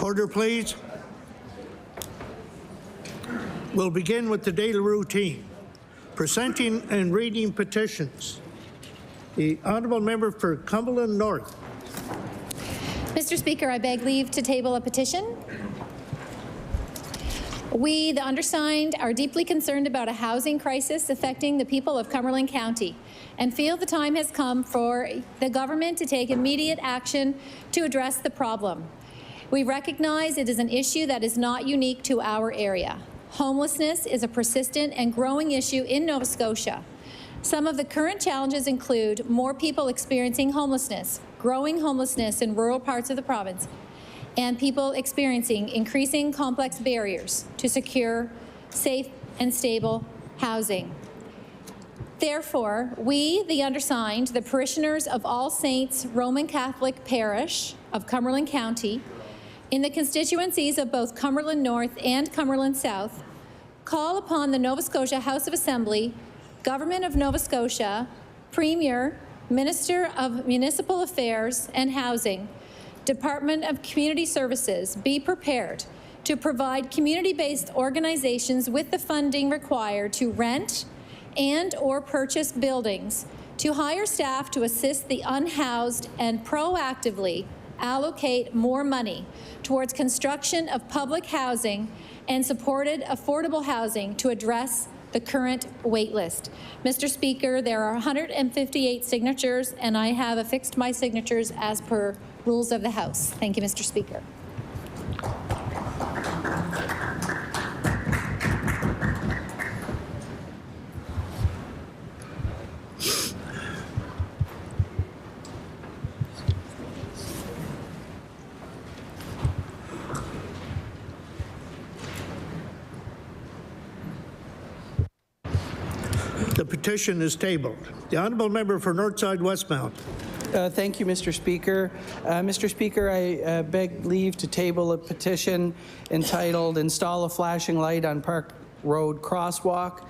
Order, please. We'll begin with the daily routine. Presenting and reading petitions. The Honourable Member for Cumberland North. Mr. Speaker, I beg leave to table a petition. We, the undersigned, are deeply concerned about a housing crisis affecting the people of Cumberland County and feel the time has come for the government to take immediate action to address the problem. We recognize it is an issue that is not unique to our area. Homelessness is a persistent and growing issue in Nova Scotia. Some of the current challenges include more people experiencing homelessness, growing homelessness in rural parts of the province, and people experiencing increasing complex barriers to secure, safe, and stable housing. Therefore, we, the undersigned, the parishioners of All Saints Roman Catholic Parish of Cumberland County, in the constituencies of both Cumberland North and Cumberland South, call upon the Nova Scotia House of Assembly, Government of Nova Scotia, Premier, Minister of Municipal Affairs and Housing, Department of Community Services, be prepared to provide community-based organizations with the funding required to rent and/or purchase buildings, to hire staff to assist the unhoused, and proactively allocate more money towards construction of public housing and supported affordable housing to address the current wait list. Mr. Speaker, there are 158 signatures, and I have affixed my signatures as per rules of the House. Thank you, Mr. Speaker. The petition is tabled. The Honourable Member for Northside Westmount. Thank you, Mr. Speaker. Mr. Speaker, I beg leave to table a petition entitled "Install a Flashing Light on Park Road Crosswalk."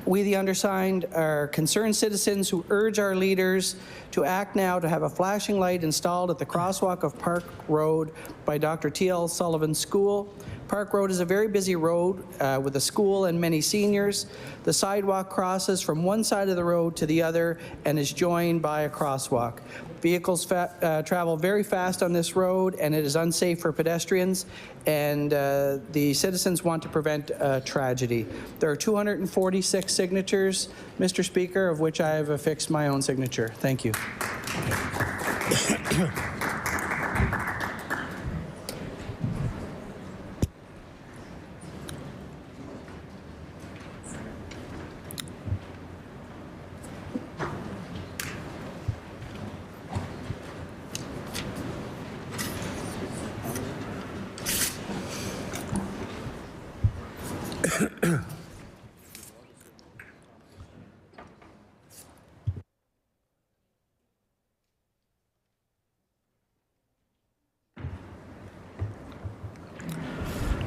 We, the undersigned, are concerned citizens who urge our leaders to act now to have a flashing light installed at the crosswalk of Park Road by Dr. T.L. Sullivan School. Park Road is a very busy road with a school and many seniors. The sidewalk crosses from one side of the road to the other and is joined by a crosswalk. Vehicles travel very fast on this road, and it is unsafe for pedestrians, and the citizens want to prevent tragedy. There are 246 signatures, Mr. Speaker, of which I have affixed my own signature. Thank you.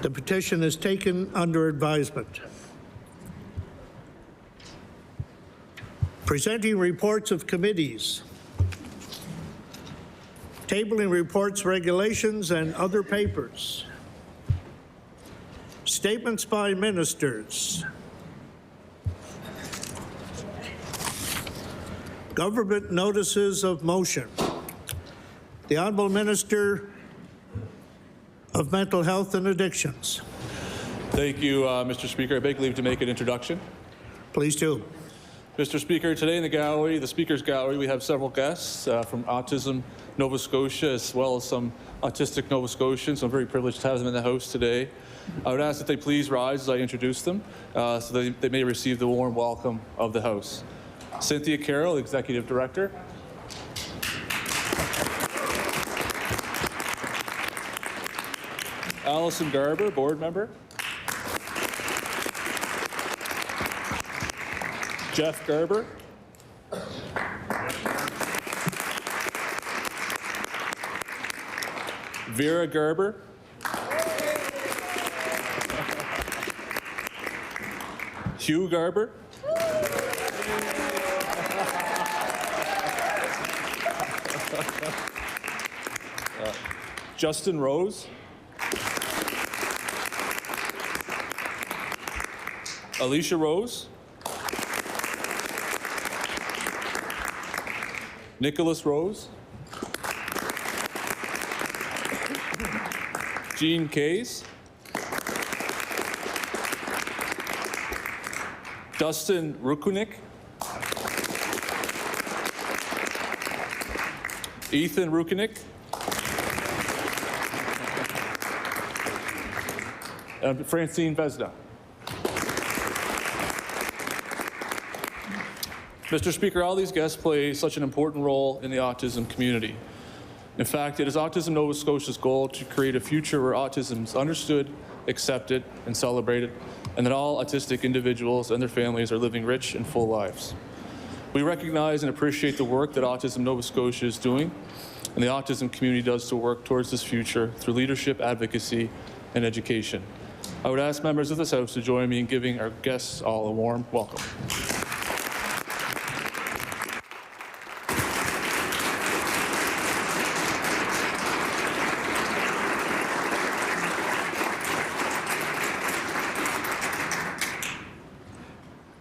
The petition is taken under advisement. Presenting reports of committees. Tabling reports, regulations, and other papers. Statements by ministers. Government notices of motion. The Honourable Minister of Mental Health and Addictions. Thank you, Mr. Speaker. I beg leave to make an introduction. Please do. Mr. Speaker, today in the gallery, the Speaker's gallery, we have several guests from Autism Nova Scotia, as well as some autistic Nova Scotians. I'm very privileged to have them in the House today. I would ask that they please rise as I introduce them so they may receive the warm welcome of the House. Cynthia Carroll, Executive Director. Alison Garber, Board Member. Jeff Garber. Vera Garber. Hugh Garber. Justin Rose. Alicia Rose. Nicholas Rose. Jean Kays. Dustin Rukunik. Ethan Rukunik. And Francine Vesda. Mr. Speaker, all these guests play such an important role in the autism community. In fact, it is Autism Nova Scotia's goal to create a future where autism is understood, accepted, and celebrated, and that all autistic individuals and their families are living rich and full lives. We recognize and appreciate the work that Autism Nova Scotia is doing, and the autism community does to work towards this future through leadership, advocacy, and education. I would ask members of this House to join me in giving our guests all a warm welcome.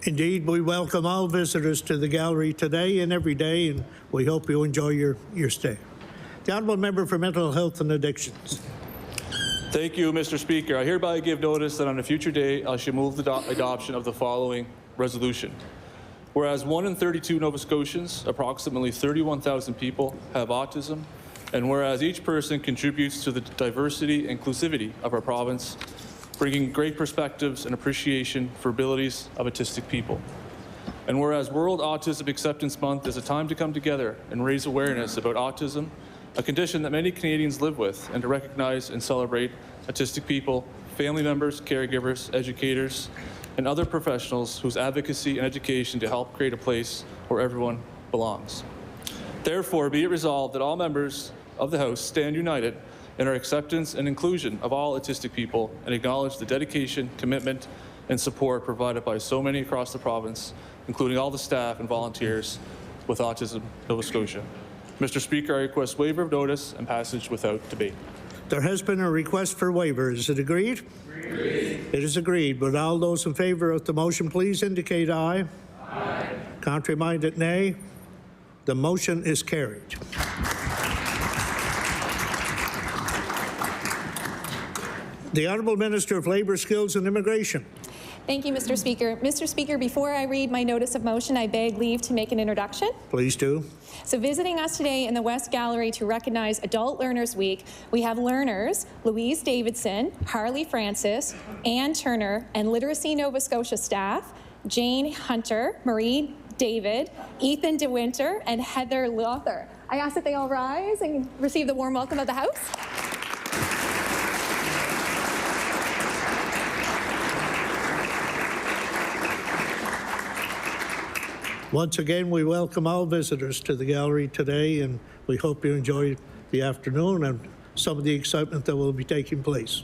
Indeed, we welcome all visitors to the gallery today and every day, and we hope you enjoy your stay. The Honourable Member for Mental Health and Addictions. Thank you, Mr. Speaker. I hereby give notice that on a future day, I shall move the adoption of the following resolution. Whereas 1 in 32 Nova Scotians, approximately 31,000 people, have autism, and whereas each person contributes to the diversity and inclusivity of our province, bringing great perspectives and appreciation for abilities of autistic people. And whereas World Autism Acceptance Month is a time to come together and raise awareness about autism, a condition that many Canadians live with, and to recognize and celebrate autistic people, family members, caregivers, educators, and other professionals whose advocacy and education to help create a place where everyone belongs. Therefore, be it resolved that all members of the House stand united in our acceptance and inclusion of all autistic people and acknowledge the dedication, commitment, and support provided by so many across the province, including all the staff and volunteers with Autism Nova Scotia. Mr. Speaker, I request waiver of notice and passage without debate. There has been a request for waiver. Is it agreed? Agreed. It is agreed. Would all those in favour of the motion please indicate aye. Aye. Contrary-minded, nay. The motion is carried. The Honourable Minister of Labour, Skills and Immigration. Thank you, Mr. Speaker. Mr. Speaker, before I read my notice of motion, I beg leave to make an introduction. Please do. So visiting us today in the West Gallery to recognize Adult Learners Week, we have learners Louise Davidson, Harley Francis, Ann Turner, and Literacy Nova Scotia staff, Jane Hunter, Marie David, Ethan DeWinter, and Heather Lothar. I ask that they all rise and receive the warm welcome of the House. Once again, we welcome all visitors to the gallery today, and we hope you enjoy the afternoon and some of the excitement that will be taking place.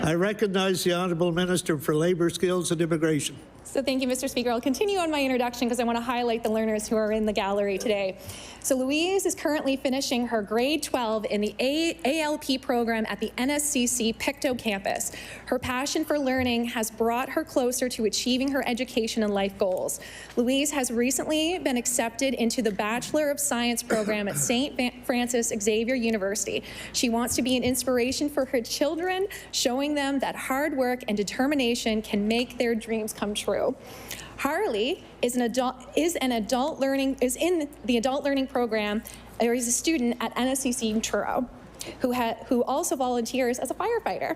I recognize the Honourable Minister for Labour, Skills and Immigration. So thank you, Mr. Speaker. I'll continue on my introduction because I want to highlight the learners who are in the gallery today. So Louise is currently finishing her grade 12 in the ALP program at the NSCC Pictou campus. Her passion for learning has brought her closer to achieving her education and life goals. Louise has recently been accepted into the Bachelor of Science program at St. Francis Xavier University. She wants to be an inspiration for her children, showing them that hard work and determination can make their dreams come true. Harley is in the adult learning program, or is a student at NSCC Truro, who also volunteers as a firefighter.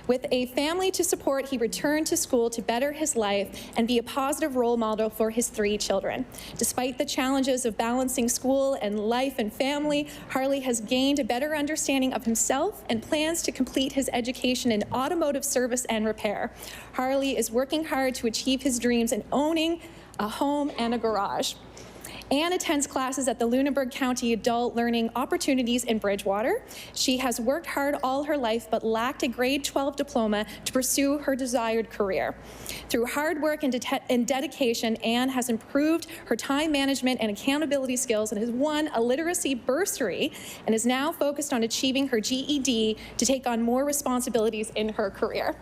With a family to support, he returned to school to better his life and be a positive role model for his 3 children. Despite the challenges of balancing school and life and family, Harley has gained a better understanding of himself and plans to complete his education in automotive service and repair. Harley is working hard to achieve his dreams and owning a home and a garage. Anne attends classes at the Lunenburg County Adult Learning Opportunities in Bridgewater. She has worked hard all her life but lacked a grade 12 diploma to pursue her desired career. Through hard work and dedication, Anne has improved her time management and accountability skills and has won a literacy bursary and is now focused on achieving her GED to take on more responsibilities in her career.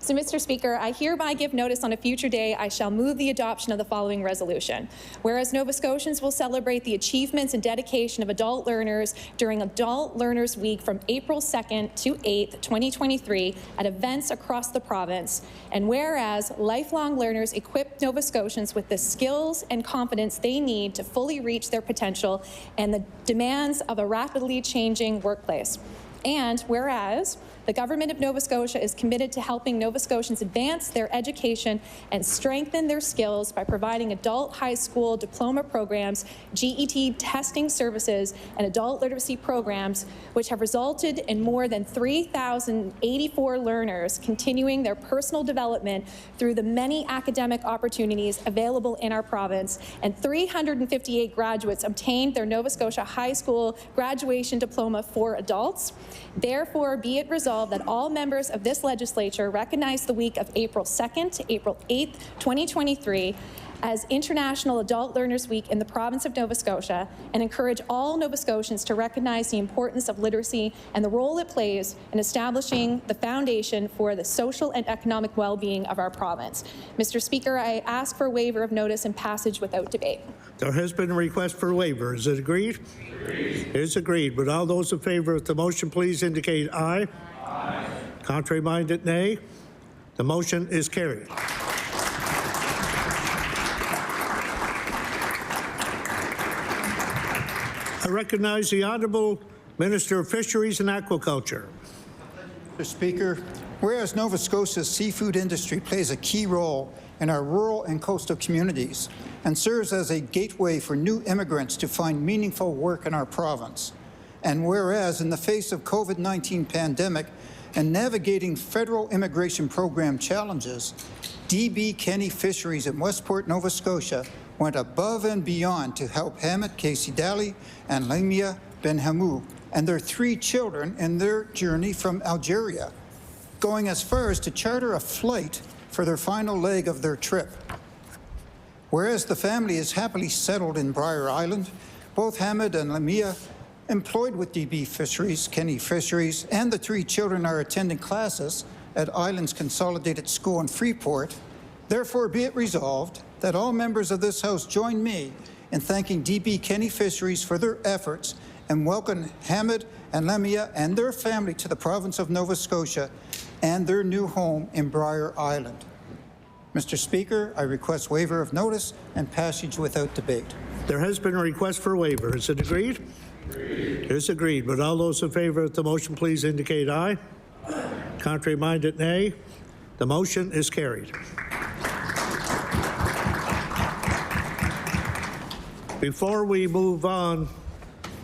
So, Mr. Speaker, I hereby give notice on a future day I shall move the adoption of the following resolution. Whereas Nova Scotians will celebrate the achievements and dedication of adult learners during Adult Learners Week from April 2nd to 8th, 2023 at events across the province. And whereas lifelong learners equip Nova Scotians with the skills and confidence they need to fully reach their potential and the demands of a rapidly changing workplace. And whereas the Government of Nova Scotia is committed to helping Nova Scotians advance their education and strengthen their skills by providing adult high school diploma programs, GET testing services, and adult literacy programs, which have resulted in more than 3,084 learners continuing their personal development through the many academic opportunities available in our province, and 358 graduates obtained their Nova Scotia high school graduation diploma for adults. Therefore, be it resolved that all members of this legislature recognize the week of April 2nd to April 8th, 2023 as International Adult Learners Week in the province of Nova Scotia and encourage all Nova Scotians to recognize the importance of literacy and the role it plays in establishing the foundation for the social and economic well-being of our province. Mr. Speaker, I ask for a waiver of notice and passage without debate. There has been a request for a waiver. Is it agreed? Agreed. It is agreed. Would all those in favor of the motion please indicate aye? Aye. Contrary minded, nay. The motion is carried. I recognize the Honourable Minister of Fisheries and Aquaculture. Mr. Speaker, whereas Nova Scotia's seafood industry plays a key role in our rural and coastal communities and serves as a gateway for new immigrants to find meaningful work in our province, and whereas in the face of COVID-19 pandemic and navigating federal immigration program challenges, DB Kenny Fisheries in Westport, Nova Scotia went above and beyond to help Hamid Casey Dali and Lamia Ben Hamou and their 3 children in their journey from Algeria, going as far as to charter a flight for their final leg of their trip. Whereas the family is happily settled in Briar Island, both Hamid and Lamia, employed with DB Fisheries, Kenny Fisheries, and the 3 children are attending classes at Islands Consolidated School in Freeport. Therefore, be it resolved that all members of this House join me in thanking DB Kenny Fisheries for their efforts and welcome Hamid and Lamia and their family to the province of Nova Scotia and their new home in Briar Island. Mr. Speaker, I request waiver of notice and passage without debate. There has been a request for a waiver. Is it agreed? Agreed. It is agreed. Would all those in favor of the motion please indicate aye? Aye. Contrary minded, nay. The motion is carried. Before we move on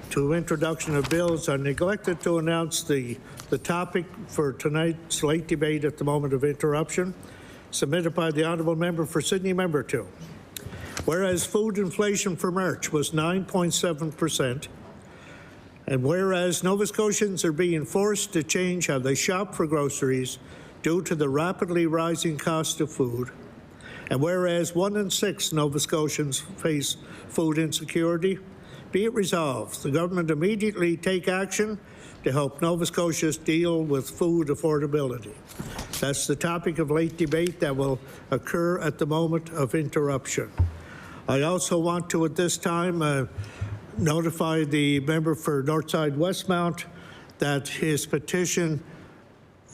to introduction of bills, I neglected to announce the topic for tonight's late debate at the moment of interruption, submitted by the Honourable Member for Sydney Member 2. Whereas food inflation for March was 9.7%, and whereas Nova Scotians are being forced to change how they shop for groceries due to the rapidly rising cost of food, and whereas 1 in 6 Nova Scotians face food insecurity, be it resolved, the government immediately take action to help Nova Scotians deal with food affordability. That's the topic of late debate that will occur at the moment of interruption. I also want to, at this time, notify the member for Northside Westmount that his petition,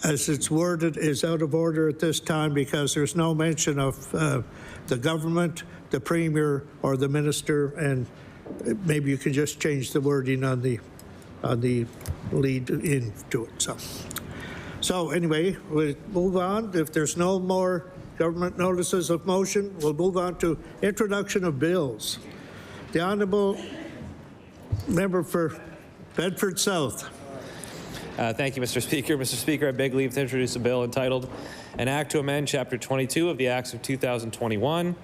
as it's worded, is out of order at this time because there's no mention of the government, the Premier, or the Minister, and maybe you can just change the wording on the lead into it. So anyway, we'll move on. If there's no more government notices of motion, we'll move on to introduction of bills. The Honourable Member for Bedford South. Thank you, Mr. Speaker. Mr. Speaker, I beg leave to introduce a bill entitled An Act to Amend Chapter 22 of the Acts of 2021,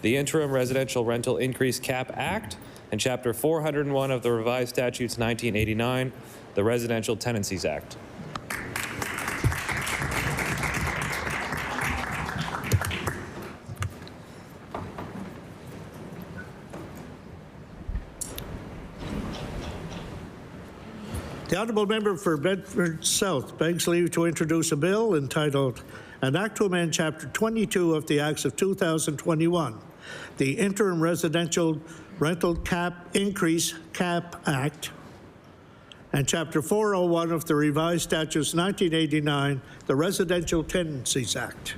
the Interim Residential Rental Increase Cap Act, and Chapter 401 of the Revised Statutes 1989, the Residential Tenancies Act. The honourable member for Bedford South begs leave to introduce a bill entitled An Act to Amend Chapter 22 of the Acts of 2021, the Interim Residential Rental Increase Cap Act, and Chapter 401 of the Revised Statutes 1989, the Residential Tenancies Act.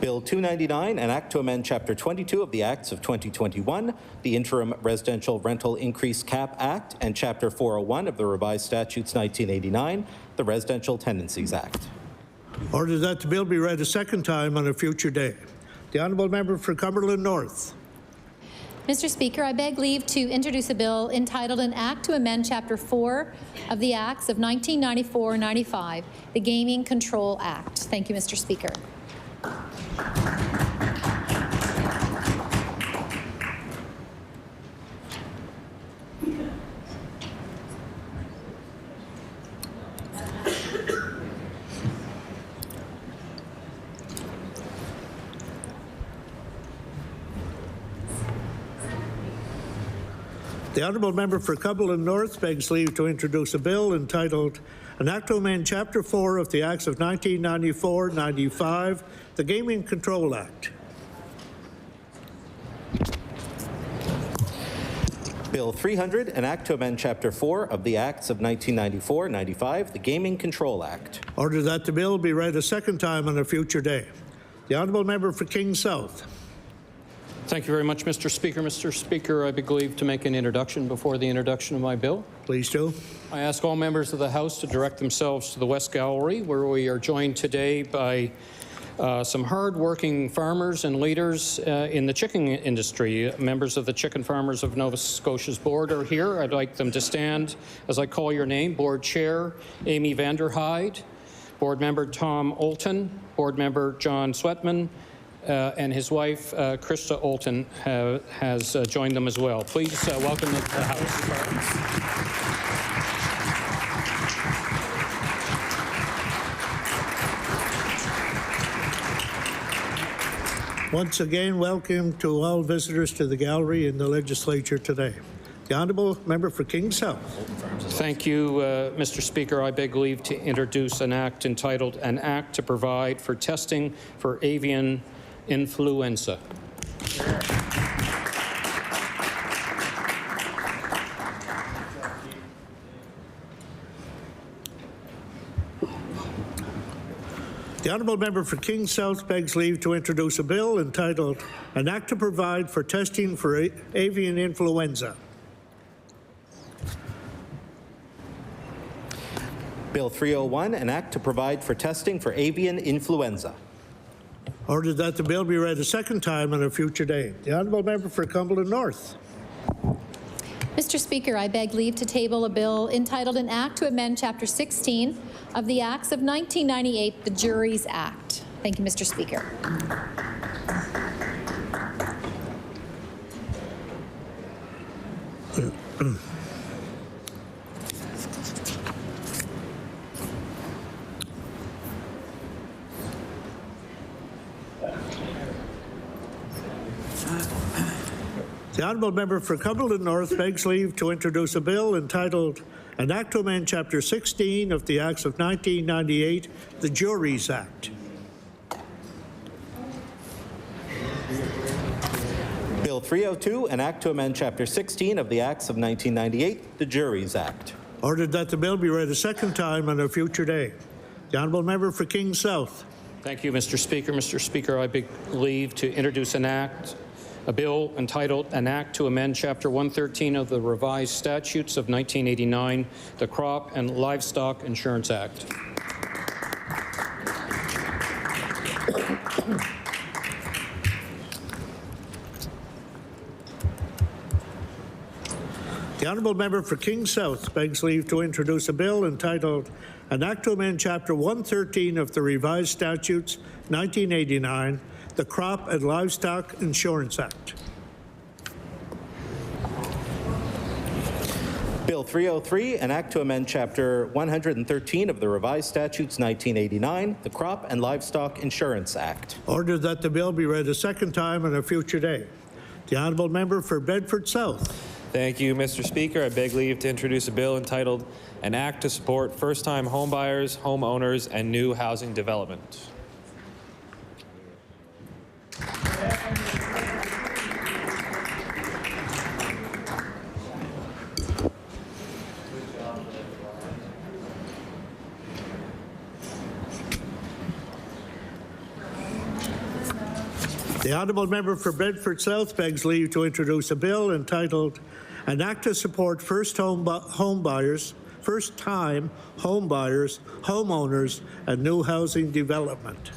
Bill 299, an act to amend Chapter 22 of the Acts of 2021, the Interim Residential Rental Increase Cap Act, and Chapter 401 of the Revised Statutes 1989, the Residential Tenancies Act. Order that the bill be read a second time on a future day. The honourable member for Cumberland North. Mr. Speaker, I beg leave to introduce a bill entitled An Act to Amend Chapter 4 of the Acts of 1994-95, the Gaming Control Act. Thank you, Mr. Speaker. The honourable member for Cumberland North begs leave to introduce a bill entitled An Act to Amend Chapter 4 of the Acts of 1994-95, the Gaming Control Act. Bill 300, an act to amend Chapter 4 of the Acts of 1994-95, the Gaming Control Act. Order that the bill be read a second time on a future day. The honourable member for King South. Thank you very much, Mr. Speaker. Mr. Speaker, I beg leave to make an introduction before the introduction of my bill. Please do. I ask all members of the House to direct themselves to the West Gallery, where we are joined today by some hard-working farmers and leaders in the chicken industry. Members of the Chicken Farmers of Nova Scotia's board are here. I'd like them to stand as I call your name. Board Chair Amy Vanderhyde, Board Member Tom Olton, Board Member John Sweatman, and his wife, Krista Olton, has joined them as well. Please welcome them to the House. Once again, welcome to all visitors to the gallery in the legislature today. The honourable member for King South. Thank you, Mr. Speaker. I beg leave to introduce an act entitled An Act to Provide for Testing for Avian Influenza. The honourable member for King South begs leave to introduce a bill entitled An Act to Provide for Testing for Avian Influenza. Bill 301, an act to provide for testing for avian influenza. Order that the bill be read a second time on a future day. The honourable member for Cumberland North. Mr. Speaker, I beg leave to table a bill entitled An Act to Amend Chapter 16 of the Acts of 1998, the Juries Act. Thank you, Mr. Speaker. The honourable member for Cumberland North begs leave to introduce a bill entitled An Act to Amend Chapter 16 of the Acts of 1998, the Juries Act. Bill 302, an act to amend Chapter 16 of the Acts of 1998, the Juries Act. Ordered that the bill be read a second time on a future day. The honourable member for King South. Thank you, Mr. Speaker. Mr. Speaker, I beg leave to introduce a bill entitled An Act to Amend Chapter 113 of the Revised Statutes of 1989, the Crop and Livestock Insurance Act. The honourable member for King South begs leave to introduce a bill entitled An Act to Amend Chapter 113 of the Revised Statutes 1989, the Crop and Livestock Insurance Act. Bill 303, an act to amend Chapter 113 of the Revised Statutes 1989, the Crop and Livestock Insurance Act. Ordered that the bill be read a second time on a future day. The honourable member for Bedford South. Thank you, Mr. Speaker. I beg leave to introduce a bill entitled An Act to Support First-Time Homebuyers, Homeowners, and New Housing Development. The honourable member for Bedford South begs leave to introduce a bill entitled An Act to Support First-Time Homebuyers, Homeowners, and New Housing Development.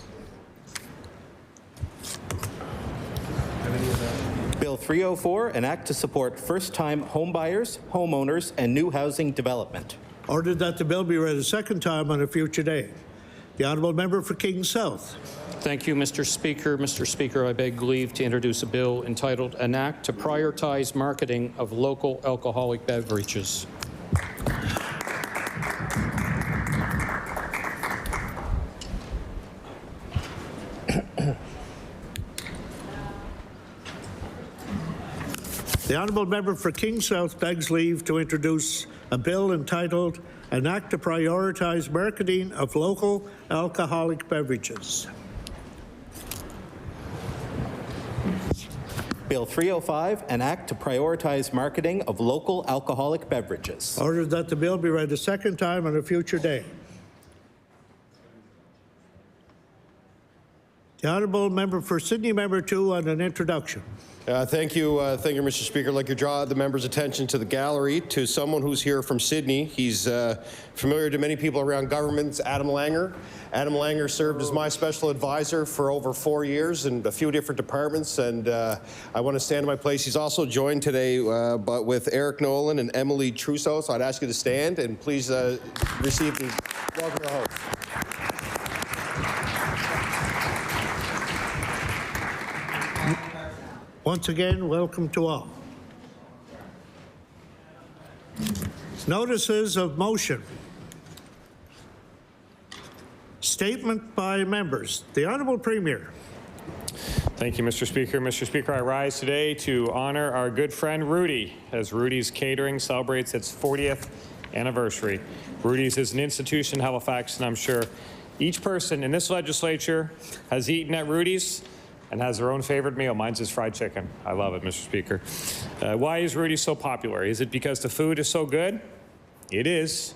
Bill 304, an act to support first-time homebuyers, homeowners, and new housing development. Ordered that the bill be read a second time on a future day. The honourable member for King South. Thank you, Mr. Speaker. Mr. Speaker, I beg leave to introduce a bill entitled An Act to Prioritize Marketing of Local Alcoholic Beverages. The honourable member for King South begs leave to introduce a bill entitled An Act to Prioritize Marketing of Local Alcoholic Beverages. Bill 305, an act to prioritize marketing of local alcoholic beverages. Ordered that the bill be read a second time on a future day. The honourable member for Sydney, member 2, on an introduction. Thank you, Mr. Speaker. I'd like to draw the member's attention to the gallery, to someone who's here from Sydney. He's familiar to many people around government, Adam Langer. Adam Langer served as my special advisor for over 4 years in a few different departments, and I want to stand in my place. He's also joined today but with Eric Nolan and Emily Trousseau, so I'd ask you to stand and please receive the welcome to the host. Once again, welcome to all. Notices of motion. Statement by members. The Honourable Premier. Thank you, Mr. Speaker. Mr. Speaker, I rise today to honor our good friend Rudy as Rudy's Catering celebrates its 40th anniversary. Rudy's is an institution in Halifax, and I'm sure each person in this legislature has eaten at Rudy's and has their own favorite meal. Mine's is fried chicken. I love it, Mr. Speaker. Why is Rudy's so popular? Is it because the food is so good? It is.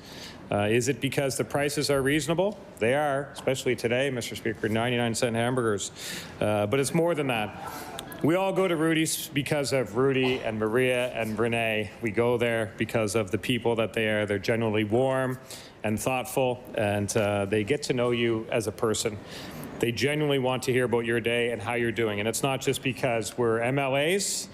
Is it because the prices are reasonable? They are, especially today, Mr. Speaker, 99-cent hamburgers. But it's more than that. We all go to Rudy's because of Rudy and Maria and Renee. We go there because of the people that they are. They're generally warm and thoughtful, and they get to know you as a person. They genuinely want to hear about your day and how you're doing. And it's not just because we're MLAs.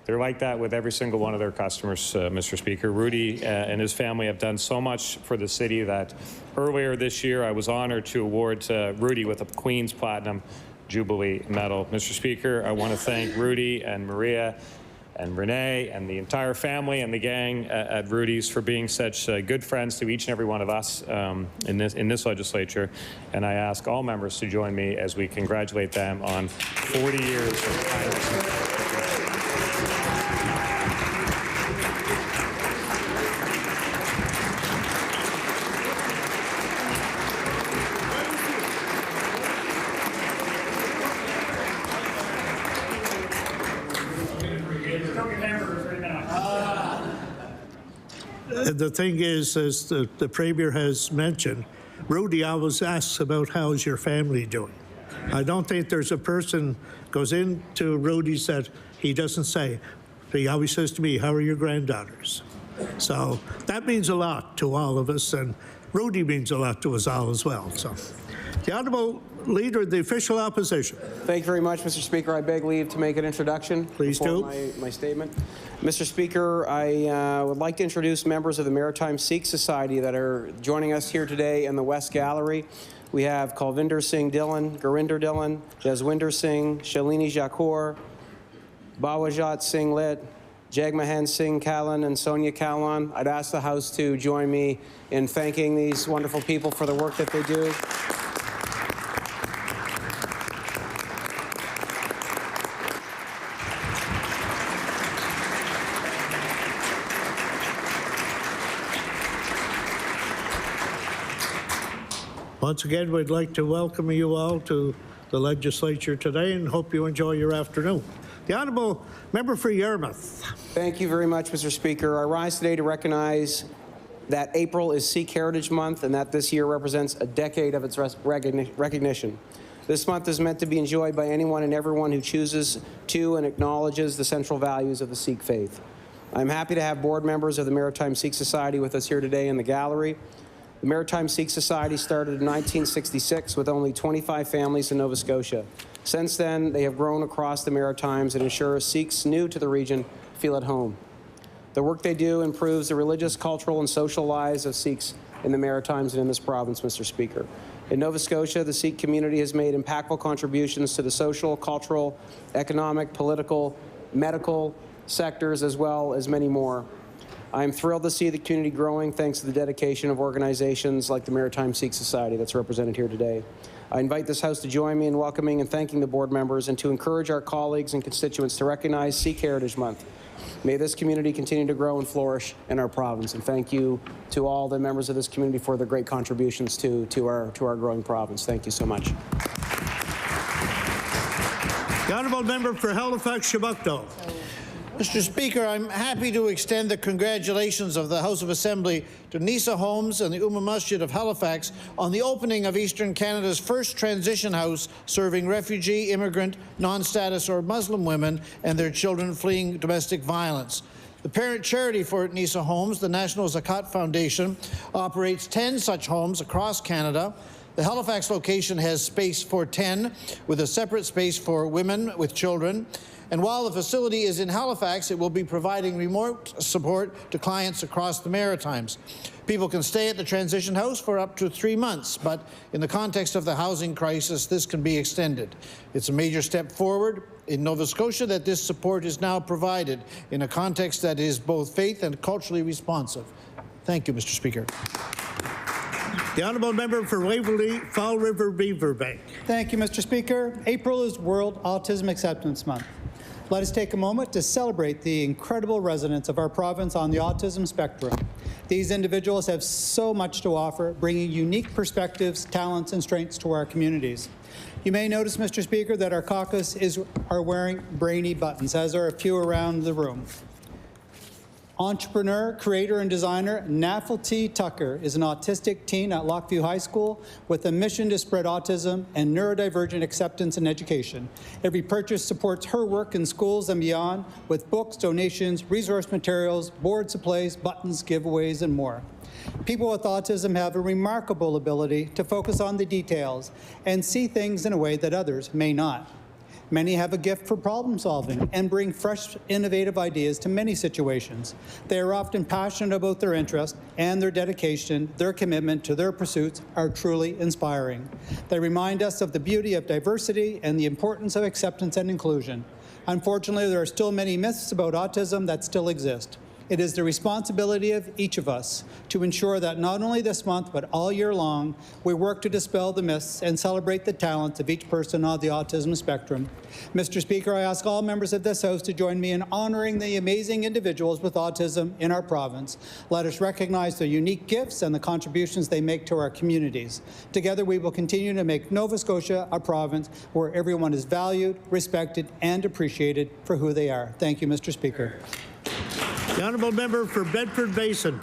They're like that with every single one of their customers, Mr. Speaker. Rudy and his family have done so much for the city that earlier this year I was honored to award Rudy with a Queen's Platinum Jubilee Medal. Mr. Speaker, I want to thank Rudy and Maria and Renee and the entire family and the gang at Rudy's for being such good friends to each and every one of us in this legislature. And I ask all members to join me as we congratulate them on 40 years of kindness. The thing is, as the Premier has mentioned, Rudy always asks about how's your family doing. I don't think there's a person goes into Rudy's that he doesn't say. He always says to me, how are your granddaughters? So that means a lot to all of us, and Rudy means a lot to us all as well. So, the Honourable Leader of the Official Opposition. Thank you very much, Mr. Speaker. I beg leave to make an introduction. Please do. My statement. Mr. Speaker, I would like to introduce members of the Maritime Sikh Society that are joining us here today in the West Gallery. We have Kulvinder Singh Dhillon, Gurinder Dhillon, Jaswinder Singh, Shalini Jacour, Bawajat Singh Lit, Jagmohan Singh Kallan, and Sonia Kallan. I'd ask the House to join me in thanking these wonderful people for the work that they do. Once again, we'd like to welcome you all to the legislature today and hope you enjoy your afternoon. The Honourable Member for Yarmouth. Thank you very much, Mr. Speaker. I rise today to recognize that April is Sikh Heritage Month and that this year represents a decade of its recognition. This month is meant to be enjoyed by anyone and everyone who chooses to and acknowledges the central values of the Sikh faith. I'm happy to have board members of the Maritime Sikh Society with us here today in the gallery. The Maritime Sikh Society started in 1966 with only 25 families in Nova Scotia. Since then, they have grown across the Maritimes and ensure Sikhs new to the region feel at home. The work they do improves the religious, cultural, and social lives of Sikhs in the Maritimes and in this province, Mr. Speaker. In Nova Scotia, the Sikh community has made impactful contributions to the social, cultural, economic, political, medical sectors, as well as many more. I am thrilled to see the community growing thanks to the dedication of organizations like the Maritime Sikh Society that's represented here today. I invite this House to join me in welcoming and thanking the board members and to encourage our colleagues and constituents to recognize Sikh Heritage Month. May this community continue to grow and flourish in our province. And thank you to all the members of this community for their great contributions to our growing province. Thank you so much. The Honourable Member for Halifax-Shabukdo. Mr. Speaker, I'm happy to extend the congratulations of the House of Assembly to Nisa Homes and the Ummah Masjid of Halifax on the opening of Eastern Canada's first transition house serving refugee, immigrant, non-status or Muslim women and their children fleeing domestic violence. The parent charity for Nisa Homes, the National Zakat Foundation, operates 10 such homes across Canada. The Halifax location has space for 10, with a separate space for women with children. And while the facility is in Halifax, it will be providing remote support to clients across the Maritimes. People can stay at the transition house for up to 3 months, but in the context of the housing crisis, this can be extended. It's a major step forward in Nova Scotia that this support is now provided in a context that is both faith and culturally responsive. Thank you, Mr. Speaker. The Honourable Member for Waverley, Fall River, Beaverbank. Thank you, Mr. Speaker. April is World Autism Acceptance Month. Let us take a moment to celebrate the incredible residents of our province on the autism spectrum. These individuals have so much to offer, bringing unique perspectives, talents, and strengths to our communities. You may notice, Mr. Speaker, that our caucus are wearing brainy buttons, as are a few around the room. Entrepreneur, creator, and designer Nafalty Tucker is an autistic teen at Lockview High School with a mission to spread autism and neurodivergent acceptance in education. Every purchase supports her work in schools and beyond with books, donations, resource materials, board supplies, buttons, giveaways, and more. People with autism have a remarkable ability to focus on the details and see things in a way that others may not. Many have a gift for problem solving and bring fresh, innovative ideas to many situations. They are often passionate about their interest, and their dedication, their commitment to their pursuits are truly inspiring. They remind us of the beauty of diversity and the importance of acceptance and inclusion. Unfortunately, there are still many myths about autism that still exist. It is the responsibility of each of us to ensure that not only this month, but all year long, we work to dispel the myths and celebrate the talents of each person on the autism spectrum. Mr. Speaker, I ask all members of this House to join me in honoring the amazing individuals with autism in our province. Let us recognize their unique gifts and the contributions they make to our communities. Together, we will continue to make Nova Scotia a province where everyone is valued, respected, and appreciated for who they are. Thank you, Mr. Speaker. The Honourable Member for Bedford Basin.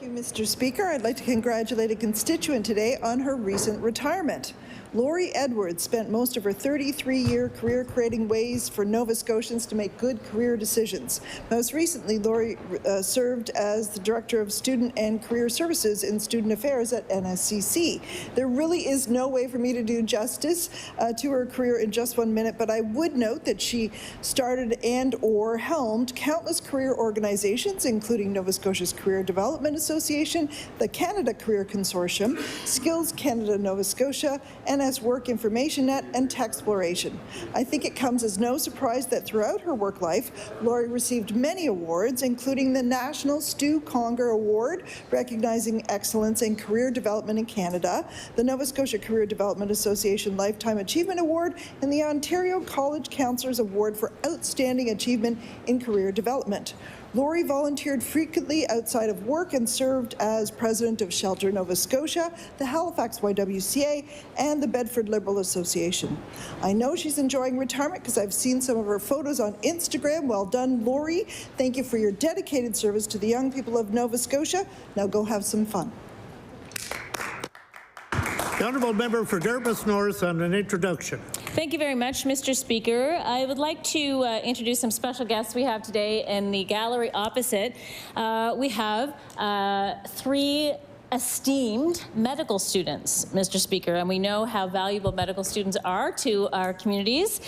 Thank you, Mr. Speaker. I'd like to congratulate a constituent today on her recent retirement. Lori Edwards spent most of her 33-year career creating ways for Nova Scotians to make good career decisions. Most recently, Lori served as the Director of Student and Career Services in Student Affairs at NSCC. There really is no way for me to do justice to her career in just 1 minute, but I would note that she started and/or helmed countless career organizations, including Nova Scotia's Career Development Association, the Canada Career Consortium, Skills Canada Nova Scotia, NS Work Information Net, and Techsploration. I think it comes as no surprise that throughout her work life, Lori received many awards, including the National Stu Conger Award, recognizing excellence in career development in Canada, the Nova Scotia Career Development Association Lifetime Achievement Award, and the Ontario College Counselors Award for Outstanding Achievement in Career Development. Lori volunteered frequently outside of work and served as president of Shelter Nova Scotia, the Halifax YWCA, and the Bedford Liberal Association. I know she's enjoying retirement because I've seen some of her photos on Instagram. Well done, Lori. Thank you for your dedicated service to the young people of Nova Scotia. Now go have some fun. The honourable member for Dartmouth North on an introduction. Thank you very much, Mr. Speaker. I would like to introduce some special guests we have today in the gallery opposite. We have three esteemed medical students, Mr. Speaker, and we know how valuable medical students are to our communities.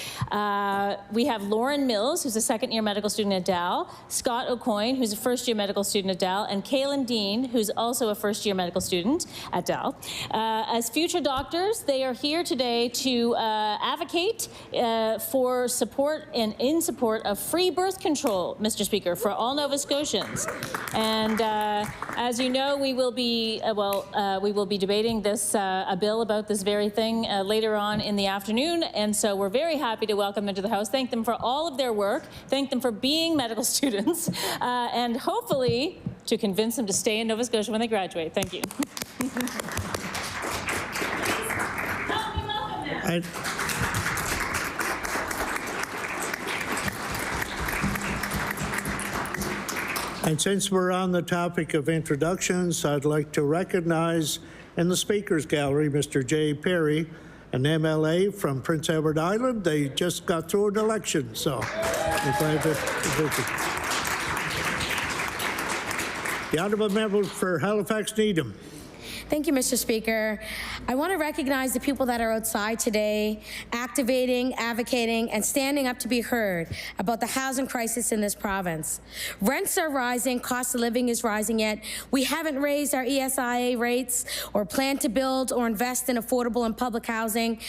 We have Lauren Mills, who's a second-year medical student at Dal, Scott O'Coin, who's a first-year medical student at Dal, and Kaylin Dean, who's also a first-year medical student at Dal. As future doctors, they are here today to advocate for support and in support of free birth control, Mr. Speaker, for all Nova Scotians. And as you know, we will be debating this a bill about this very thing later on in the afternoon, and so we're very happy to welcome them to the House. Thank them for all of their work. Thank them for being medical students, and hopefully to convince them to stay in Nova Scotia when they graduate. Thank you. Help me welcome them. And since we're on the topic of introductions, I'd like to recognize in the Speaker's Gallery Mr. Jay Perry, an MLA from Prince Edward Island. They just got through an election, so we're glad to visit. The honourable member for Halifax Needham. Thank you, Mr. Speaker. I want to recognize the people that are outside today, activating, advocating, and standing up to be heard about the housing crisis in this province. Rents are rising, cost of living is rising, yet we haven't raised our ESIA rates or plan to build or invest in affordable and public housing.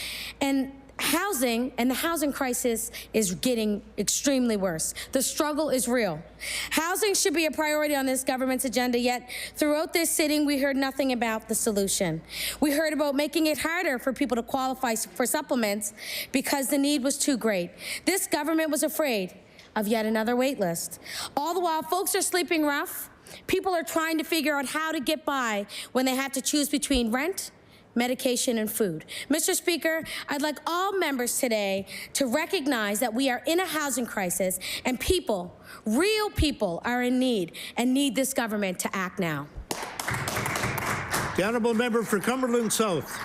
And housing and the housing crisis is getting extremely worse. The struggle is real. Housing should be a priority on this government's agenda, yet throughout this sitting, we heard nothing about the solution. We heard about making it harder for people to qualify for supplements because the need was too great. This government was afraid of yet another wait list. All the while, folks are sleeping rough. People are trying to figure out how to get by when they have to choose between rent, medication, and food. Mr. Speaker, I'd like all members today to recognize that we are in a housing crisis and people, real people, are in need and need this government to act now. The honourable member for Cumberland South.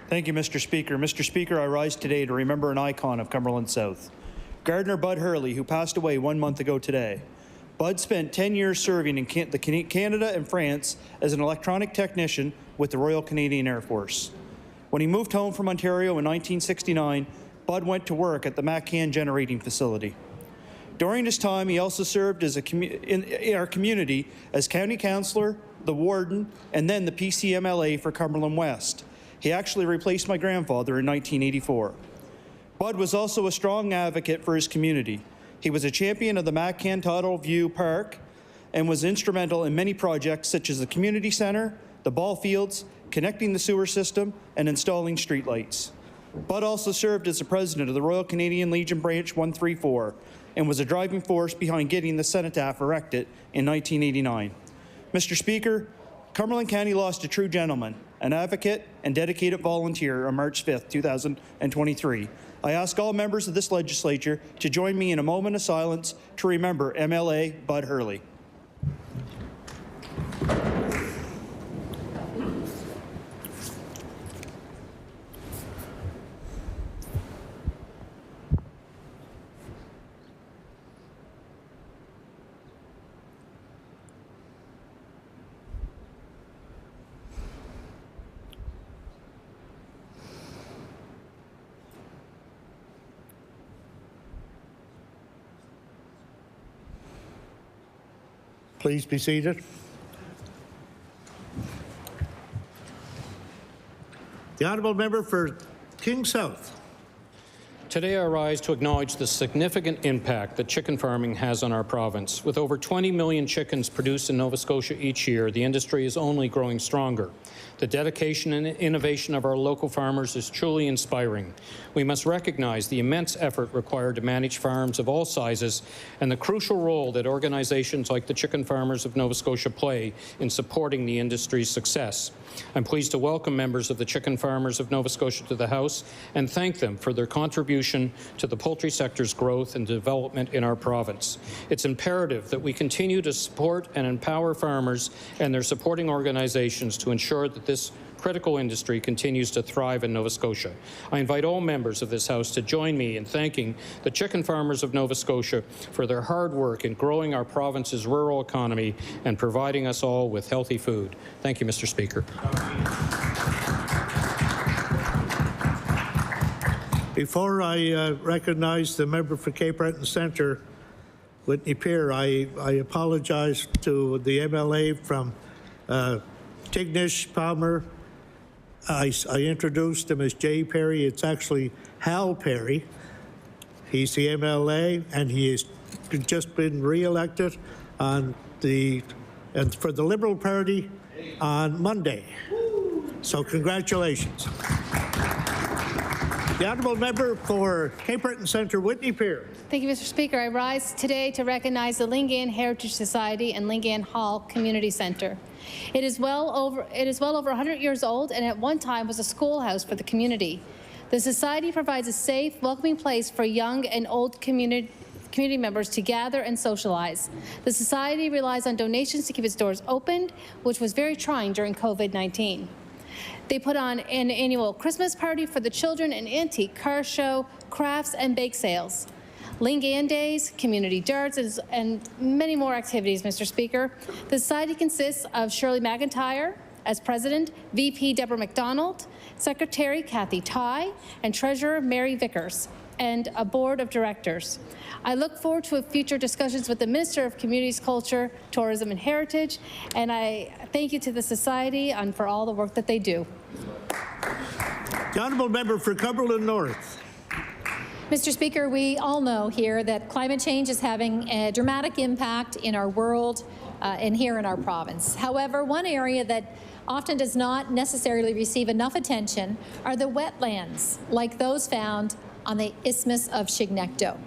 Thank you, Mr. Speaker. Mr. Speaker, I rise today to remember an icon of Cumberland South, Gardener Bud Hurley, who passed away 1 month ago today. Bud spent 10 years serving in Canada and France as an electronic technician with the Royal Canadian Air Force. When he moved home from Ontario in 1969, Bud went to work at the Macan Generating Facility. During his time, he also served as in our community as county councillor, the warden, and then the PCMLA for Cumberland West. He actually replaced my grandfather in 1984. Bud was also a strong advocate for his community. He was a champion of the Macan Tidal View Park and was instrumental in many projects such as the community centre, the ball fields, connecting the sewer system, and installing streetlights. Bud also served as the president of the Royal Canadian Legion Branch 134 and was a driving force behind getting the cenotaph erected in 1989. Mr. Speaker, Cumberland County lost a true gentleman, an advocate and dedicated volunteer on March 5th, 2023. I ask all members of this legislature to join me in a moment of silence to remember MLA Bud Hurley. Please be seated. The honourable member for King South. Today I rise to acknowledge the significant impact that chicken farming has on our province. With over 20 million chickens produced in Nova Scotia each year, the industry is only growing stronger. The dedication and innovation of our local farmers is truly inspiring. We must recognize the immense effort required to manage farms of all sizes and the crucial role that organizations like the Chicken Farmers of Nova Scotia play in supporting the industry's success. I'm pleased to welcome members of the Chicken Farmers of Nova Scotia to the House and thank them for their contribution to the poultry sector's growth and development in our province. It's imperative that we continue to support and empower farmers and their supporting organizations to ensure that this critical industry continues to thrive in Nova Scotia. I invite all members of this House to join me in thanking the Chicken Farmers of Nova Scotia for their hard work in growing our province's rural economy and providing us all with healthy food. Thank you, Mr. Speaker. Before I recognize the member for Cape Breton Centre, Whitney Peer, I apologize to the MLA from Tignish Palmer. I introduced him as Jay Perry. It's actually Hal Perry. He's the MLA, and he has just been re-elected for the Liberal Party on Monday. So congratulations. The honourable member for Cape Breton Centre, Whitney Peer. Thank you, Mr. Speaker. I rise today to recognize the Lingayen Heritage Society and Lingayen Hall Community Centre. It is well over 100 years old and at one time was a schoolhouse for the community. The society provides a safe, welcoming place for young and old community members to gather and socialize. The society relies on donations to keep its doors open, which was very trying during COVID-19. They put on an annual Christmas party for the children, an antique car show, crafts and bake sales, Lingayen Days, community darts, and many more activities, Mr. Speaker. The society consists of Shirley McIntyre as president, VP Deborah McDonald, Secretary Kathy Ty, and Treasurer Mary Vickers, and a board of directors. I look forward to future discussions with the Minister of Communities, Culture, Tourism and Heritage, and I thank you to the Society for all the work that they do. The honourable member for Cumberland North. Mr. Speaker, we all know here that climate change is having a dramatic impact in our world and here in our province. However, one area that often does not necessarily receive enough attention are the wetlands, like those found on the Isthmus of Chignecto.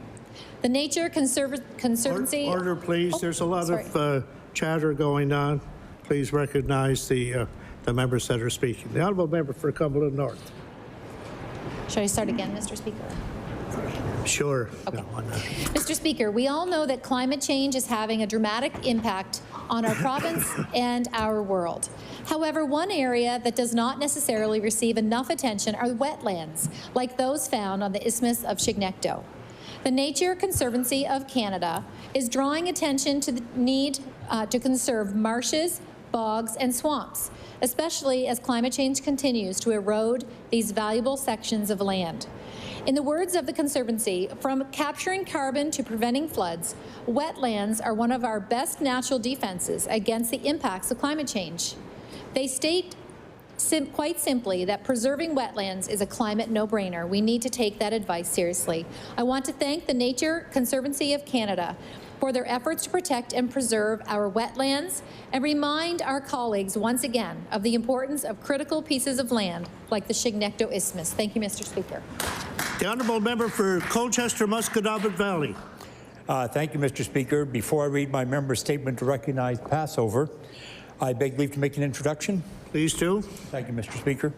The Nature Conservancy... Order, please. There's a lot of chatter going on. Please recognize the members that are speaking. The honourable member for Cumberland North. Shall I start again, Mr. Speaker? Sure. Okay. No, Mr. Speaker, we all know that climate change is having a dramatic impact on our province and our world. However, one area that does not necessarily receive enough attention are wetlands, like those found on the Isthmus of Chignecto. The Nature Conservancy of Canada is drawing attention to the need to conserve marshes, bogs, and swamps, especially as climate change continues to erode these valuable sections of land. In the words of the Conservancy, from capturing carbon to preventing floods, wetlands are one of our best natural defenses against the impacts of climate change. They state quite simply that preserving wetlands is a climate no-brainer. We need to take that advice seriously. I want to thank the Nature Conservancy of Canada for their efforts to protect and preserve our wetlands and remind our colleagues once again of the importance of critical pieces of land like the Chignecto Isthmus. Thank you, Mr. Speaker. The honourable member for Colchester-Musquodoboit Valley. Thank you, Mr. Speaker. Before I read my member's statement to recognize Passover, I beg leave to make an introduction. Please do. Thank you, Mr. Speaker.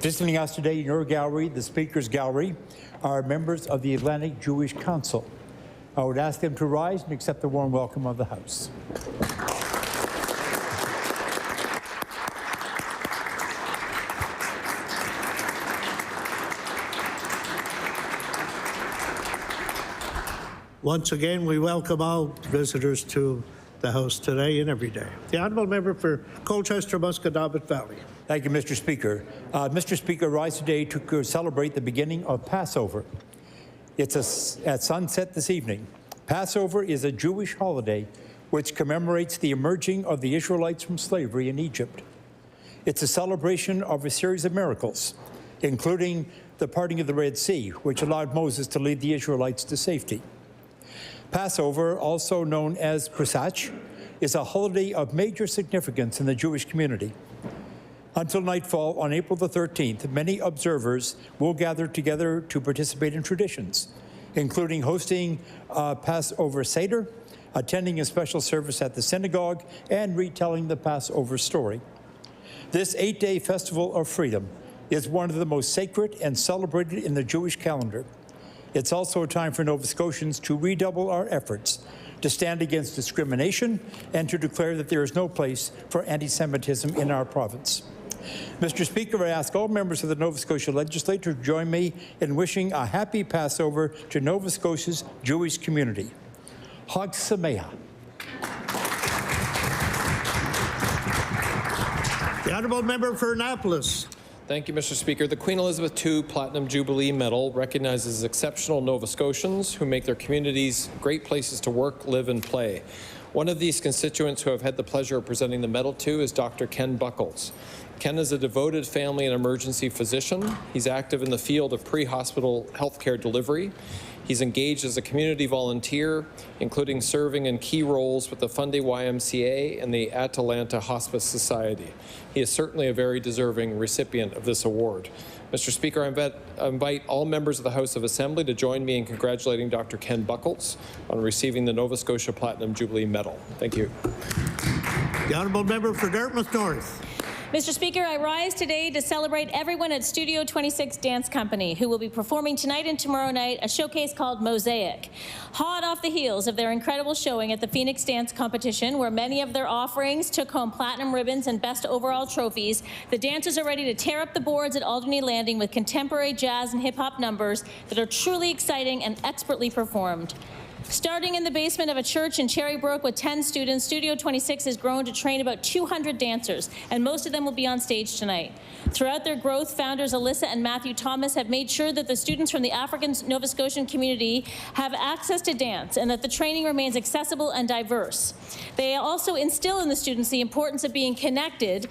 Visiting us today in your gallery, the Speaker's Gallery, are members of the Atlantic Jewish Council. I would ask them to rise and accept the warm welcome of the House. Once again, we welcome all visitors to the House today and every day. The honourable member for Colchester-Musquodoboit Valley. Thank you, Mr. Speaker. Mr. Speaker, I rise today to celebrate the beginning of Passover. It's at sunset this evening. Passover is a Jewish holiday which commemorates the emerging of the Israelites from slavery in Egypt. It's a celebration of a series of miracles, including the parting of the Red Sea, which allowed Moses to lead the Israelites to safety. Passover, also known as Pesach, is a holiday of major significance in the Jewish community. Until nightfall on April the 13th, many observers will gather together to participate in traditions, including hosting a Passover Seder, attending a special service at the synagogue, and retelling the Passover story. This 8-day festival of freedom is one of the most sacred and celebrated in the Jewish calendar. It's also a time for Nova Scotians to redouble our efforts to stand against discrimination and to declare that there is no place for anti-Semitism in our province. Mr. Speaker, I ask all members of the Nova Scotia Legislature to join me in wishing a happy Passover to Nova Scotia's Jewish community. Chag Sameach. The honourable member for Annapolis. Thank you, Mr. Speaker. The Queen Elizabeth II Platinum Jubilee Medal recognizes exceptional Nova Scotians who make their communities great places to work, live, and play. One of these constituents who I've had the pleasure of presenting the medal to is Dr. Ken Buckles. Ken is a devoted family and emergency physician. He's active in the field of pre-hospital healthcare delivery. He's engaged as a community volunteer, including serving in key roles with the Fundy YMCA and the Atalanta Hospice Society. He is certainly a very deserving recipient of this award. Mr. Speaker, I invite all members of the House of Assembly to join me in congratulating Dr. Ken Buckles on receiving the Nova Scotia Platinum Jubilee Medal. Thank you. The honourable member for Dartmouth North. Mr. Speaker, I rise today to celebrate everyone at Studio 26 Dance Company, who will be performing tonight and tomorrow night a showcase called Mosaic. Hot off the heels of their incredible showing at the Phoenix Dance Competition, where many of their offerings took home platinum ribbons and best overall trophies, the dancers are ready to tear up the boards at Alderney Landing with contemporary jazz and hip-hop numbers that are truly exciting and expertly performed. Starting in the basement of a church in Cherrybrook with 10 students, Studio 26 has grown to train about 200 dancers, and most of them will be on stage tonight. Throughout their growth, founders Alyssa and Matthew Thomas have made sure that the students from the African Nova Scotian community have access to dance and that the training remains accessible and diverse. They also instill in the students the importance of being connected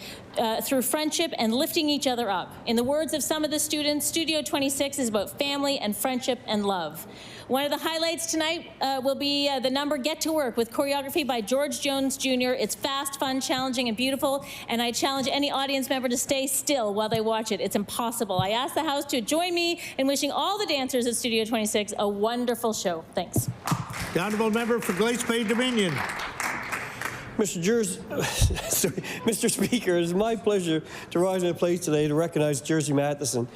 through friendship and lifting each other up. In the words of some of the students, Studio 26 is about family and friendship and love. One of the highlights tonight will be the number Get to Work with choreography by George Jones Jr. It's fast, fun, challenging, and beautiful, and I challenge any audience member to stay still while they watch it. It's impossible. I ask the House to join me in wishing all the dancers at Studio 26 a wonderful show. Thanks. The honourable member for Glace Bay Dominion. Mr. Speaker, it is my pleasure to rise in place today to recognize Jersey Matheson.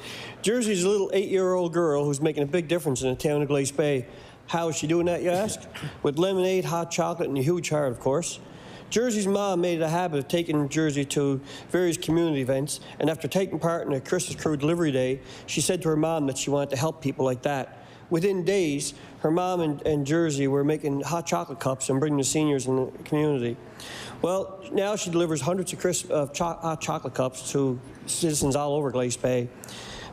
Jersey is a little 8-year-old girl who's making a big difference in the town of Glace Bay. How is she doing that, you ask? With lemonade, hot chocolate, and a huge heart, of course. Jersey's mom made it a habit of taking Jersey to various community events, and after taking part in a Christmas Crew Delivery Day, she said to her mom that she wanted to help people like that. Within days, her mom and Jersey were making hot chocolate cups and bringing the seniors in the community. Well, now she delivers hundreds of hot chocolate cups to citizens all over Glace Bay.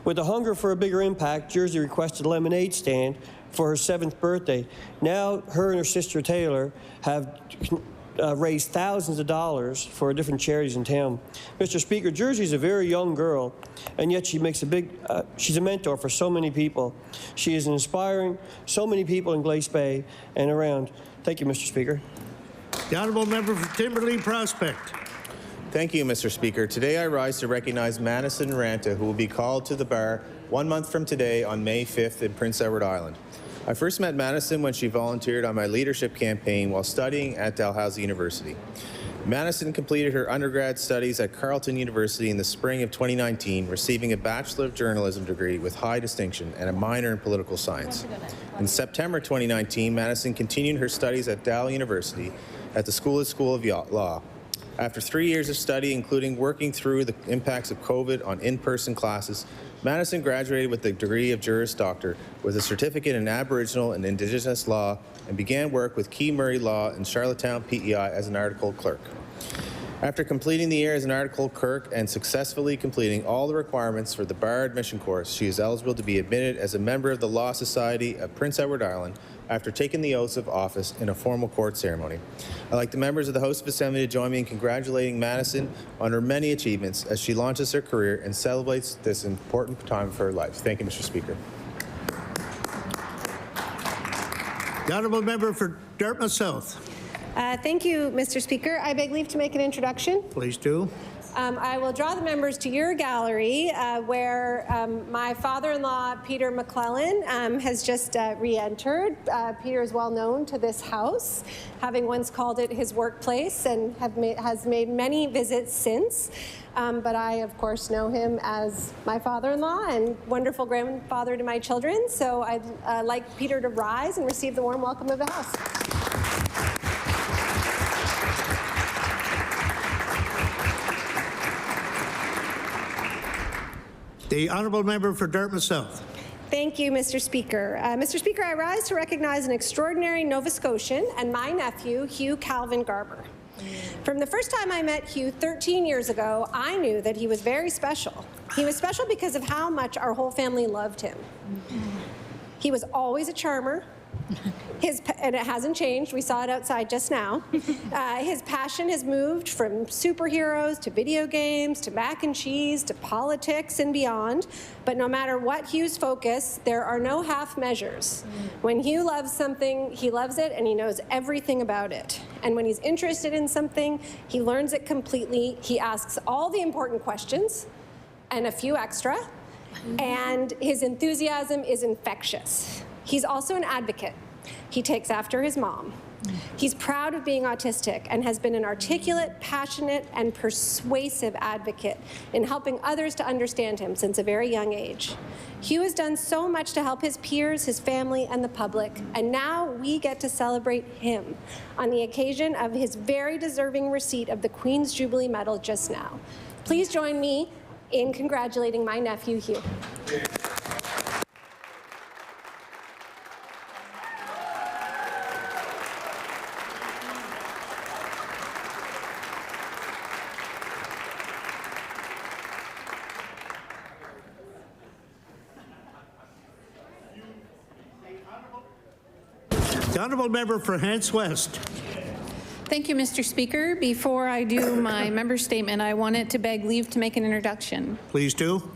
With the hunger for a bigger impact, Jersey requested a lemonade stand for her 7th birthday. Now, her and her sister Taylor have raised thousands of dollars for different charities in town. Mr. Speaker, Jersey's a very young girl, and yet she makes she's a mentor for so many people. She is inspiring so many people in Glace Bay and around. Thank you, Mr. Speaker. The honourable member for Timberlea Prospect. Thank you, Mr. Speaker. Today I rise to recognize Madison Ranta, who will be called to the bar 1 month from today on May 5th in Prince Edward Island. I first met Madison when she volunteered on my leadership campaign while studying at Dalhousie University. Madison completed her undergrad studies at Carleton University in the spring of 2019, receiving a Bachelor of Journalism degree with high distinction and a minor in political science. In September 2019, Madison continued her studies at Dal University at the School of Law. After 3 years of study, including working through the impacts of COVID on in-person classes, Madison graduated with the degree of Juris Doctor with a certificate in Aboriginal and Indigenous law and began work with Key Murray Law in Charlottetown, PEI as an article clerk. After completing the year as an article clerk and successfully completing all the requirements for the bar admission course, she is eligible to be admitted as a member of the Law Society of Prince Edward Island after taking the oath of office in a formal court ceremony. I'd like the members of the House of Assembly to join me in congratulating Madison on her many achievements as she launches her career and celebrates this important time of her life. Thank you, Mr. Speaker. The honourable member for Dartmouth South. Thank you, Mr. Speaker. I beg leave to make an introduction. Please do. I will draw the members to your gallery where my father-in-law, Peter McClellan, has just re-entered. Peter is well known to this House, having once called it his workplace and has made many visits since. But I, of course, know him as my father-in-law and wonderful grandfather to my children. So I'd like Peter to rise and receive the warm welcome of the House. The honourable member for Dartmouth South. Thank you, Mr. Speaker. Mr. Speaker, I rise to recognize an extraordinary Nova Scotian and my nephew, Hugh Calvin Garber. From the first time I met Hugh 13 years ago, I knew that he was very special. He was special because of how much our whole family loved him. He was always a charmer. And it hasn't changed. We saw it outside just now. His passion has moved from superheroes to video games to mac and cheese to politics and beyond. But no matter what Hugh's focus, there are no half measures. When Hugh loves something, he loves it and he knows everything about it. And when he's interested in something, he learns it completely. He asks all the important questions and a few extra. And his enthusiasm is infectious. He's also an advocate. He takes after his mom. He's proud of being autistic and has been an articulate, passionate, and persuasive advocate in helping others to understand him since a very young age. Hugh has done so much to help his peers, his family, and the public, and now we get to celebrate him on the occasion of his very deserving receipt of the Queen's Jubilee Medal just now. Please join me in congratulating my nephew, Hugh. The honourable member for Hants West. Thank you, Mr. Speaker. Before I do my member statement, I wanted to beg leave to make an introduction. Please do.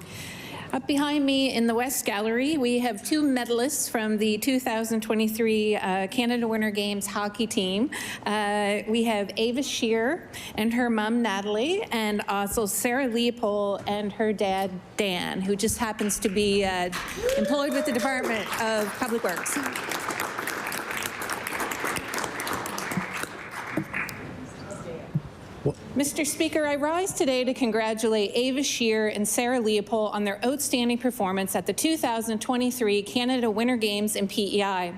Up behind me in the West Gallery, we have two medalists from the 2023 Canada Winter Games hockey team. We have Ava Shear and her mom, Natalie, and also Sarah Leopold and her dad, Dan, who just happens to be employed with the Department of Public Works. Mr. Speaker, I rise today to congratulate Ava Shear and Sarah Leopold on their outstanding performance at the 2023 Canada Winter Games in PEI.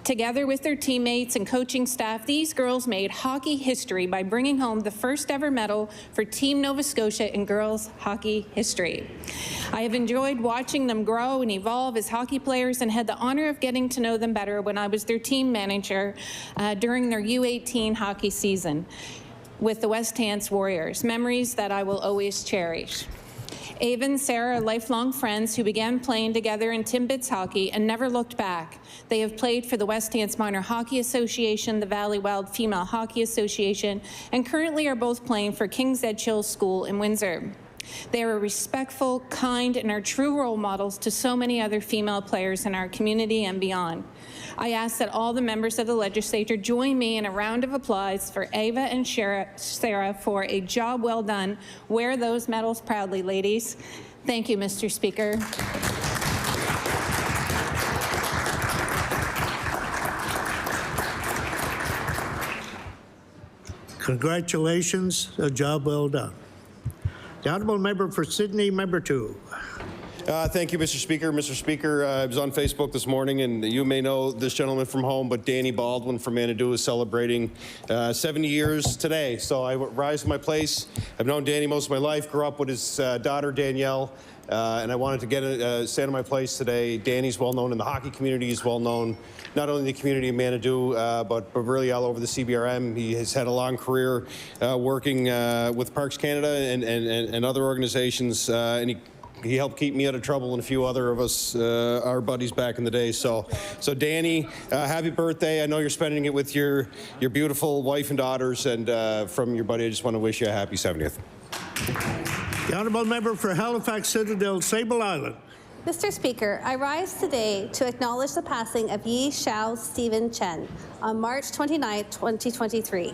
Together with their teammates and coaching staff, these girls made hockey history by bringing home the first ever medal for Team Nova Scotia in girls hockey history. I have enjoyed watching them grow and evolve as hockey players and had the honor of getting to know them better when I was their team manager during their U18 hockey season with the West Hants Warriors, memories that I will always cherish. Ava and Sarah are lifelong friends who began playing together in Timbits hockey and never looked back. They have played for the West Hants Minor Hockey Association, the Valley Wild Female Hockey Association, and currently are both playing for King's Edgehill School in Windsor. They are respectful, kind, and are true role models to so many other female players in our community and beyond. I ask that all the members of the legislature join me in a round of applause for Ava and Sarah for a job well done. Wear those medals proudly, ladies. Thank you, Mr. Speaker. Congratulations, a job well done. The honourable member for Sydney, member 2. Thank you, Mr. Speaker. Mr. Speaker, I was on Facebook this morning, and you may know this gentleman from home, but Danny Baldwin from Manadoo is celebrating 70 years today. So I rise to my place. I've known Danny most of my life, grew up with his daughter, Danielle, and I wanted to stand in my place today. Danny's well known in the hockey community. He's well known not only in the community of Manadoo, but really all over the CBRM. He has had a long career working with Parks Canada and other organizations, and he helped keep me out of trouble and a few other of us, our buddies back in the day. So Danny, happy birthday. I know you're spending it with your beautiful wife and daughters, and from your buddy, I just want to wish you a happy 70th. The honourable member for Halifax Citadel, Sable Island. Mr. Speaker, I rise today to acknowledge the passing of Yi Xiao Stephen Chen on March 29, 2023.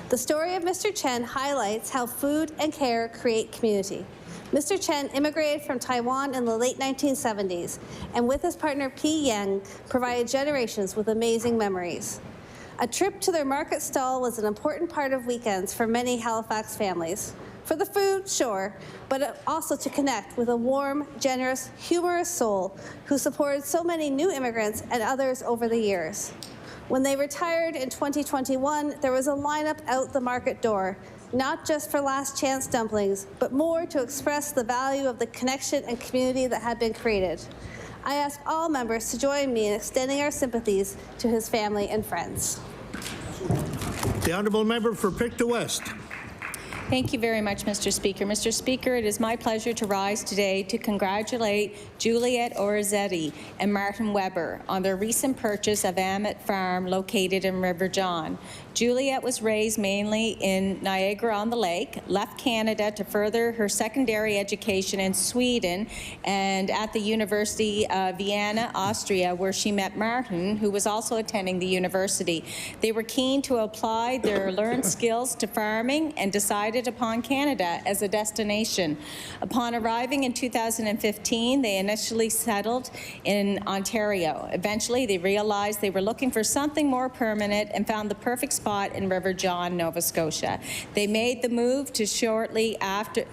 The story of Mr. Chen highlights how food and care create community. Mr. Chen immigrated from Taiwan in the late 1970s, and with his partner Pi Yang, provided generations with amazing memories. A trip to their market stall was an important part of weekends for many Halifax families. For the food, sure, but also to connect with a warm, generous, humorous soul who supported so many new immigrants and others over the years. When they retired in 2021, there was a lineup out the market door, not just for last chance dumplings, but more to express the value of the connection and community that had been created. I ask all members to join me in extending our sympathies to his family and friends. The honourable member for Pictou West. Thank you very much, Mr. Speaker. Mr. Speaker, it is my pleasure to rise today to congratulate Juliet Orizetti and Martin Weber on their recent purchase of Amet Farm located in River John. Juliet was raised mainly in Niagara-on-the-Lake, left Canada to further her secondary education in Sweden and at the University of Vienna, Austria, where she met Martin, who was also attending the university. They were keen to apply their learned skills to farming and decided upon Canada as a destination. Upon arriving in 2015, they initially settled in Ontario. Eventually, they realized they were looking for something more permanent and found the perfect spot in River John, Nova Scotia. They made the move shortly after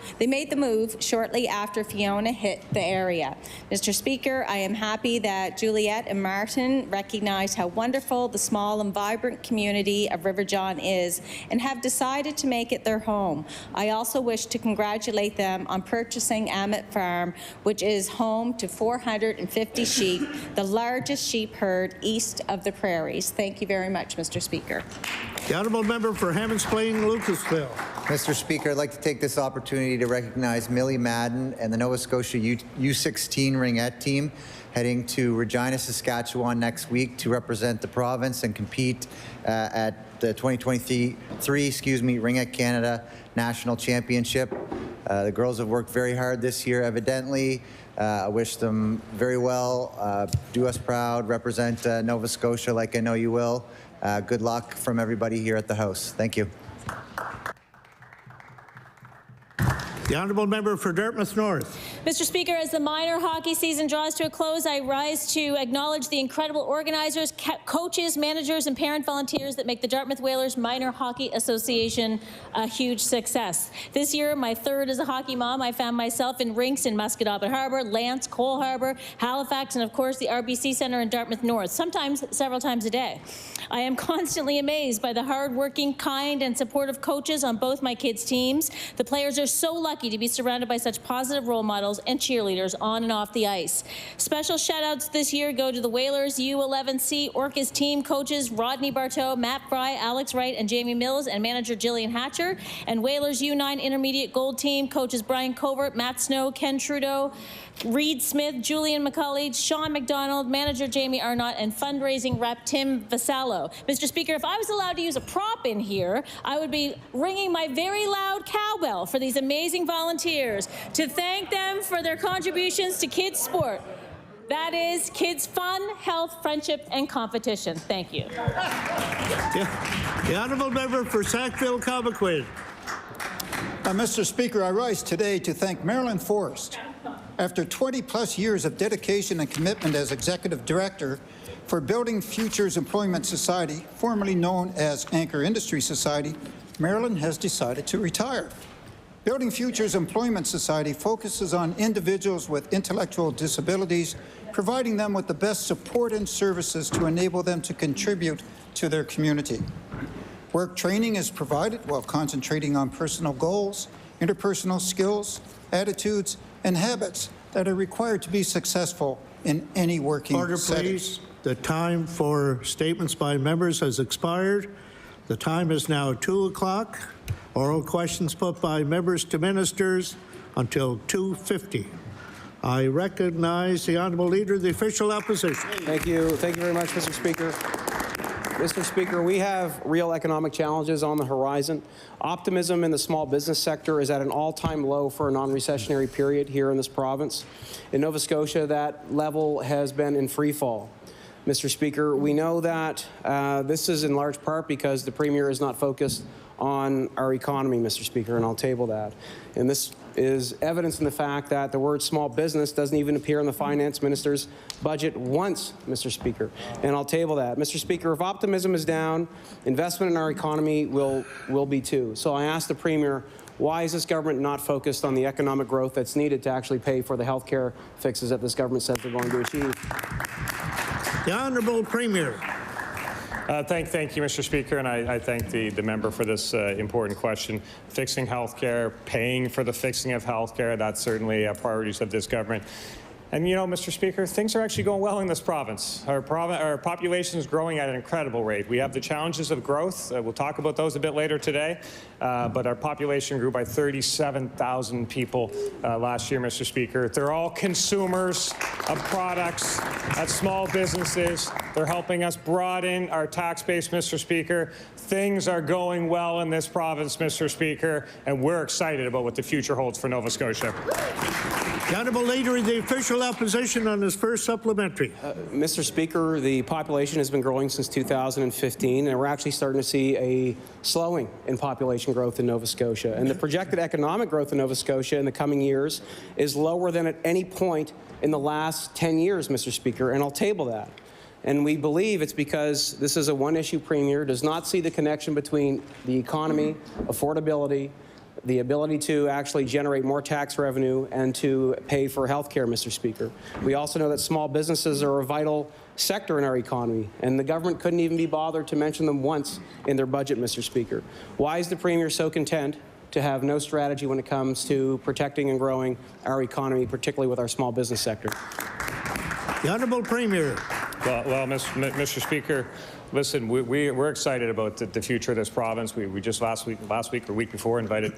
Fiona hit the area. Mr. Speaker, I am happy that Juliet and Martin recognize how wonderful the small and vibrant community of River John is and have decided to make it their home. I also wish to congratulate them on purchasing Amet Farm, which is home to 450 sheep, the largest sheep herd east of the prairies. Thank you very much, Mr. Speaker. The honourable member for Hammonds Plain, Lucasville. Mr. Speaker, I'd like to take this opportunity to recognize Millie Madden and the Nova Scotia U16 ringette team heading to Regina, Saskatchewan next week to represent the province and compete at the 2023 Ringette Canada National Championship. The girls have worked very hard this year, evidently. I wish them very well. Do us proud, represent Nova Scotia like I know you will. Good luck from everybody here at the House. Thank you. The honourable member for Dartmouth North. Mr. Speaker, as the minor hockey season draws to a close, I rise to acknowledge the incredible organizers, coaches, managers, and parent volunteers that make the Dartmouth Whalers Minor Hockey Association a huge success. This year, my third as a hockey mom, I found myself in rinks in Musquodoboit Harbour, Lance, Cole Harbour, Halifax, and of course the RBC Centre in Dartmouth North, sometimes several times a day. I am constantly amazed by the hard-working, kind, and supportive coaches on both my kids' teams. The players are so lucky to be surrounded by such positive role models and cheerleaders on and off the ice. Special shout-outs this year go to the Whalers U11C Orcas team coaches Rodney Barteau, Matt Fry, Alex Wright, and Jamie Mills, and manager Jillian Hatcher, and Whalers U9 Intermediate Gold team coaches Brian Covert, Matt Snow, Ken Trudeau, Reed Smith, Julian McCauley, Sean McDonald, manager Jamie Arnott, and fundraising rep Tim Vasallo. Mr. Speaker, if I was allowed to use a prop in here, I would be ringing my very loud cowbell for these amazing volunteers to thank them for their contributions to kids' sport. That is kids' fun, health, friendship, and competition. Thank you. The honourable member for Sackville-Cobequid. Mr. Speaker, I rise today to thank Marilyn Forrest, after 20-plus years of dedication and commitment as Executive Director for Building Futures Employment Society, formerly known as Anchor Industry Society. Marilyn has decided to retire. Building Futures Employment Society focuses on individuals with intellectual disabilities, providing them with the best support and services to enable them to contribute to their community. Work training is provided while concentrating on personal goals, interpersonal skills, attitudes, and habits that are required to be successful in any working Order, setting. please. The time for statements by members has expired. The time is now 2 o'clock. Oral questions put by members to ministers until 2:50. I recognize the Honourable Leader of the Official Opposition. Thank you. Thank you very much, Mr. Speaker. Mr. Speaker, we have real economic challenges on the horizon. Optimism in the small business sector is at an all-time low for a non-recessionary period here in this province. In Nova Scotia, that level has been in free fall. Mr. Speaker, we know that this is in large part because the Premier is not focused on our economy, Mr. Speaker, and I'll table that. And this is evidence in the fact that the word small business doesn't even appear in the Finance Minister's budget once, Mr. Speaker, and I'll table that. Mr. Speaker, if optimism is down, investment in our economy will be too. So I ask the Premier, why is this government not focused on the economic growth that's needed to actually pay for the health care fixes that this government says they're going to achieve? The Honourable Premier. Thank you, Mr. Speaker, and I thank the member for this important question. Fixing health care, paying for the fixing of health care, that's certainly priorities of this government. And you know, Mr. Speaker, things are actually going well in this province. Our population is growing at an incredible rate. We have the challenges of growth. We'll talk about those a bit later today. But our population grew by 37,000 people last year, Mr. Speaker. They're all consumers of products at small businesses. They're helping us broaden our tax base, Mr. Speaker. Things are going well in this province, Mr. Speaker, and we're excited about what the future holds for Nova Scotia. The Honourable Leader of the Official Opposition on his first supplementary. Mr. Speaker, the population has been growing since 2015, and we're actually starting to see a slowing in population growth in Nova Scotia. And the projected economic growth in Nova Scotia in the coming years is lower than at any point in the last 10 years, Mr. Speaker, and I'll table that. And we believe it's because this is a one-issue Premier, does not see the connection between the economy, affordability, the ability to actually generate more tax revenue and to pay for health care, Mr. Speaker. We also know that small businesses are a vital sector in our economy, and the government couldn't even be bothered to mention them once in their budget, Mr. Speaker. Why is the Premier so content to have no strategy when it comes to protecting and growing our economy, particularly with our small business sector? The Honourable Premier. Well, Mr. Speaker, listen, we're excited about the future of this province. We just last week or week before invited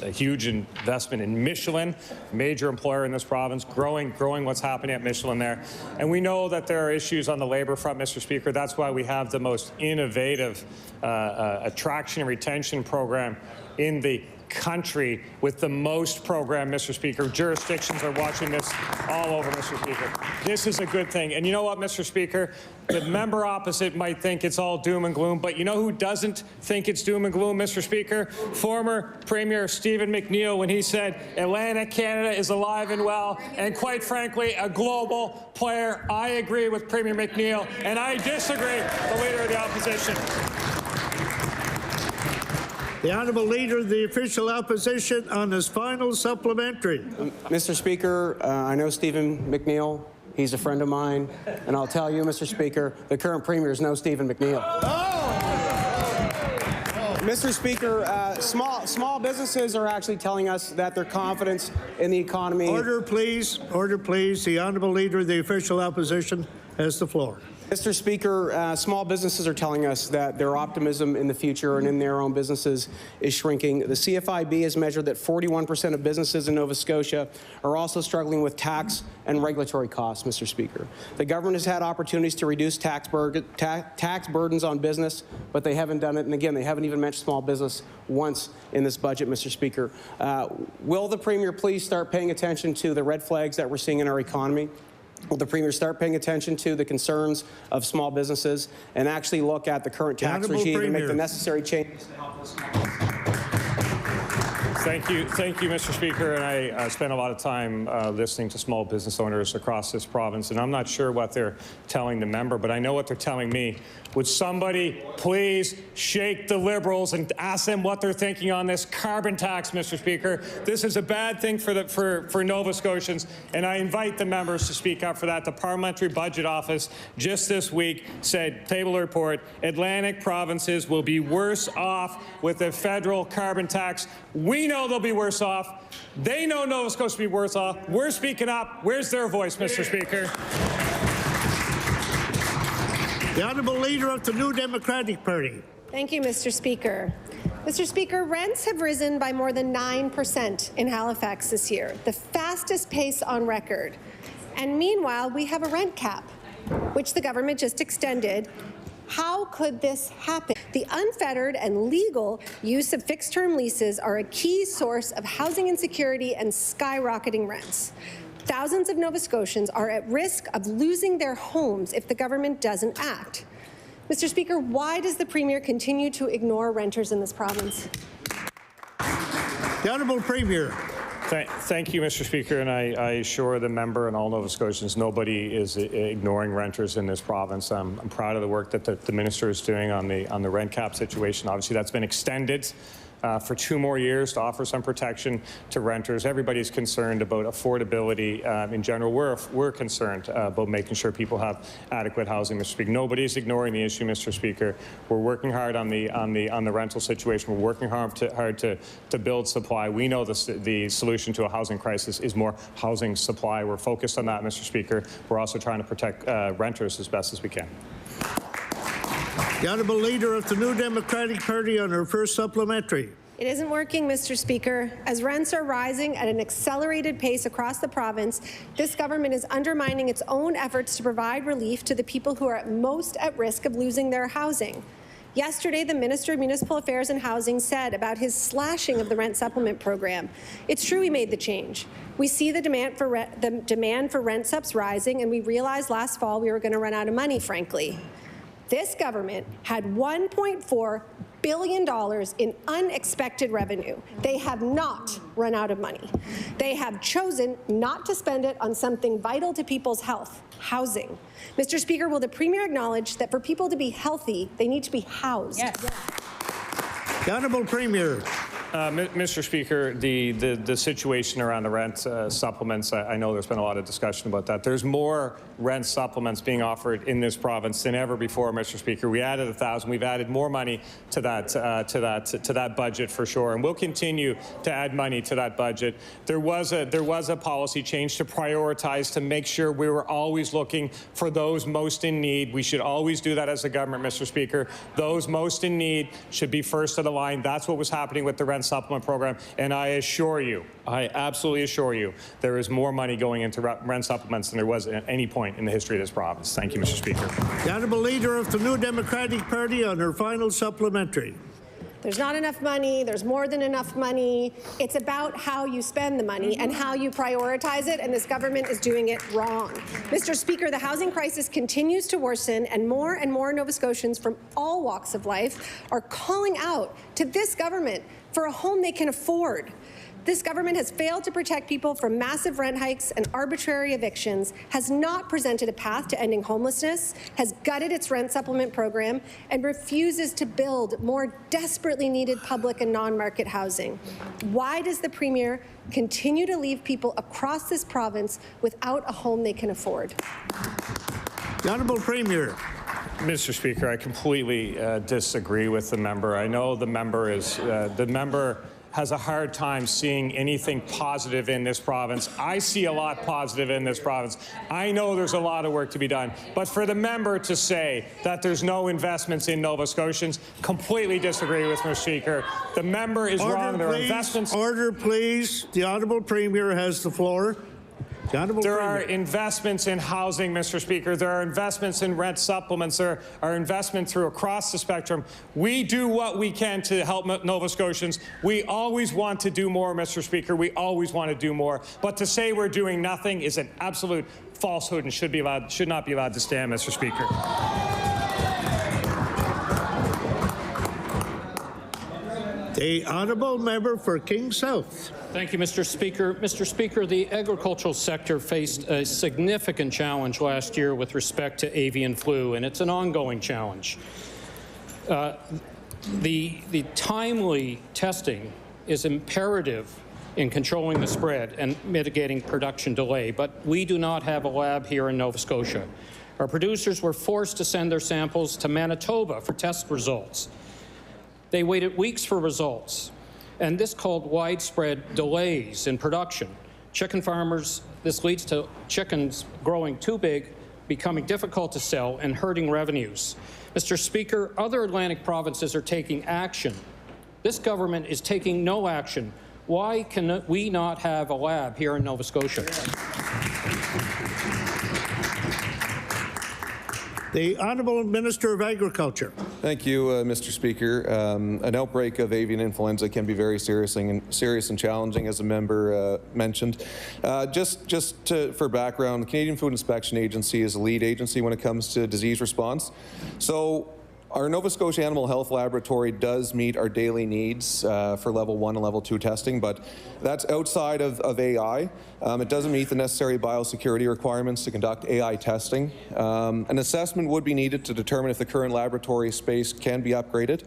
a huge investment in Michelin, major employer in this province, growing what's happening at Michelin there. And we know that there are issues on the labor front, Mr. Speaker. That's why we have the most innovative attraction and retention program in the country with the most program, Mr. Speaker. Jurisdictions are watching this all over, Mr. Speaker. This is a good thing. And you know what, Mr. Speaker? The member opposite might think it's all doom and gloom, but you know who doesn't think it's doom and gloom, Mr. Speaker? Former Premier Stephen McNeil, when he said Atlantic Canada is alive and well, and quite frankly, a global player. I agree with Premier McNeil, and I disagree with the Leader of the Opposition. The Honourable Leader of the Official Opposition on his final supplementary. Mr. Speaker, I know Stephen McNeil. He's a friend of mine. And I'll tell you, Mr. Speaker, the current Premier is no Stephen McNeil. Mr. Speaker, small businesses are actually telling us that their confidence in the economy... Order, please. Order, please. The Honourable Leader of the Official Opposition has the floor. Mr. Speaker, small businesses are telling us that their optimism in the future and in their own businesses is shrinking. The CFIB has measured that 41% of businesses in Nova Scotia are also struggling with tax and regulatory costs, Mr. Speaker. The government has had opportunities to reduce tax burdens on business, but they haven't done it. And again, they haven't even mentioned small business once in this budget, Mr. Speaker. Will the Premier please start paying attention to the red flags that we're seeing in our economy? Will the Premier start paying attention to the concerns of small businesses and actually look at the current tax regime and make the necessary changes to help us? Thank you, Mr. Speaker. And I spent a lot of time listening to small business owners across this province, and I'm not sure what they're telling the member, but I know what they're telling me. Would somebody please shake the Liberals and ask them what they're thinking on this carbon tax, Mr. Speaker? This is a bad thing for Nova Scotians, and I invite the members to speak up for that. The Parliamentary Budget Office just this week said, table report, Atlantic provinces will be worse off with the federal carbon tax. We know they'll be worse off. They know Nova Scotia will be worse off. We're speaking up. Where's their voice, Mr. Speaker? The Honourable Leader of the New Democratic Party. Thank you, Mr. Speaker. Mr. Speaker, rents have risen by more than 9% in Halifax this year, the fastest pace on record. And meanwhile, we have a rent cap, which the government just extended. How could this happen? The unfettered and legal use of fixed-term leases are a key source of housing insecurity and skyrocketing rents. Thousands of Nova Scotians are at risk of losing their homes if the government doesn't act. Mr. Speaker, why does the Premier continue to ignore renters in this province? The Honourable Premier. Thank you, Mr. Speaker, and I assure the member and all Nova Scotians nobody is ignoring renters in this province. I'm proud of the work that the minister is doing on the rent cap situation. Obviously, that's been extended for 2 more years to offer some protection to renters. Everybody's concerned about affordability in general. We're concerned about making sure people have adequate housing, Mr. Speaker. Nobody's ignoring the issue, Mr. Speaker. We're working hard on the rental situation. We're working hard to build supply. We know the solution to a housing crisis is more housing supply. We're focused on that, Mr. Speaker. We're also trying to protect renters as best as we can. The Honourable Leader of the New Democratic Party on her first supplementary. It isn't working, Mr. Speaker. As rents are rising at an accelerated pace across the province, this government is undermining its own efforts to provide relief to the people who are most at risk of losing their housing. Yesterday, the Minister of Municipal Affairs and Housing said about his slashing of the rent supplement program. It's true he made the change. We see the demand for rent subs rising, and we realized last fall we were going to run out of money, frankly. This government had $1.4 billion in unexpected revenue. They have not run out of money. They have chosen not to spend it on something vital to people's health, housing. Mr. Speaker, will the Premier acknowledge that for people to be healthy, they need to be housed? Yes. The Honourable Premier. Mr. Speaker, the situation around the rent supplements, I know there's been a lot of discussion about that. There's more rent supplements being offered in this province than ever before, Mr. Speaker. We added 1,000. We've added more money to that budget for sure, and we'll continue to add money to that budget. There was a policy change to prioritize to make sure we were always looking for those most in need. We should always do that as a government, Mr. Speaker. Those most in need should be first of the line. That's what was happening with the rent supplement program, and I absolutely assure you, there is more money going into rent supplements than there was at any point in the history of this province. Thank you, Mr. Speaker. The Honourable Leader of the New Democratic Party on her final supplementary. There's not enough money. There's more than enough money. It's about how you spend the money and how you prioritize it, and this government is doing it wrong. Mr. Speaker, the housing crisis continues to worsen, and more Nova Scotians from all walks of life are calling out to this government for a home they can afford. This government has failed to protect people from massive rent hikes and arbitrary evictions, has not presented a path to ending homelessness, has gutted its rent supplement program, and refuses to build more desperately needed public and non-market housing. Why does the Premier continue to leave people across this province without a home they can afford? The Honourable Premier. Mr. Speaker, I completely disagree with the member. I know the member has a hard time seeing anything positive in this province. I see a lot positive in this province. I know there's a lot of work to be done. But for the member to say that there's no investments in Nova Scotians, completely disagree with Mr. Speaker. The member is wrong. There are investments. Order, please. The Honourable Premier has the floor. There are investments in housing, Mr. Speaker. There are investments in rent supplements. There are investments through across the spectrum. We do what we can to help Nova Scotians. We always want to do more, Mr. Speaker. We always want to do more. But to say we're doing nothing is an absolute falsehood and should not be allowed to stand, Mr. Speaker. The honourable member for King South. Thank you, Mr. Speaker. Mr. Speaker, the agricultural sector faced a significant challenge last year with respect to avian flu, and it's an ongoing challenge. The timely testing is imperative in controlling the spread and mitigating production delay, but we do not have a lab here in Nova Scotia. Our producers were forced to send their samples to Manitoba for test results. They waited weeks for results, and this caused widespread delays in production. Chicken farmers, this leads to chickens growing too big, becoming difficult to sell, and hurting revenues. Mr. Speaker, other Atlantic provinces are taking action. This government is taking no action. Why can we not have a lab here in Nova Scotia? The Honourable Minister of Agriculture. Thank you, Mr. Speaker. An outbreak of avian influenza can be very serious and challenging, as the member mentioned. For background, the Canadian Food Inspection Agency is a lead agency when it comes to disease response. So our Nova Scotia Animal Health Laboratory does meet our daily needs for level 1 and level 2 testing, but that's outside of AI. It doesn't meet the necessary biosecurity requirements to conduct AI testing. An assessment would be needed to determine if the current laboratory space can be upgraded.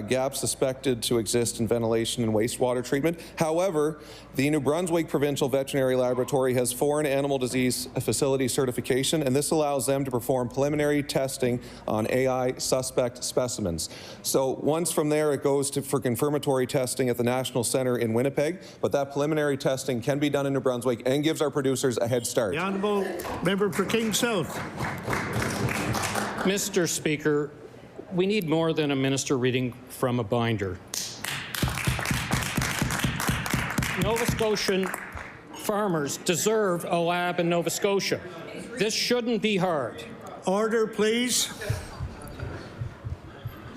Gaps suspected to exist in ventilation and wastewater treatment. However, the New Brunswick Provincial Veterinary Laboratory has foreign animal disease facility certification, and this allows them to perform preliminary testing on AI suspect specimens. So once from there, it goes for confirmatory testing at the National Centre in Winnipeg, but that preliminary testing can be done in New Brunswick and gives our producers a head start. The honourable member for King South. Mr. Speaker, we need more than a minister reading from a binder. Nova Scotian farmers deserve a lab in Nova Scotia. This shouldn't be hard. Order, please.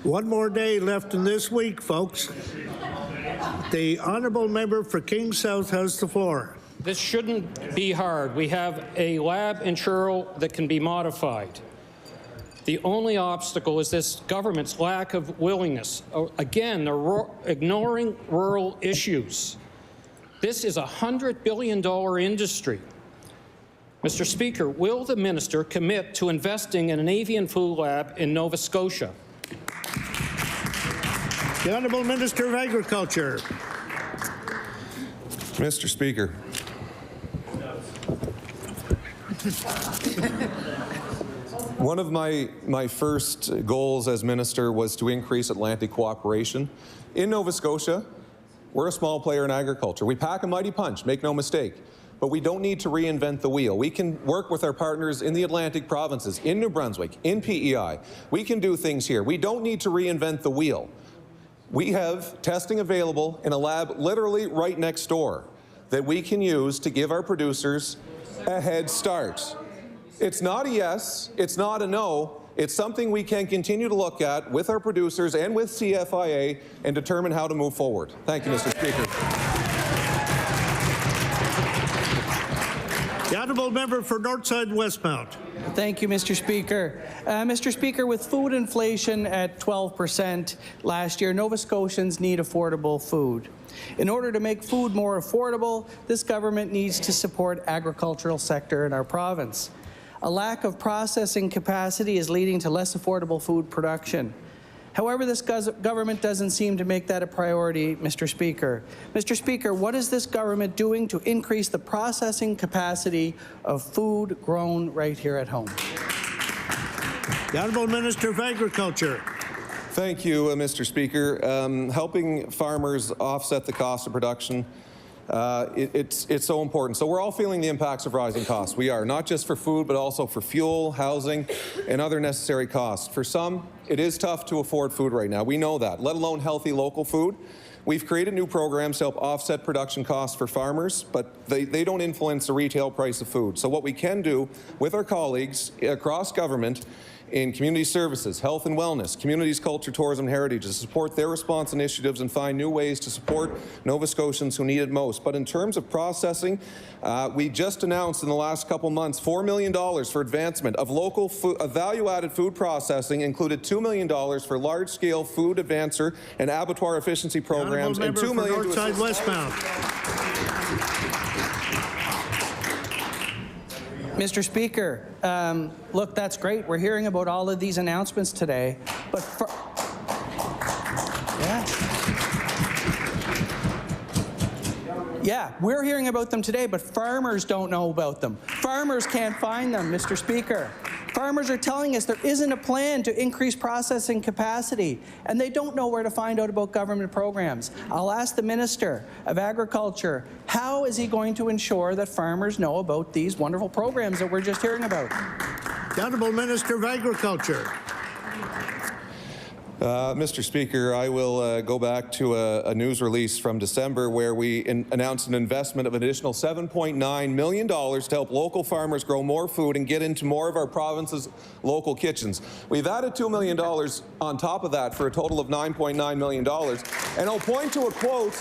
One more day left in this week, folks. The honourable member for King South has the floor. This shouldn't be hard. We have a lab in Churl that can be modified. The only obstacle is this government's lack of willingness. Again, they're ignoring rural issues. This is a $100 billion industry. Mr. Speaker, will the minister commit to investing in an avian flu lab in Nova Scotia? The Honourable Minister of Agriculture. Mr. Speaker. One of my first goals as minister was to increase Atlantic cooperation. In Nova Scotia, we're a small player in agriculture. We pack a mighty punch, make no mistake. But we don't need to reinvent the wheel. We can work with our partners in the Atlantic provinces, in New Brunswick, in PEI. We can do things here. We don't need to reinvent the wheel. We have testing available in a lab literally right next door that we can use to give our producers a head start. It's not a yes, it's not a no. It's something we can continue to look at with our producers and with CFIA and determine how to move forward. Thank you, Mr. Speaker. The honourable member for Northside Westmount. Thank you, Mr. Speaker. Mr. Speaker, with food inflation at 12% last year, Nova Scotians need affordable food. In order to make food more affordable, this government needs to support agricultural sector in our province. A lack of processing capacity is leading to less affordable food production. However, this government doesn't seem to make that a priority, Mr. Speaker. Mr. Speaker, what is this government doing to increase the processing capacity of food grown right here at home? The Honourable Minister of Agriculture. Thank you, Mr. Speaker. Helping farmers offset the cost of production, it's so important. So we're all feeling the impacts of rising costs. We are, not just for food, but also for fuel, housing, and other necessary costs. For some, it is tough to afford food right now. We know that, let alone healthy local food. We've created new programs to help offset production costs for farmers, but they don't influence the retail price of food. So what we can do with our colleagues across government in community services, health and wellness, communities, culture, tourism, and heritage to support their response initiatives and find new ways to support Nova Scotians who need it most. But in terms of processing, we just announced in the last couple months $4 million for advancement of local value-added food processing, included $2 million for large-scale food advancer and abattoir efficiency programs, and $2 million to assist westbound. Mr. Speaker, look, that's great. We're hearing about all of these announcements today, but yeah, we're hearing about them today, but farmers don't know about them. Farmers can't find them, Mr. Speaker. Farmers are telling us there isn't a plan to increase processing capacity, and they don't know where to find out about government programs. I'll ask the Minister of Agriculture, how is he going to ensure that farmers know about these wonderful programs that we're just hearing about? The Honourable Minister of Agriculture. Mr. Speaker, I will go back to a news release from December where we announced an investment of an additional $7.9 million to help local farmers grow more food and get into more of our province's local kitchens. We've added $2 million on top of that for a total of $9.9 million. And I'll point to a quote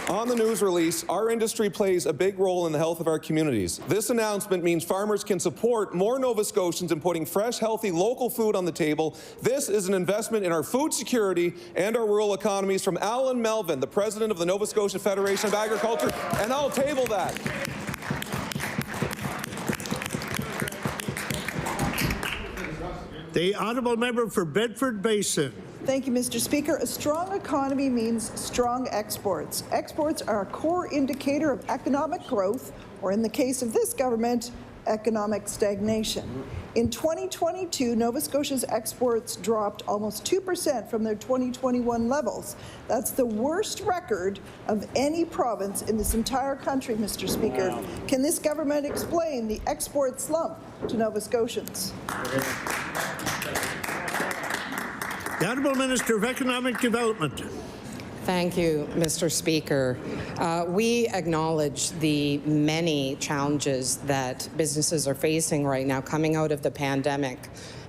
on the news release: "Our industry plays a big role in the health of our communities. This announcement means farmers can support more Nova Scotians in putting fresh, healthy, local food on the table. This is an investment in our food security and our rural economies." From Alan Melvin, the president of the Nova Scotia Federation of Agriculture, and I'll table that. The honourable member for Bedford Basin. Thank you, Mr. Speaker. A strong economy means strong exports. Exports are a core indicator of economic growth, or in the case of this government, economic stagnation. In 2022, Nova Scotia's exports dropped almost 2% from their 2021 levels. That's the worst record of any province in this entire country, Mr. Speaker. Wow. Can this government explain the export slump to Nova Scotians? The Honourable Minister of Economic Development. Thank you, Mr. Speaker. We acknowledge the many challenges that businesses are facing right now coming out of the pandemic,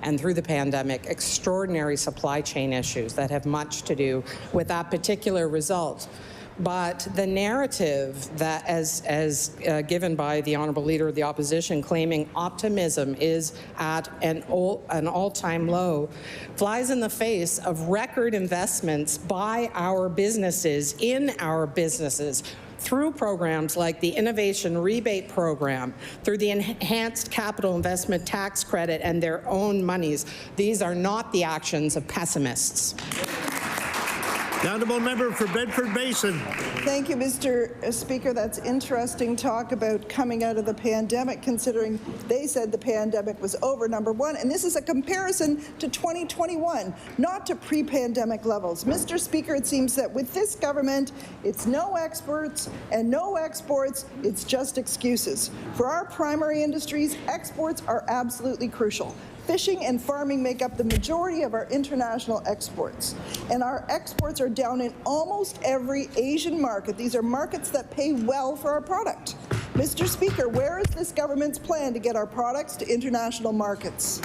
and through the pandemic, extraordinary supply chain issues that have much to do with that particular result. But the narrative that, as given by the Honourable Leader of the Opposition, claiming optimism is at an all-time low, flies in the face of record investments by our businesses in our businesses through programs like the Innovation Rebate Program, through the Enhanced Capital Investment Tax Credit and their own monies. These are not the actions of pessimists. The honourable member for Bedford Basin. Thank you, Mr. Speaker. That's interesting talk about coming out of the pandemic, considering they said the pandemic was over, number one. And this is a comparison to 2021, not to pre-pandemic levels. Mr. Speaker, it seems that with this government, it's no experts and no exports. It's just excuses. For our primary industries, exports are absolutely crucial. Fishing and farming make up the majority of our international exports. And our exports are down in almost every Asian market. These are markets that pay well for our product. Mr. Speaker, where is this government's plan to get our products to international markets?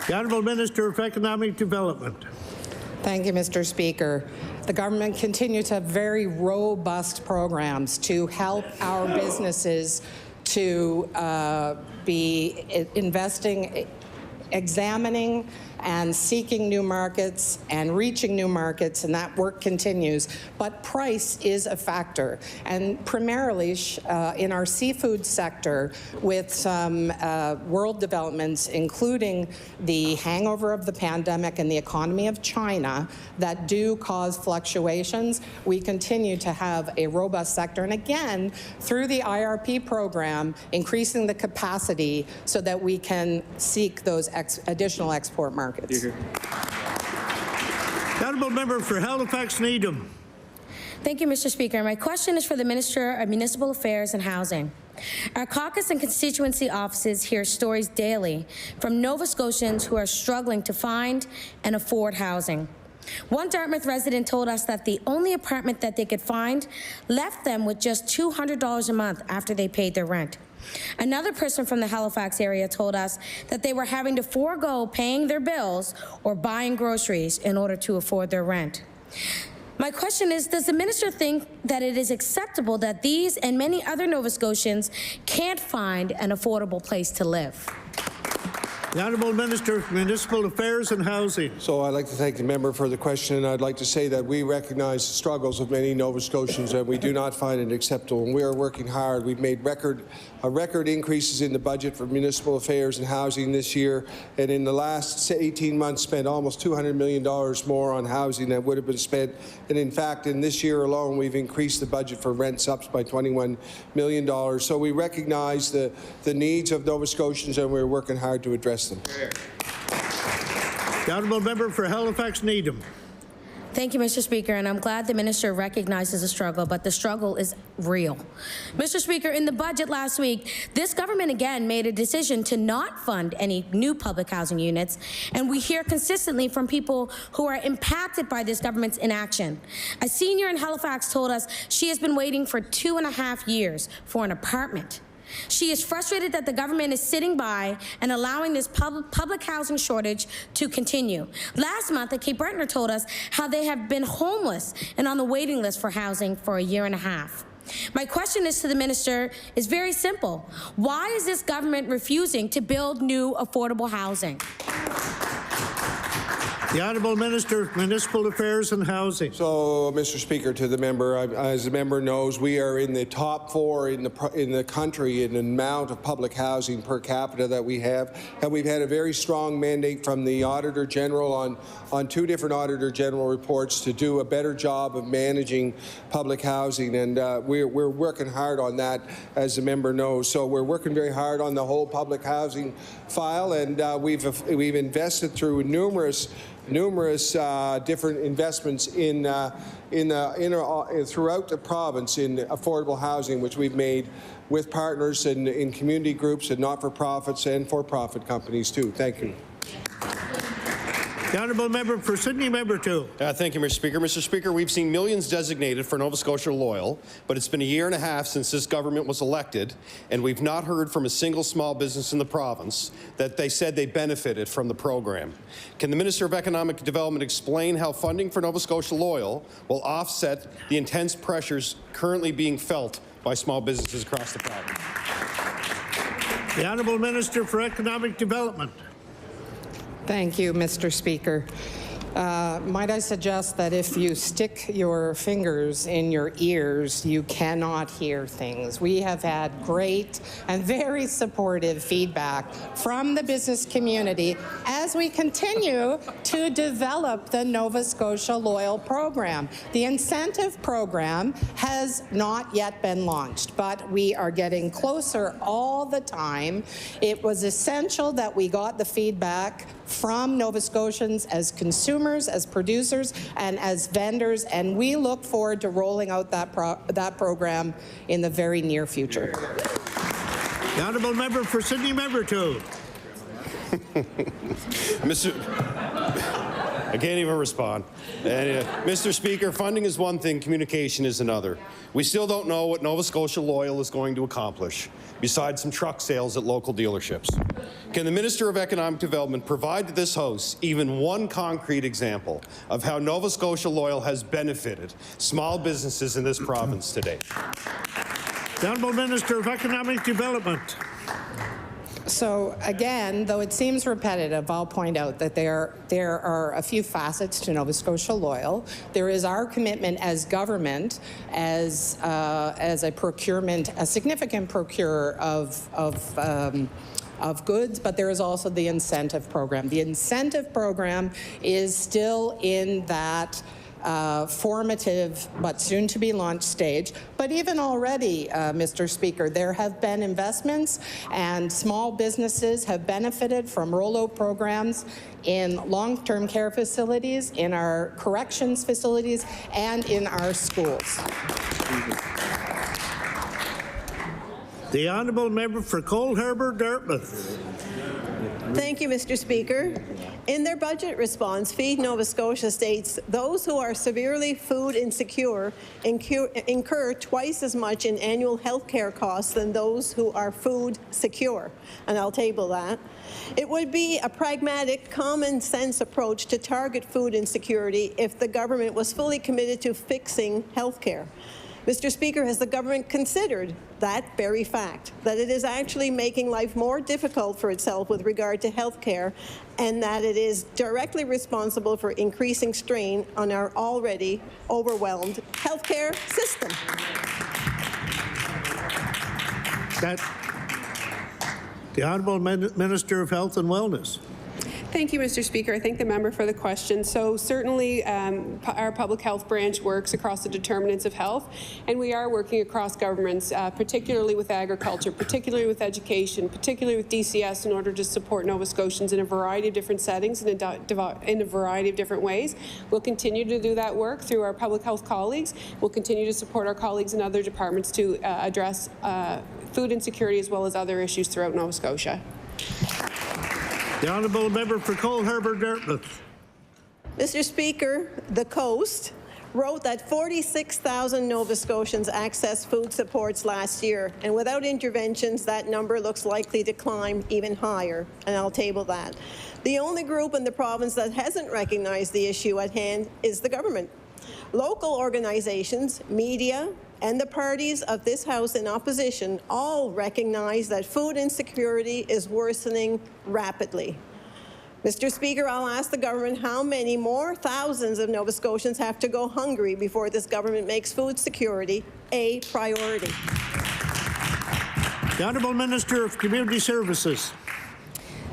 The Honourable Minister of Economic Development. Thank you, Mr. Speaker. The government continues to have very robust programs to help our businesses to be investing, examining and seeking new markets and reaching new markets, and that work continues. But price is a factor, and primarily in our seafood sector, with some world developments, including the hangover of the pandemic and the economy of China, that do cause fluctuations. We continue to have a robust sector, and again, through the IRP program, increasing the capacity so that we can seek those additional export markets. The honourable member for Halifax Needham. Thank you, Mr. Speaker. My question is for the Minister of Municipal Affairs and Housing. Our caucus and constituency offices hear stories daily from Nova Scotians who are struggling to find and afford housing. One Dartmouth resident told us that the only apartment that they could find left them with just $200 a month after they paid their rent. Another person from the Halifax area told us that they were having to forego paying their bills or buying groceries in order to afford their rent. My question is, does the minister think that it is acceptable that these and many other Nova Scotians can't find an affordable place to live? The Honourable Minister of Municipal Affairs and Housing. So I'd like to thank the member for the question, and I'd like to say that we recognize the struggles of many Nova Scotians, and we do not find it acceptable. And we are working hard. We've made record increases in the budget for municipal affairs and housing this year, and in the last 18 months spent almost $200 million more on housing than would have been spent. And in fact, in this year alone, we've increased the budget for rent subs by $21 million. So we recognize the needs of Nova Scotians, and we're working hard to address them. The Honourable Member for Halifax Needham. Thank you, Mr. Speaker, and I'm glad the minister recognizes the struggle, but the struggle is real. Mr. Speaker, in the budget last week, this government again made a decision to not fund any new public housing units, and we hear consistently from people who are impacted by this government's inaction. A senior in Halifax told us she has been waiting for 2.5 years for an apartment. She is frustrated that the government is sitting by and allowing this public housing shortage to continue. Last month, a Cape Bretoner told us how they have been homeless and on the waiting list for housing for 1.5 years. My question is to the minister is very simple. Why is this government refusing to build new affordable housing? The Honourable Minister of Municipal Affairs and Housing. So, Mr. Speaker, to the member, as the member knows, we are in the top 4 in the country in the amount of public housing per capita that we have, and we've had a very strong mandate from the Auditor General on 2 different Auditor General reports to do a better job of managing public housing, and we're working hard on that, as the member knows. So we're working very hard on the whole public housing file, and we've invested through numerous different investments throughout the province in affordable housing, which we've made with partners in community groups and not-for-profits and for-profit companies too. Thank you. The Honourable Member for Sydney, Member 2. Thank you, Mr. Speaker. Mr. Speaker, we've seen millions designated for Nova Scotia Loyal, but it's been 1.5 years since this government was elected, and we've not heard from a single small business in the province that they said they benefited from the program. Can the Minister of Economic Development explain how funding for Nova Scotia Loyal will offset the intense pressures currently being felt by small businesses across the province? The Honourable Minister for Economic Development. Thank you, Mr. Speaker. Might I suggest that if you stick your fingers in your ears, you cannot hear things. We have had great and very supportive feedback from the business community as we continue to develop the Nova Scotia Loyal program. The incentive program has not yet been launched, but we are getting closer all the time. It was essential that we got the feedback from Nova Scotians as consumers, as producers, and as vendors, and we look forward to rolling out that program in the very near future. The Honourable Member for Sydney, Member 2. I can't even respond. Mr. Speaker, funding is one thing, communication is another. We still don't know what Nova Scotia Loyal is going to accomplish, besides some truck sales at local dealerships. Can the Minister of Economic Development provide to this House even one concrete example of how Nova Scotia Loyal has benefited small businesses in this province today? The Honourable Minister of Economic Development. So again, though it seems repetitive, I'll point out that there are a few facets to Nova Scotia Loyal. There is our commitment as government, as a significant procurer of goods, but there is also the incentive program. The incentive program is still in that formative but soon to be launched stage. But even already, Mr. Speaker, there have been investments and small businesses have benefited from rollout programs in long-term care facilities, in our corrections facilities, and in our schools. The Honourable Member for Cole Harbour, Dartmouth. Thank you, Mr. Speaker. In their budget response, Feed Nova Scotia states those who are severely food insecure incur twice as much in annual health care costs than those who are food secure, and I'll table that. It would be a pragmatic, common sense approach to target food insecurity if the government was fully committed to fixing health care. Mr. Speaker, has the government considered that very fact, that it is actually making life more difficult for itself with regard to health care, and that it is directly responsible for increasing strain on our already overwhelmed health care system? The Honourable Minister of Health and Wellness. Thank you, Mr. Speaker. I thank the member for the question. So certainly our public health branch works across the determinants of health, and we are working across governments, particularly with agriculture, particularly with education, particularly with DCS, in order to support Nova Scotians in a variety of different settings and in a variety of different ways. We'll continue to do that work through our public health colleagues. We'll continue to support our colleagues in other departments to address food insecurity as well as other issues throughout Nova Scotia. The Honourable Member for Cole Harbour Dartmouth. Mr. Speaker, The Coast wrote that 46,000 Nova Scotians accessed food supports last year, and without interventions, that number looks likely to climb even higher, and I'll table that. The only group in the province that hasn't recognized the issue at hand is the government. Local organizations, media, and the parties of this House in opposition all recognize that food insecurity is worsening rapidly. Mr. Speaker, I'll ask the government how many more thousands of Nova Scotians have to go hungry before this government makes food security a priority. The Honourable Minister of Community Services.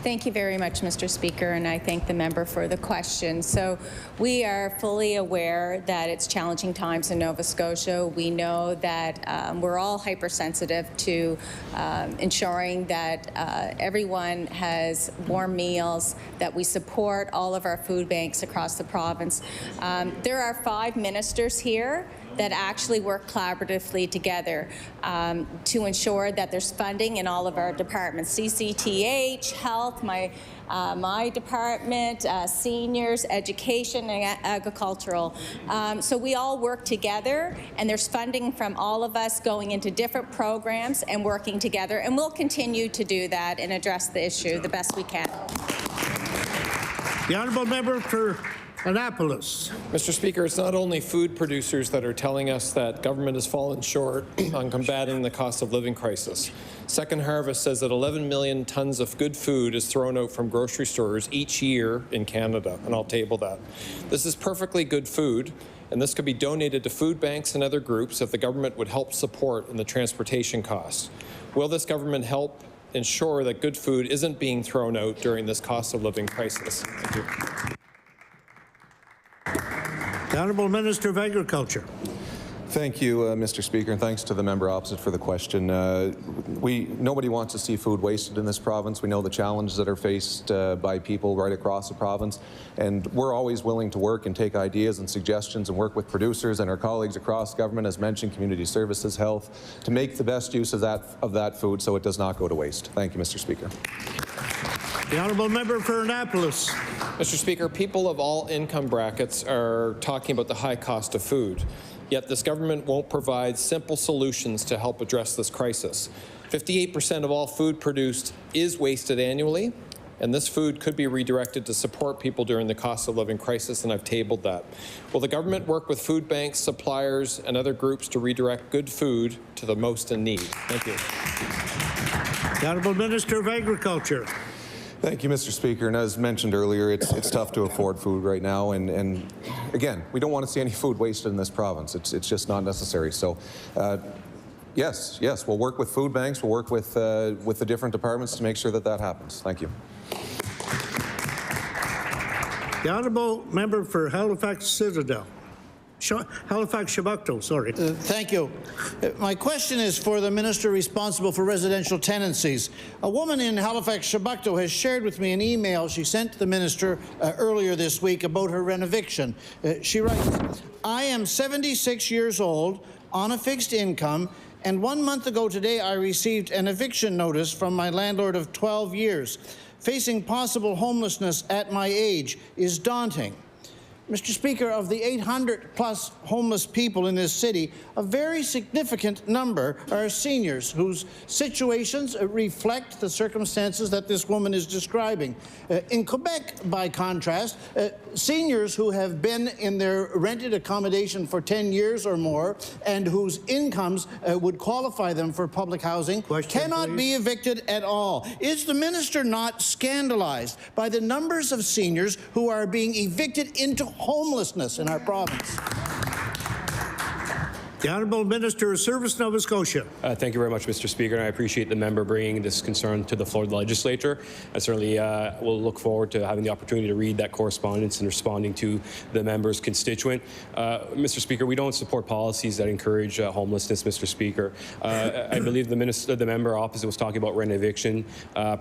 Thank you very much, Mr. Speaker, and I thank the member for the question. So we are fully aware that it's challenging times in Nova Scotia. We know that we're all hypersensitive to ensuring that everyone has warm meals, that we support all of our food banks across the province. There are 5 ministers here that actually work collaboratively together to ensure that there's funding in all of our departments, CCTH, health, my department, seniors, education, and agricultural. So we all work together, and there's funding from all of us going into different programs and working together, and we'll continue to do that and address the issue the best we can. The Honourable Member for Annapolis. Mr. Speaker, it's not only food producers that are telling us that government has fallen short on combating the cost of living crisis. Second Harvest says that 11 million tons of good food is thrown out from grocery stores each year in Canada, and I'll table that. This is perfectly good food, and this could be donated to food banks and other groups if the government would help support in the transportation costs. Will this government help ensure that good food isn't being thrown out during this cost of living crisis? Thank you. The Honourable Minister of Agriculture. Thank you, Mr. Speaker, and thanks to the member opposite for the question. Nobody wants to see food wasted in this province. We know the challenges that are faced by people right across the province, and we're always willing to work and take ideas and suggestions and work with producers and our colleagues across government, as mentioned, community services, health, to make the best use of that food so it does not go to waste. Thank you, Mr. Speaker. The Honourable Member for Annapolis. Mr. Speaker, people of all income brackets are talking about the high cost of food, yet this government won't provide simple solutions to help address this crisis. 58% of all food produced is wasted annually, and this food could be redirected to support people during the cost of living crisis, and I've tabled that. Will the government work with food banks, suppliers, and other groups to redirect good food to the most in need? Thank you. The Honourable Minister of Agriculture. Thank you, Mr. Speaker. And as mentioned earlier, it's tough to afford food right now. And again, we don't want to see any food wasted in this province. It's just not necessary. So, yes, we'll work with food banks. We'll work with the different departments to make sure that happens. Thank you. The Honourable Member for Halifax Citadel. Halifax Shabukto, sorry. Thank you. My question is for the minister responsible for residential tenancies. A woman in Halifax Shabukto has shared with me an email she sent to the minister earlier this week about her renoviction. She writes, I am 76 years old, on a fixed income, And 1 month ago today, I received an eviction notice from my landlord of 12 years. Facing possible homelessness at my age is daunting. Mr. Speaker, of the 800-plus homeless people in this city, a very significant number are seniors whose situations reflect the circumstances that this woman is describing. In Quebec, by contrast, seniors who have been in their rented accommodation for 10 years or more and whose incomes would qualify them for public housing cannot be evicted at all. Is the minister not scandalized by the numbers of seniors who are being evicted into homelessness in our province? The Honourable Minister of Service, Nova Scotia. Thank you very much, Mr. Speaker, and I appreciate the member bringing this concern to the floor of the legislature. I certainly will look forward to having the opportunity to read that correspondence and responding to the member's constituent. Mr. Speaker, we don't support policies that encourage homelessness, Mr. Speaker. I believe the member opposite was talking about rent eviction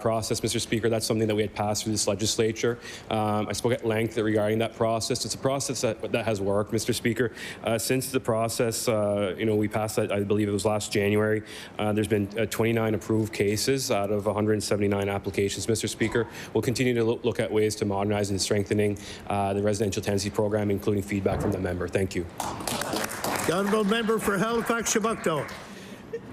process, Mr. Speaker. That's something that we had passed through this legislature. I spoke at length regarding that process. It's a process that has worked, Mr. Speaker. Since the process we passed that, I believe it was last January. There's been 29 approved cases out of 179 applications, Mr. Speaker. We'll continue to look at ways to modernize and strengthening the residential tenancy program, including feedback from the member. Thank you. The Honourable Member for Halifax-Shabukto.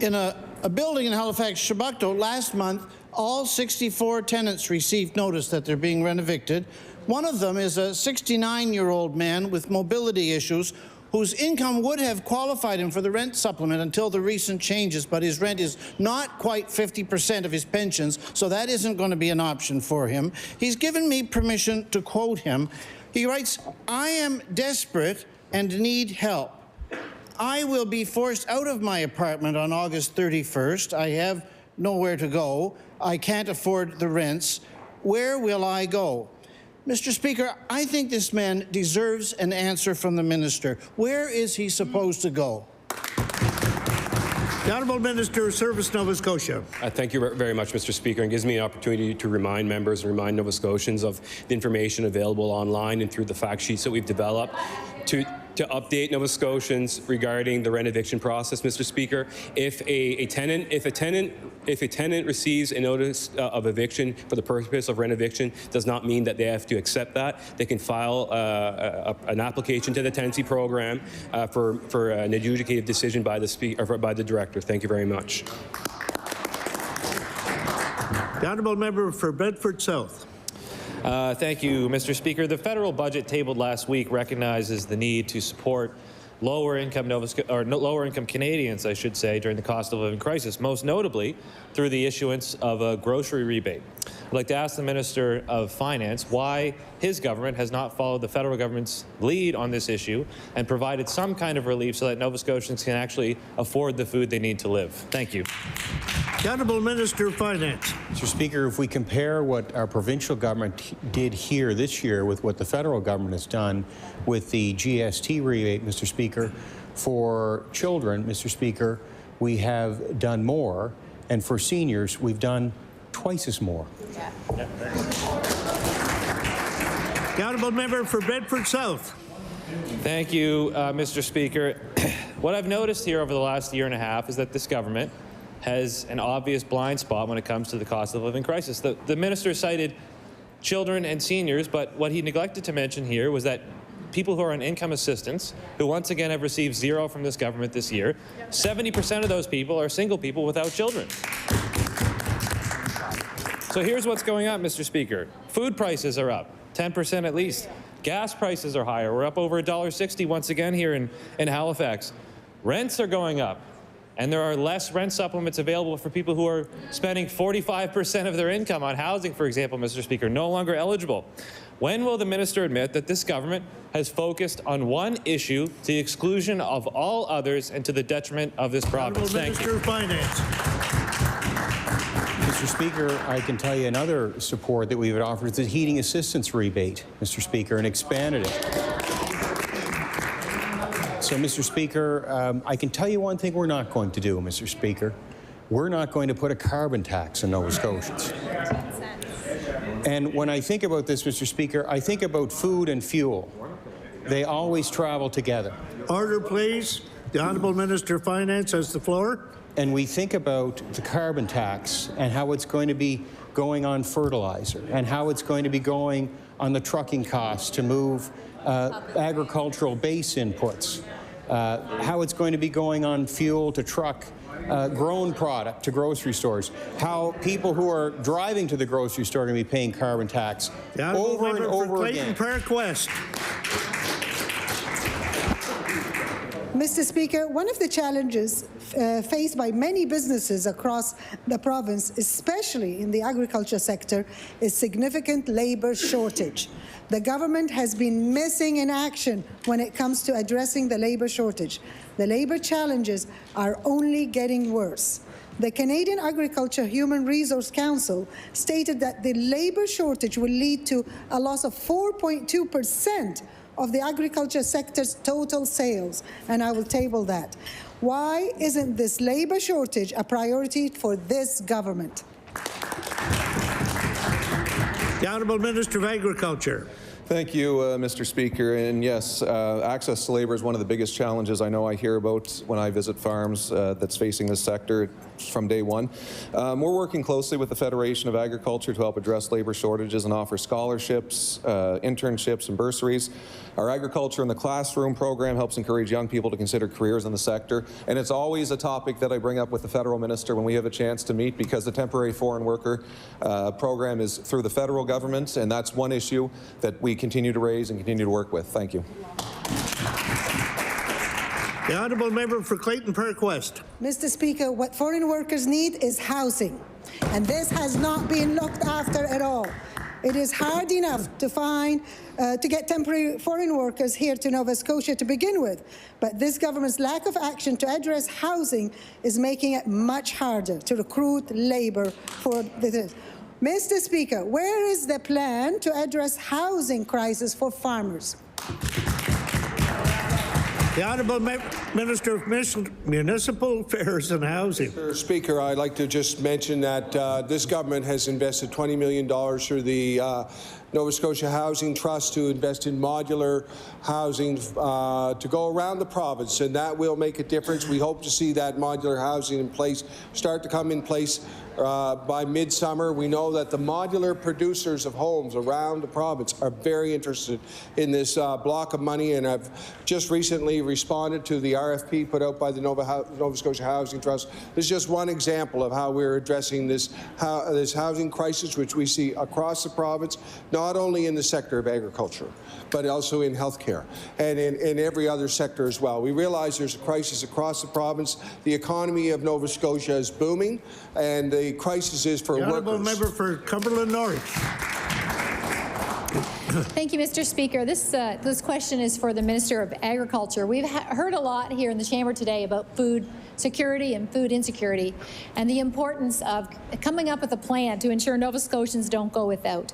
In a building in Halifax-Shabukto last month, all 64 tenants received notice that they're being rent-evicted. One of them is a 69-year-old man with mobility issues whose income would have qualified him for the rent supplement until the recent changes, but his rent is not quite 50% of his pensions, so that isn't going to be an option for him. He's given me permission to quote him. He writes, "I am desperate and need help. I will be forced out of my apartment on August 31st. I have nowhere to go. I can't afford the rents. Where will I go?" Mr. Speaker, I think this man deserves an answer from the minister. Where is he supposed to go? The Honourable Minister of Service, Nova Scotia. Thank you very much, Mr. Speaker, and gives me an opportunity to remind members and remind Nova Scotians of the information available online and through the fact sheets that we've developed to update Nova Scotians regarding the rent eviction process, Mr. Speaker. If a tenant receives a notice of eviction for the purpose of rent eviction, does not mean that they have to accept that. They can file an application to the tenancy program for an adjudicated decision by the director. Thank you very much. The Honourable Member for Bedford South. Thank you, Mr. Speaker. The federal budget tabled last week recognizes the need to support lower-income Canadians, I should say, during the cost of living crisis, most notably through the issuance of a grocery rebate. I'd like to ask the Minister of Finance why his government has not followed the federal government's lead on this issue and provided some kind of relief so that Nova Scotians can actually afford the food they need to live. Thank you. The Honourable Minister of Finance. Mr. Speaker, if we compare what our provincial government did here this year with what the federal government has done with the GST rebate, Mr. Speaker, for children, Mr. Speaker, we have done more, and for seniors, we've done twice as more. The Honourable Member for Bedford South. Thank you, Mr. Speaker. What I've noticed here over the last year and a half is that this government has an obvious blind spot when it comes to the cost of living crisis. The minister cited children and seniors, but what he neglected to mention here was that people who are on income assistance, who once again have received zero from this government this year, 70% of those people are single people without children. So here's what's going on, Mr. Speaker. Food prices are up, 10% at least. Gas prices are higher. We're up over $1.60 once again here in Halifax. Rents are going up. And there are less rent supplements available for people who are spending 45% of their income on housing, for example, Mr. Speaker, no longer eligible. When will the minister admit that this government has focused on one issue to the exclusion of all others and to the detriment of this province? Thank you. Minister of Finance. Mr. Speaker, I can tell you another support that we would offer is the heating assistance rebate, Mr. Speaker, and expanded it. So, Mr. Speaker, I can tell you one thing we're not going to do, Mr. Speaker. We're not going to put a carbon tax on Nova Scotians. And when I think about this, Mr. Speaker, I think about food and fuel. They always travel together. Order, please. The Honourable Minister of Finance has the floor. and we think about the carbon tax and how it's going to be going on fertilizer and how it's going to be going on the trucking costs to move agricultural base inputs, how it's going to be going on fuel to truck grown product to grocery stores, how people who are driving to the grocery store are going to be paying carbon tax over and over again. Park West. Mr. Speaker, one of the challenges faced by many businesses across the province, especially in the agriculture sector, is significant labor shortage. The government has been missing in action when it comes to addressing the labor shortage. The labor challenges are only getting worse. The Canadian Agriculture Human Resource Council stated that the labor shortage will lead to a loss of 4.2% of the agriculture sector's total sales, and I will table that. Why isn't this labor shortage a priority for this government? The Honourable Minister of Agriculture. Thank you, Mr. Speaker. And yes, access to labor is one of the biggest challenges I know I hear about when I visit farms that's facing this sector from day one. We're working closely with the Federation of Agriculture to help address labor shortages and offer scholarships, internships, and bursaries. Our Agriculture in the Classroom program helps encourage young people to consider careers in the sector. And it's always a topic that I bring up with the federal minister when we have a chance to meet, because the temporary foreign worker program is through the federal government, and that's one issue that we continue to raise and continue to work with. Thank you. The Honourable Member for Clayton Park West. Mr. Speaker, what foreign workers need is housing, and this has not been looked after at all. It is hard enough to find, to get temporary foreign workers here to Nova Scotia to begin with, but this government's lack of action to address housing is making it much harder to recruit labour for this. Mr. Speaker, where is the plan to address housing crisis for farmers? The Honourable Minister of Municipal Affairs and Housing. Mr. Speaker, I'd like to just mention that this government has invested $20 million through the Nova Scotia Housing Trust to invest in modular housing to go around the province, and that will make a difference. We hope to see that modular housing in place start to come in place by midsummer. We know that the modular producers of homes around the province are very interested in this block of money, and I've just recently responded to the RFP put out by the Nova Scotia Housing Trust. This is just one example of how we're addressing this housing crisis, which we see across the province, not only in the sector of agriculture, but also in healthcare and in every other sector as well. We realize there's a crisis across the province. The economy of Nova Scotia is booming, and the crisis is for workers. Honourable Member for Cumberland North. Thank you, Mr. Speaker. This question is for the Minister of Agriculture. We've heard a lot here in the chamber today about food security and food insecurity, and the importance of coming up with a plan to ensure Nova Scotians don't go without.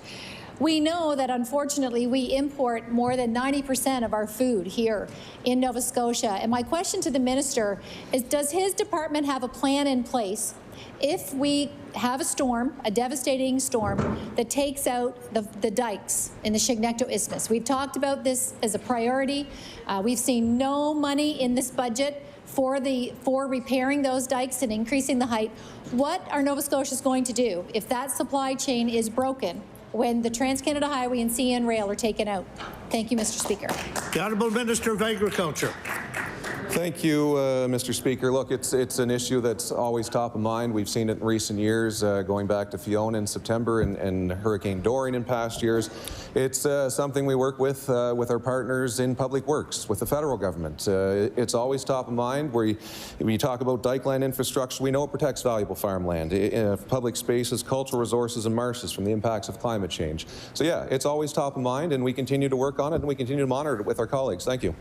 We know that, unfortunately, we import more than 90% of our food here in Nova Scotia. And my question to the minister is, does his department have a plan in place if we have a storm, a devastating storm, that takes out the dikes in the Chignecto Isthmus? We've talked about this as a priority. We've seen no money in this budget for repairing those dikes and increasing the height. What are Nova Scotians going to do if that supply chain is broken when the Trans-Canada Highway and CN Rail are taken out? Thank you, Mr. Speaker. The Honourable Minister of Agriculture. Thank you, Mr. Speaker. Look, it's an issue that's always top of mind. We've seen it in recent years, going back to Fiona in September and Hurricane Dorian in past years. It's something we work with our partners in public works, with the federal government. It's always top of mind. When you talk about dikeland infrastructure, we know it protects valuable farmland, public spaces, cultural resources, and marshes from the impacts of climate change. So yeah, it's always top of mind, and we continue to work on it, and we continue to monitor it with our colleagues. Thank you.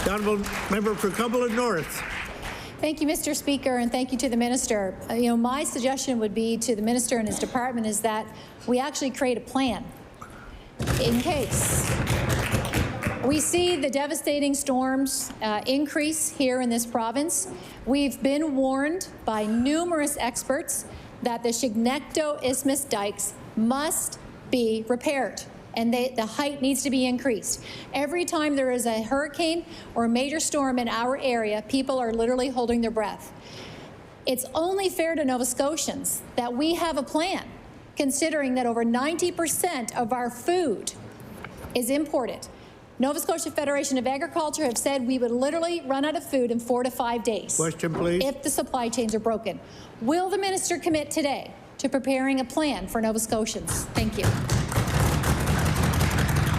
The Honourable Member for Cumberland North. Thank you, Mr. Speaker, and thank you to the minister. My suggestion would be to the minister and his department is that we actually create a plan in case we see the devastating storms increase here in this province. We've been warned by numerous experts that the Chignecto Isthmus dikes must be repaired, and the height needs to be increased. Every time there is a hurricane or a major storm in our area, people are literally holding their breath. It's only fair to Nova Scotians that we have a plan, considering that over 90% of our food is imported. Nova Scotia Federation of Agriculture have said we would literally run out of food in 4 to 5 days. Question, please. If the supply chains are broken. Will the minister commit today to preparing a plan for Nova Scotians? Thank you.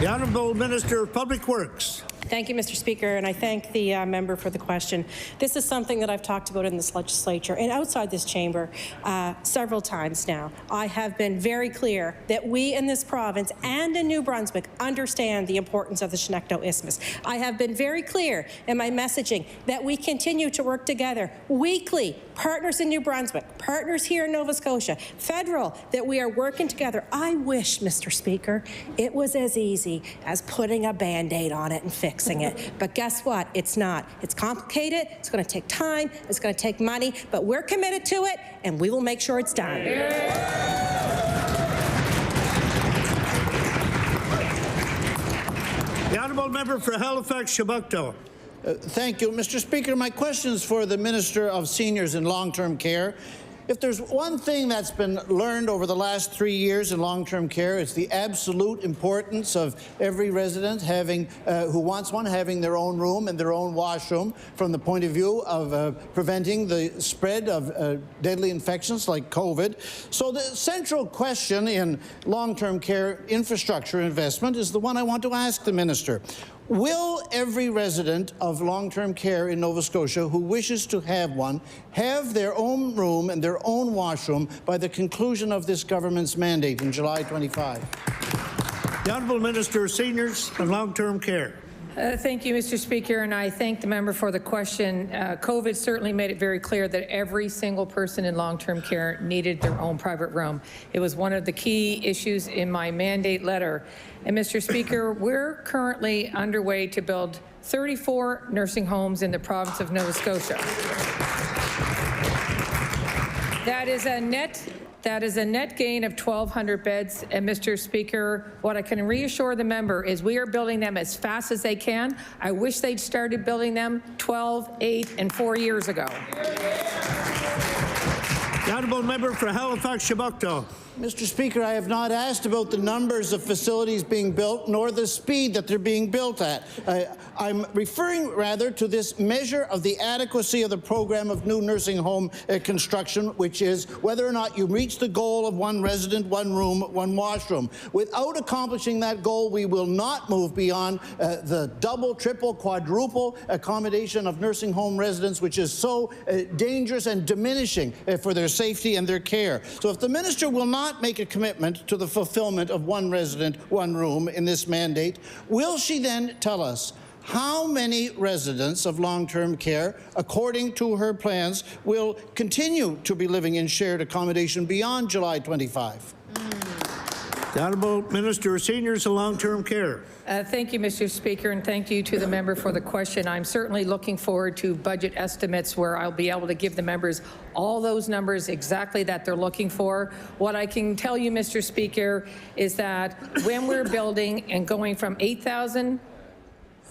The Honourable Minister of Public Works. Thank you, Mr. Speaker, and I thank the member for the question. This is something that I've talked about in this legislature and outside this chamber several times now. I have been very clear that we in this province and in New Brunswick understand the importance of the Shenectady Isthmus. I have been very clear in my messaging that we continue to work together weekly, partners in New Brunswick, partners here in Nova Scotia, federal, that we are working together. I wish, Mr. Speaker, it was as easy as putting a Band-Aid on it and fixing it. But guess what? It's not. It's complicated. It's going to take time. It's going to take money. But we're committed to it, and we will make sure it's done. The Honourable Member for Halifax, Shabukto. Thank you. Mr. Speaker, my question is for the Minister of Seniors and Long-Term Care. If there's one thing that's been learned over the last 3 years in long-term care, it's the absolute importance of every resident having, who wants one, having their own room and their own washroom from the point of view of preventing the spread of deadly infections like COVID. So the central question in long-term care infrastructure investment is the one I want to ask the Minister. Will every resident of long-term care in Nova Scotia who wishes to have one have their own room and their own washroom by the conclusion of this government's mandate in July 25? The Honourable Minister of Seniors and Long-Term Care. Thank you, Mr. Speaker, and I thank the member for the question. COVID certainly made it very clear that every single person in long-term care needed their own private room. It was one of the key issues in my mandate letter. And Mr. Speaker, we're currently underway to build 34 nursing homes in the province of Nova Scotia. That is a net gain of 1,200 beds. And Mr. Speaker, what I can reassure the member is we are building them as fast as they can. I wish they'd started building them 12, 8, and 4 years ago. The Honourable Member for Halifax, Shabukto. Mr. Speaker, I have not asked about the numbers of facilities being built nor the speed that they're being built at. I'm referring rather to this measure of the adequacy of the program of new nursing home construction, which is whether or not you reach the goal of one resident, one room, one washroom. Without accomplishing that goal, we will not move beyond the double, triple, quadruple accommodation of nursing home residents, which is so dangerous and diminishing for their safety and their care. So if the minister will not make a commitment to the fulfillment of one resident, one room in this mandate, will she then tell us how many residents of long-term care, according to her plans, will continue to be living in shared accommodation beyond July 25? The Honourable Minister of Seniors and Long-Term Care. Thank you, Mr. Speaker, and thank you to the member for the question. I'm certainly looking forward to budget estimates where I'll be able to give the members all those numbers exactly that they're looking for. What I can tell you, Mr. Speaker, is that when we're building and going from 8,000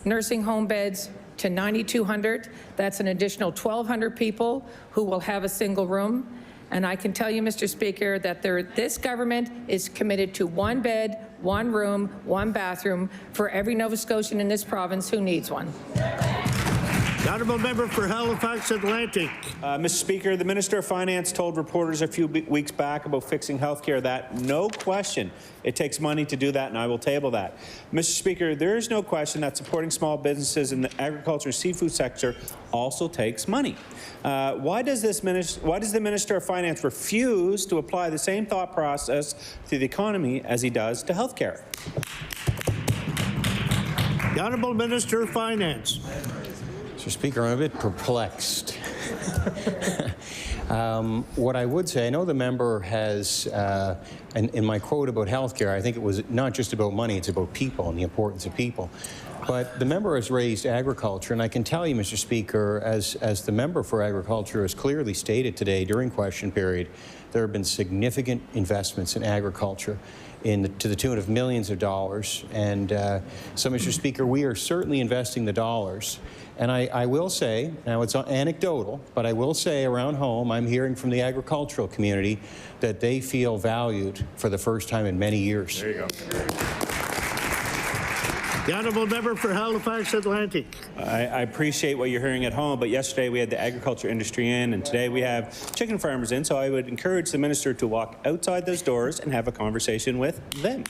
nursing home beds to 9,200, that's an additional 1,200 people who will have a single room. And I can tell you, Mr. Speaker, that this government is committed to one bed, one room, one bathroom for every Nova Scotian in this province who needs one. The Honourable Member for Halifax Atlantic. Mr. Speaker, the Minister of Finance told reporters a few weeks back about fixing health care that, no question, it takes money to do that, and I will table that. Mr. Speaker, there is no question that supporting small businesses in the agriculture and seafood sector also takes money. Why does the Minister of Finance refuse to apply the same thought process to the economy as he does to health care? The Honourable Minister of Finance. Mr. Speaker, I'm a bit perplexed. What I would say, I know the member has, in my quote about healthcare, I think it was not just about money, it's about people and the importance of people. But the member has raised agriculture, and I can tell you, Mr. Speaker, as the member for agriculture has clearly stated today during question period, there have been significant investments in agriculture to the tune of millions of dollars. And so, Mr. Speaker, we are certainly investing the dollars. And I will say, now it's anecdotal, but I will say around home, I'm hearing from the agricultural community that they feel valued for the first time in many years. There you go. The honourable member for Halifax Atlantic. I appreciate what you're hearing at home, but yesterday we had the agriculture industry in, and today we have chicken farmers in, so I would encourage the minister to walk outside those doors and have a conversation with them.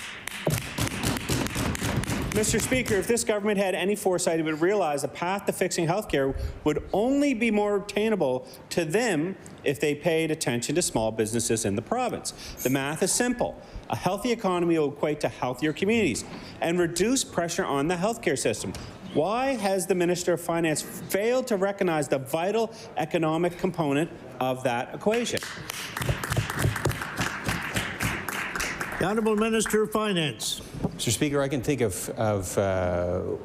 Mr. Speaker, if this government had any foresight, it would realize the path to fixing healthcare would only be more obtainable to them if they paid attention to small businesses in the province. The math is simple. A healthy economy will equate to healthier communities and reduce pressure on the healthcare system. Why has the Minister of Finance failed to recognize the vital economic component of that equation? The Honourable Minister of Finance. Mr. Speaker, I can think of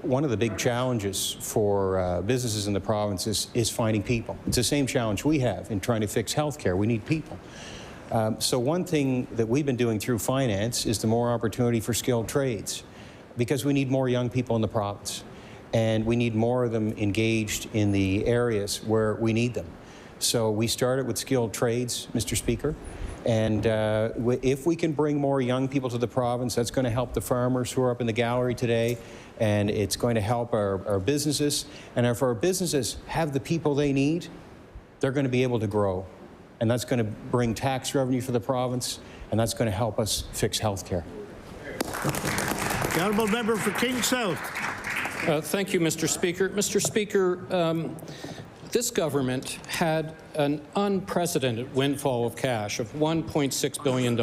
one of the big challenges for businesses in the province is finding people. It's the same challenge we have in trying to fix healthcare. We need people. So one thing that we've been doing through finance is the more opportunity for skilled trades, because we need more young people in the province, and we need more of them engaged in the areas where we need them. So we started with skilled trades, Mr. Speaker. And if we can bring more young people to the province, that's going to help the farmers who are up in the gallery today, and it's going to help our businesses. And if our businesses have the people they need, they're going to be able to grow. And that's going to bring tax revenue for the province, and that's going to help us fix health care. The honourable member for King South. Thank you, Mr. Speaker. Mr. Speaker, this government had an unprecedented windfall of cash of $1.6 billion.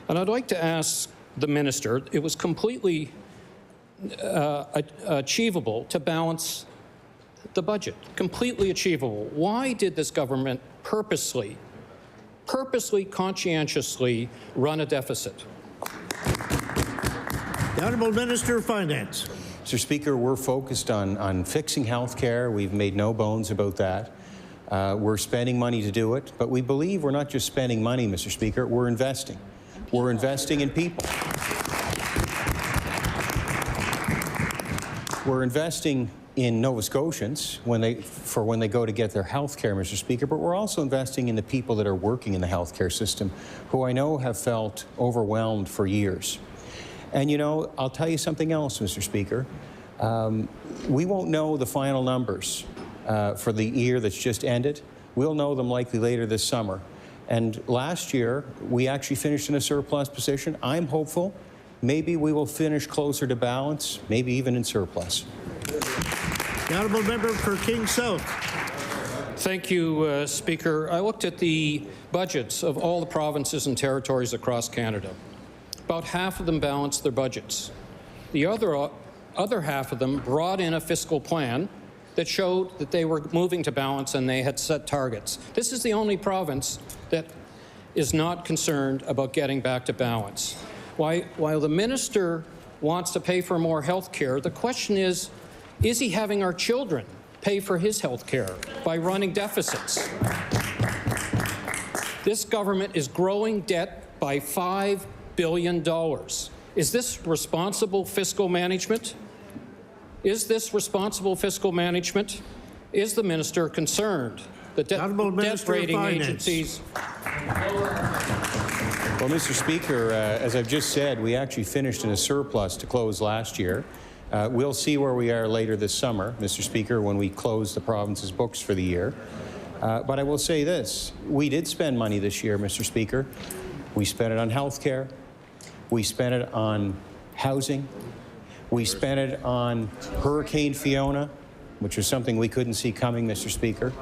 And I'd like to ask the minister, it was completely achievable to balance the budget, completely achievable. Why did this government purposely, conscientiously run a deficit? The Honourable Minister of Finance. Mr. Speaker, we're focused on fixing health care. We've made no bones about that. We're spending money to do it, but we believe we're not just spending money, Mr. Speaker, we're investing. We're investing in people. We're investing in Nova Scotians when they go to get their health care, Mr. Speaker, but we're also investing in the people that are working in the health care system, who I know have felt overwhelmed for years. And, you know, I'll tell you something else, Mr. Speaker. We won't know the final numbers for the year that's just ended. We'll know them likely later this summer. And last year, we actually finished in a surplus position. I'm hopeful maybe we will finish closer to balance, maybe even in surplus. The honourable member for King South. Thank you, Speaker. I looked at the budgets of all the provinces and territories across Canada. About half of them balanced their budgets. The other half of them brought in a fiscal plan that showed that they were moving to balance and they had set targets. This is the only province that is not concerned about getting back to balance. While the minister wants to pay for more health care, the question is he having our children pay for his health care by running deficits? This government is growing debt by $5 billion. Is this responsible fiscal management? Is this responsible fiscal management? Is the minister concerned that debt rating agencies... Well, Mr. Speaker, as I've just said, we actually finished in a surplus to close last year. We'll see where we are later this summer, Mr. Speaker, when we close the province's books for the year. But I will say this. We did spend money this year, Mr. Speaker. We spent it on health care. We spent it on housing. We spent it on Hurricane Fiona, which was something we couldn't see coming, Mr. Speaker.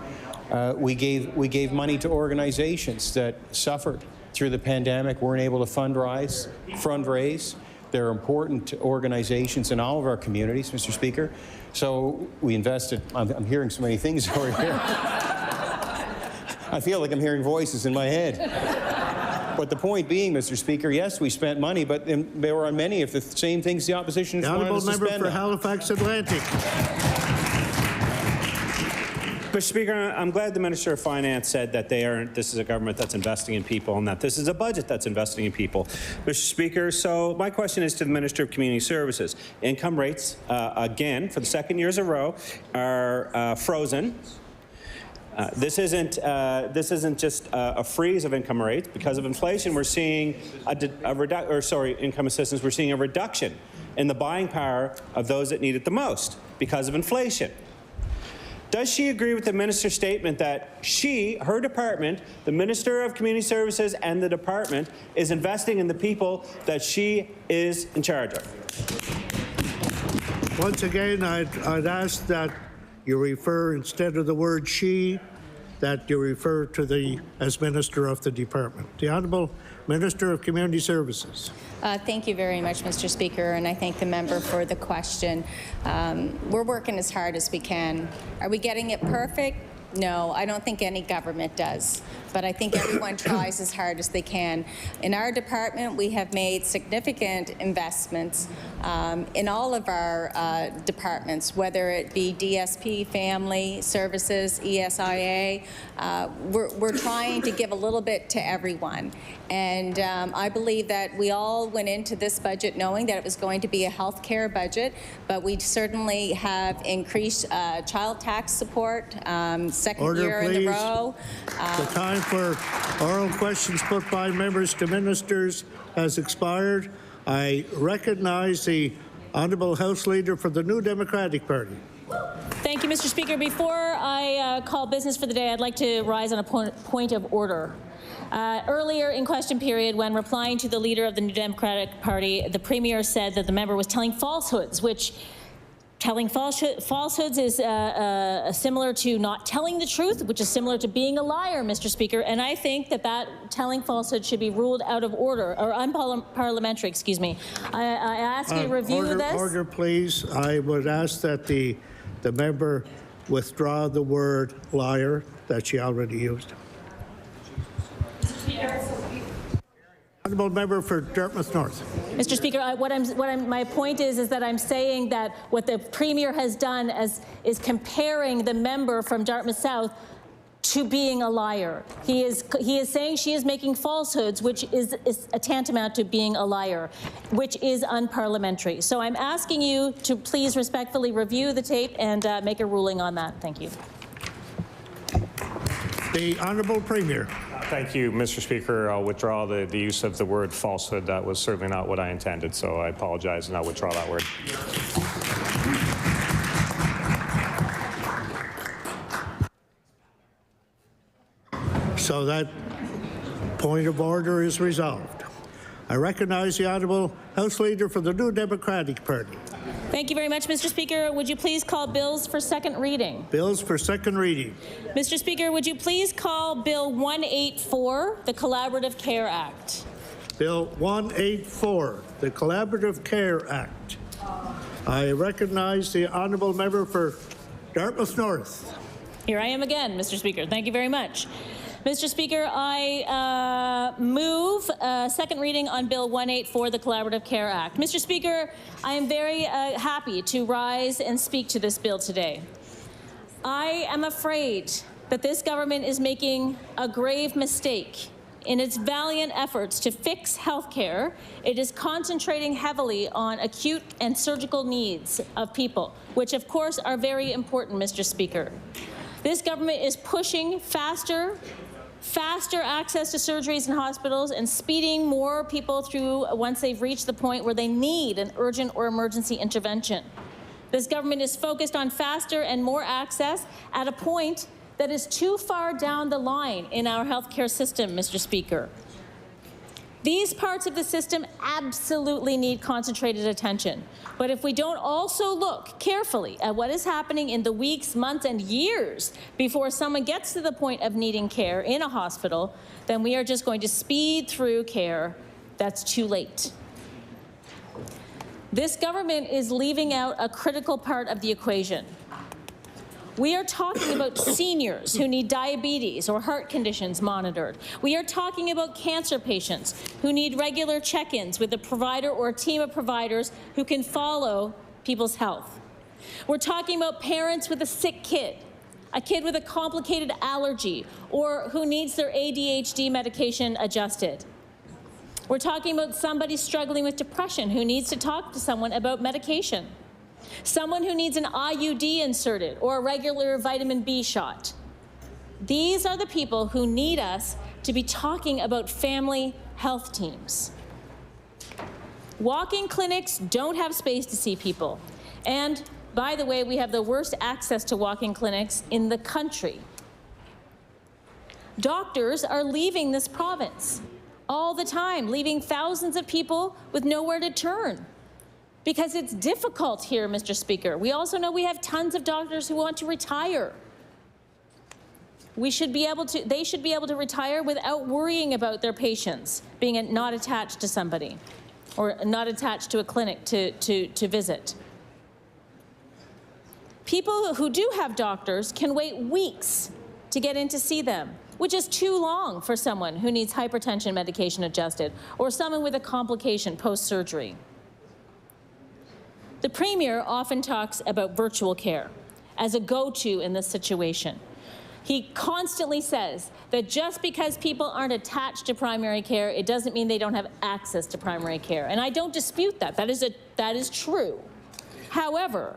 We gave money to organizations that suffered through the pandemic, weren't able to fundraise. They're important organizations in all of our communities, Mr. Speaker. So we invested. I'm hearing so many things over here. I feel like I'm hearing voices in my head. But the point being, Mr. Speaker, yes, we spent money, but there were on many of the same things the opposition just wanted us to spend. Member for Halifax Atlantic. Mr. Speaker, I'm glad the Minister of Finance said that this is a government that's investing in people and that this is a budget that's investing in people. Mr. Speaker, so my question is to the Minister of Community Services. Income rates, again, for the second year in a row, are frozen. This isn't just a freeze of income rates. Because of inflation, we're seeing income assistance, we're seeing a reduction in the buying power of those that need it the most because of inflation. Does she agree with the minister's statement that her department, the Minister of Community Services and the department, is investing in the people that she is in charge of? Once again, I'd ask that you refer, instead of the word she, that you refer to as Minister of the Department. The Honourable Minister of Community Services. Thank you very much, Mr. Speaker, and I thank the member for the question. We're working as hard as we can. Are we getting it perfect? No, I don't think any government does, but I think everyone tries as hard as they can. In our department, we have made significant investments in all of our departments, whether it be DSP, Family Services, ESIA. We're trying to give a little bit to everyone. And I believe that we all went into this budget knowing that it was going to be a health care budget, but we certainly have increased child tax support, second year in a row. The time for oral questions put by members to ministers has expired. I recognize the Honourable House Leader for the New Democratic Party. Thank you, Mr. Speaker. Before I call business for the day, I'd like to rise on a point of order. Earlier in question period, when replying to the leader of the New Democratic Party, the Premier said that the member was telling falsehoods, which telling falsehoods is similar to not telling the truth, which is similar to being a liar, Mr. Speaker. And I think that telling falsehoods should be ruled out of order, or unparliamentary, excuse me. I ask you to review this. Order, please. I would ask that the member withdraw the word liar that she already used. Honourable member for Dartmouth North. Mr. Speaker, my point is that I'm saying that what the Premier has done is comparing the member from Dartmouth South to being a liar. He is saying she is making falsehoods, which is a tantamount to being a liar, which is unparliamentary. So I'm asking you to please respectfully review the tape and make a ruling on that. Thank you. The Honourable Premier. Thank you, Mr. Speaker. I'll withdraw the use of the word falsehood. That was certainly not what I intended, so I apologize and I'll withdraw that word. So that point of order is resolved. I recognize the Honourable House Leader for the New Democratic Party. Thank you very much, Mr. Speaker. Would you please call bills for second reading? Bills for second reading. Mr. Speaker, would you please call Bill 184, the Collaborative Care Act? Bill 184, the Collaborative Care Act. I recognize the Honourable Member for Dartmouth North. Here I am again, Mr. Speaker. Thank you very much. Mr. Speaker, I move second reading on Bill 184, the Collaborative Care Act. Mr. Speaker, I am very happy to rise and speak to this bill today. I am afraid that this government is making a grave mistake. In its valiant efforts to fix health care, it is concentrating heavily on acute and surgical needs of people, which of course are very important, Mr. Speaker. This government is pushing faster access to surgeries in hospitals and speeding more people through once they've reached the point where they need an urgent or emergency intervention. This government is focused on faster and more access at a point that is too far down the line in our healthcare system, Mr. Speaker. These parts of the system absolutely need concentrated attention. But if we don't also look carefully at what is happening in the weeks, months, and years before someone gets to the point of needing care in a hospital, then we are just going to speed through care that's too late. This government is leaving out a critical part of the equation. We are talking about seniors who need diabetes or heart conditions monitored. We are talking about cancer patients who need regular check-ins with a provider or a team of providers who can follow people's health. We're talking about parents with a sick kid, a kid with a complicated allergy, or who needs their ADHD medication adjusted. We're talking about somebody struggling with depression who needs to talk to someone about medication. Someone who needs an IUD inserted or a regular vitamin B shot. These are the people who need us to be talking about family health teams. Walk-in clinics don't have space to see people. And by the way, we have the worst access to walk-in clinics in the country. Doctors are leaving this province all the time, leaving thousands of people with nowhere to turn. Because it's difficult here, Mr. Speaker. We also know we have tons of doctors who want to retire. They should be able to retire without worrying about their patients being not attached to somebody or not attached to a clinic to visit. People who do have doctors can wait weeks to get in to see them, which is too long for someone who needs hypertension medication adjusted or someone with a complication post-surgery. The Premier often talks about virtual care as a go-to in this situation. He constantly says that just because people aren't attached to primary care, it doesn't mean they don't have access to primary care. And I don't dispute that. That is true. However,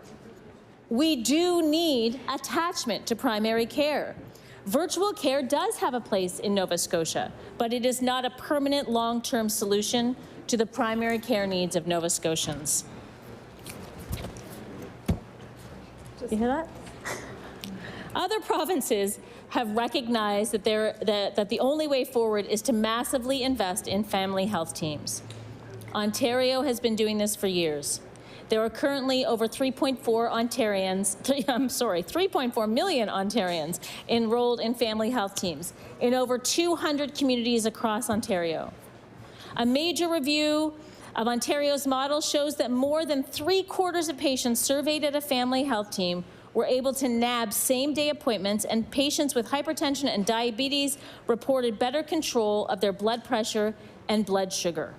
we do need attachment to primary care. Virtual care does have a place in Nova Scotia, but it is not a permanent long-term solution to the primary care needs of Nova Scotians. You hear that? Other provinces have recognized that the only way forward is to massively invest in family health teams. Ontario has been doing this for years. There are currently over 3.4 million Ontarians enrolled in family health teams in over 200 communities across Ontario. A major review of Ontario's model shows that more than 3/4 of patients surveyed at a family health team were able to nab same-day appointments, and patients with hypertension and diabetes reported better control of their blood pressure and blood sugar.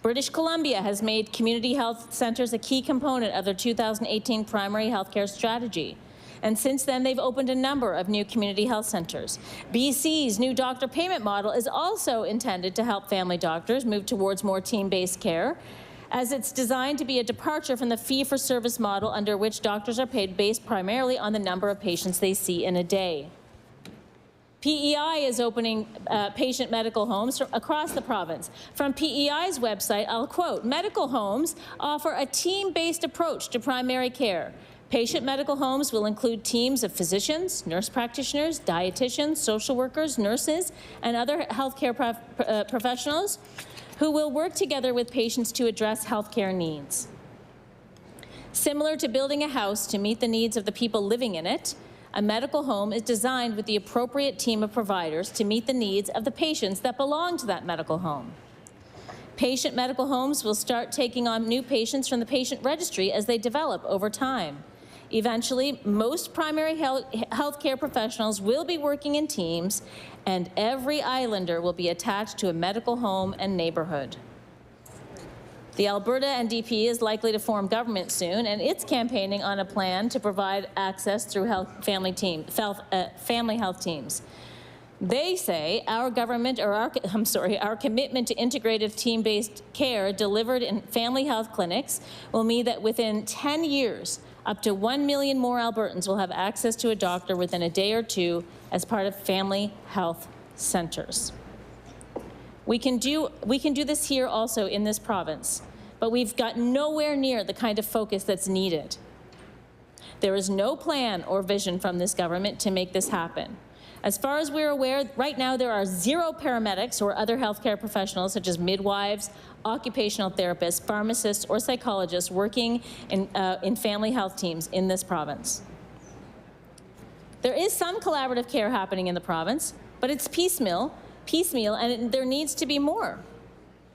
British Columbia has made community health centres a key component of their 2018 primary health care strategy. And since then, they've opened a number of new community health centres. BC's new doctor payment model is also intended to help family doctors move towards more team-based care, as it's designed to be a departure from the fee-for-service model under which doctors are paid based primarily on the number of patients they see in a day. PEI is opening patient medical homes across the province. From PEI's website, I'll quote, "Medical homes offer a team-based approach to primary care. Patient medical homes will include teams of physicians, nurse practitioners, dietitians, social workers, nurses, and other healthcare professionals who will work together with patients to address healthcare needs. Similar to building a house to meet the needs of the people living in it, a medical home is designed with the appropriate team of providers to meet the needs of the patients that belong to that medical home. Patient medical homes will start taking on new patients from the patient registry as they develop over time. Eventually, most primary health care professionals will be working in teams, and every islander will be attached to a medical home and neighborhood." The Alberta NDP is likely to form government soon, and it's campaigning on a plan to provide access through family health teams. They say our commitment to integrative team-based care delivered in family health clinics will mean that within 10 years, up to 1 million more Albertans will have access to a doctor within a day or two as part of family health centres. We can do this here also in this province, but we've got nowhere near the kind of focus that's needed. There is no plan or vision from this government to make this happen. As far as we're aware, right now there are 0 paramedics or other healthcare professionals such as midwives, occupational therapists, pharmacists, or psychologists working in family health teams in this province. There is some collaborative care happening in the province, but it's piecemeal, and there needs to be more.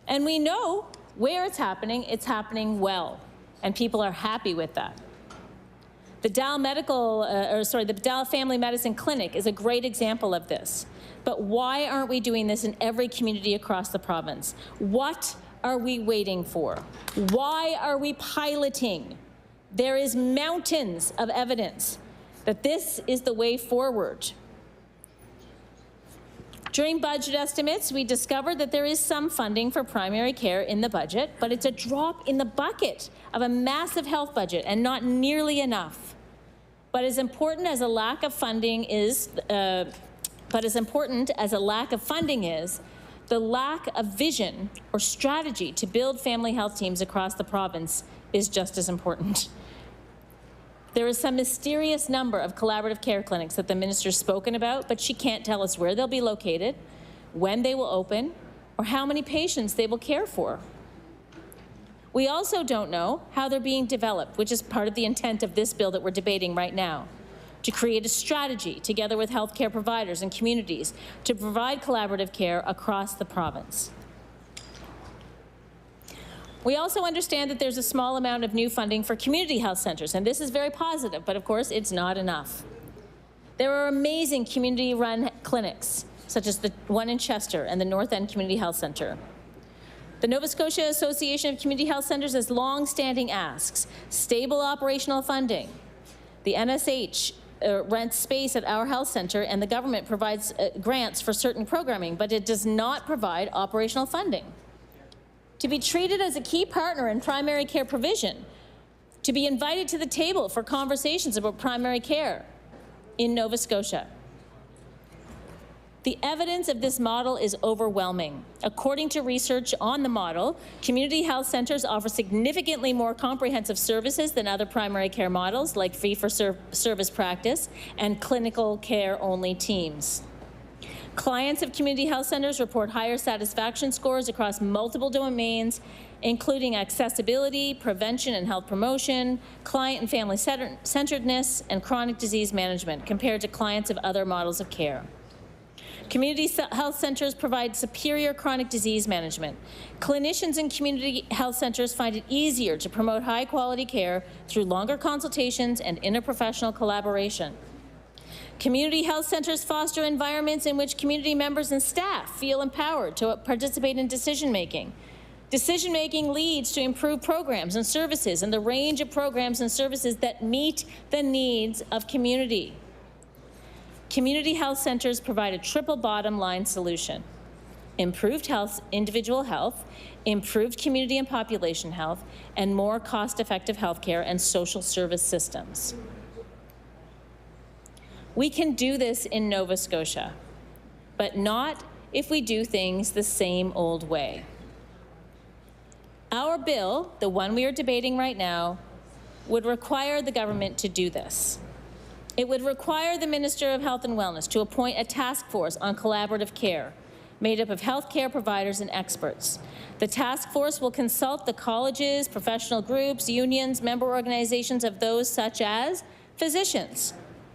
And we know where it's happening well, and people are happy with that. The Dow the Dow Family Medicine Clinic is a great example of this. But why aren't we doing this in every community across the province? What are we waiting for? Why are we piloting? There is mountains of evidence that this is the way forward. During budget estimates, we discovered that there is some funding for primary care in the budget, but it's a drop in the bucket of a massive health budget and not nearly enough. But as important as a lack of funding is, the lack of vision or strategy to build family health teams across the province is just as important. There is some mysterious number of collaborative care clinics that the minister's spoken about, but she can't tell us where they'll be located, when they will open, or how many patients they will care for. We also don't know how they're being developed, which is part of the intent of this bill that we're debating right now, to create a strategy together with healthcare providers and communities to provide collaborative care across the province. We also understand that there's a small amount of new funding for community health centres, and this is very positive, but of course it's not enough. There are amazing community-run clinics, such as the one in Chester and the North End Community Health Centre. The Nova Scotia Association of Community Health Centres has long-standing asks: stable operational funding. The NSH rents space at our health centre, and the government provides grants for certain programming, but it does not provide operational funding. To be treated as a key partner in primary care provision, to be invited to the table for conversations about primary care in Nova Scotia. The evidence of this model is overwhelming. According to research on the model, community health centres offer significantly more comprehensive services than other primary care models, like fee-for-service practice and clinical care-only teams. Clients of community health centres report higher satisfaction scores across multiple domains, including accessibility, prevention and health promotion, client and family centeredness, and chronic disease management compared to clients of other models of care. Community health centres provide superior chronic disease management. Clinicians in community health centres find it easier to promote high-quality care through longer consultations and interprofessional collaboration. Community health centres foster environments in which community members and staff feel empowered to participate in decision-making. Decision-making leads to improved programs and services and the range of programs and services that meet the needs of community. Community health centres provide a triple bottom line solution: improved health, individual health, improved community and population health, and more cost-effective health care and social service systems. We can do this in Nova Scotia, but not if we do things the same old way. Our bill, the one we are debating right now, would require the government to do this. It would require the Minister of Health and Wellness to appoint a task force on collaborative care, made up of healthcare providers and experts. The task force will consult the colleges, professional groups, unions, member organizations of those such as physicians,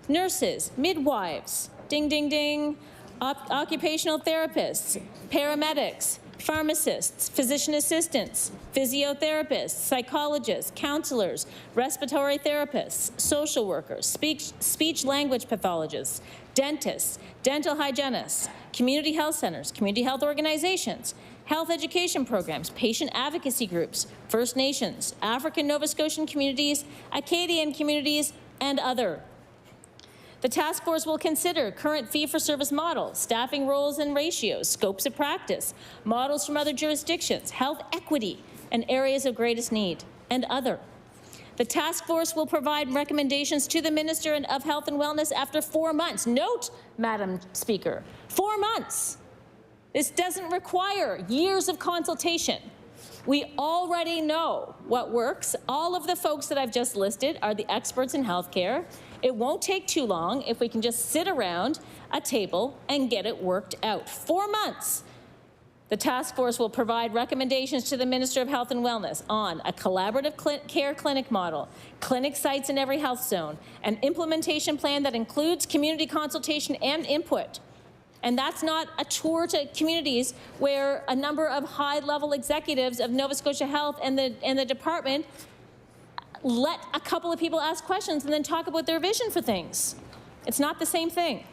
nurses, midwives, ding, ding, ding, occupational therapists, paramedics, pharmacists, physician assistants, physiotherapists, psychologists, counselors, respiratory therapists, social workers, speech-language pathologists, dentists, dental hygienists, community health centers, community health organizations, health education programs, patient advocacy groups, First Nations, African Nova Scotian communities, Acadian communities, and other. The task force will consider current fee-for-service models, staffing roles and ratios, scopes of practice, models from other jurisdictions, health equity, and areas of greatest need, and other. The task force will provide recommendations to the Minister of Health and Wellness after 4 months. Note, Madam Speaker, 4 months. This doesn't require years of consultation. We already know what works. All of the folks that I've just listed are the experts in healthcare. It won't take too long if we can just sit around a table and get it worked out. 4 months. The task force will provide recommendations to the Minister of Health and Wellness on a collaborative care clinic model, clinic sites in every health zone, an implementation plan that includes community consultation and input. And that's not a tour to communities where a number of high-level executives of Nova Scotia Health and the department let a couple of people ask questions and then talk about their vision for things. It's not the same thing.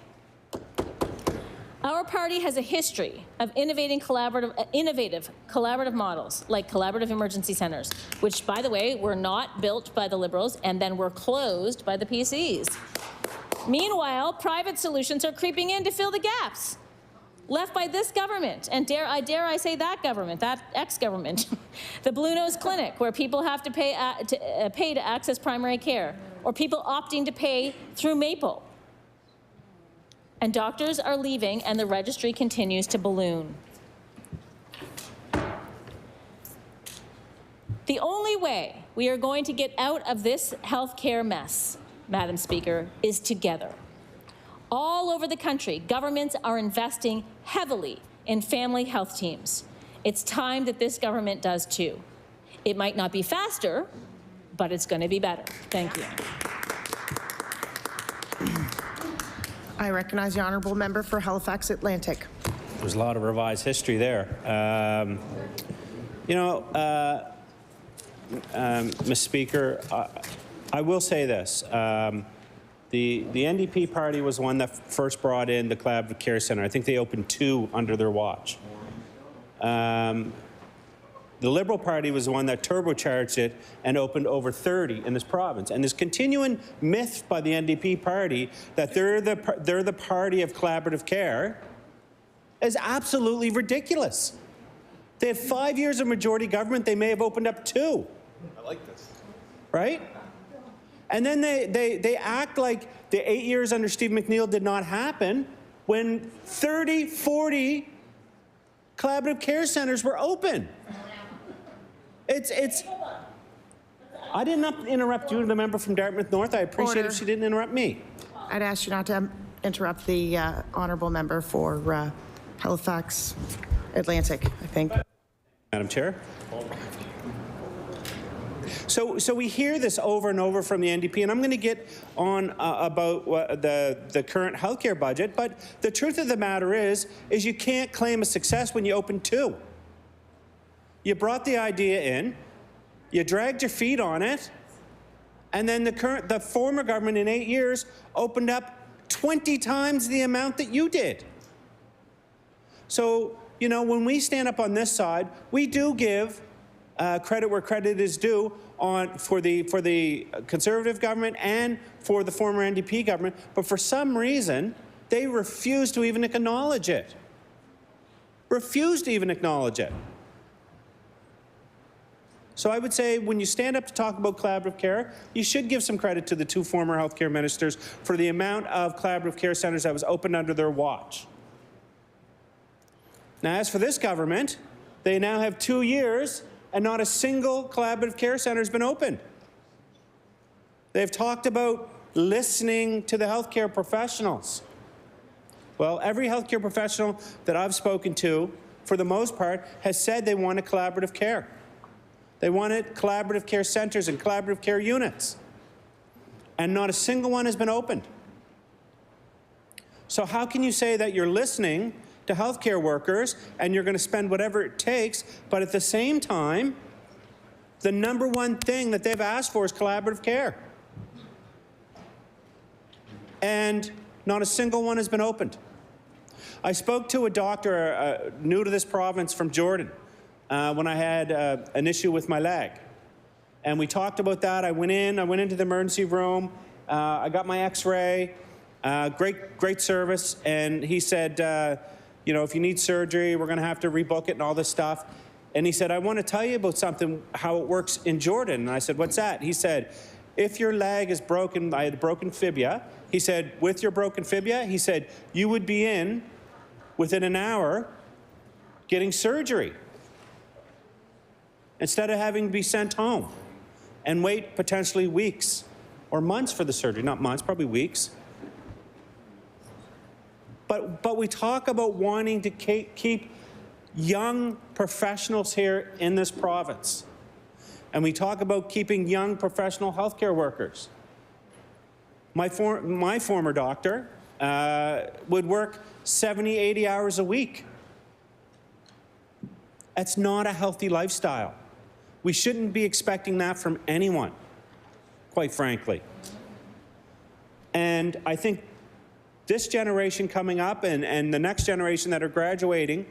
Our party has a history of innovative collaborative models, like collaborative emergency centers, which, by the way, were not built by the Liberals and then were closed by the PCs. Meanwhile, private solutions are creeping in to fill the gaps left by this government, and dare I say that government, that ex-government. The Blue Nose Clinic, where people have to pay to access primary care, or people opting to pay through Maple. And doctors are leaving, and the registry continues to balloon. The only way we are going to get out of this healthcare mess, Madam Speaker, is together. All over the country, governments are investing heavily in family health teams. It's time that this government does too. It might not be faster, but it's going to be better. Thank you. I recognize the honourable member for Halifax Atlantic. There's a lot of revised history there. Ms. Speaker, I will say this. The NDP party was one that first brought in the Collaborative Care Centre. I think they opened 2 under their watch. The Liberal Party was the one that turbocharged it and opened over 30 in this province. And this continuing myth by the NDP party that they're the party of collaborative care is absolutely ridiculous. They had 5 years of majority government. They may have opened up 2. I like this. Right? And then they act like the 8 years under Steve McNeil did not happen when 30, 40 collaborative care centres were open. I did not interrupt you, the member from Dartmouth North. I appreciate if she didn't interrupt me. I'd ask you not to interrupt the honourable member for Halifax Atlantic, I think. Madam Chair. So we hear this over and over from the NDP, and I'm going to get on about the current healthcare budget, but the truth of the matter is you can't claim a success when you open 2. You brought the idea in, you dragged your feet on it, and then the former government in 8 years opened up 20 times the amount that you did. So, when we stand up on this side, we do give credit where credit is due for the Conservative government and for the former NDP government, but for some reason, they refuse to even acknowledge it. Refuse to even acknowledge it. So I would say when you stand up to talk about collaborative care, you should give some credit to the 2 former healthcare ministers for the amount of collaborative care centres that was opened under their watch. Now, as for this government, they now have 2 years and not a single collaborative care centre has been opened. They've talked about listening to the healthcare professionals. Well, every healthcare professional that I've spoken to, for the most part, has said they wanted collaborative care. They wanted collaborative care centres and collaborative care units. And not a single one has been opened. So how can you say that you're listening to healthcare workers and you're going to spend whatever it takes, but at the same time, the number one thing that they've asked for is collaborative care? And not a single one has been opened. I spoke to a doctor new to this province from Jordan when I had an issue with my leg. And we talked about that. I went into the emergency room. I got my x-ray, great service. And he said, if you need surgery, we're going to have to rebook it and all this stuff. And he said, I want to tell you about something, how it works in Jordan. And I said, what's that? He said, if your leg is broken, I had a broken fibula. He said, with your broken fibula, he said, you would be in within an hour getting surgery instead of having to be sent home and wait potentially weeks or months for the surgery. Not months, probably weeks. But we talk about wanting to keep young professionals here in this province. And we talk about keeping young professional healthcare workers. My former doctor would work 70, 80 hours a week. That's not a healthy lifestyle. We shouldn't be expecting that from anyone. quite frankly. And I think this generation coming up and the next generation that are graduating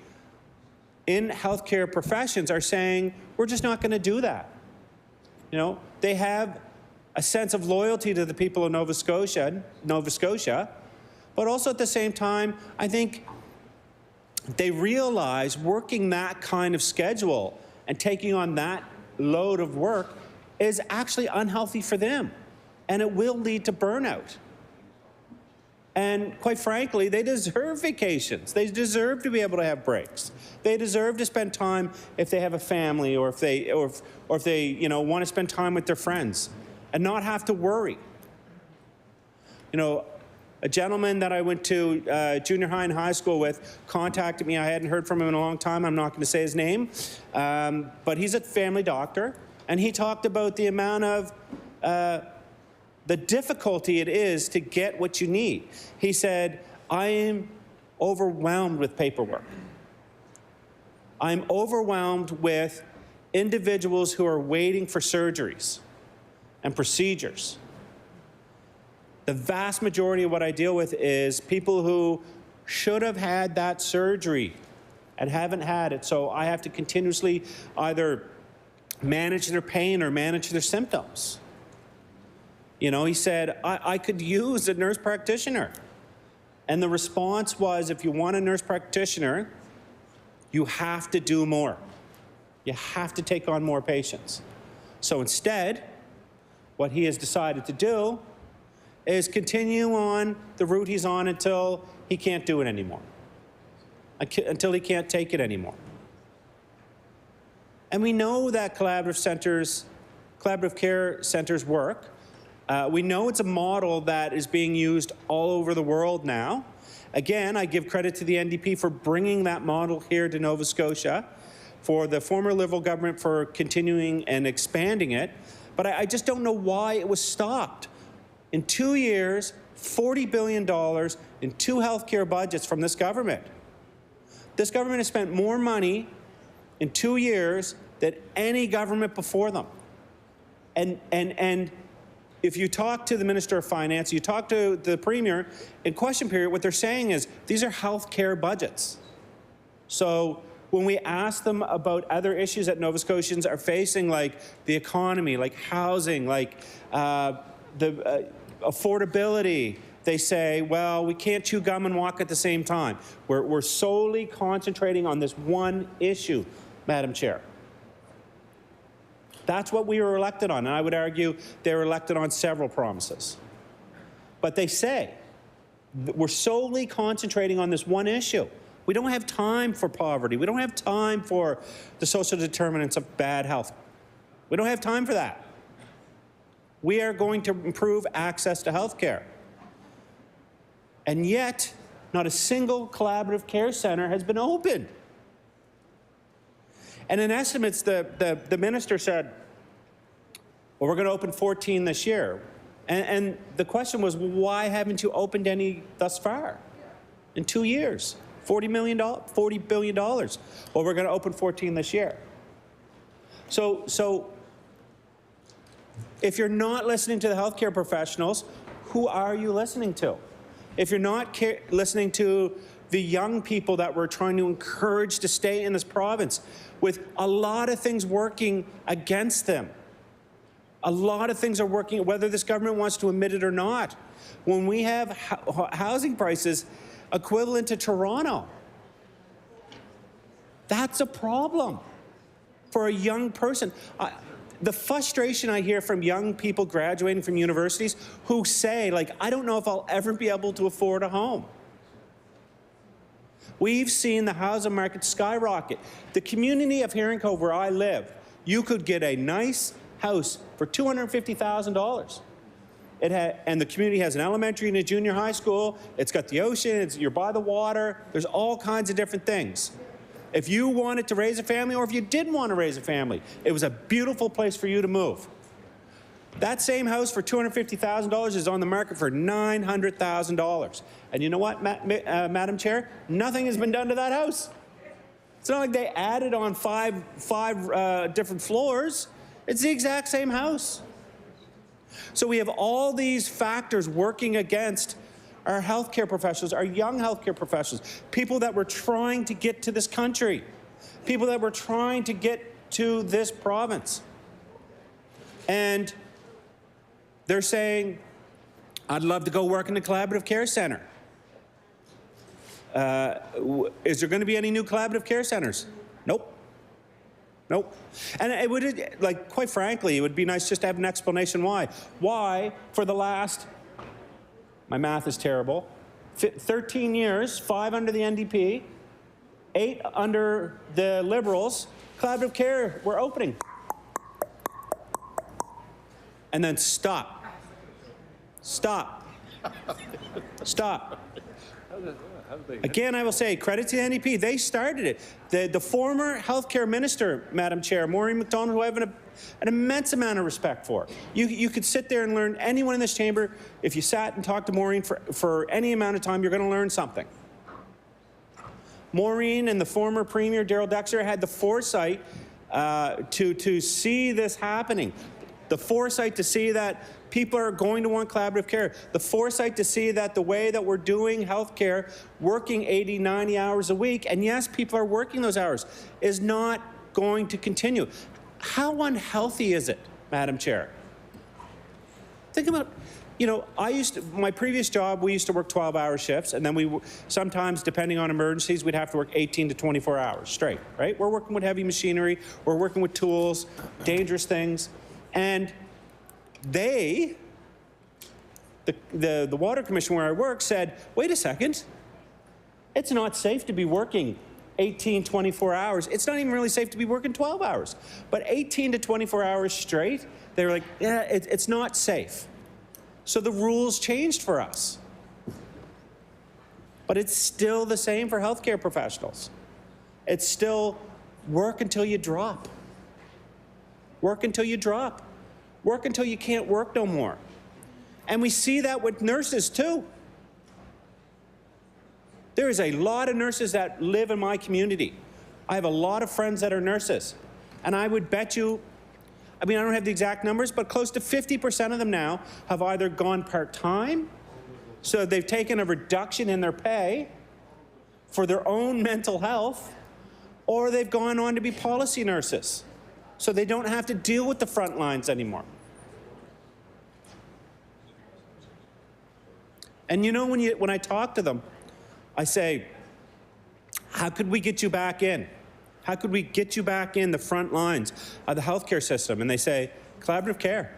in healthcare professions are saying, we're just not going to do that. You know, they have a sense of loyalty to the people of Nova Scotia, but also at the same time, I think they realize working that kind of schedule and taking on that load of work is actually unhealthy for them, and it will lead to burnout. And quite frankly, they deserve vacations. They deserve to be able to have breaks. They deserve to spend time if they have a family, or if they want to spend time with their friends and not have to worry. You know, a gentleman that I went to junior high and high school with contacted me. I hadn't heard from him in a long time. I'm not going to say his name, but he's a family doctor, and he talked about the amount of the difficulty it is to get what you need. He said, I am overwhelmed with paperwork. I'm overwhelmed with individuals who are waiting for surgeries and procedures. The vast majority of what I deal with is people who should have had that surgery and haven't had it. So I have to continuously either manage their pain or manage their symptoms. You know, he said, I could use a nurse practitioner. And the response was, if you want a nurse practitioner, you have to do more. You have to take on more patients. So instead, what he has decided to do is continue on the route he's on until he can't do it anymore, until he can't take it anymore. And we know that collaborative care centers work. We know it's a model that is being used all over the world now. Again, I give credit to the NDP for bringing that model here to Nova Scotia, for the former Liberal government for continuing and expanding it, but I just don't know why it was stopped. In 2 years, $40 billion in 2 healthcare budgets from this government. This government has spent more money in 2 years than any government before them. And if you talk to the Minister of Finance, you talk to the Premier, in question period, what they're saying is these are healthcare budgets. So when we ask them about other issues that Nova Scotians are facing, like the economy, like housing, like the affordability, they say, well, we can't chew gum and walk at the same time. We're solely concentrating on this one issue, Madam Chair. That's what we were elected on, and I would argue they were elected on several promises. But they say, we're solely concentrating on this one issue. We don't have time for poverty. We don't have time for the social determinants of bad health. We don't have time for that. We are going to improve access to health care. And yet, not a single collaborative care centre has been opened. And in estimates, the minister said, well, we're going to open 14 this year. And the question was, why haven't you opened any thus far? In 2 years, $40 billion. Well, we're going to open 14 this year. So if you're not listening to the healthcare professionals, who are you listening to? If you're not listening to the young people that we're trying to encourage to stay in this province, with a lot of things working against them. A lot of things are working, whether this government wants to admit it or not. When we have housing prices equivalent to Toronto, that's a problem for a young person. The frustration I hear from young people graduating from universities who say, like, I don't know if I'll ever be able to afford a home. We've seen the housing market skyrocket. The community of Herring Cove, where I live, you could get a nice house for $250,000. And the community has an elementary and a junior high school. It's got the ocean. You're by the water. There's all kinds of different things. If you wanted to raise a family, or if you didn't want to raise a family, it was a beautiful place for you to move. That same house for $250,000 is on the market for $900,000. And you know what, Madam Chair? Nothing has been done to that house. It's not like they added on five different floors. It's the exact same house. So we have all these factors working against our healthcare professionals, our young healthcare professionals, people that were trying to get to this country, people that were trying to get to this province. And they're saying, I'd love to go work in the Collaborative Care Centre. Is there going to be any new Collaborative Care Centres? Nope. Nope. And it would, like, quite frankly, it would be nice just to have an explanation why. Why, for the last, my math is terrible, 13 years, 5 under the NDP, 8 under the Liberals, Collaborative Care were opening. And then stop. Stop. Stop. Again, I will say, credit to the NDP. They started it. The former healthcare minister, Madam Chair, Maureen McDonald, who I have an immense amount of respect for. You could sit there and learn, anyone in this chamber, if you sat and talked to Maureen for any amount of time, you're going to learn something. Maureen and the former Premier, Darrell Dexter, had the foresight to see this happening. The foresight to see that people are going to want collaborative care. The foresight to see that the way that we're doing healthcare, working 80, 90 hours a week, and yes, people are working those hours, is not going to continue. How unhealthy is it, Madam Chair? Think about, you know, my previous job, we used to work 12-hour shifts, and then we sometimes, depending on emergencies, we'd have to work 18 to 24 hours straight, right? We're working with heavy machinery, we're working with tools, dangerous things, and the Water Commission where I work said, wait a second, it's not safe to be working 18, 24 hours. It's not even really safe to be working 12 hours. But 18 to 24 hours straight, they were like, yeah, it's not safe. So the rules changed for us. But it's still the same for healthcare professionals. It's still work until you drop. Work until you drop. Work until you can't work no more. And we see that with nurses too. There is a lot of nurses that live in my community. I have a lot of friends that are nurses. And I would bet you, I mean, I don't have the exact numbers, but close to 50% of them now have either gone part-time, so they've taken a reduction in their pay for their own mental health, or they've gone on to be policy nurses, so they don't have to deal with the front lines anymore. And you know, when I talk to them, I say, how could we get you back in? How could we get you back in the front lines of the healthcare system? And they say, collaborative care.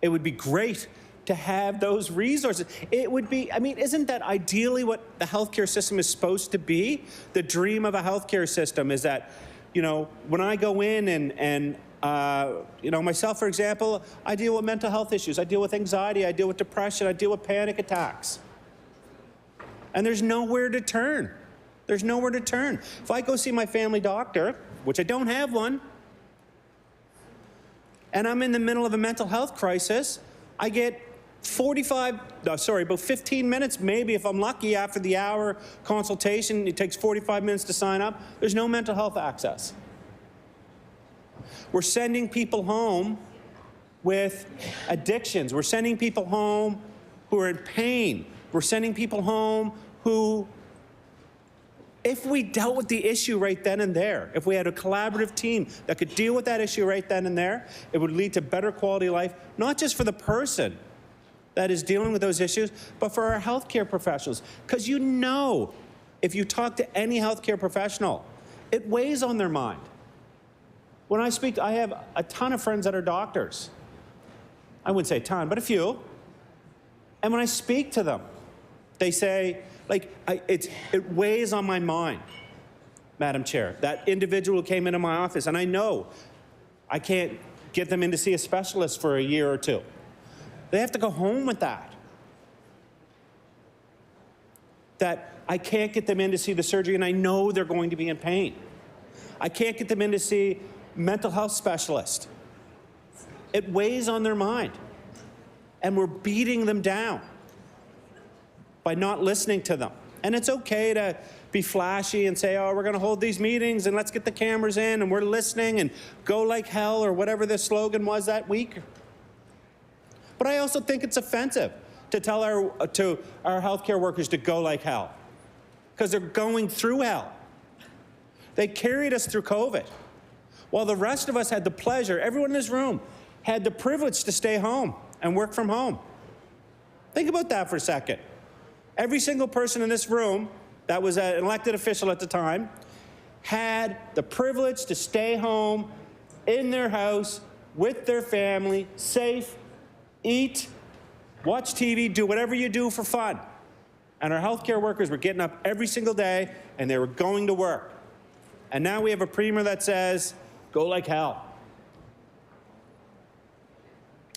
It would be great to have those resources. It would be, I mean, isn't that ideally what the healthcare system is supposed to be? The dream of a healthcare system is that, you know, when I go in and you know, myself, for example, I deal with mental health issues. I deal with anxiety. I deal with depression. I deal with panic attacks. And there's nowhere to turn. There's nowhere to turn. If I go see my family doctor, which I don't have one, and I'm in the middle of a mental health crisis, I get about 15 minutes, maybe if I'm lucky, after the hour consultation. It takes 45 minutes to sign up. There's no mental health access. We're sending people home with addictions. We're sending people home who are in pain. We're sending people home who, if we dealt with the issue right then and there, if we had a collaborative team that could deal with that issue right then and there, it would lead to better quality of life, not just for the person that is dealing with those issues, but for our healthcare professionals. Because you know, if you talk to any healthcare professional, it weighs on their mind. When I speak, I have a ton of friends that are doctors. I wouldn't say a ton, but a few. And when I speak to them, they say, like, it weighs on my mind, Madam Chair. That individual came into my office, and I know I can't get them in to see a specialist for a year or two. They have to go home with that. That I can't get them in to see the surgery, and I know they're going to be in pain. I can't get them in to see mental health specialist. It weighs on their mind. And we're beating them down by not listening to them. And it's okay to be flashy and say, oh, we're going to hold these meetings and let's get the cameras in and we're listening and go like hell, or whatever the slogan was that week. But I also think it's offensive to tell our healthcare workers to go like hell, because they're going through hell. They carried us through COVID, while the rest of us had the pleasure, everyone in this room had the privilege to stay home and work from home. Think about that for a second. Every single person in this room that was an elected official at the time had the privilege to stay home in their house with their family, safe, eat, watch TV, do whatever you do for fun. And our healthcare workers were getting up every single day and they were going to work. And now we have a premier that says, go like hell.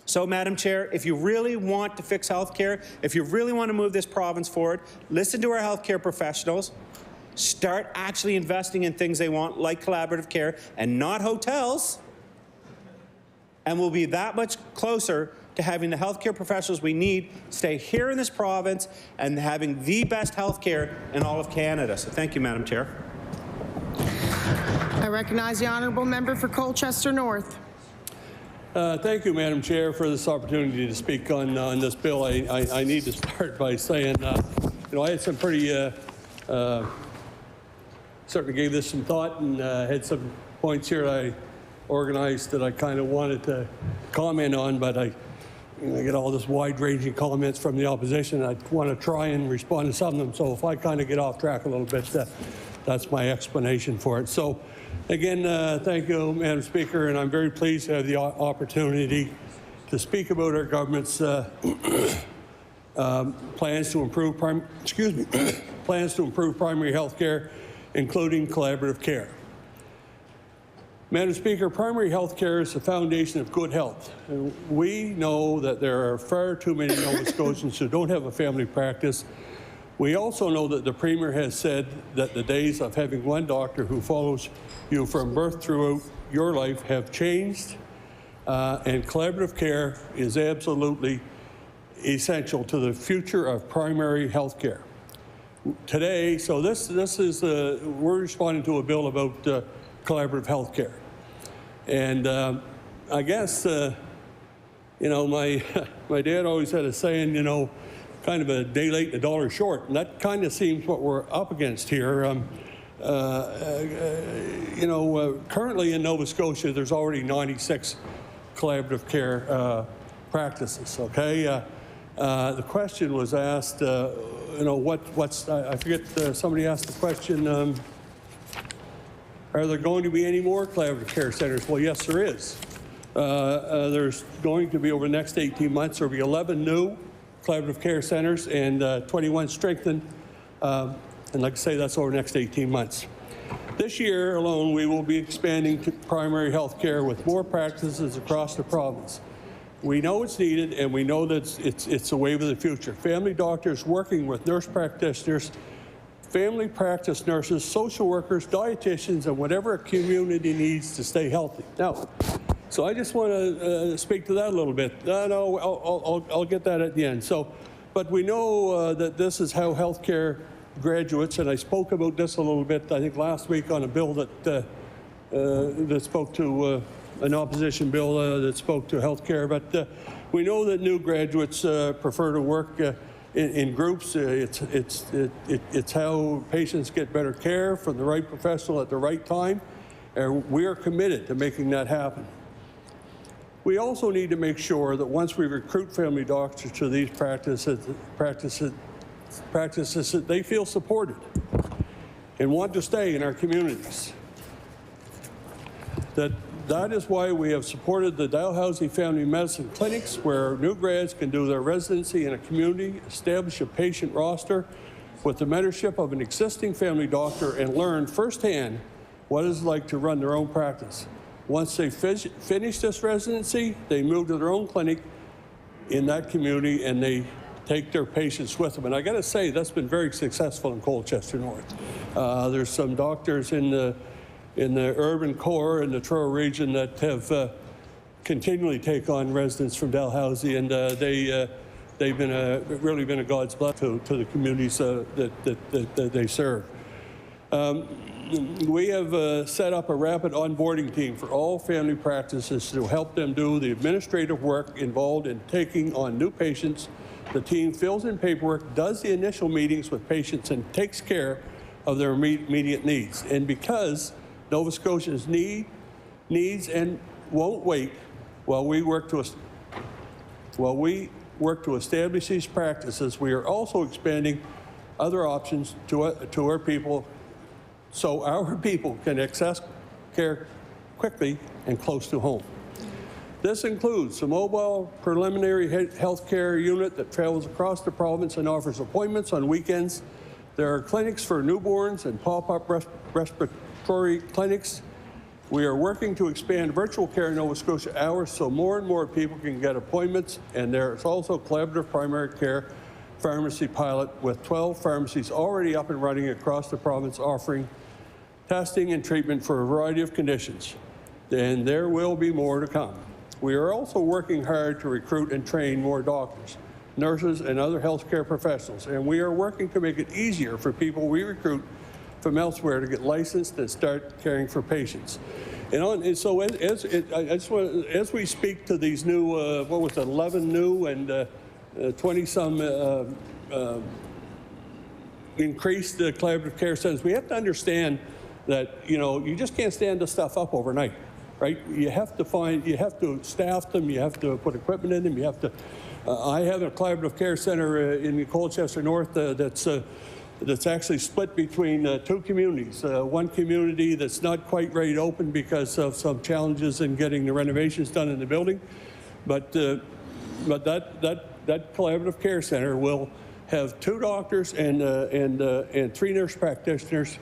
So, Madam Chair, if you really want to fix healthcare, if you really want to move this province forward, listen to our healthcare professionals, start actually investing in things they want, like collaborative care, and not hotels, and we'll be that much closer to having the healthcare professionals we need stay here in this province and having the best healthcare in all of Canada. So thank you, Madam Chair. I recognize the honourable member for Colchester North. Thank you, Madam Chair, for this opportunity to speak on this bill. I need to start by saying, you know, I had some pretty, certainly gave this some thought and had some points here I organized that I kind of wanted to comment on, but I get all this wide-ranging comments from the opposition. I want to try and respond to some of them. So if I kind of get off track a little bit, that's my explanation for it. So again, thank you, Madam Speaker, and I'm very pleased to have the opportunity to speak about our government's plans to improve primary health care, including collaborative care. Madam Speaker, primary health care is the foundation of good health. We know that there are far too many Nova Scotians who don't have a family practice. We also know that the Premier has said that the days of having one doctor who follows you from birth throughout your life have changed, and collaborative care is absolutely essential to the future of primary health care. Today, so this is, we're responding to a bill about collaborative health care. And I guess, you know, my dad always had a saying, you know, kind of a day late and a dollar short, and that kind of seems what we're up against here. You know, currently in Nova Scotia, there's already 96 collaborative care practices, okay? The question was asked, you know, I forget, somebody asked the question, are there going to be any more collaborative care centers? Well, yes, there is. There's going to be, over the next 18 months, there'll be 11 new collaborative care centers and 21 strengthened. And like I say, that's over the next 18 months. This year alone, we will be expanding to primary health care with more practices across the province. We know it's needed, and we know that it's the wave of the future. Family doctors working with nurse practitioners, family practice nurses, social workers, dietitians, and whatever a community needs to stay healthy. Now, so I just want to speak to that a little bit. No, I'll get that at the end. So, but we know that this is how healthcare graduates, and I spoke about this a little bit, I think last week, on a bill that spoke to an opposition bill that spoke to healthcare. But we know that new graduates prefer to work in groups. It's how patients get better care from the right professional at the right time, and we are committed to making that happen. We also need to make sure that once we recruit family doctors to these practices that they feel supported and want to stay in our communities. That is why we have supported the Dalhousie Family Medicine Clinics, where new grads can do their residency in a community, establish a patient roster with the mentorship of an existing family doctor, and learn firsthand what it's like to run their own practice. Once they finish this residency, they move to their own clinic in that community, and they take their patients with them. And I got to say, that's been very successful in Colchester North. There's some doctors in the urban core in the Truro region that have continually take on residents from Dalhousie, and they've really been a God's blessing to the communities that they serve. We have set up a rapid onboarding team for all family practices to help them do the administrative work involved in taking on new patients. The team fills in paperwork, does the initial meetings with patients, and takes care of their immediate needs. And because Nova Scotians needs and won't wait while we work to establish these practices, we are also expanding other options to our people, so our people can access care quickly and close to home. This includes a mobile preliminary health care unit that travels across the province and offers appointments on weekends. There are clinics for newborns and pop-up respiratory clinics. We are working to expand virtual care in Nova Scotia hours so more and more people can get appointments, and there's also collaborative primary care pharmacy pilot with 12 pharmacies already up and running across the province offering testing and treatment for a variety of conditions. And there will be more to come. We are also working hard to recruit and train more doctors, nurses, and other healthcare professionals, and we are working to make it easier for people we recruit from elsewhere to get licensed and start caring for patients. And so as we speak to these new, 11 new and 20-some increased collaborative care centers, we have to understand that, you just can't stand this stuff up overnight, right? You have to staff them, you have to put equipment in them, you have to, I have a collaborative care center in Colchester North that's actually split between two communities. One community that's not quite ready to open because of some challenges in getting the renovations done in the building, but that collaborative care center will have 2 doctors and 3 nurse practitioners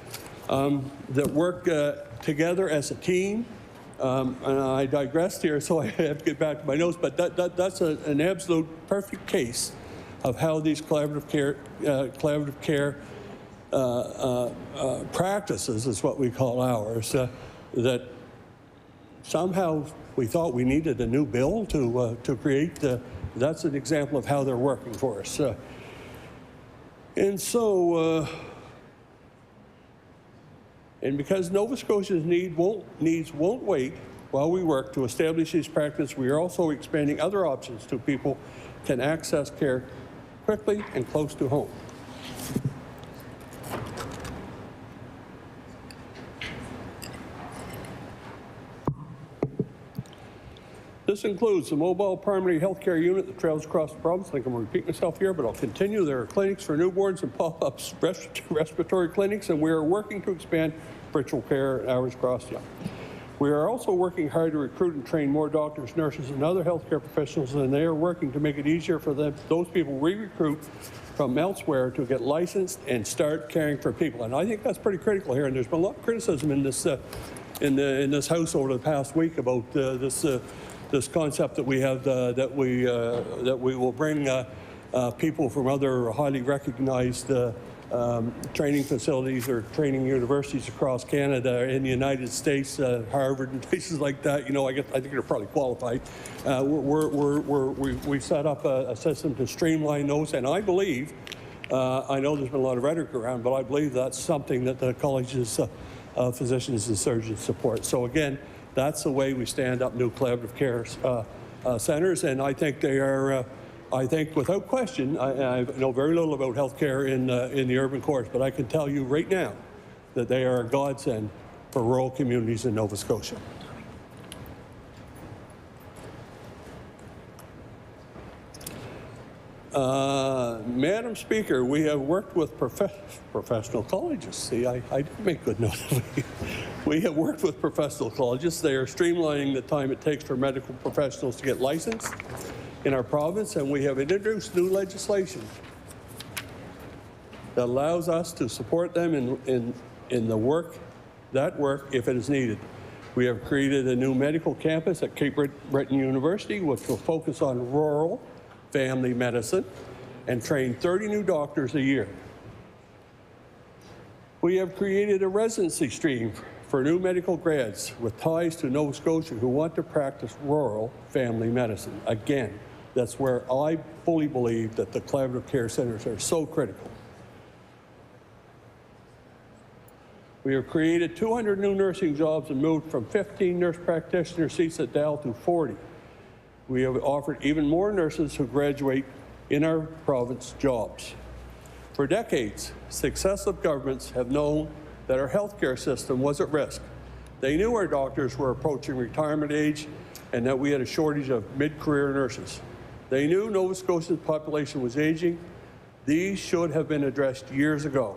that work together as a team. And I digressed here, so I have to get back to my notes, but that's an absolute perfect case of how these collaborative care practices, is what we call ours, that somehow we thought we needed a new bill to create. That's an example of how they're working for us. And so, and because Nova Scotia's needs won't wait while we work to establish these practices, we are also expanding other options so people can access care quickly and close to home. This includes the mobile primary health care unit that travels across the province. I think I'm going to repeat myself here, but I'll continue. There are clinics for newborns and pop-up respiratory clinics, and we are working to expand virtual care hours across the island. We are also working hard to recruit and train more doctors, nurses, and other healthcare professionals, and they are working to make it easier for those people we recruit from elsewhere to get licensed and start caring for people. And I think that's pretty critical here, and there's been a lot of criticism in this House over the past week about this concept that we have that we will bring people from other highly recognized training facilities or training universities across Canada, in the United States, Harvard and places like that. I think they're probably qualified. We've set up a system to streamline those, and I believe, I know there's been a lot of rhetoric around, but I believe that's something that the colleges of physicians and surgeons support. So again, that's the way we stand up new collaborative care centers, and I think they are, I think without question, I know very little about healthcare in the urban cores, but I can tell you right now that they are a godsend for rural communities in Nova Scotia. Madam Speaker, we have worked with professional colleges. See, I did make good note of it. We have worked with professional colleges. They are streamlining the time it takes for medical professionals to get licensed in our province, and we have introduced new legislation that allows us to support them in the work if it is needed. We have created a new medical campus at Cape Breton University, which will focus on rural family medicine and train 30 new doctors a year. We have created a residency stream for new medical grads with ties to Nova Scotia who want to practice rural family medicine. Again, that's where I fully believe that the collaborative care centers are so critical. We have created 200 new nursing jobs and moved from 15 nurse practitioner seats at Dal to 40. We have offered even more nurses who graduate in our province jobs. For decades, successive governments have known that our healthcare system was at risk. They knew our doctors were approaching retirement age and that we had a shortage of mid-career nurses. They knew Nova Scotia's population was aging. These should have been addressed years ago.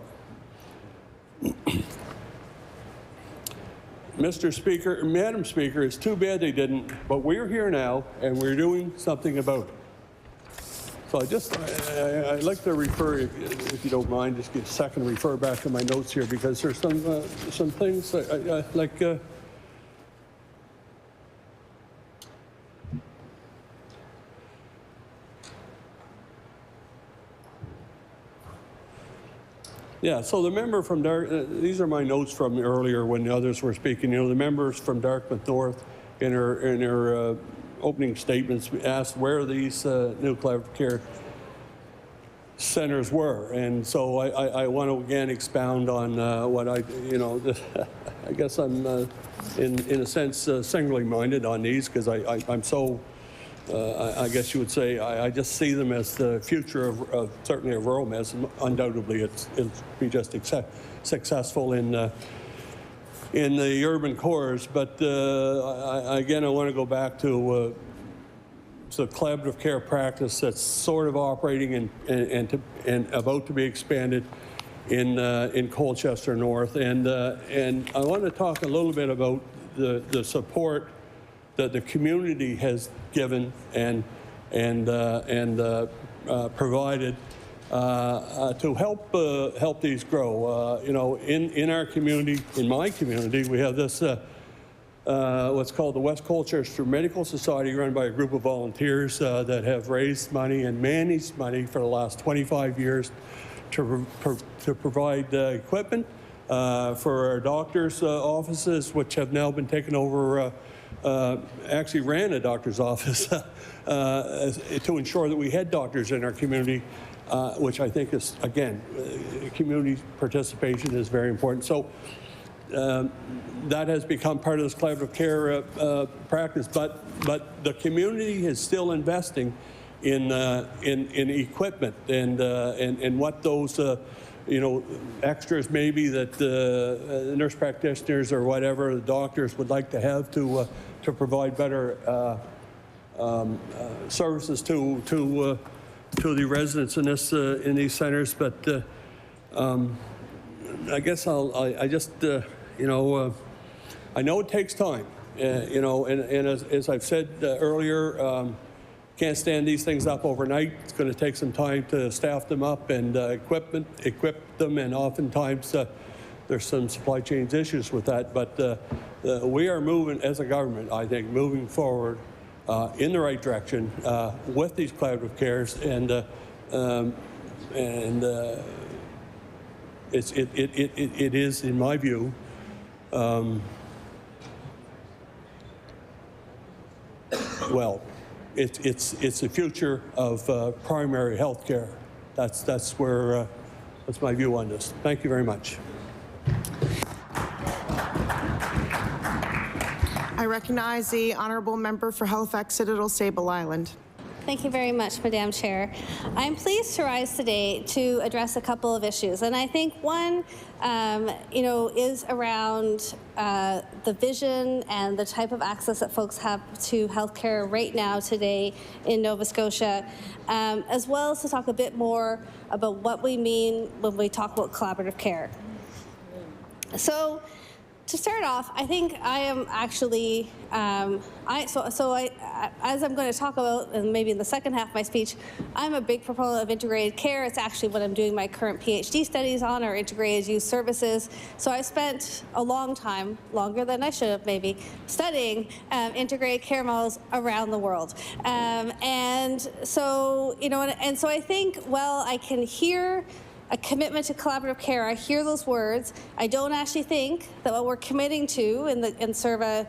Mr. Speaker, Madam Speaker, it's too bad they didn't, but we're here now and we're doing something about it. So I'd like to refer, if you don't mind, just get a second, refer back to my notes here because there's some things like. Yeah, so the member from these are my notes from earlier when the others were speaking. You know, the members from Dartmouth North in her opening statements asked where these new collaborative care centers were. And so I want to again expound on what I guess I'm in a sense singularly minded on these because I'm so, I guess you would say, I just see them as the future of certainly of rural medicine. Undoubtedly, it'll be just successful in the urban cores. But again, I want to go back to the collaborative care practice that's sort of operating and about to be expanded in Colchester North. And I want to talk a little bit about the support that the community has given and provided to help these grow. You know, in our community, in my community, we have this what's called the West Colchester Medical Society, run by a group of volunteers that have raised money and managed money for the last 25 years to provide equipment for our doctors' offices, which have now been taken over. Actually ran a doctor's office to ensure that we had doctors in our community, which I think is, again, community participation is very important. So that has become part of this collaborative care practice, but the community is still investing in equipment and what those extras maybe that the nurse practitioners or whatever the doctors would like to have to provide better services to the residents in these centers. But I guess I just I know it takes time, and as I've said earlier. Can't stand these things up overnight. It's going to take some time to staff them up and equip them, and oftentimes there's some supply chain issues with that. But we are moving, as a government, I think, moving forward in the right direction with these collaborative cares, and it is, in my view, well. It's the future of primary health care. That's my view on this. Thank you very much. I recognize the honourable member for Halifax Citadel Sable Island. Thank you very much, Madam Chair. I'm pleased to rise today to address a couple of issues, and I think one, is around the vision and the type of access that folks have to healthcare right now today in Nova Scotia, as well as to talk a bit more about what we mean when we talk about collaborative care. So, to start off, I think I am actually, as I'm going to talk about, and maybe in the second half of my speech, I'm a big proponent of integrated care. It's actually what I'm doing my current PhD studies on, or integrated use services. So I spent a long time, longer than I should have maybe, studying integrated care models around the world. And so I think, well, I can hear a commitment to collaborative care. I hear those words. I don't actually think that what we're committing to in sort of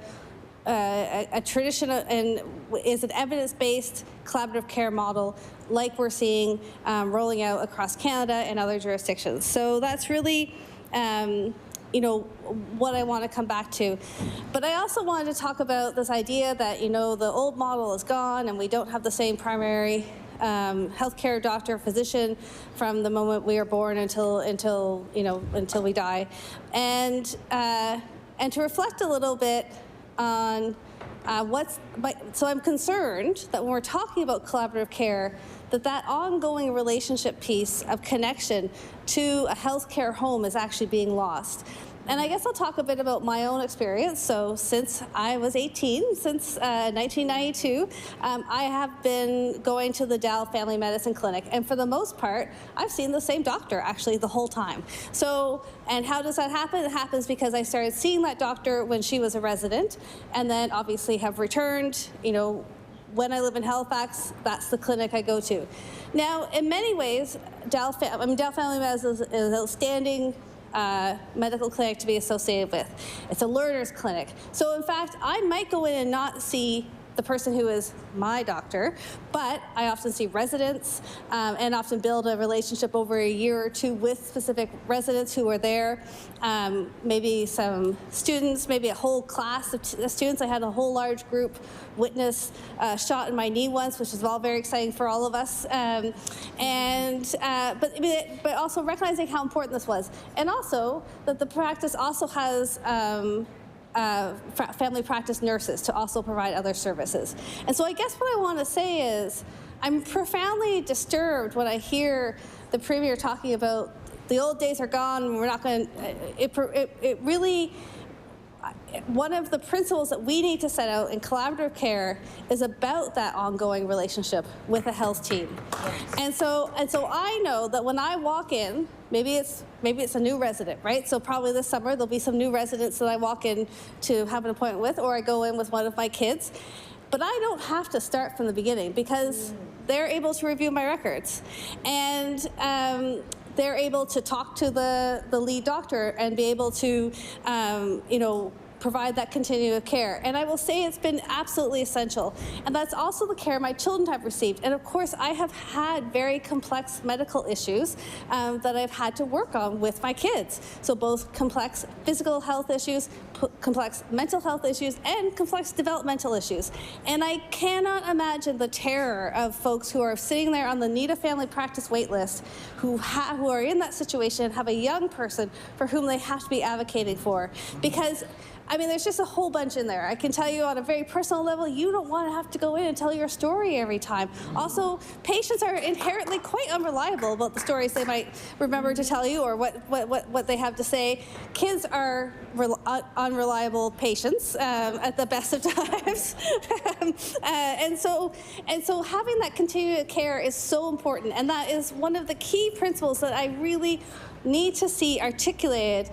a tradition and is an evidence-based collaborative care model like we're seeing rolling out across Canada and other jurisdictions. So that's really what I want to come back to. But I also wanted to talk about this idea that, the old model is gone and we don't have the same primary healthcare doctor, physician from the moment we are born until we die, and to reflect a little bit on so I'm concerned that when we're talking about collaborative care, that ongoing relationship piece of connection to a healthcare home is actually being lost. And I guess I'll talk a bit about my own experience. So since I was 18, since 1992, I have been going to the Dal Family Medicine Clinic. And for the most part, I've seen the same doctor actually the whole time. So, and how does that happen? It happens because I started seeing that doctor when she was a resident, and then obviously have returned, when I live in Halifax, that's the clinic I go to. Now, in many ways, Dal Family Medicine is an outstanding medical clinic to be associated with. It's a learner's clinic. So in fact, I might go in and not see the person who is my doctor, but I often see residents and often build a relationship over a year or two with specific residents who are there. Maybe some students, maybe a whole class of students. I had a whole large group witness a shot in my knee once, which was all very exciting for all of us. But also recognizing how important this was. And also that the practice also has family practice nurses to also provide other services. And so I guess what I want to say is I'm profoundly disturbed when I hear the Premier talking about the old days are gone, we're not going to, it really, one of the principles that we need to set out in collaborative care is about that ongoing relationship with a health team. And so I know that when I walk in, maybe it's a new resident, right? So probably this summer there'll be some new residents that I walk in to have an appointment with, or I go in with one of my kids. But I don't have to start from the beginning because they're able to review my records. And they're able to talk to the lead doctor and be able to, provide that continuity of care. And I will say it's been absolutely essential. And that's also the care my children have received. And of course, I have had very complex medical issues that I've had to work on with my kids. So both complex physical health issues, complex mental health issues, and complex developmental issues. And I cannot imagine the terror of folks who are sitting there on the Need a Family Practice wait list, who are in that situation, have a young person for whom they have to be advocating for. Because there's just a whole bunch in there. I can tell you on a very personal level, you don't want to have to go in and tell your story every time. Also, patients are inherently quite unreliable about the stories they might remember to tell you or what they have to say. Kids are unreliable patients at the best of times. And so having that continuity of care is so important. And that is one of the key principles that I really need to see articulated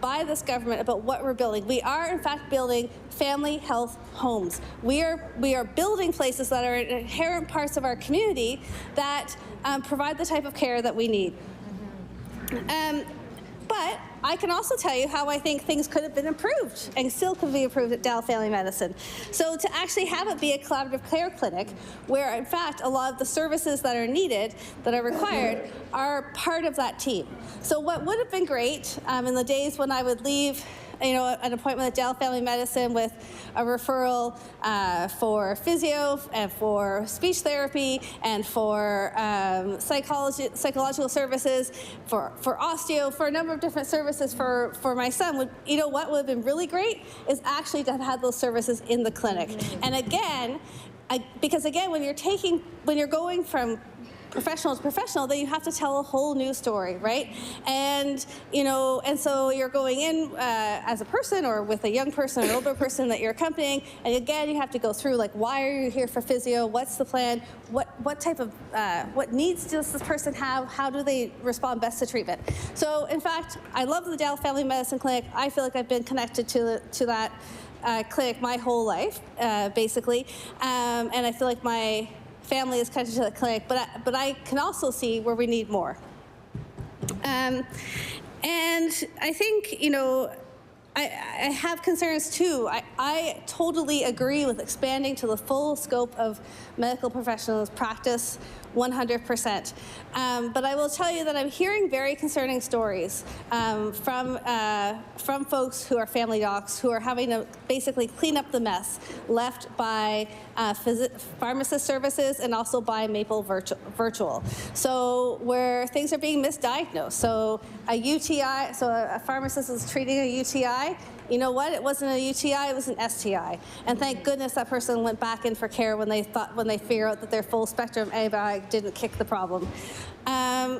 by this government about what we're building. We are, in fact, building family health homes. We are building places that are inherent parts of our community that provide the type of care that we need. But I can also tell you how I think things could have been improved and still could be improved at Dal Family Medicine. So to actually have it be a collaborative care clinic where, in fact, a lot of the services that are needed, that are required, are part of that team. So what would have been great in the days when I would leave an appointment at Dal Family Medicine with a referral for physio and for speech therapy and for psychological services, for osteo, for a number of different services for my son. What would have been really great is actually to have had those services in the clinic. And again, because when you're going from professional to professional, then you have to tell a whole new story, right? And so you're going in as a person or with a young person or an older person that you're accompanying, and again, you have to go through why are you here for physio? What's the plan? What type of what needs does this person have? How do they respond best to treatment? So in fact, I love the Dal Family Medicine Clinic. I feel like I've been connected to that clinic my whole life, basically, and I feel like my family is connected to the clinic, but I can also see where we need more. And I think, I have concerns too. I totally agree with expanding to the full scope of medical professionals' practice, 100%. But I will tell you that I'm hearing very concerning stories from folks who are family docs who are having to basically clean up the mess left by pharmacist services and also by Maple Virtual. So where things are being misdiagnosed. So a UTI, so a pharmacist is treating a UTI. You know what? It wasn't a UTI, it was an STI. And thank goodness that person went back in for care when they figured out that their full spectrum antibiotic didn't kick the problem.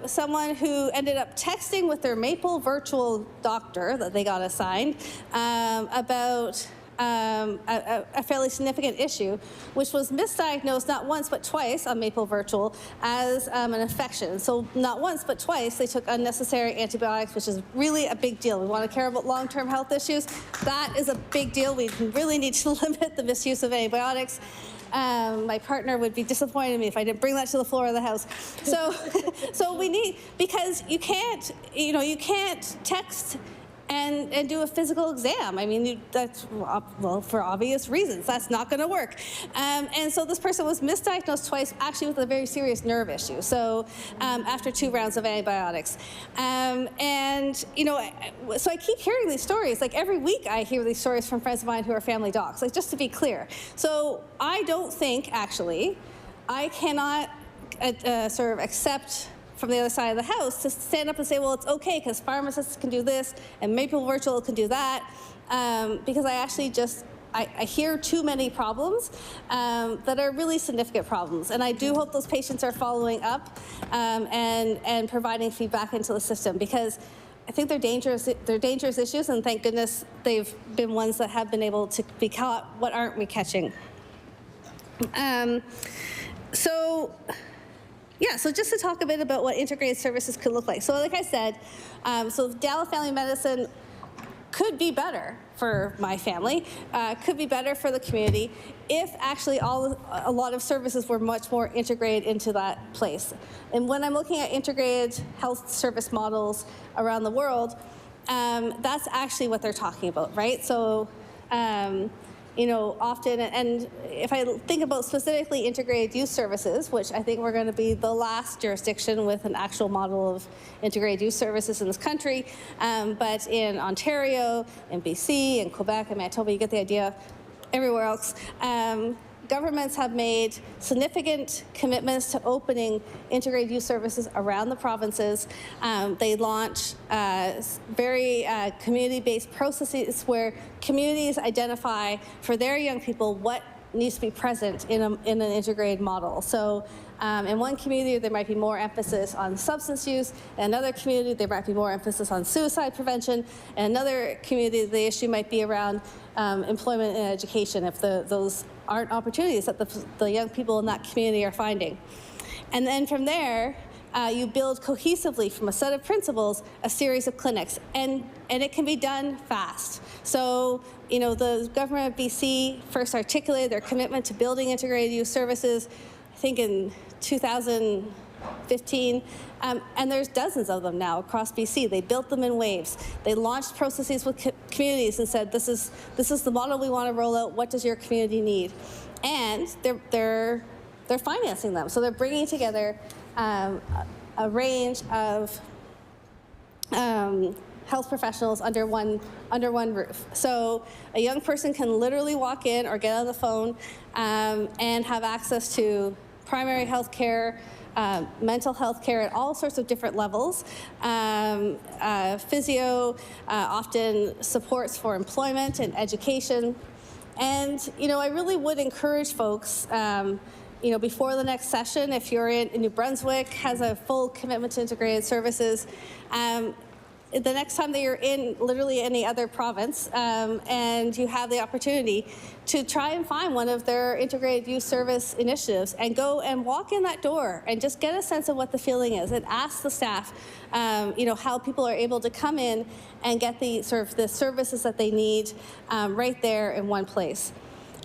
Someone who ended up texting with their Maple Virtual doctor that they got assigned about a fairly significant issue, which was misdiagnosed not once but twice on Maple Virtual as an infection. So not once but twice they took unnecessary antibiotics, which is really a big deal. We want to care about long-term health issues. That is a big deal. We really need to limit the misuse of antibiotics. My partner would be disappointed in me if I didn't bring that to the floor of the House. So we need, because you can't text and do a physical exam. I mean, that's, well, for obvious reasons. That's not going to work. And so this person was misdiagnosed twice, actually with a very serious nerve issue. So after 2 rounds of antibiotics. And, you know, so I keep hearing these stories. Like every week I hear these stories from friends of mine who are family docs, like just to be clear. So I don't think, actually, I cannot sort of accept from the other side of the House to stand up and say, well, it's okay because pharmacists can do this and Maple Virtual can do that, because I actually I hear too many problems that are really significant problems. And I do hope those patients are following up and providing feedback into the system, because I think they're dangerous issues, and thank goodness they've been ones that have been able to be caught. What aren't we catching? Yeah, so just to talk a bit about what integrated services could look like. So like I said, so Dallas Family Medicine could be better for my family, could be better for the community if actually a lot of services were much more integrated into that place. And when I'm looking at integrated health service models around the world, that's actually what they're talking about, right? So, you know, often, and if I think about specifically integrated youth services, which I think we're going to be the last jurisdiction with an actual model of integrated youth services in this country, but in Ontario, in BC, in Quebec, and Manitoba, you get the idea, everywhere else, governments have made significant commitments to opening integrated youth services around the provinces. They launch very community-based processes where communities identify for their young people what needs to be present in an integrated model. So in one community, there might be more emphasis on substance use. In another community, there might be more emphasis on suicide prevention. In another community, the issue might be around employment and education, if those aren't opportunities that the young people in that community are finding. And then from there, you build cohesively from a set of principles a series of clinics, and it can be done fast. So, you know, the government of BC first articulated their commitment to building integrated youth services, I think in 2015, and there's dozens of them now across BC. They built them in waves. They launched processes with communities and said, this is the model we want to roll out. What does your community need? And they're financing them. So they're bringing together a range of health professionals under one roof. So a young person can literally walk in or get on the phone and have access to primary health care, mental health care at all sorts of different levels, physio, often supports for employment and education. And, you know, I really would encourage folks, you know, before the next session, if you're in New Brunswick, has a full commitment to integrated services, the next time that you're in literally any other province and you have the opportunity to try and find one of their integrated youth service initiatives and go and walk in that door and just get a sense of what the feeling is and ask the staff, you know, how people are able to come in and get the services that they need right there in one place.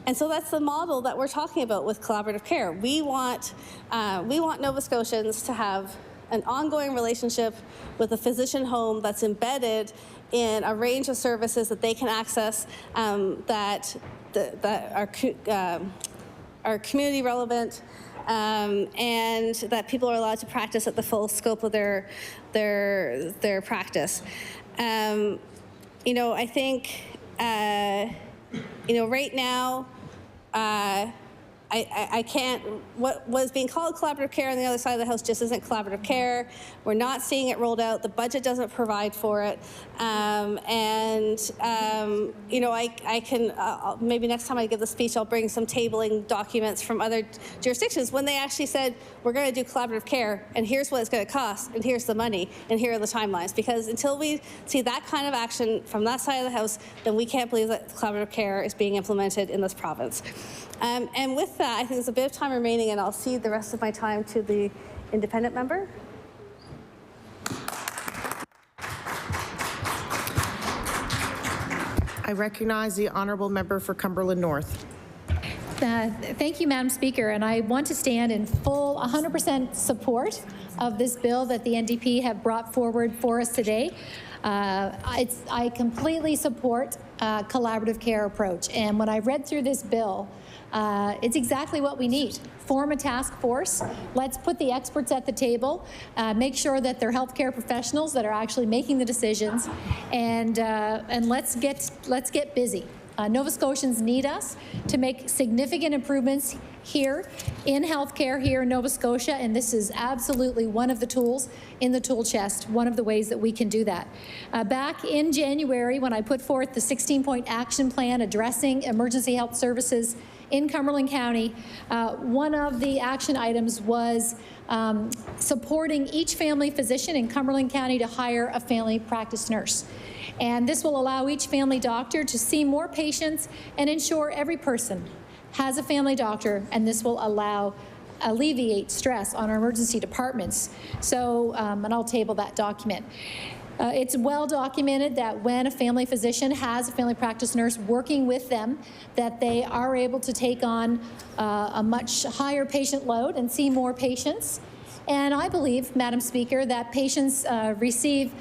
And so that's the model that we're talking about with collaborative care. We want Nova Scotians to have an ongoing relationship with a physician home that's embedded in a range of services that they can access that are community relevant, and that people are allowed to practice at the full scope of their practice. I think right now, I can't, what was being called collaborative care on the other side of the house just isn't collaborative care. We're not seeing it rolled out. The budget doesn't provide for it. I can, maybe next time I give the speech, I'll bring some tabling documents from other jurisdictions when they actually said, we're going to do collaborative care, and here's what it's going to cost, and here's the money, and here are the timelines. Because until we see that kind of action from that side of the house, then we can't believe that collaborative care is being implemented in this province. And with that, I think there's a bit of time remaining, and I'll cede the rest of my time to the independent member. I recognize the honourable member for Cumberland North. Thank you, Madam Speaker, and I want to stand in full 100% support of this bill that the NDP have brought forward for us today. I completely support a collaborative care approach, and when I read through this bill, it's exactly what we need. Form a task force. Let's put the experts at the table. Make sure that they're healthcare professionals that are actually making the decisions, and let's get busy. Nova Scotians need us to make significant improvements here in healthcare here in Nova Scotia, and this is absolutely one of the tools in the tool chest, one of the ways that we can do that. Back in January, when I put forth the 16-point action plan addressing emergency health services in Cumberland County, one of the action items was supporting each family physician in Cumberland County to hire a family practice nurse. And this will allow each family doctor to see more patients and ensure every person has a family doctor, and this will alleviate stress on our emergency departments. So, and I'll table that document. It's well documented that when a family physician has a family practice nurse working with them, that they are able to take on a much higher patient load and see more patients. And I believe, Madam Speaker, that patients receive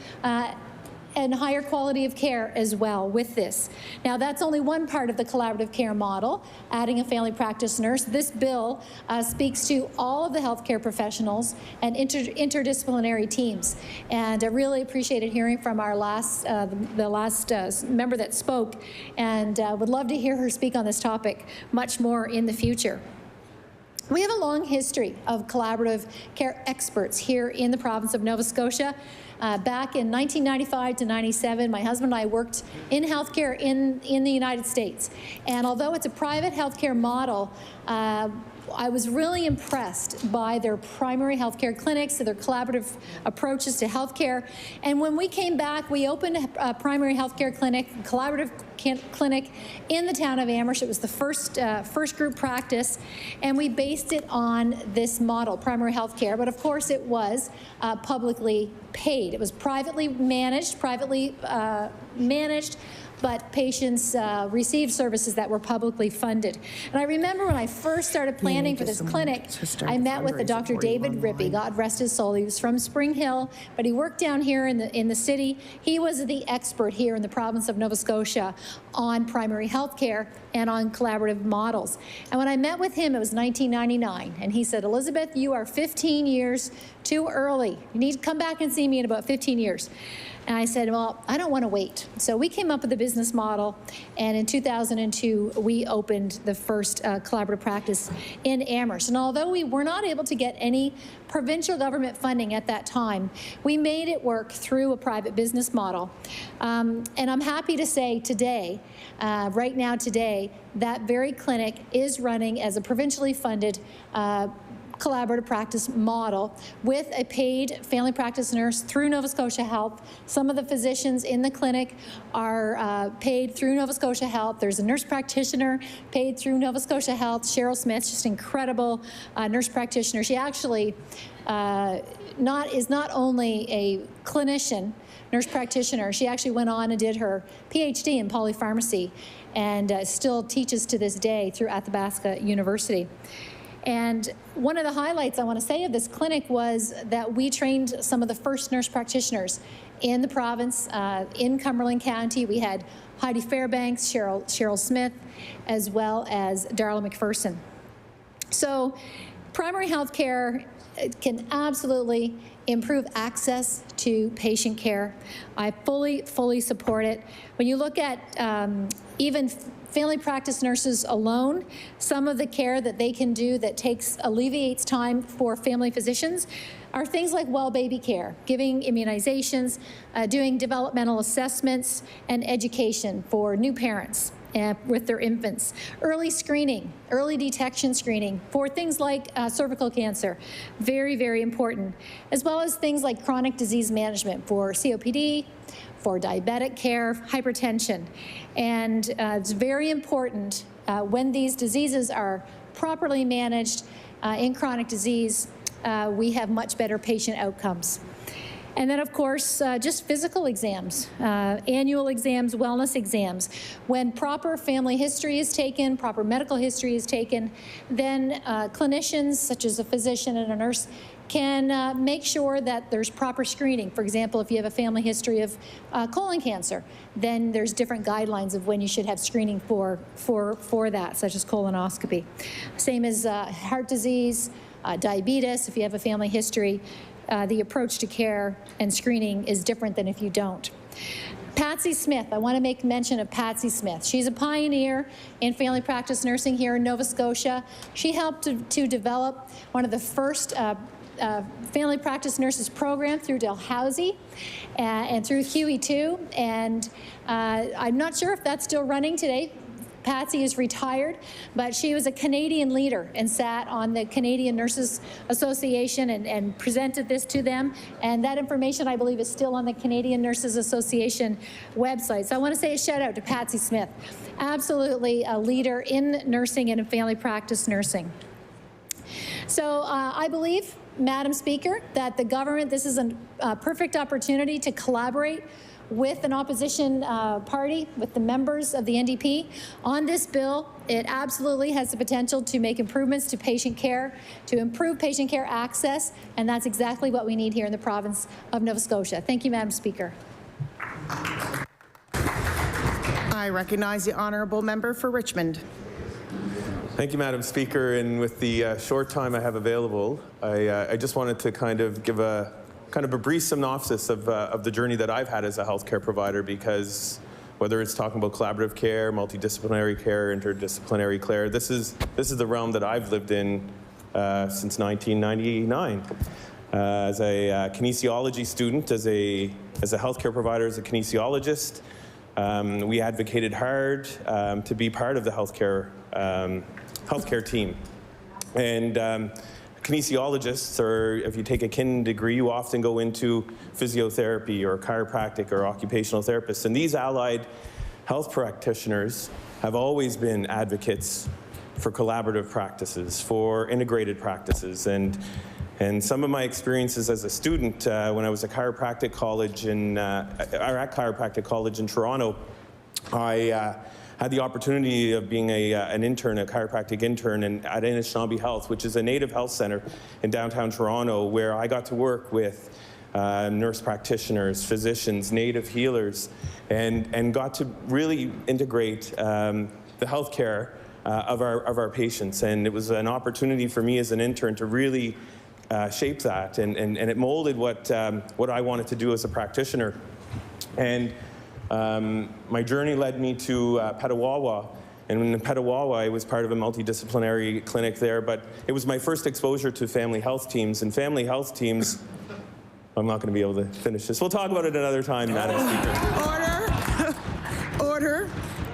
and higher quality of care as well with this. Now, that's only one part of the collaborative care model, adding a family practice nurse. This bill speaks to all of the healthcare professionals and interdisciplinary teams. And I really appreciated hearing from our the last member that spoke, and would love to hear her speak on this topic much more in the future. We have a long history of collaborative care experts here in the province of Nova Scotia. Back in 1995 to 97, my husband and I worked in healthcare in the United States. And although it's a private healthcare model, I was really impressed by their primary healthcare clinics, their collaborative approaches to healthcare. And when we came back, we opened a primary healthcare clinic, collaborative clinic in the town of Amherst. It was the first group practice, and we based it on this model, primary healthcare. But of course, it was publicly paid. It was privately managed, but patients received services that were publicly funded. And I remember when I first started planning for this clinic, I met with Dr. David Rippey, God rest his soul. He was from Spring Hill, but he worked down here in the city. He was the expert here in the province of Nova Scotia on primary health care and on collaborative models. And when I met with him, it was 1999, and he said, Elizabeth, you are 15 years too early. You need to come back and see me in about 15 years. And I said, well, I don't want to wait. So we came up with a business model, and in 2002, we opened the first collaborative practice in Amherst. And although we were not able to get any provincial government funding at that time, we made it work through a private business model. And I'm happy to say today, right now today, that very clinic is running as a provincially funded collaborative practice model with a paid family practice nurse through Nova Scotia Health. Some of the physicians in the clinic are paid through Nova Scotia Health. There's a nurse practitioner paid through Nova Scotia Health. Cheryl Smith, just incredible nurse practitioner. She actually is not only a clinician, nurse practitioner, she actually went on and did her PhD in polypharmacy and still teaches to this day through Athabasca University. And one of the highlights I want to say of this clinic was that we trained some of the first nurse practitioners in the province, in Cumberland County. We had Heidi Fairbanks, Cheryl Smith, as well as Darla McPherson. So primary health care can absolutely improve access to patient care. I fully support it. When you look at even family practice nurses alone, some of the care that they can do that alleviates time for family physicians are things like well baby care, giving immunizations, doing developmental assessments, and education for new parents with their infants. Early screening, early detection screening for things like cervical cancer, very, very important, as well as things like chronic disease management for COPD, for diabetic care, hypertension. And it's very important when these diseases are properly managed in chronic disease, we have much better patient outcomes. And then, of course, just physical exams, annual exams, wellness exams. When proper family history is taken, proper medical history is taken, then clinicians, such as a physician and a nurse, can make sure that there's proper screening. For example, if you have a family history of colon cancer, then there's different guidelines of when you should have screening for that, such as colonoscopy. Same as heart disease, diabetes, if you have a family history. The approach to care and screening is different than if you don't. Patsy Smith, I want to make mention of Patsy Smith. She's a pioneer in family practice nursing here in Nova Scotia. She helped to develop one of the first family practice nurses program through Dalhousie and through Huey too. And I'm not sure if that's still running today. Patsy is retired, but she was a Canadian leader and sat on the Canadian Nurses Association and presented this to them. And that information, I believe, is still on the Canadian Nurses Association website. So I want to say a shout out to Patsy Smith. Absolutely a leader in nursing and in family practice nursing. So I believe, Madam Speaker, that the government, this is a perfect opportunity to collaborate with an opposition party, with the members of the NDP on this bill. It absolutely has the potential to make improvements to patient care, to improve patient care access, and that's exactly what we need here in the province of Nova Scotia. Thank you, Madam Speaker. I recognize the honourable member for Richmond. Thank you, Madam Speaker. And with the short time I have available, I just wanted to kind of give a brief synopsis of the journey that I've had as a healthcare provider, because whether it's talking about collaborative care, multidisciplinary care, interdisciplinary care, this is the realm that I've lived in since 1999. As a kinesiology student, as a healthcare provider, as a kinesiologist, we advocated hard to be part of the healthcare team. And kinesiologists, or if you take a kin degree, you often go into physiotherapy or chiropractic or occupational therapists. And these allied health practitioners have always been advocates for collaborative practices, for integrated practices. And some of my experiences as a student, when I was at chiropractic college in Toronto, I had the opportunity of being an intern, a chiropractic intern at Anishinaabe Health, which is a native health center in downtown Toronto, where I got to work with nurse practitioners, physicians, native healers, and got to really integrate the healthcare of our patients. And it was an opportunity for me as an intern to really shape that, and it molded what I wanted to do as a practitioner. And my journey led me to Petawawa, and in Petawawa I was part of a multidisciplinary clinic there, but it was my first exposure to family health teams. And family health teams, I'm not going to be able to finish this. We'll talk about it another time, Madam Speaker. Order.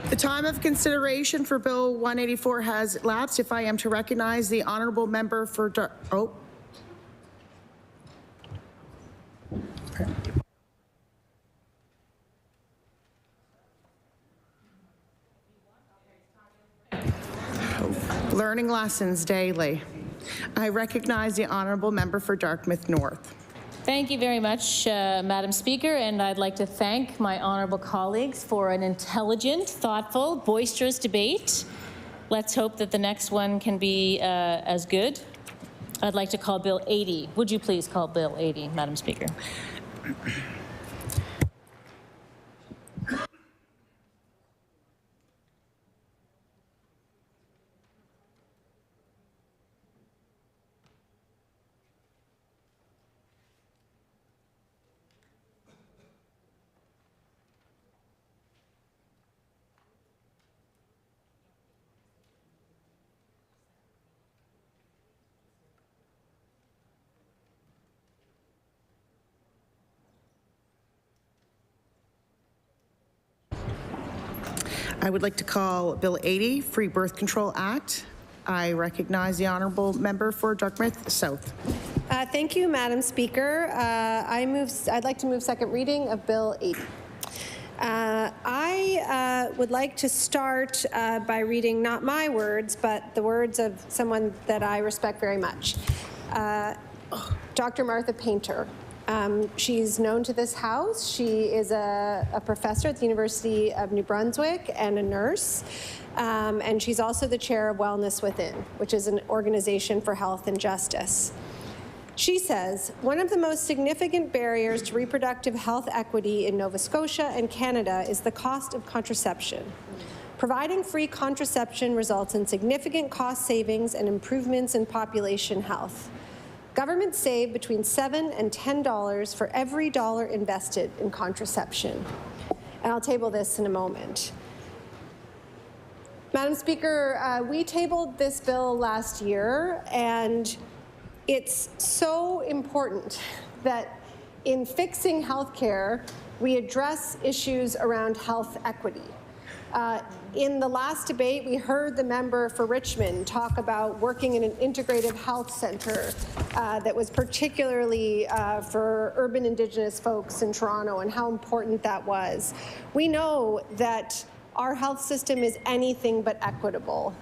The time of consideration for Bill 184 has lapsed. If I am to recognize the honourable member for Learning lessons daily. I recognize the honourable member for Dartmouth North. Thank you very much, Madam Speaker, and I'd like to thank my honourable colleagues for an intelligent, thoughtful, boisterous debate. Let's hope that the next one can be as good. I'd like to call Bill 80. Would you please call Bill 80, Madam Speaker? I would like to call Bill 80, Free Birth Control Act. I recognize the honourable member for Dartmouth South. Thank you, Madam Speaker. I'd like to move second reading of Bill 80. I would like to start by reading not my words, but the words of someone that I respect very much, Dr. Martha Painter. She's known to this House. She is a professor at the University of New Brunswick and a nurse. And she's also the chair of Wellness Within, which is an organization for health and justice. She says, one of the most significant barriers to reproductive health equity in Nova Scotia and Canada is the cost of contraception. Providing free contraception results in significant cost savings and improvements in population health. Governments save between $7 and $10 for every dollar invested in contraception. And I'll table this in a moment. Madam Speaker, we tabled this bill last year, and it's so important that in fixing healthcare, we address issues around health equity. In the last debate, we heard the member for Richmond talk about working in an integrative health center that was particularly for urban Indigenous folks in Toronto and how important that was. We know that our health system is anything but equitable.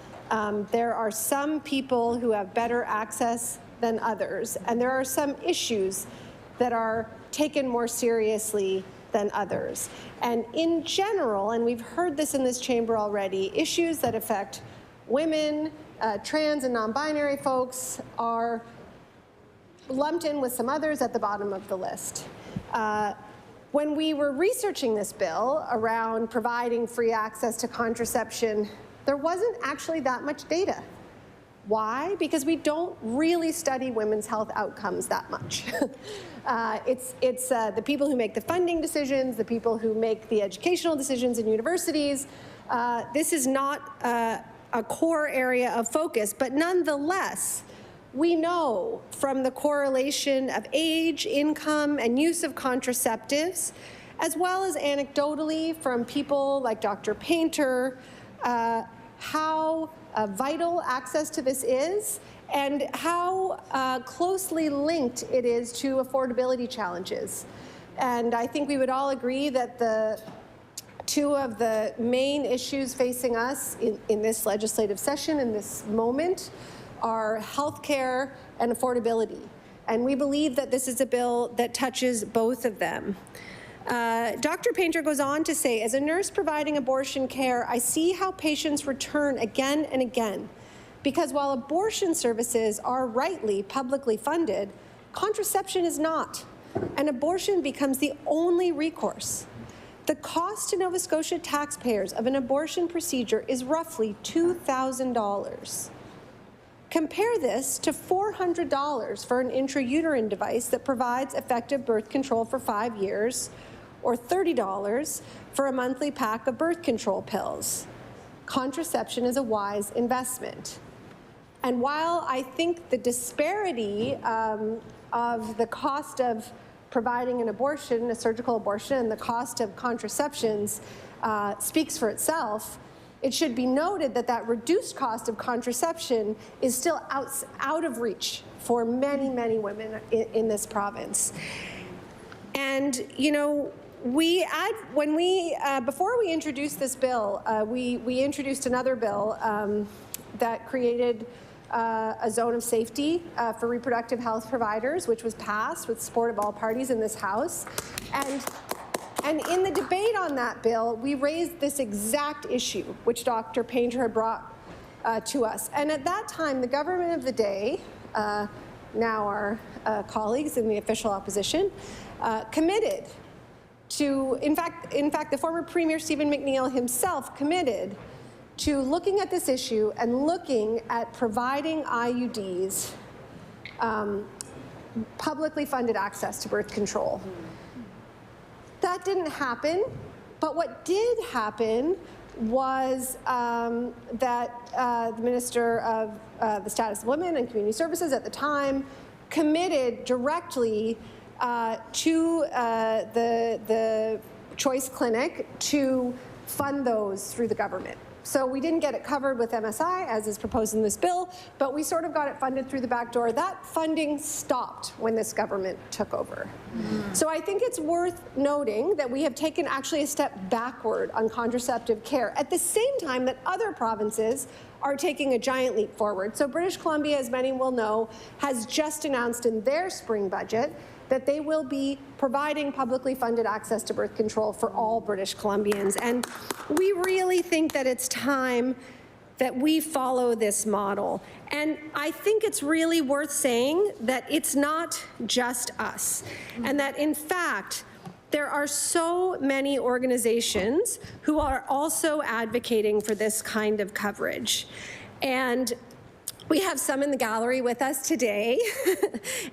There are some people who have better access than others, and there are some issues that are taken more seriously than others. And in general, and we've heard this in this chamber already, issues that affect women, trans and non-binary folks are lumped in with some others at the bottom of the list. When we were researching this bill around providing free access to contraception, there wasn't actually that much data. Why? Because we don't really study women's health outcomes that much. It's the people who make the funding decisions, the people who make the educational decisions in universities. This is not a core area of focus, but nonetheless, we know from the correlation of age, income, and use of contraceptives, as well as anecdotally from people like Dr. Painter, how vital access to this is and how closely linked it is to affordability challenges. And I think we would all agree that the two of the main issues facing us in this legislative session, in this moment, are healthcare and affordability. And we believe that this is a bill that touches both of them. Dr. Painter goes on to say, as a nurse providing abortion care, I see how patients return again and again. Because while abortion services are rightly publicly funded, contraception is not. And abortion becomes the only recourse. The cost to Nova Scotia taxpayers of an abortion procedure is roughly $2,000. Compare this to $400 for an intrauterine device that provides effective birth control for 5 years, or $30 for a monthly pack of birth control pills. Contraception is a wise investment. And while I think the disparity of the cost of providing an abortion, a surgical abortion, and the cost of contraceptions speaks for itself, it should be noted that that reduced cost of contraception is still out of reach for many, many women in this province. And, you know, before we introduced this bill, we introduced another bill that created a zone of safety for reproductive health providers, which was passed with support of all parties in this House. And in the debate on that bill, we raised this exact issue, which Dr. Painter had brought to us. And at that time, the government of the day, now our colleagues in the official opposition, committed to, in fact, the former Premier Stephen McNeil himself committed to looking at this issue and looking at providing IUDs publicly funded access to birth control. That didn't happen, but what did happen was that the Minister of the Status of Women and Community Services at the time committed directly to the Choice Clinic to fund those through the government. So we didn't get it covered with MSI, as is proposed in this bill, but we sort of got it funded through the back door. That funding stopped when this government took over. So I think it's worth noting that we have taken actually a step backward on contraceptive care at the same time that other provinces are taking a giant leap forward. So British Columbia, as many will know, has just announced in their spring budget that they will be providing publicly funded access to birth control for all British Columbians. And we really think that it's time that we follow this model. And I think it's really worth saying that it's not just us, and that in fact, there are so many organizations who are also advocating for this kind of coverage. And we have some in the gallery with us today,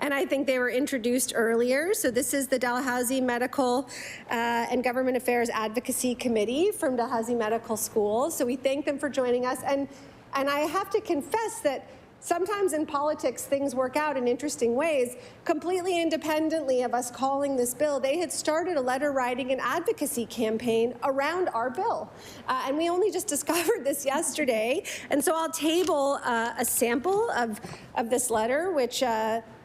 and I think they were introduced earlier. So this is the Dalhousie Medical and Government Affairs Advocacy Committee from Dalhousie Medical School. So we thank them for joining us. And I have to confess that sometimes in politics, things work out in interesting ways. Completely independently of us calling this bill, they had started a letter writing and advocacy campaign around our bill. And we only just discovered this yesterday. And so I'll table a sample of this letter, which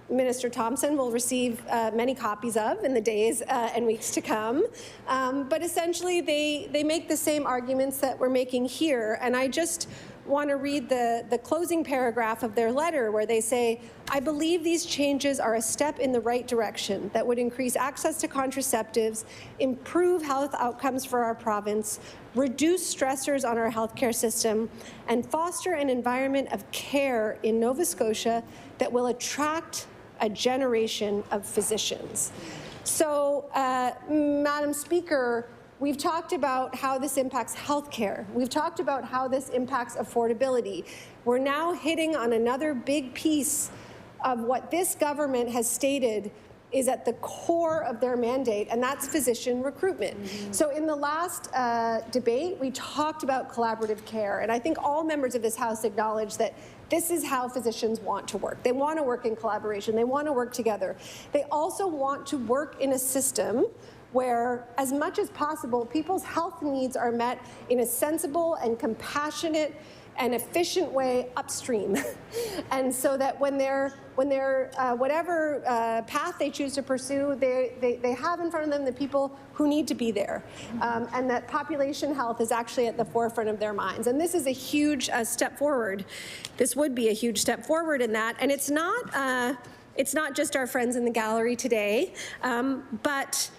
Minister Thompson will receive many copies of in the days and weeks to come. But essentially, they make the same arguments that we're making here. And I just want to read the closing paragraph of their letter where they say, I believe these changes are a step in the right direction that would increase access to contraceptives, improve health outcomes for our province, reduce stressors on our healthcare system, and foster an environment of care in Nova Scotia that will attract a generation of physicians. So, Madam Speaker, we've talked about how this impacts healthcare. We've talked about how this impacts affordability. We're now hitting on another big piece of what this government has stated is at the core of their mandate, and that's physician recruitment. So in the last debate, we talked about collaborative care, and I think all members of this House acknowledge that this is how physicians want to work. They want to work in collaboration. They want to work together. They also want to work in a system where, as much as possible, people's health needs are met in a sensible and compassionate and efficient way upstream. And so that when they're whatever path they choose to pursue, they have in front of them the people who need to be there. And that population health is actually at the forefront of their minds. And this is a huge step forward. This would be a huge step forward in that. And it's not just our friends in the gallery today, but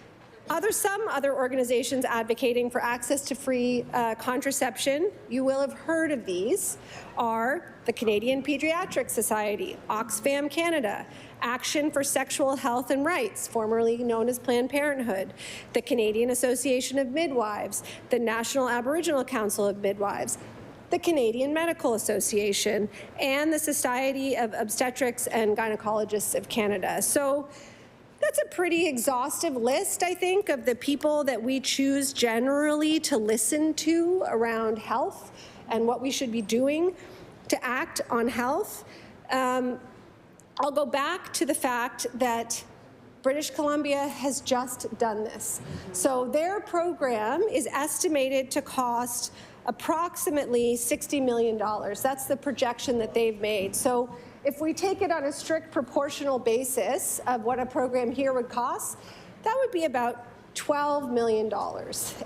some other organizations advocating for access to free contraception, you will have heard of these, are the Canadian Pediatric Society, Oxfam Canada, Action for Sexual Health and Rights, formerly known as Planned Parenthood, the Canadian Association of Midwives, the National Aboriginal Council of Midwives, the Canadian Medical Association, and the Society of Obstetrics and Gynecologists of Canada. So that's a pretty exhaustive list, I think, of the people that we choose generally to listen to around health and what we should be doing to act on health. I'll go back to the fact that British Columbia has just done this. So their program is estimated to cost approximately $60 million. That's the projection that they've made. So if we take it on a strict proportional basis of what a program here would cost, that would be about $12 million.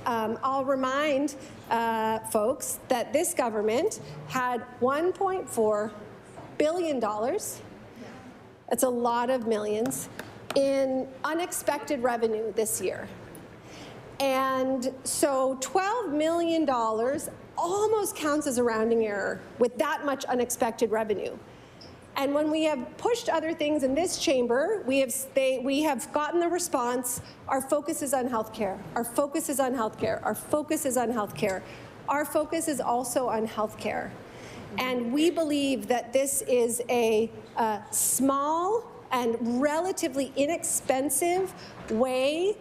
I'll remind folks that this government had $1.4 billion, that's a lot of millions, in unexpected revenue this year. And so $12 million almost counts as a rounding error with that much unexpected revenue. And when we have pushed other things in this chamber, we have gotten the response, our focus is on healthcare, our focus is on healthcare, our focus is on healthcare. Our focus is also on healthcare. And we believe that this is a small and relatively inexpensive way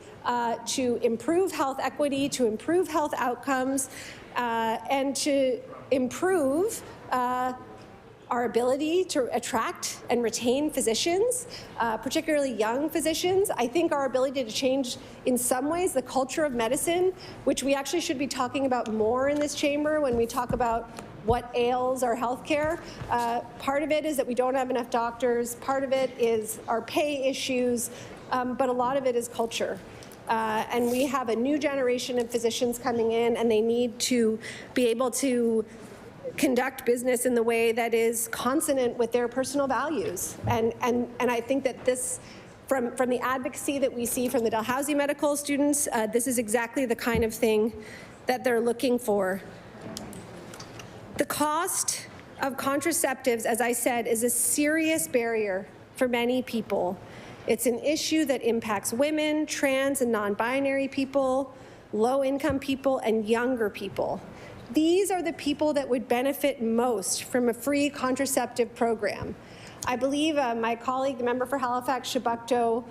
to improve health equity, to improve health outcomes, and to improve our ability to attract and retain physicians, particularly young physicians. I think our ability to change, in some ways, the culture of medicine, which we actually should be talking about more in this chamber when we talk about what ails our healthcare. Part of it is that we don't have enough doctors. Part of it is our pay issues, but a lot of it is culture. And we have a new generation of physicians coming in, and they need to be able to conduct business in the way that is consonant with their personal values. And I think that this, from the advocacy that we see from the Dalhousie medical students, this is exactly the kind of thing that they're looking for. The cost of contraceptives, as I said, is a serious barrier for many people. It's an issue that impacts women, trans and non-binary people, low-income people, and younger people. These are the people that would benefit most from a free contraceptive program. I believe my colleague, the member for Halifax, Shabukto,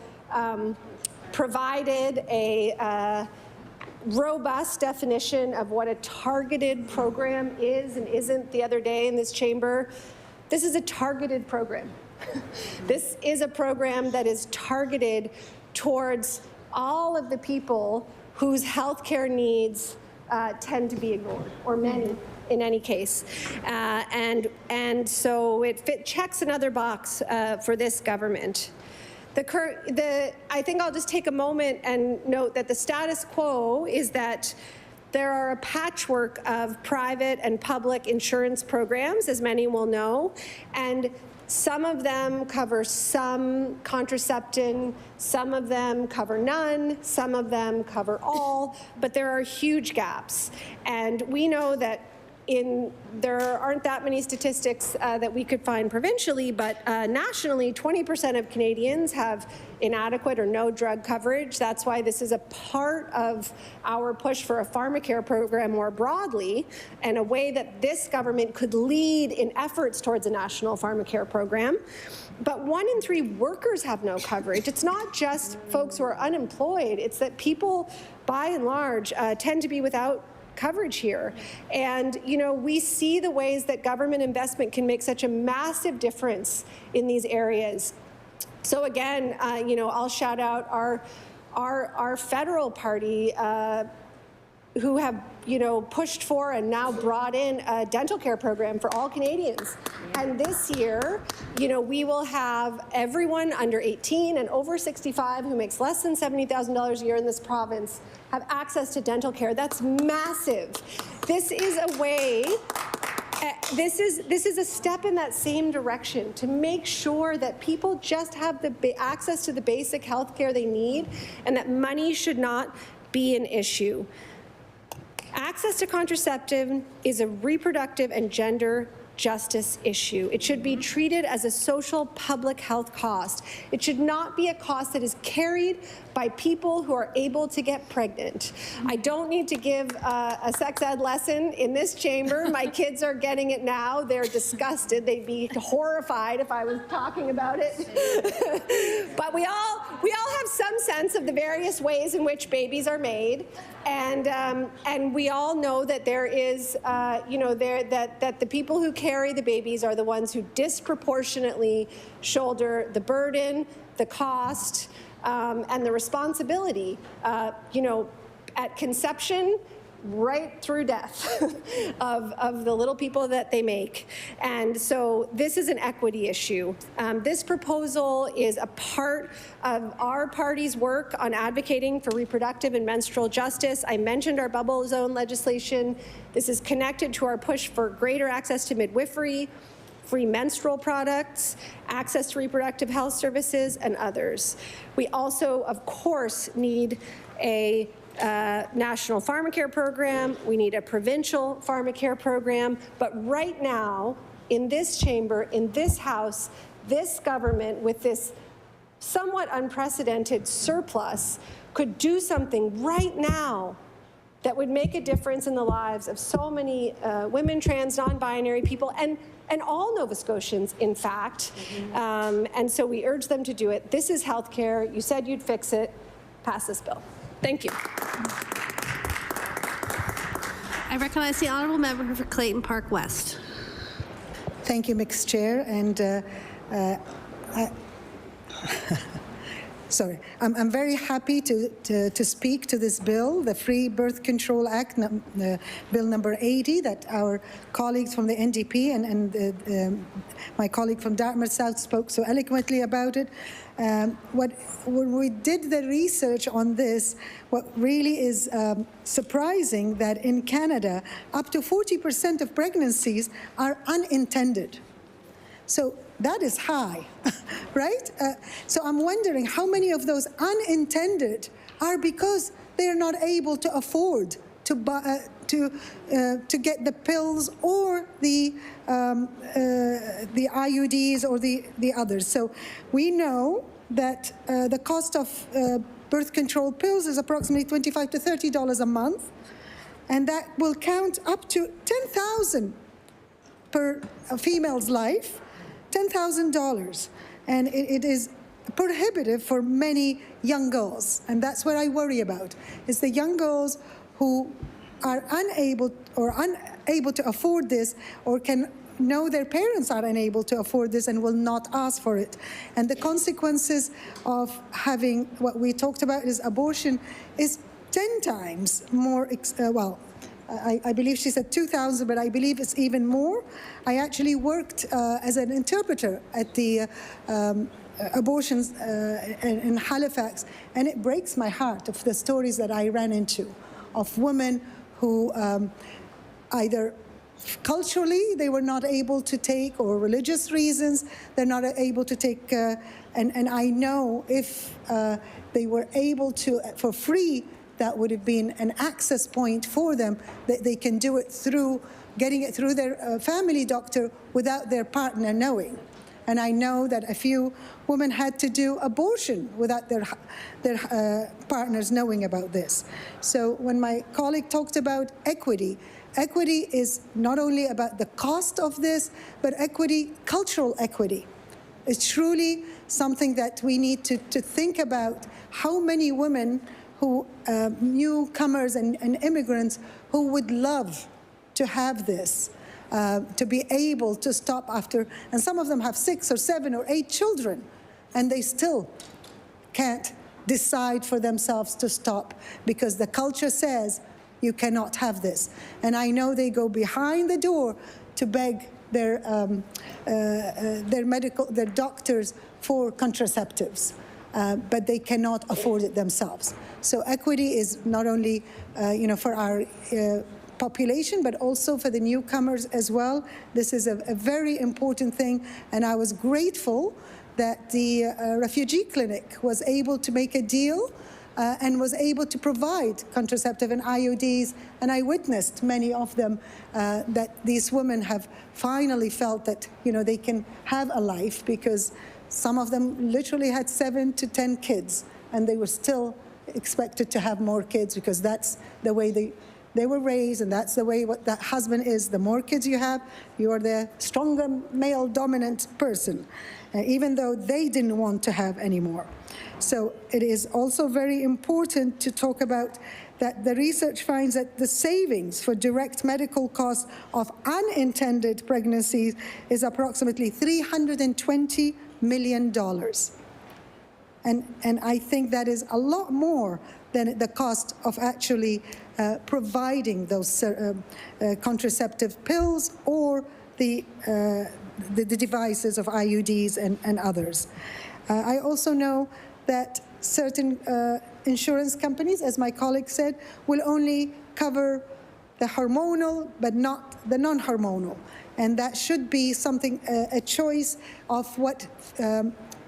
provided a robust definition of what a targeted program is and isn't the other day in this chamber. This is a targeted program. This is a program that is targeted towards all of the people whose healthcare needs tend to be ignored, or many in any case. And so it checks another box for this government. I think I'll just take a moment and note that the status quo is that there are a patchwork of private and public insurance programs, as many will know, and some of them cover some contraception, some of them cover none, some of them cover all, but there are huge gaps. And we know that there aren't that many statistics that we could find provincially, but nationally, 20% of Canadians have inadequate or no drug coverage. That's why this is a part of our push for a pharmacare program more broadly, and a way that this government could lead in efforts towards a national pharmacare program. But 1 in 3 workers have no coverage. It's not just folks who are unemployed. It's that people, by and large, tend to be without coverage here. And, you know, we see the ways that government investment can make such a massive difference in these areas. So again, you know, I'll shout out our federal party who have, you know, pushed for and now brought in a dental care program for all Canadians. And this year, you know, we will have everyone under 18 and over 65 who makes less than $70,000 a year in this province have access to dental care. That's massive. This is a way, this is a step in that same direction to make sure that people just have the access to the basic health care they need, and that money should not be an issue. Access to contraceptive is a reproductive and gender justice issue. It should be treated as a social public health cost. It should not be a cost that is carried by people who are able to get pregnant. I don't need to give a sex ed lesson in this chamber. My kids are getting it now. They're disgusted. They'd be horrified if I was talking about it. But we all have some sense of the various ways in which babies are made, and we all know that there is, you know, that the people who carry the babies are the ones who disproportionately shoulder the burden, the cost, and the responsibility, you know, at conception right through death of the little people that they make. And so this is an equity issue. This proposal is a part of our party's work on advocating for reproductive and menstrual justice. I mentioned our bubble zone legislation. This is connected to our push for greater access to midwifery, free menstrual products, access to reproductive health services, and others. We also, of course, need a national pharmacare program. We need a provincial pharmacare program. But right now, in this chamber, in this House, this government, with this somewhat unprecedented surplus, could do something right now that would make a difference in the lives of so many women, trans, non-binary people, and all Nova Scotians, in fact. And so we urge them to do it. This is healthcare. You said you'd fix it. Pass this bill. Thank you. I recognize the honourable member for Clayton Park West. Thank you, Mr. Chair. And sorry, I'm very happy to speak to this bill, the Free Birth Control Act, Bill number 80, that our colleagues from the NDP and my colleague from Dartmouth South spoke so eloquently about it. When we did the research on this, what really is surprising that in Canada, up to 40% of pregnancies are unintended. So that is high, right? So I'm wondering how many of those unintended are because they're not able to afford to buy, to get the pills or the IUDs or the others. So we know that the cost of birth control pills is approximately $25 to $30 a month, and that will count up to $10,000 per female's life. $10,000, and it is prohibitive for many young girls, and that's what I worry about, is the young girls who are unable to afford this, or can know their parents are unable to afford this and will not ask for it. And the consequences of having what we talked about is abortion is 10 times more, I believe she said 2,000, but I believe it's even more. I actually worked as an interpreter at the abortions in Halifax, and it breaks my heart of the stories that I ran into of women who either culturally they were not able to take, or religious reasons they're not able to take, and I know if they were able to, for free, that would have been an access point for them, that they can do it through getting it through their family doctor without their partner knowing. And I know that a few women had to do abortion without their partners knowing about this. So when my colleague talked about equity, equity is not only about the cost of this, but equity, cultural equity. It's truly something that we need to think about, how many women who newcomers and immigrants who would love to have this, to be able to stop after, and some of them have 6 or 7 or 8 children, and they still can't decide for themselves to stop because the culture says you cannot have this. And I know they go behind the door to beg their doctors for contraceptives. But they cannot afford it themselves. So equity is not only, for our population, but also for the newcomers as well. This is a very important thing, and I was grateful that the refugee clinic was able to make a deal and was able to provide contraceptive and IUDs, and I witnessed many of them that these women have finally felt that they can have a life, because some of them literally had 7 to 10 kids, and they were still expected to have more kids because that's the way they were raised, and that's the way what that husband is. The more kids you have, you are the stronger male dominant person, even though they didn't want to have any more. So it is also very important to talk about that the research finds that the savings for direct medical costs of unintended pregnancies is approximately $320 million. And I think that is a lot more than the cost of actually providing those contraceptive pills or the devices of IUDs and others. I also know that certain insurance companies, as my colleague said, will only cover the hormonal but not the non-hormonal. And that should be something, a choice of what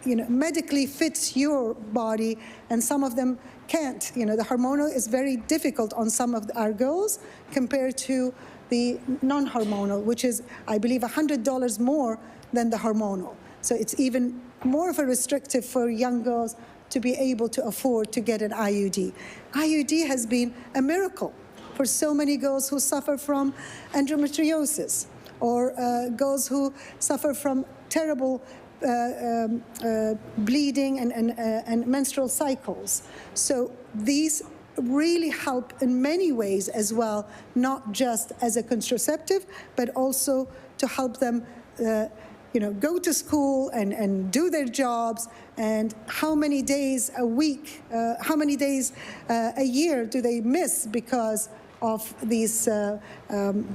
medically fits your body, and some of them can't. The hormonal is very difficult on some of our girls compared to the non-hormonal, which is, I believe, $100 more than the hormonal. So it's even more of a restrictive for young girls to be able to afford to get an IUD. IUD has been a miracle for so many girls who suffer from endometriosis, or girls who suffer from terrible bleeding and menstrual cycles. So these really help in many ways as well, not just as a contraceptive, but also to help them go to school and do their jobs. And how many days a week, how many days a year do they miss because of these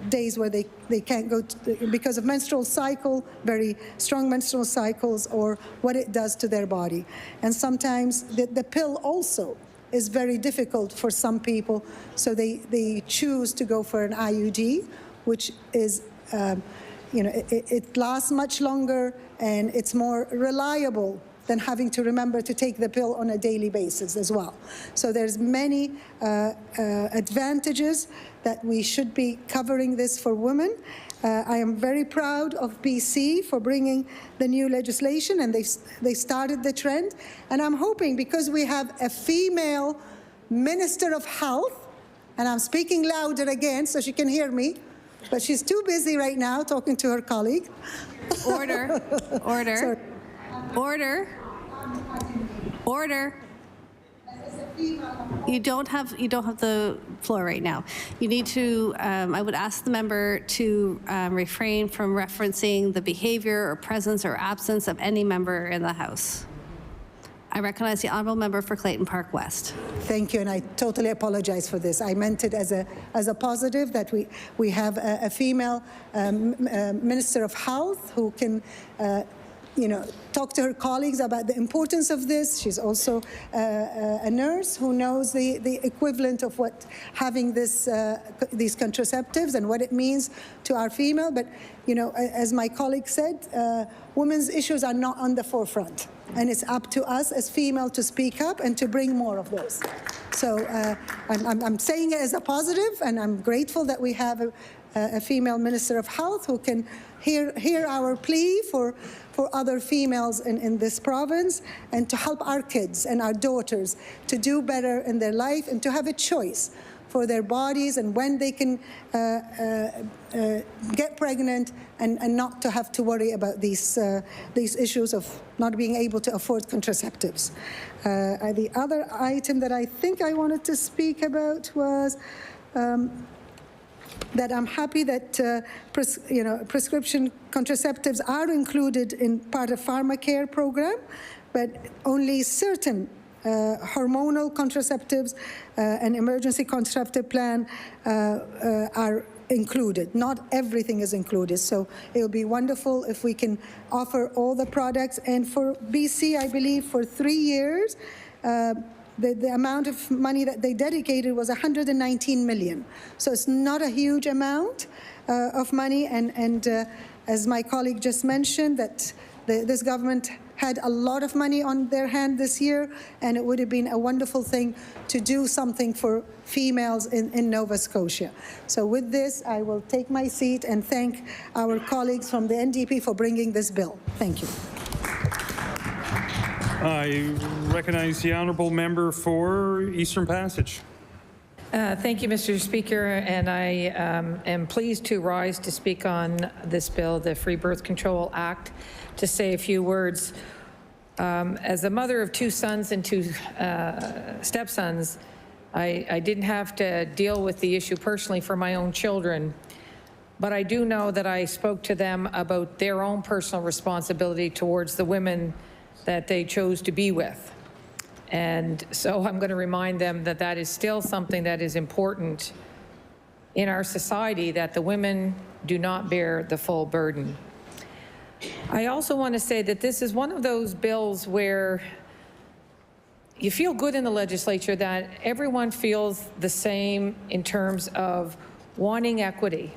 days where they can't go because of menstrual cycle, very strong menstrual cycles, or what it does to their body. And sometimes the pill also is very difficult for some people, so they choose to go for an IUD, which is it lasts much longer and it's more reliable than having to remember to take the pill on a daily basis as well. So there's many advantages that we should be covering this for women. I am very proud of BC for bringing the new legislation, and they started the trend. And I'm hoping, because we have a female Minister of Health, and I'm speaking louder again so she can hear me, but she's too busy right now talking to her colleague. Order, order. Sorry. Order. Order. You don't have the floor right now. You need to. I would ask the member to refrain from referencing the behavior or presence or absence of any member in the House. I recognize the honourable member for Clayton Park West. Thank you, and I totally apologize for this. I meant it as a positive that we have a female Minister of Health who can talk to her colleagues about the importance of this. She's also a nurse who knows the equivalent of what having these contraceptives and what it means to our female. But, as my colleague said, women's issues are not on the forefront. And it's up to us as female to speak up and to bring more of those. So I'm saying it as a positive, and I'm grateful that we have a female Minister of Health who can hear our plea for other females in this province, and to help our kids and our daughters to do better in their life and to have a choice for their bodies and when they can get pregnant, and not to have to worry about these issues of not being able to afford contraceptives. The other item that I think I wanted to speak about was that I'm happy that prescription contraceptives are included in part of pharmacare program, but only certain hormonal contraceptives and emergency contraceptive plan are included. Not everything is included. So it will be wonderful if we can offer all the products. And for BC, I believe for 3 years, the amount of money that they dedicated was $119 million. So it's not a huge amount of money. And as my colleague just mentioned, that this government had a lot of money on their hand this year, and it would have been a wonderful thing to do something for females in Nova Scotia. So with this, I will take my seat and thank our colleagues from the NDP for bringing this bill. Thank you. I recognize the honourable member for Eastern Passage. Thank you, Mr. Speaker, and I am pleased to rise to speak on this bill, the Free Birth Control Act, to say a few words. As a mother of 2 sons and 2 stepsons, I didn't have to deal with the issue personally for my own children, but I do know that I spoke to them about their own personal responsibility towards the women that they chose to be with. And so I'm going to remind them that that is still something that is important in our society, that the women do not bear the full burden. I also want to say that this is one of those bills where you feel good in the legislature that everyone feels the same in terms of wanting equity.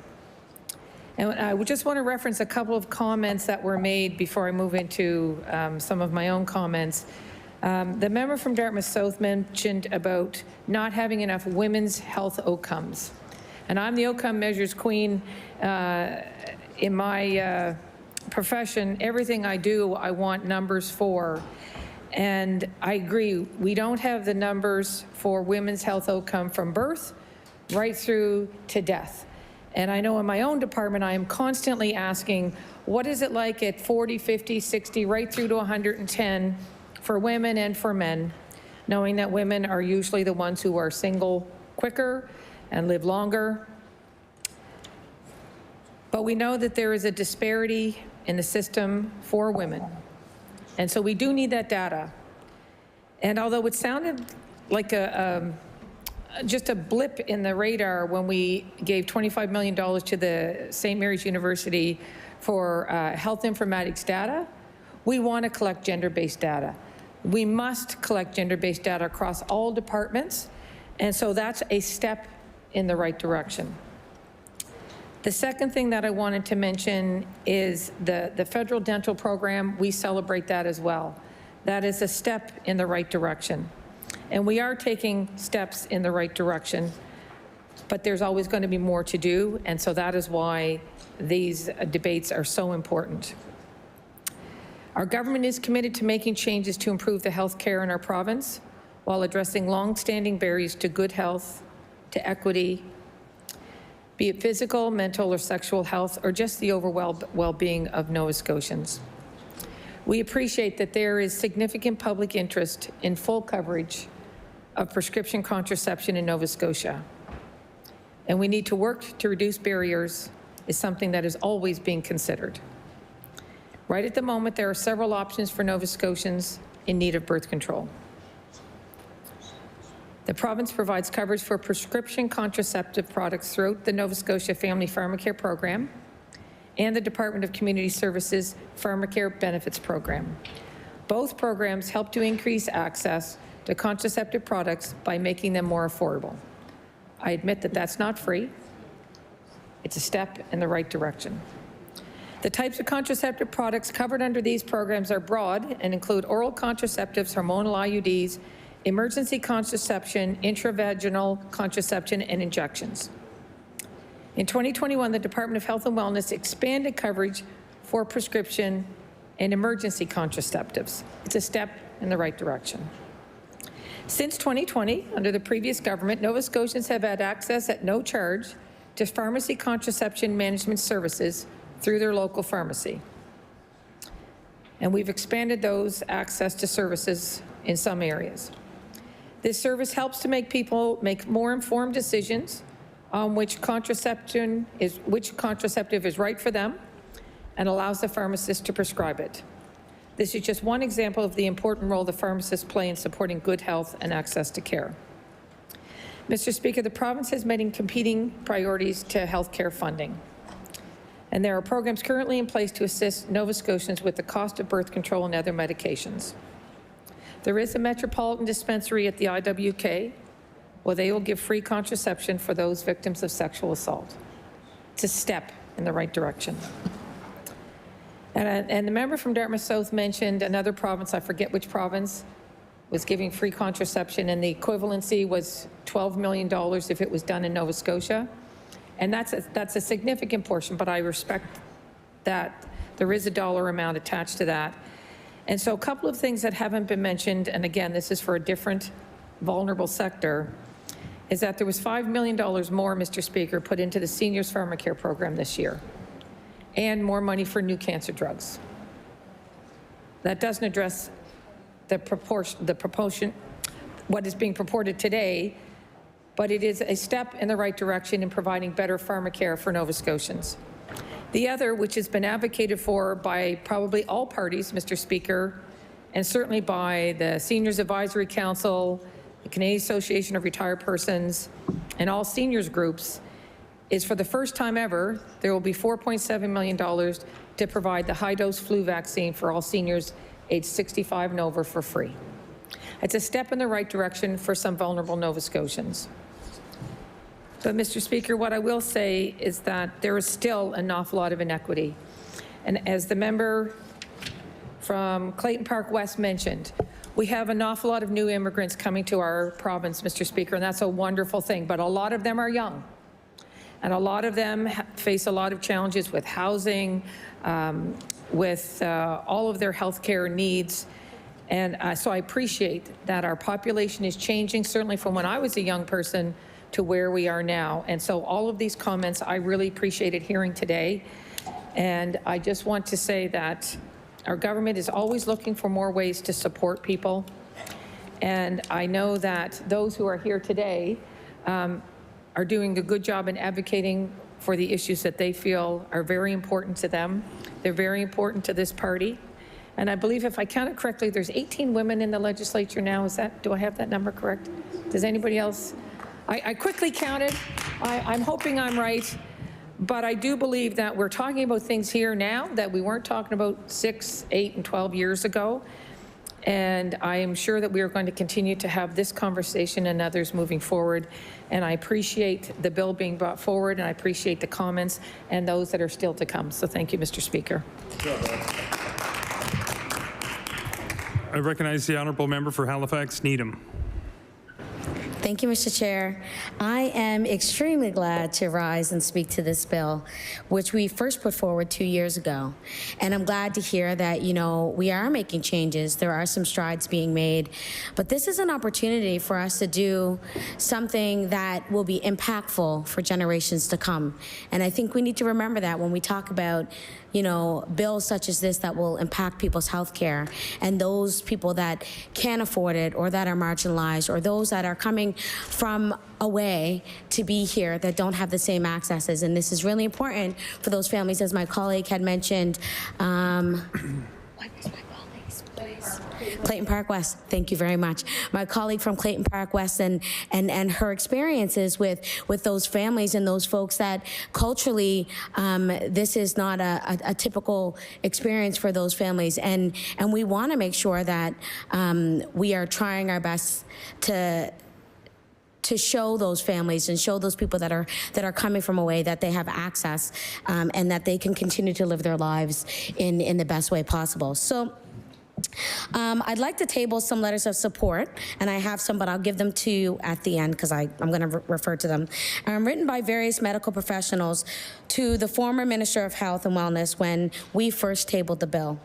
And I would just want to reference a couple of comments that were made before I move into some of my own comments. The member from Dartmouth South mentioned about not having enough women's health outcomes. And I'm the outcome measures queen in my profession. Everything I do, I want numbers for. And I agree, we don't have the numbers for women's health outcome from birth right through to death. And I know in my own department, I am constantly asking, what is it like at 40, 50, 60, right through to 110 for women and for men, knowing that women are usually the ones who are single quicker and live longer. But we know that there is a disparity in the system for women. And so we do need that data. And although it sounded like just a blip in the radar when we gave $25 million to the St. Mary's University for health informatics data, we want to collect gender-based data. We must collect gender-based data across all departments, and so that's a step in the right direction. The second thing that I wanted to mention is the federal dental program. We celebrate that as well. That is a step in the right direction. And we are taking steps in the right direction, but there's always going to be more to do, and so that is why these debates are so important. Our government is committed to making changes to improve the health care in our province while addressing long-standing barriers to good health, to equity, be it physical, mental, or sexual health, or just the overall well-being of Nova Scotians. We appreciate that there is significant public interest in full coverage of prescription contraception in Nova Scotia. And we need to work to reduce barriers is something that is always being considered. Right at the moment, there are several options for Nova Scotians in need of birth control. The province provides coverage for prescription contraceptive products throughout the Nova Scotia Family Pharmacare Program and the Department of Community Services Pharmacare Benefits Program. Both programs help to increase access to contraceptive products by making them more affordable. I admit that that's not free. It's a step in the right direction. The types of contraceptive products covered under these programs are broad and include oral contraceptives, hormonal IUDs, emergency contraception, intravaginal contraception, and injections. In 2021, the Department of Health and Wellness expanded coverage for prescription and emergency contraceptives. It's a step in the right direction. Since 2020, under the previous government, Nova Scotians have had access at no charge to pharmacy contraception management services through their local pharmacy. And we've expanded those access to services in some areas. This service helps to make people make more informed decisions on which contraceptive is right for them and allows the pharmacist to prescribe it. This is just one example of the important role the pharmacists play in supporting good health and access to care. Mr. Speaker, the province has many competing priorities to health care funding. And there are programs currently in place to assist Nova Scotians with the cost of birth control and other medications. There is a metropolitan dispensary at the IWK where they will give free contraception for those victims of sexual assault. It's a step in the right direction. And the member from Dartmouth South mentioned another province, I forget which province, was giving free contraception, and the equivalency was $12 million if it was done in Nova Scotia. And that's a significant portion, but I respect that there is a dollar amount attached to that. And so a couple of things that haven't been mentioned, and again, this is for a different vulnerable sector, is that there was $5 million more, Mr. Speaker, put into the Seniors Pharmacare Program this year, and more money for new cancer drugs. That doesn't address the proportion, what is being purported today, but it is a step in the right direction in providing better pharmacare for Nova Scotians. The other, which has been advocated for by probably all parties, Mr. Speaker, and certainly by the Seniors Advisory Council, the Canadian Association of Retired Persons, and all seniors groups, is for the first time ever, there will be $4.7 million to provide the high-dose flu vaccine for all seniors aged 65 and over for free. It's a step in the right direction for some vulnerable Nova Scotians. But, Mr. Speaker, what I will say is that there is still an awful lot of inequity. And as the member from Clayton Park West mentioned, we have an awful lot of new immigrants coming to our province, Mr. Speaker, and that's a wonderful thing. But a lot of them are young. And a lot of them face a lot of challenges with housing, with all of their health care needs. And so I appreciate that our population is changing, certainly from when I was a young person to where we are now. And so all of these comments, I really appreciated hearing today. And I just want to say that our government is always looking for more ways to support people. And I know that those who are here today are doing a good job in advocating for the issues that they feel are very important to them. They're very important to this party. And I believe, if I counted correctly, there's 18 women in the legislature now. Is that, do I have that number correct? Does anybody else? I quickly counted. I'm hoping I'm right. But I do believe that we're talking about things here now that we weren't talking about 6, 8, and 12 years ago. And I am sure that we are going to continue to have this conversation and others moving forward. And I appreciate the bill being brought forward, and I appreciate the comments and those that are still to come. So thank you, Mr. Speaker. I recognize the honourable member for Halifax Needham. Thank you, Mr. Chair. I am extremely glad to rise and speak to this bill, which we first put forward 2 years ago. And I'm glad to hear that, you know, we are making changes. There are some strides being made. But this is an opportunity for us to do something that will be impactful for generations to come. And I think we need to remember that when we talk about, you know, bills such as this that will impact people's health care and those people that can't afford it or that are marginalized or those that are coming from away to be here that don't have the same accesses. And this is really important for those families, as my colleague had mentioned. Clayton Park West, thank you very much. My colleague from Clayton Park West and her experiences with those families and those folks that culturally this is not a typical experience for those families. And we want to make sure that we are trying our best to show those families and show those people that are coming from away that they have access and that they can continue to live their lives in the best way possible. So I'd like to table some letters of support, and I have some, but I'll give them to you at the end because I'm going to refer to them. Written by various medical professionals to the former Minister of Health and Wellness when we first tabled the bill.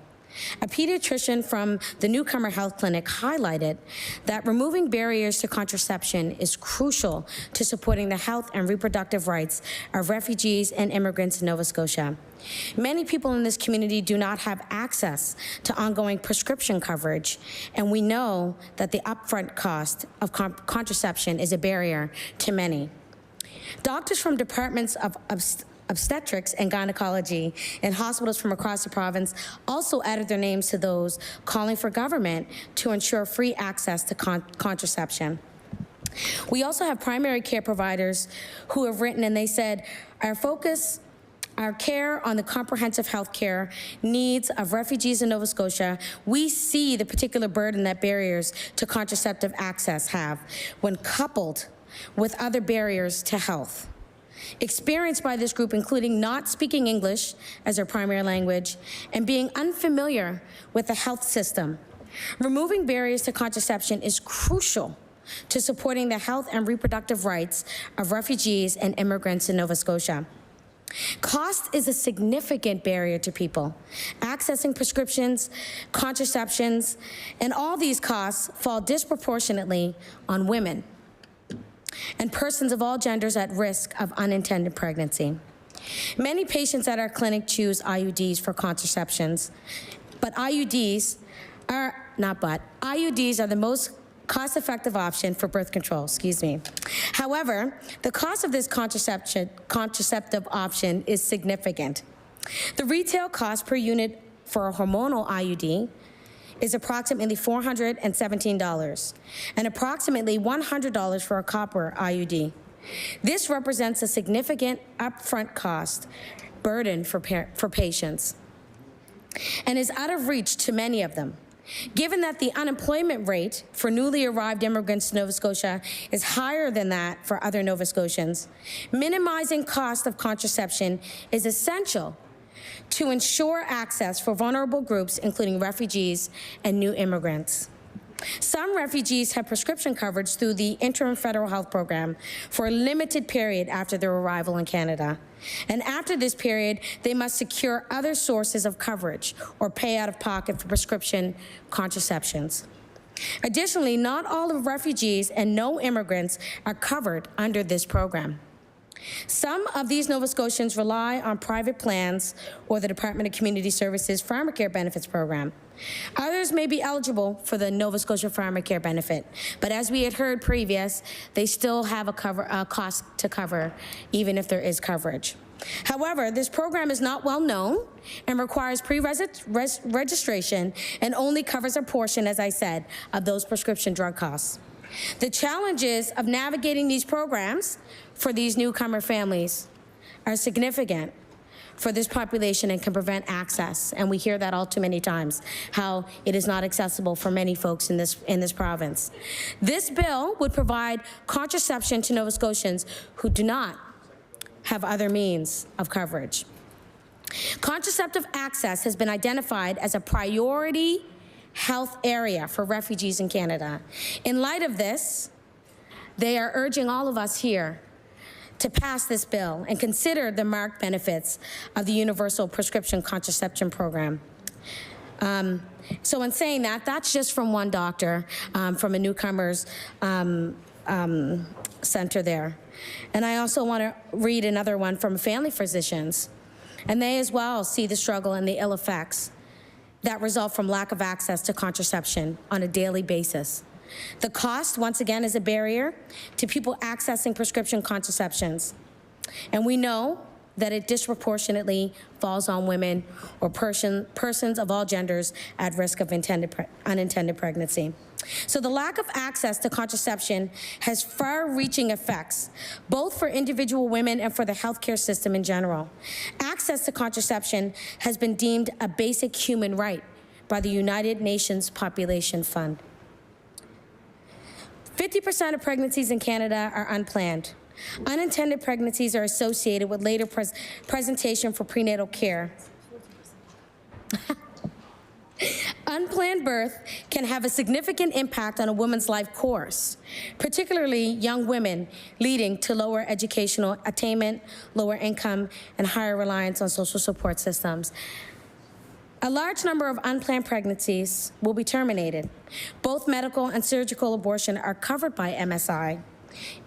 A pediatrician from the Newcomer Health Clinic highlighted that removing barriers to contraception is crucial to supporting the health and reproductive rights of refugees and immigrants in Nova Scotia. Many people in this community do not have access to ongoing prescription coverage, and we know that the upfront cost of contraception is a barrier to many. Doctors from departments of obstetrics and gynecology in hospitals from across the province also added their names to those calling for government to ensure free access to contraception. We also have primary care providers who have written, and they said, our care on the comprehensive health care needs of refugees in Nova Scotia, we see the particular burden that barriers to contraceptive access have when coupled with other barriers to health. Experienced by this group, including not speaking English as their primary language and being unfamiliar with the health system. Removing barriers to contraception is crucial to supporting the health and reproductive rights of refugees and immigrants in Nova Scotia. Cost is a significant barrier to people. Accessing prescriptions, contraceptions, and all these costs fall disproportionately on women and persons of all genders at risk of unintended pregnancy. Many patients at our clinic choose IUDs for contraceptions, but IUDs are the most cost-effective option for birth control, However, the cost of this contraceptive option is significant. The retail cost per unit for a hormonal IUD is approximately $417 and approximately $100 for a copper IUD. This represents a significant upfront cost burden for patients and is out of reach to many of them. Given that the unemployment rate for newly arrived immigrants to Nova Scotia is higher than that for other Nova Scotians, minimizing cost of contraception is essential to ensure access for vulnerable groups, including refugees and new immigrants. Some refugees have prescription coverage through the Interim Federal Health Program for a limited period after their arrival in Canada. And after this period, they must secure other sources of coverage or pay out of pocket for prescription contraceptions. Additionally, not all of refugees and no immigrants are covered under this program. Some of these Nova Scotians rely on private plans or the Department of Community Services Pharmacare Benefits Program. Others may be eligible for the Nova Scotia Pharmacare benefit, but as we had heard previous, they still have a cost to cover, even if there is coverage. However, this program is not well known and requires pre-registration and only covers a portion, as I said, of those prescription drug costs. The challenges of navigating these programs for these newcomer families are significant for this population and can prevent access. And we hear that all too many times, how it is not accessible for many folks in this province. This bill would provide contraception to Nova Scotians who do not have other means of coverage. Contraceptive access has been identified as a priority health area for refugees in Canada. In light of this, they are urging all of us here to pass this bill and consider the marked benefits of the Universal Prescription Contraception Program. So in saying that, that's just from one doctor from a newcomers center there. And I also want to read another one from family physicians. And they as well see the struggle and the ill effects that result from lack of access to contraception on a daily basis. The cost, once again, is a barrier to people accessing prescription contraceptions. And we know that it disproportionately falls on women or persons of all genders at risk of unintended pregnancy. So the lack of access to contraception has far-reaching effects, both for individual women and for the healthcare system in general. Access to contraception has been deemed a basic human right by the United Nations Population Fund. 50% of pregnancies in Canada are unplanned. Unintended pregnancies are associated with later presentation for prenatal care. Unplanned birth can have a significant impact on a woman's life course, particularly young women, leading to lower educational attainment, lower income, and higher reliance on social support systems. A large number of unplanned pregnancies will be terminated. Both medical and surgical abortion are covered by MSI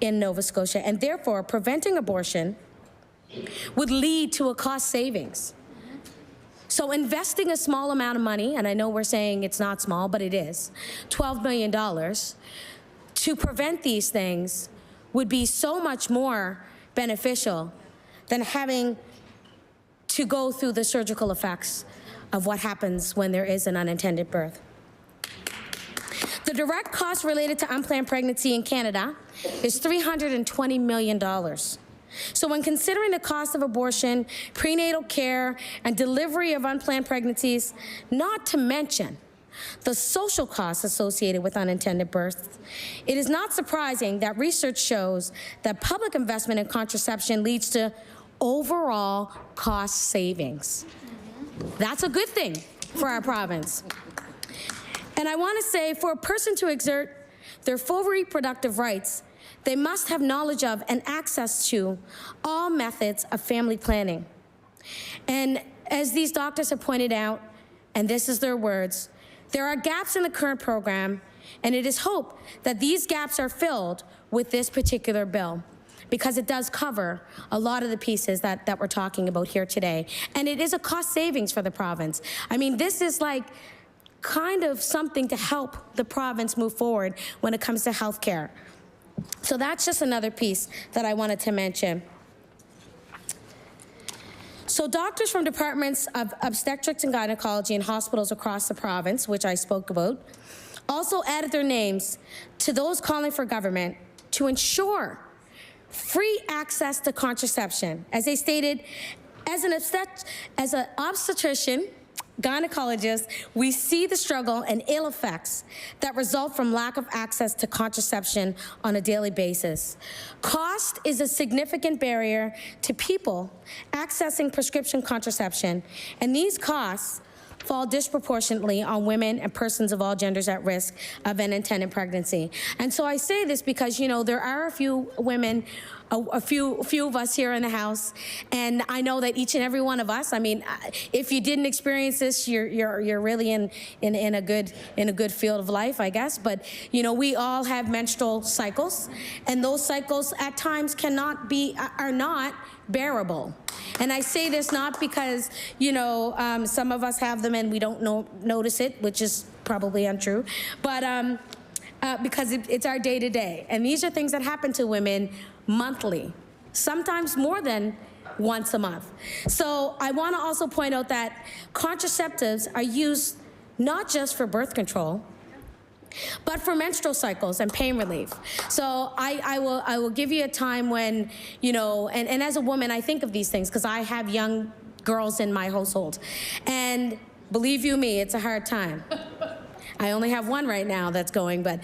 in Nova Scotia, and therefore preventing abortion would lead to a cost savings. So investing a small amount of money, and I know we're saying it's not small, but it is, $12 million, to prevent these things would be so much more beneficial than having to go through the surgical effects of what happens when there is an unintended birth. The direct cost related to unplanned pregnancy in Canada is $320 million. So when considering the cost of abortion, prenatal care, and delivery of unplanned pregnancies, not to mention the social costs associated with unintended births, it is not surprising that research shows that public investment in contraception leads to overall cost savings. That's a good thing for our province. And I want to say, for a person to exert their full reproductive rights, they must have knowledge of and access to all methods of family planning. And as these doctors have pointed out, and this is their words, there are gaps in the current program, and it is hoped that these gaps are filled with this particular bill, because it does cover a lot of the pieces that we're talking about here today. And it is a cost savings for the province. I mean, this is like kind of something to help the province move forward when it comes to health care. So that's just another piece that I wanted to mention. So doctors from departments of obstetrics and gynecology in hospitals across the province, which I spoke about, also added their names to those calling for government to ensure free access to contraception. As they stated, as an obstetrician, gynecologists, we see the struggle and ill effects that result from lack of access to contraception on a daily basis. Cost is a significant barrier to people accessing prescription contraception, and these costs fall disproportionately on women and persons of all genders at risk of unintended pregnancy. And so I say this because, you know, there are a few women, a few of us here in the House, and I know that each and every one of us, I mean, if you didn't experience this, you're really in a good field of life, I guess. But you know, we all have menstrual cycles, and those cycles at times are not bearable. And I say this not because, you know, some of us have them and we don't notice it, which is probably untrue, but because it's our day-to-day. And these are things that happen to women monthly, sometimes more than once a month. So I want to also point out that contraceptives are used not just for birth control, but for menstrual cycles and pain relief. So I will give you a time when, you know, and as a woman, I think of these things because I have young girls in my household. And believe you me, it's a hard time. I only have one right now that's going, but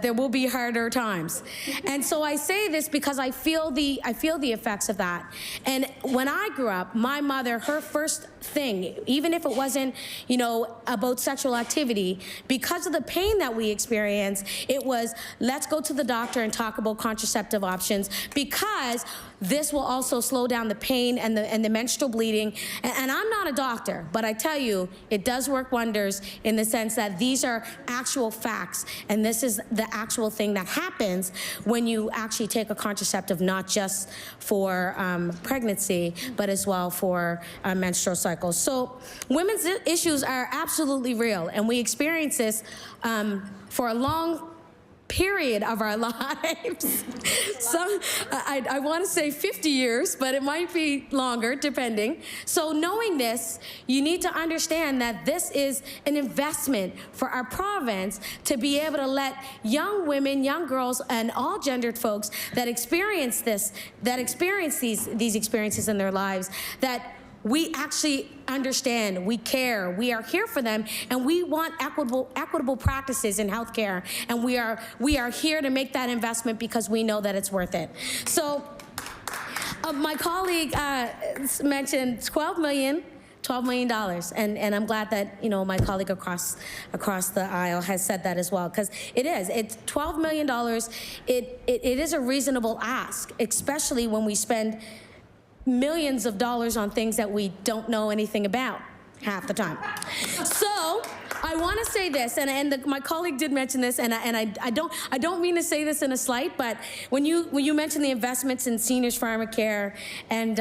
there will be harder times. And so I say this because I feel the effects of that. And when I grew up, my mother, her first thing, even if it wasn't, you know, about sexual activity, because of the pain that we experience, it was, let's go to the doctor and talk about contraceptive options, because this will also slow down the pain and the menstrual bleeding. And I'm not a doctor, but I tell you, it does work wonders in the sense that these are actual facts, and this is the actual thing that happens when you actually take a contraceptive, not just for pregnancy, but as well for menstrual cycles. So women's issues are absolutely real, and we experience this for a long period of our lives. I want to say 50 years, but it might be longer, depending. So knowing this, you need to understand that this is an investment for our province to be able to let young women, young girls, and all gendered folks that experience this, that experience these experiences in their lives, that we actually understand, we care, we are here for them, and we want equitable practices in healthcare, and we are here to make that investment because we know that it's worth it. So my colleague mentioned $12 million, and I'm glad that, you know, my colleague across the aisle has said that as well, because it's $12 million. It is a reasonable ask, especially when we spend millions of dollars on things that we don't know anything about half the time. So I want to say this, and my colleague did mention this, and I don't mean to say this in a slight, but when you mention the investments in seniors pharmacare, and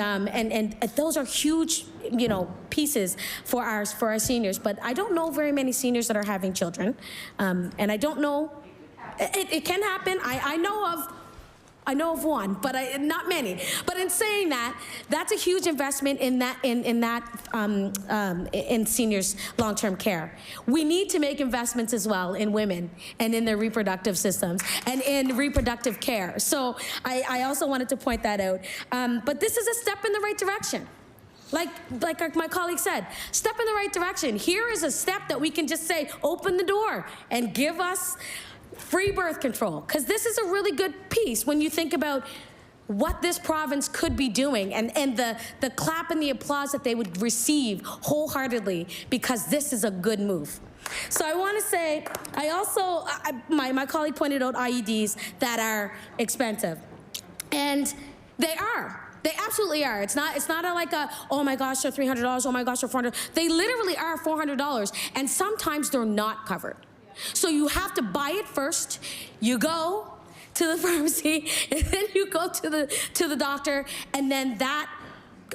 those are huge, you know, pieces for our seniors. But I don't know very many seniors that are having children, and I don't know. It can happen. I know of one, but not many. But in saying that, that's a huge investment in seniors' long-term care. We need to make investments as well in women and in their reproductive systems and in reproductive care. So I also wanted to point that out. But this is a step in the right direction. Like my colleague said, step in the right direction. Here is a step that we can just say, open the door and give us free birth control, because this is a really good piece when you think about what this province could be doing, and the clap and the applause that they would receive wholeheartedly, because this is a good move. So I want to say, I also, my colleague pointed out IEDs that are expensive, and they are. They absolutely are. It's not like oh my gosh, they're $300, oh my gosh, they're $400. They literally are $400, and sometimes they're not covered. So you have to buy it first, you go to the pharmacy, and then you go to the doctor, and then that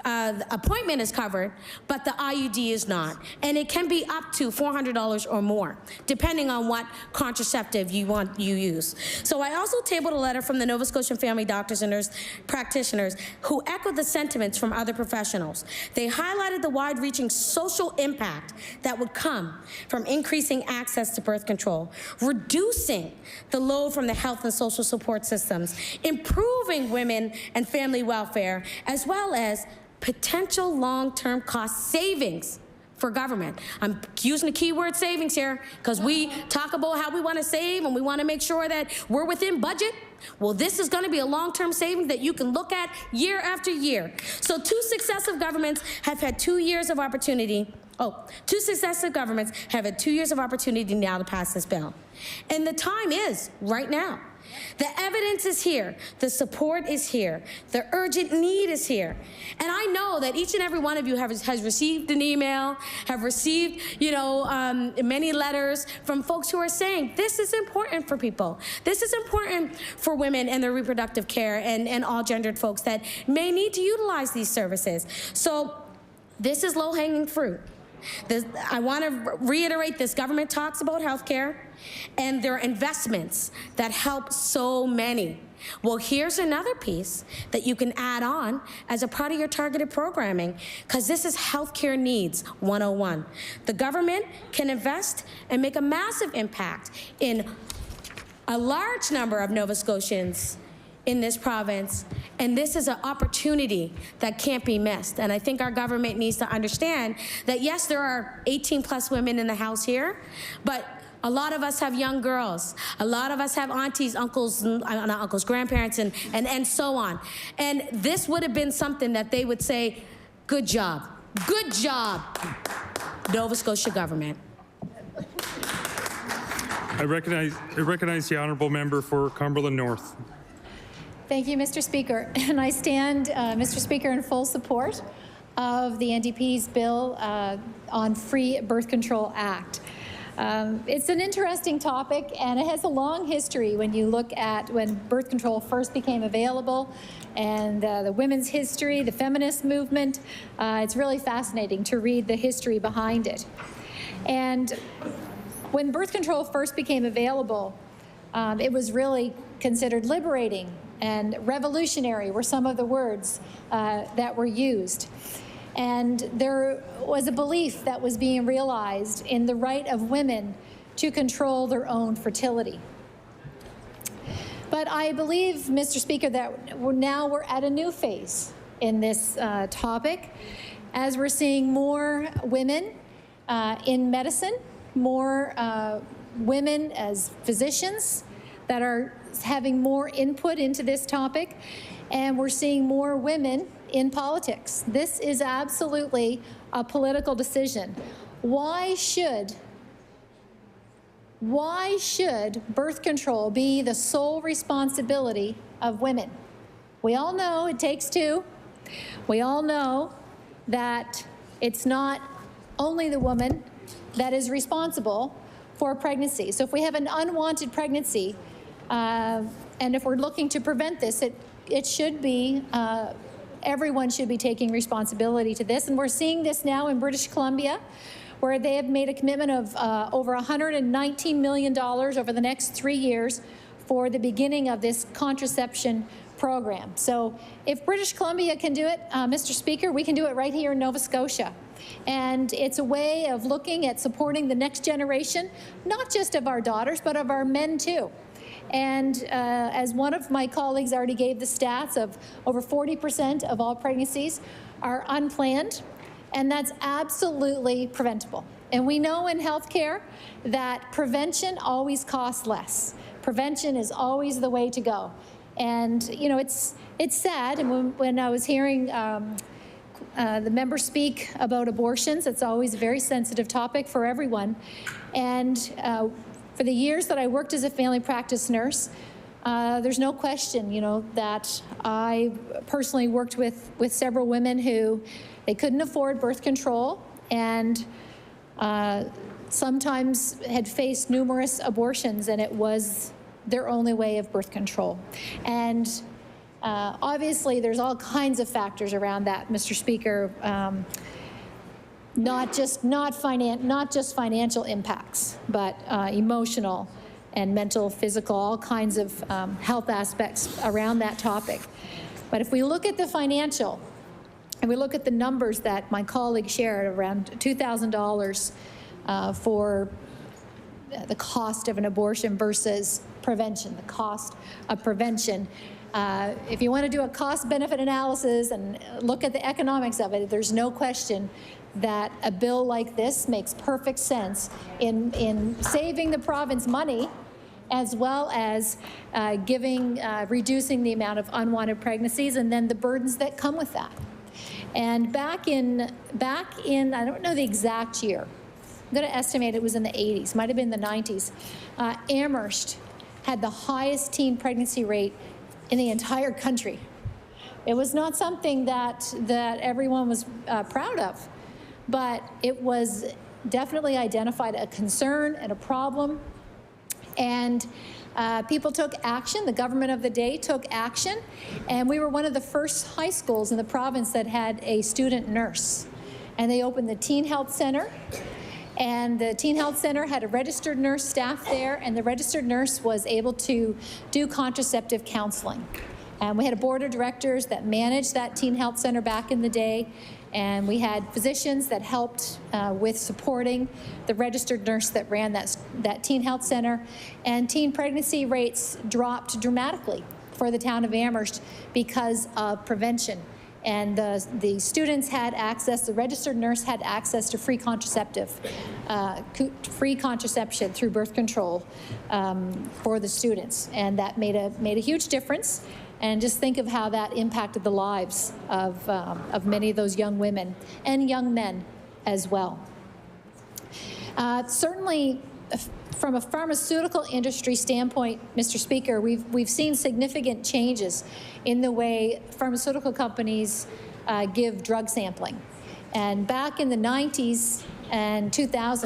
appointment is covered, but the IUD is not. And it can be up to $400 or more, depending on what contraceptive you use. So I also tabled a letter from the Nova Scotian family doctors and nurse practitioners who echoed the sentiments from other professionals. They highlighted the wide-reaching social impact that would come from increasing access to birth control, reducing the load from the health and social support systems, improving women and family welfare, as well as potential long-term cost savings for government. I'm using the keyword savings here because we talk about how we want to save and we want to make sure that we're within budget. Well, this is going to be a long-term savings that you can look at year after year. So 2 successive governments have had 2 years of opportunity. 2 successive governments have had 2 years of opportunity now to pass this bill. And the time is right now. The evidence is here. The support is here. The urgent need is here. And I know that each and every one of you has received an email, have received, many letters from folks who are saying, this is important for people. This is important for women and their reproductive care and all gendered folks that may need to utilize these services. So this is low-hanging fruit. I want to reiterate, this government talks about health care and their investments that help so many. Well, here's another piece that you can add on as a part of your targeted programming, because this is healthcare needs 101. The government can invest and make a massive impact in a large number of Nova Scotians in this province, and this is an opportunity that can't be missed. And I think our government needs to understand that, yes, there are 18+ women in the House here, but a lot of us have young girls. A lot of us have aunties, uncles, not uncles, grandparents, and so on. And this would have been something that they would say, good job, Nova Scotia government. I recognize the honourable member for Cumberland North. Thank you, Mr. Speaker. And I stand, Mr. Speaker, in full support of the NDP's bill on Free Birth Control Act. It's an interesting topic, and it has a long history when you look at when birth control first became available and the women's history, the feminist movement. It's really fascinating to read the history behind it. And when birth control first became available, it was really considered liberating, and revolutionary were some of the words that were used. And there was a belief that was being realized in the right of women to control their own fertility. But I believe, Mr. Speaker, that now we're at a new phase in this topic, as we're seeing more women in medicine, more women as physicians that are having more input into this topic, and we're seeing more women in politics. This is absolutely a political decision. Why should birth control be the sole responsibility of women? We all know it takes two. We all know that it's not only the woman that is responsible for pregnancy. So if we have an unwanted pregnancy, and if we're looking to prevent this, it should be, everyone should be taking responsibility to this. And we're seeing this now in British Columbia, where they have made a commitment of over $119 million over the next 3 years for the beginning of this contraception program. So if British Columbia can do it, Mr. Speaker, we can do it right here in Nova Scotia. And it's a way of looking at supporting the next generation, not just of our daughters, but of our men too. And as one of my colleagues already gave the stats of over 40% of all pregnancies are unplanned, and that's absolutely preventable. And we know in healthcare that prevention always costs less. Prevention is always the way to go. And you know, it's sad. And when I was hearing the member speak about abortions, it's always a very sensitive topic for everyone. And for the years that I worked as a family practice nurse, there's no question, you know, that I personally worked with several women who they couldn't afford birth control, and sometimes had faced numerous abortions, and it was their only way of birth control. And obviously, there's all kinds of factors around that, Mr. Speaker. Not just financial impacts, but emotional and mental, physical, all kinds of health aspects around that topic. But if we look at the financial, and we look at the numbers that my colleague shared, around $2,000 for the cost of an abortion versus prevention, the cost of prevention, If you want to do a cost-benefit analysis and look at the economics of it, there's no question that a bill like this makes perfect sense in saving the province money, as well as reducing the amount of unwanted pregnancies and then the burdens that come with that. And back in I don't know the exact year, I'm going to estimate it was in the 80s, might have been the 90s, Amherst had the highest teen pregnancy rate in the entire country. It was not something that everyone was proud of, but it was definitely identified a concern and a problem. And people took action. The government of the day took action. And we were one of the first high schools in the province that had a student nurse. And they opened the Teen Health Center. And the Teen Health Center had a registered nurse staff there. And the registered nurse was able to do contraceptive counseling. And we had a board of directors that managed that Teen Health Center back in the day. And we had physicians that helped with supporting the registered nurse that ran that Teen Health Center. And teen pregnancy rates dropped dramatically for the town of Amherst because of prevention. And the students had access, the registered nurse had access to free contraception through birth control for the students. And that made a huge difference. And just think of how that impacted the lives of many of those young women and young men as well. Certainly, from a pharmaceutical industry standpoint, Mr. Speaker, we've seen significant changes in the way pharmaceutical companies give drug sampling. And back in the 90s and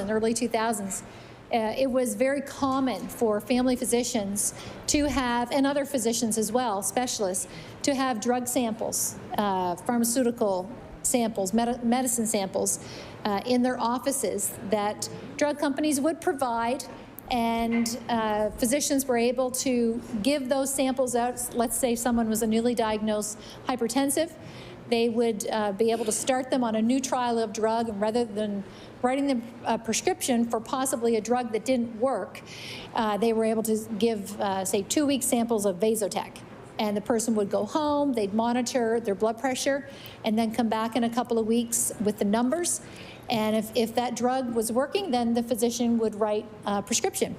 early 2000s, it was very common for family physicians to have, and other physicians as well, specialists, to have drug samples, pharmaceutical samples, medicine samples in their offices that drug companies would provide, and physicians were able to give those samples out. Let's say someone was a newly diagnosed hypertensive. They would be able to start them on a new trial of drug, and rather than writing them a prescription for possibly a drug that didn't work, they were able to give, say, 2-week samples of Vasotec. And the person would go home, they'd monitor their blood pressure, and then come back in a couple of weeks with the numbers. And if that drug was working, then the physician would write a prescription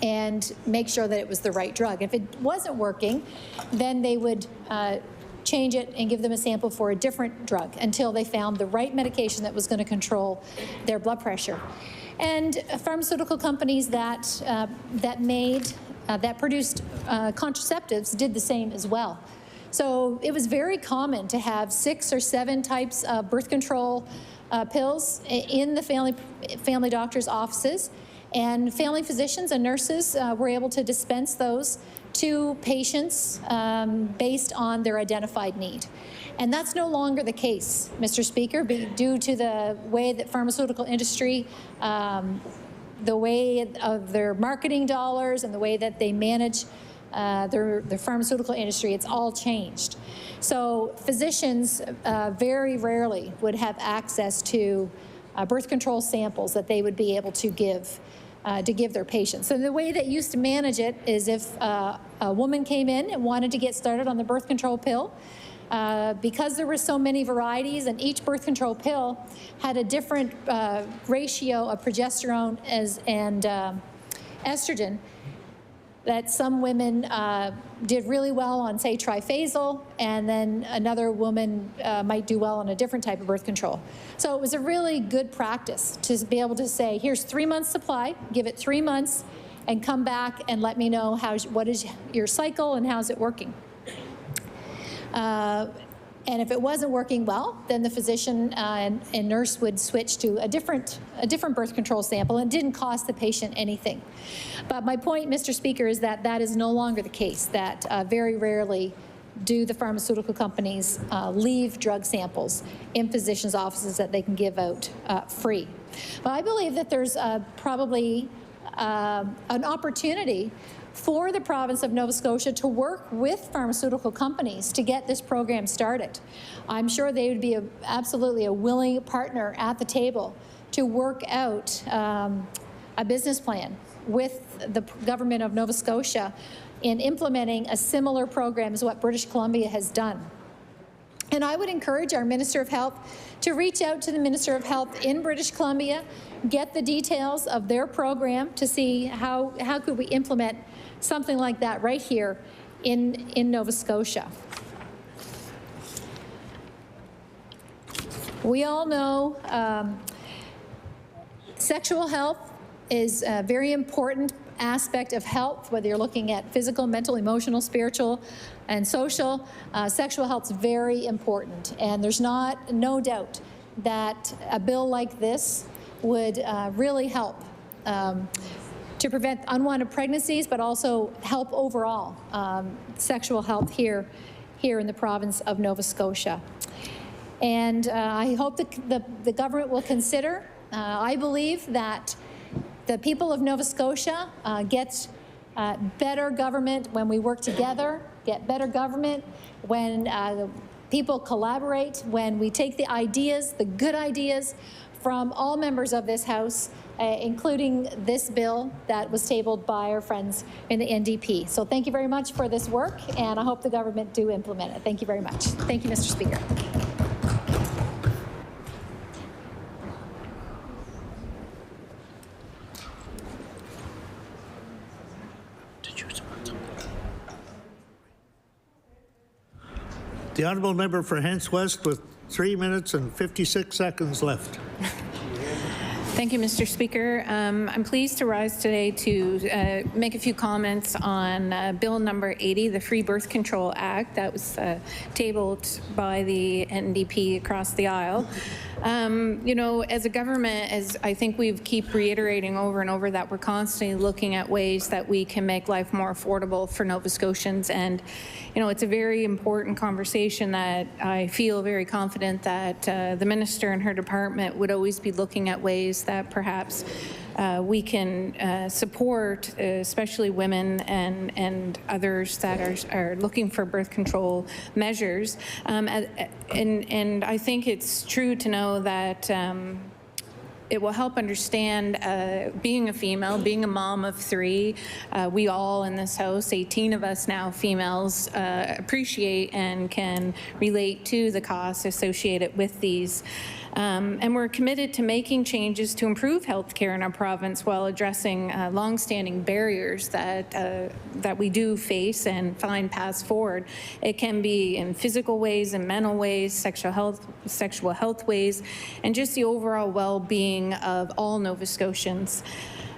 and make sure that it was the right drug. If it wasn't working, then they would change it and give them a sample for a different drug until they found the right medication that was going to control their blood pressure. And pharmaceutical companies that produced contraceptives did the same as well. So it was very common to have 6 or 7 types of birth control pills in the family doctors' offices, and family physicians and nurses were able to dispense those to patients based on their identified need. And that's no longer the case, Mr. Speaker, due to the way that pharmaceutical industry, the way of their marketing dollars and the way that they manage their pharmaceutical industry, it's all changed. So physicians very rarely would have access to birth control samples that they would be able to give their patients. So the way that used to manage it is if a woman came in and wanted to get started on the birth control pill, because there were so many varieties and each birth control pill had a different ratio of progesterone and estrogen, that some women did really well on, say, triphasal, and then another woman might do well on a different type of birth control. So it was a really good practice to be able to say, here's 3 months supply, give it 3 months, and come back and let me know what is your cycle and how's it working. And if it wasn't working well, then the physician and nurse would switch to a different birth control sample, and it didn't cost the patient anything. But my point, Mr. Speaker, is that that is no longer the case, that very rarely do the pharmaceutical companies leave drug samples in physicians' offices that they can give out free. But I believe that there's probably an opportunity for the province of Nova Scotia to work with pharmaceutical companies to get this program started. I'm sure they would be absolutely a willing partner at the table to work out a business plan with the government of Nova Scotia in implementing a similar program as what British Columbia has done. And I would encourage our Minister of Health to reach out to the Minister of Health in British Columbia, get the details of their program to see how could we implement something like that right here in Nova Scotia. We all know sexual health is a very important aspect of health, whether you're looking at physical, mental, emotional, spiritual, and social. Sexual health is very important, and there's no doubt that a bill like this would really help to prevent unwanted pregnancies, but also help overall sexual health here in the province of Nova Scotia. And I hope the government will consider. I believe that the people of Nova Scotia get better government when we work together, get better government when people collaborate, when we take the ideas, the good ideas from all members of this House, including this bill that was tabled by our friends in the NDP. So thank you very much for this work, and I hope the government do implement it. Thank you very much. Thank you, Mr. Speaker. The honourable member for Hants West with 3 minutes and 56 seconds left. Thank you, Mr. Speaker. I'm pleased to rise today to make a few comments on Bill number 80, the Free Birth Control Act that was tabled by the NDP across the aisle. You know, as a government, as I think we keep reiterating over and over, that we're constantly looking at ways that we can make life more affordable for Nova Scotians. And, you know, it's a very important conversation that I feel very confident that the minister and her department would always be looking at ways that perhaps we can support, especially women and others that are looking for birth control measures. And I think it's true to know that it will help understand being a female, being a mom of 3. We all in this House, 18 of us now females, appreciate and can relate to the costs associated with these. And we're committed to making changes to improve health care in our province while addressing longstanding barriers that we do face and find paths forward. It can be in physical ways and mental ways, sexual health ways, and just the overall well-being of all Nova Scotians.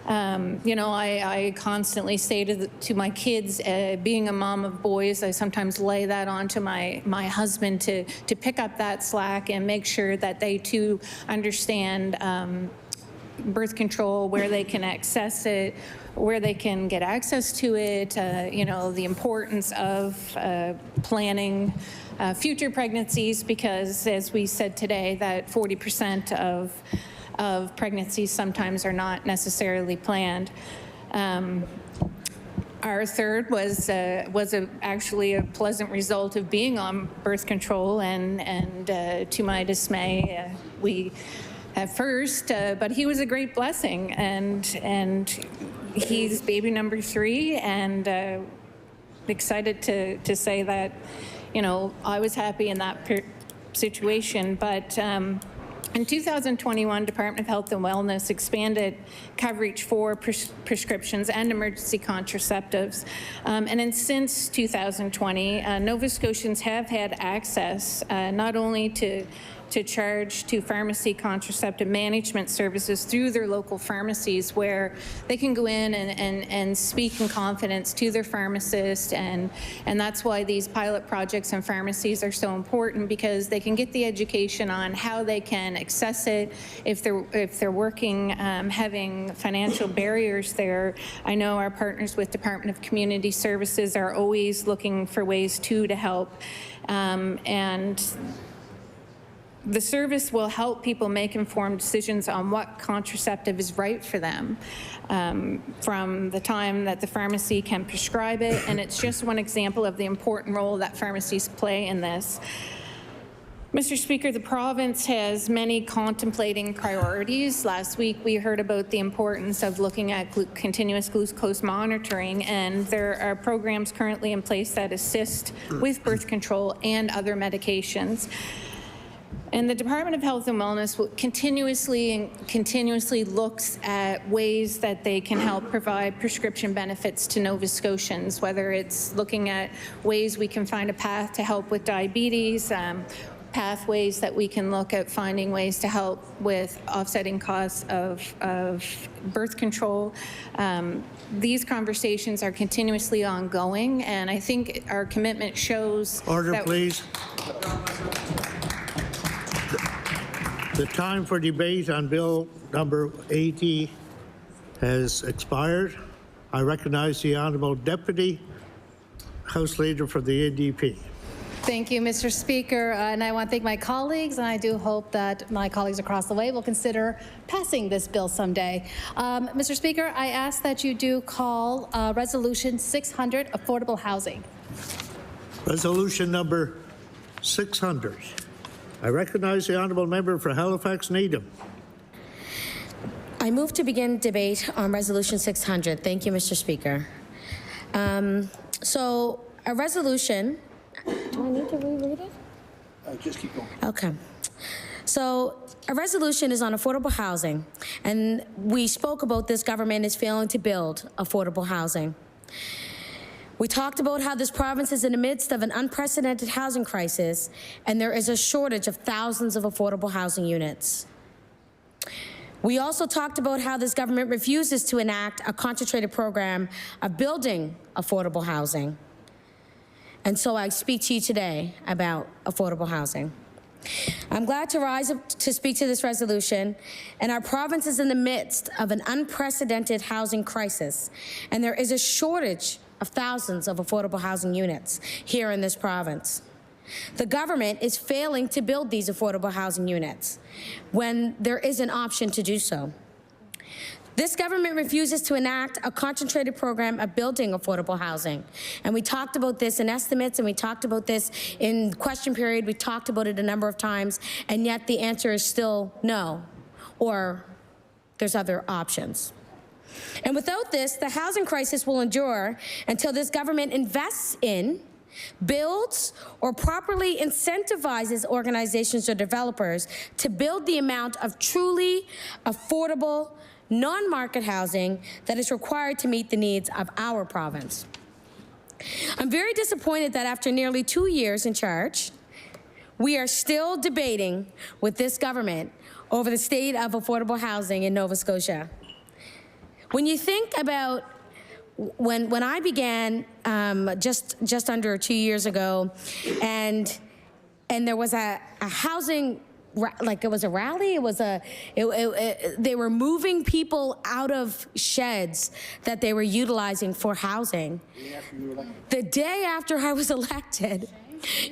You know, I constantly say to my kids, being a mom of boys, I sometimes lay that onto my husband to pick up that slack and make sure that they too understand birth control, where they can access it, where they can get access to it, you know, the importance of planning future pregnancies, because as we said today, that 40% of pregnancies sometimes are not necessarily planned. Our third was actually a pleasant result of being on birth control, and to my dismay, we at first, but he was a great blessing, and he's baby number 3, and excited to say that, you know, I was happy in that situation, but. In 2021, Department of Health and Wellness expanded coverage for prescriptions and emergency contraceptives. And since 2020, Nova Scotians have had access not only to charge to pharmacy contraceptive management services through their local pharmacies, where they can go in and speak in confidence to their pharmacist, and that's why these pilot projects in pharmacies are so important, because they can get the education on how they can access it if they're working, having financial barriers there. I know our partners with Department of Community Services are always looking for ways to help, and the service will help people make informed decisions on what contraceptive is right for them from the time that the pharmacy can prescribe it. And it's just one example of the important role that pharmacies play in this. Mr. Speaker, the province has many contemplating priorities. Last week, we heard about the importance of looking at continuous glucose monitoring, and there are programs currently in place that assist with birth control and other medications. And the Department of Health and Wellness will continuously looks at ways that they can help provide prescription benefits to Nova Scotians, whether it's looking at ways we can find a path to help with diabetes, pathways that we can look at finding ways to help with offsetting costs of birth control. These conversations are continuously ongoing, and I think our commitment shows. Order, please. The time for debate on Bill number 80 has expired. I recognize the Honourable Deputy House Leader for the NDP. Thank you, Mr. Speaker, and I want to thank my colleagues, and I do hope that my colleagues across the way will consider passing this bill someday. Mr. Speaker, I ask that you do call Resolution 600, Affordable Housing. Resolution number 600. I recognize the Honourable Member for Halifax Needham. I move to begin debate on Resolution 600. Thank you, Mr. Speaker. So a resolution. Do I need to reread it? Just keep going. Okay. So a resolution is on affordable housing, and we spoke about this government is failing to build affordable housing. We talked about how this province is in the midst of an unprecedented housing crisis, and there is a shortage of thousands of affordable housing units. We also talked about how this government refuses to enact a concentrated program of building affordable housing. And so I speak to you today about affordable housing. I'm glad to rise up to speak to this resolution, and our province is in the midst of an unprecedented housing crisis, and there is a shortage of thousands of affordable housing units here in this province. The government is failing to build these affordable housing units when there is an option to do so. This government refuses to enact a concentrated program of building affordable housing. And we talked about this in estimates, and we talked about this in question period. We talked about it a number of times, and yet the answer is still no, or there's other options. And without this, the housing crisis will endure until this government invests in, builds, or properly incentivizes organizations or developers to build the amount of truly affordable, non-market housing that is required to meet the needs of our province. I'm very disappointed that after nearly 2 years in charge, we are still debating with this government over the state of affordable housing in Nova Scotia. When you think about when I began just under 2 years ago, and there was a housing, like it was a rally, they were moving people out of sheds that they were utilizing for housing. The day after I was elected,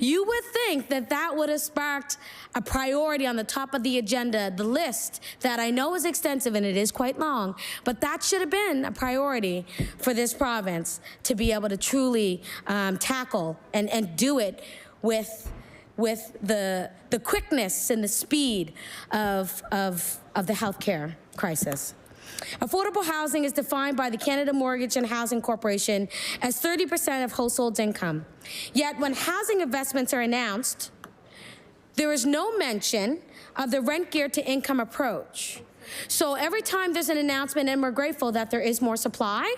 you would think that that would have sparked a priority on the top of the agenda, the list that I know is extensive and it is quite long, but that should have been a priority for this province to be able to truly tackle and do it with the quickness and the speed of the healthcare crisis. Affordable housing is defined by the Canada Mortgage and Housing Corporation as 30% of households' income. Yet when housing investments are announced, there is no mention of the rent geared to income approach. So every time there's an announcement, and we're grateful that there is more supply,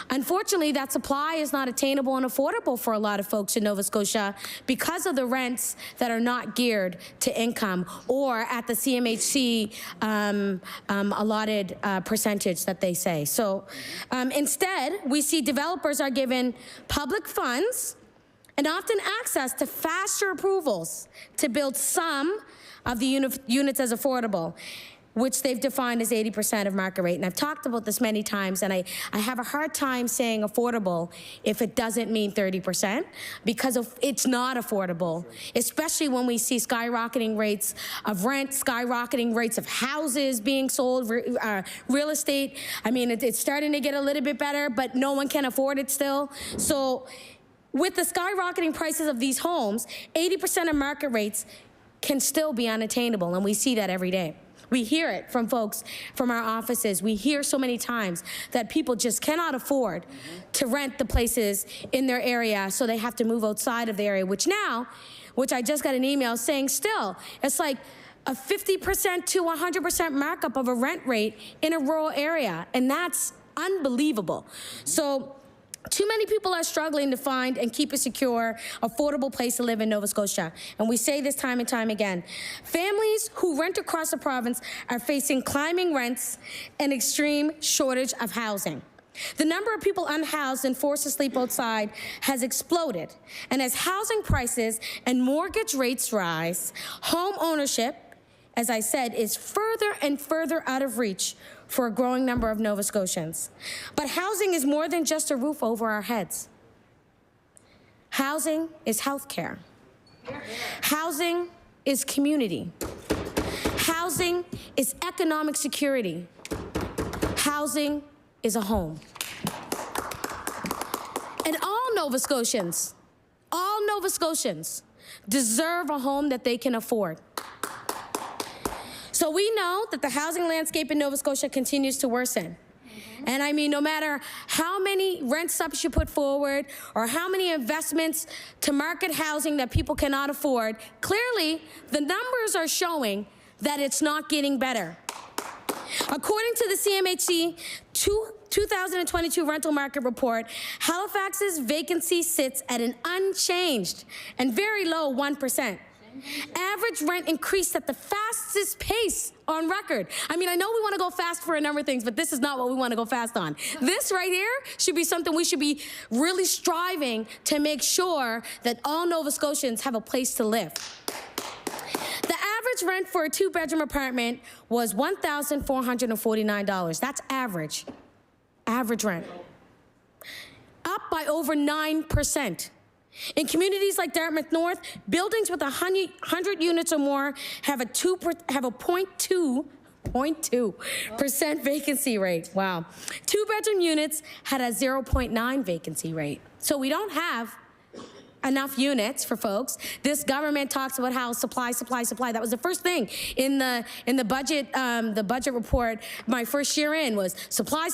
unfortunately that supply is not attainable and affordable for a lot of folks in Nova Scotia because of the rents that are not geared to income or at the CMHC allotted percentage that they say. So instead, we see developers are given public funds and often access to faster approvals to build some of the units as affordable, which they've defined as 80% of market rate. And I've talked about this many times, and I have a hard time saying affordable if it doesn't mean 30%, because it's not affordable, especially when we see skyrocketing rates of rent, skyrocketing rates of houses being sold, real estate. I mean, it's starting to get a little bit better, but no one can afford it still. So with the skyrocketing prices of these homes, 80% of market rates can still be unattainable, and we see that every day. We hear it from folks from our offices. We hear so many times that people just cannot afford to rent the places in their area, so they have to move outside of the area, which I just got an email saying still, it's like a 50% to 100% markup of a rent rate in a rural area, and that's unbelievable. So too many people are struggling to find and keep a secure, affordable place to live in Nova Scotia. And we say this time and time again. Families who rent across the province are facing climbing rents and extreme shortage of housing. The number of people unhoused and forced to sleep outside has exploded. And as housing prices and mortgage rates rise, home ownership, as I said, is further and further out of reach for a growing number of Nova Scotians. But housing is more than just a roof over our heads. Housing is health care. Housing is community. Housing is economic security. Housing is a home. And all Nova Scotians deserve a home that they can afford. So we know that the housing landscape in Nova Scotia continues to worsen. And I mean, no matter how many rent subs you put forward or how many investments to market housing that people cannot afford, clearly the numbers are showing that it's not getting better. According to the CMHC 2022 rental market report, Halifax's vacancy sits at an unchanged and very low 1%. Average rent increased at the fastest pace on record. I mean, I know we want to go fast for a number of things, but this is not what we want to go fast on. This right here should be something we should be really striving to make sure that all Nova Scotians have a place to live. The average rent for a two-bedroom apartment was $1,449. That's average. Average rent. Up by over 9%. In communities like Dartmouth North, buildings with 100 units or more have a 0.2% vacancy rate. Wow. Two-bedroom units had a 0.9 vacancy rate. So we don't have enough units for folks. This government talks about how supply. That was the first thing in the budget report. My first year in was supply.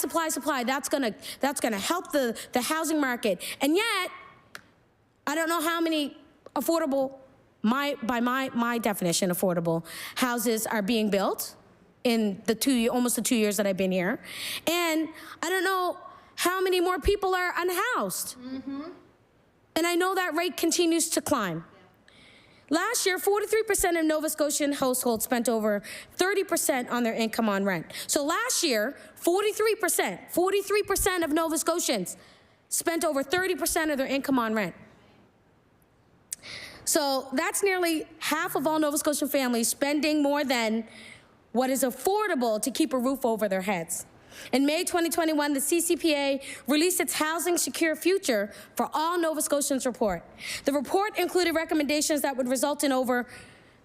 That's gonna help the housing market. And yet, I don't know how many affordable, by my definition, affordable houses are being built in almost the 2 years that I've been here. And I don't know how many more people are unhoused. And I know that rate continues to climb. Last year, 43% of Nova Scotian households spent over 30% on their income on rent. So last year, 43% of Nova Scotians spent over 30% of their income on rent. So that's nearly half of all Nova Scotian families spending more than what is affordable to keep a roof over their heads. In May 2021, the CCPA released its Housing Secure Future for All Nova Scotians report. The report included recommendations that would result in over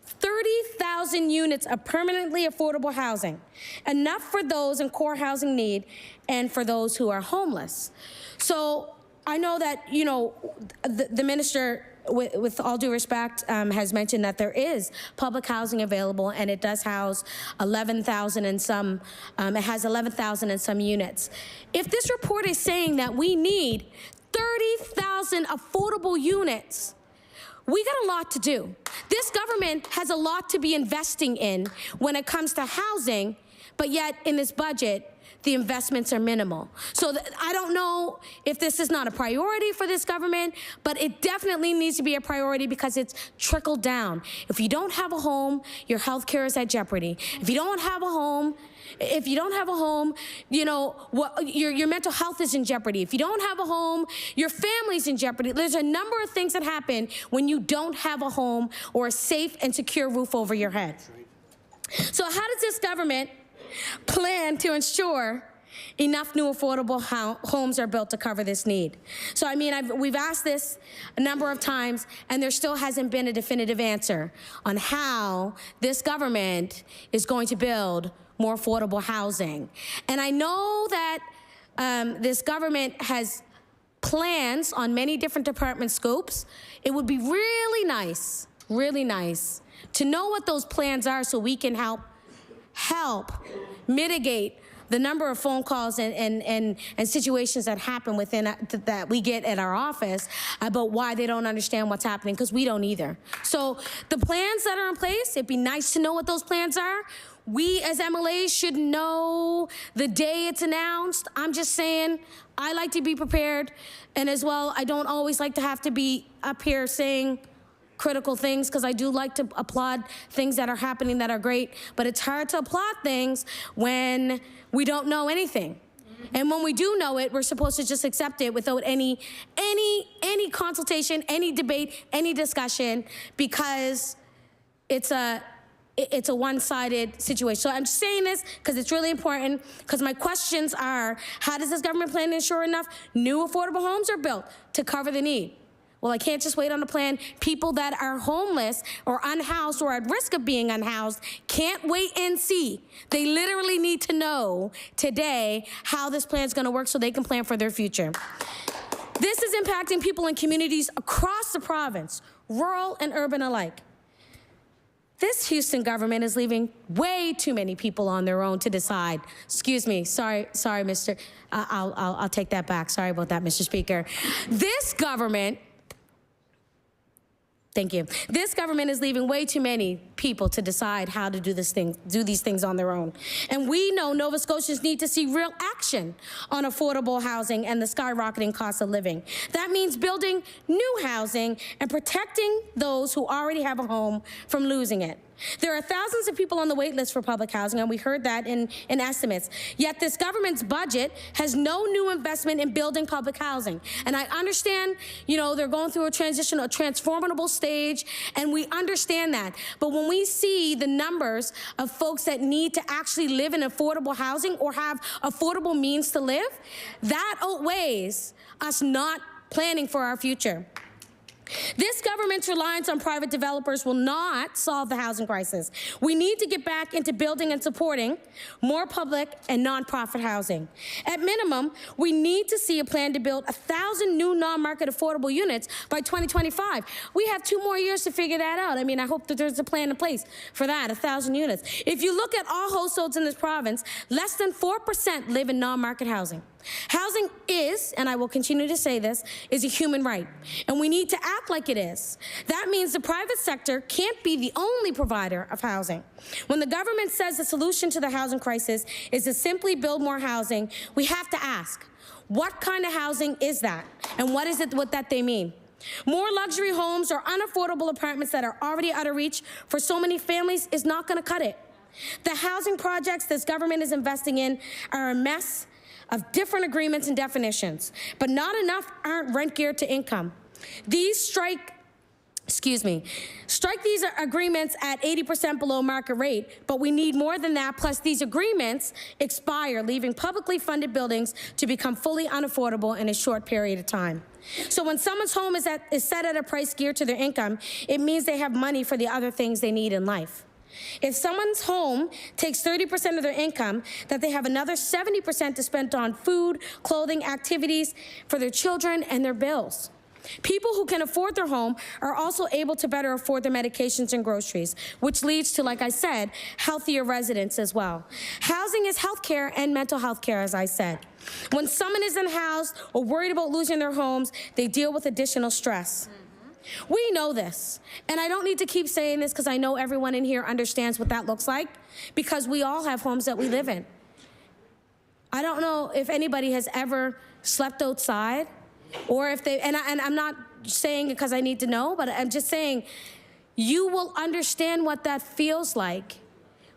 30,000 units of permanently affordable housing, enough for those in core housing need and for those who are homeless. So I know that, you know, the minister, with all due respect, has mentioned that there is public housing available, and it does house 11,000 and some, it has 11,000 and some units. If this report is saying that we need 30,000 affordable units, we got a lot to do. This government has a lot to be investing in when it comes to housing, but yet in this budget, the investments are minimal. So I don't know if this is not a priority for this government, but it definitely needs to be a priority because it's trickled down. If you don't have a home, your health care is at jeopardy. If you don't have a home, you know, your mental health is in jeopardy. If you don't have a home, your family's in jeopardy. There's a number of things that happen when you don't have a home or a safe and secure roof over your head. So how does this government plan to ensure enough new affordable homes are built to cover this need? So, I mean, we've asked this a number of times, and there still hasn't been a definitive answer on how this government is going to build more affordable housing. And I know that this government has plans on many different department scopes. It would be really nice to know what those plans are so we can help mitigate the number of phone calls and situations that happen that we get at our office about why they don't understand what's happening, because we don't either. So the plans that are in place, it'd be nice to know what those plans are. We as MLAs should know the day it's announced. I'm just saying, I like to be prepared, and as well, I don't always like to have to be up here saying critical things, because I do like to applaud things that are happening that are great, but it's hard to applaud things when we don't know anything. And when we do know it, we're supposed to just accept it without any consultation, any debate, any discussion, because it's a one-sided situation. So I'm saying this because it's really important, because my questions are, how does this government plan to ensure enough new affordable homes are built to cover the need? Well, I can't just wait on the plan. People that are homeless or unhoused or at risk of being unhoused can't wait and see. They literally need to know today how this plan is going to work so they can plan for their future. This is impacting people in communities across the province, rural and urban alike. This Houston government is leaving way too many people on their own to decide. Excuse me, sorry, Mr. I'll take that back. Sorry about that, Mr. Speaker. This government is leaving way too many people to decide how to do these things on their own. And we know Nova Scotians need to see real action on affordable housing and the skyrocketing cost of living. That means building new housing and protecting those who already have a home from losing it. There are thousands of people on the wait list for public housing, and we heard that in estimates. Yet this government's budget has no new investment in building public housing. And I understand, they're going through a transition, a transformable stage, and we understand that. But when we see the numbers of folks that need to actually live in affordable housing or have affordable means to live, that outweighs us not planning for our future. This government's reliance on private developers will not solve the housing crisis. We need to get back into building and supporting more public and nonprofit housing. At minimum, we need to see a plan to build 1,000 new non-market affordable units by 2025. We have 2 more years to figure that out. I hope that there's a plan in place for that, 1,000 units. If you look at all households in this province, less than 4% live in non-market housing. Housing is, and I will continue to say this, is a human right, and we need to act like it is. That means the private sector can't be the only provider of housing. When the government says the solution to the housing crisis is to simply build more housing, we have to ask, what kind of housing is that, and what is it that they mean? More luxury homes or unaffordable apartments that are already out of reach for so many families is not going to cut it. The housing projects this government is investing in are a mess of different agreements and definitions, but not enough aren't rent geared to income. Strike these agreements at 80% below market rate, but we need more than that, plus these agreements expire, leaving publicly funded buildings to become fully unaffordable in a short period of time. So when someone's home is set at a price geared to their income, it means they have money for the other things they need in life. If someone's home takes 30% of their income, that they have another 70% to spend on food, clothing, activities for their children, and their bills. People who can afford their home are also able to better afford their medications and groceries, which leads to, like I said, healthier residents as well. Housing is health care and mental health care, as I said. When someone is unhoused or worried about losing their homes, they deal with additional stress. We know this, and I don't need to keep saying this because I know everyone in here understands what that looks like, because we all have homes that we live in. I don't know if anybody has ever slept outside, or if they, and I'm not saying it because I need to know, but I'm just saying you will understand what that feels like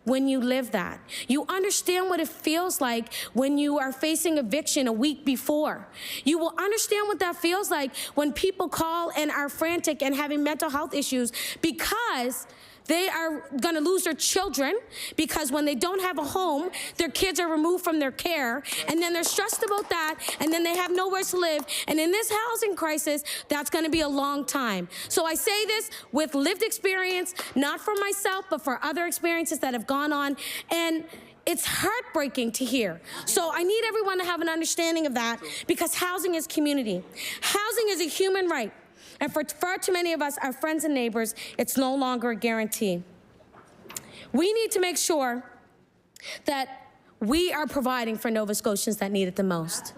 when you live that. You understand what it feels like when you are facing eviction a week before. You will understand what that feels like when people call and are frantic and having mental health issues because they are going to lose their children, because when they don't have a home, their kids are removed from their care, and then they're stressed about that, and then they have nowhere to live. And in this housing crisis, that's going to be a long time. So I say this with lived experience, not for myself, but for other experiences that have gone on. And it's heartbreaking to hear. So I need everyone to have an understanding of that, because housing is community. Housing is a human right. And for far too many of us, our friends and neighbors, it's no longer a guarantee. We need to make sure that we are providing for Nova Scotians that need it the most.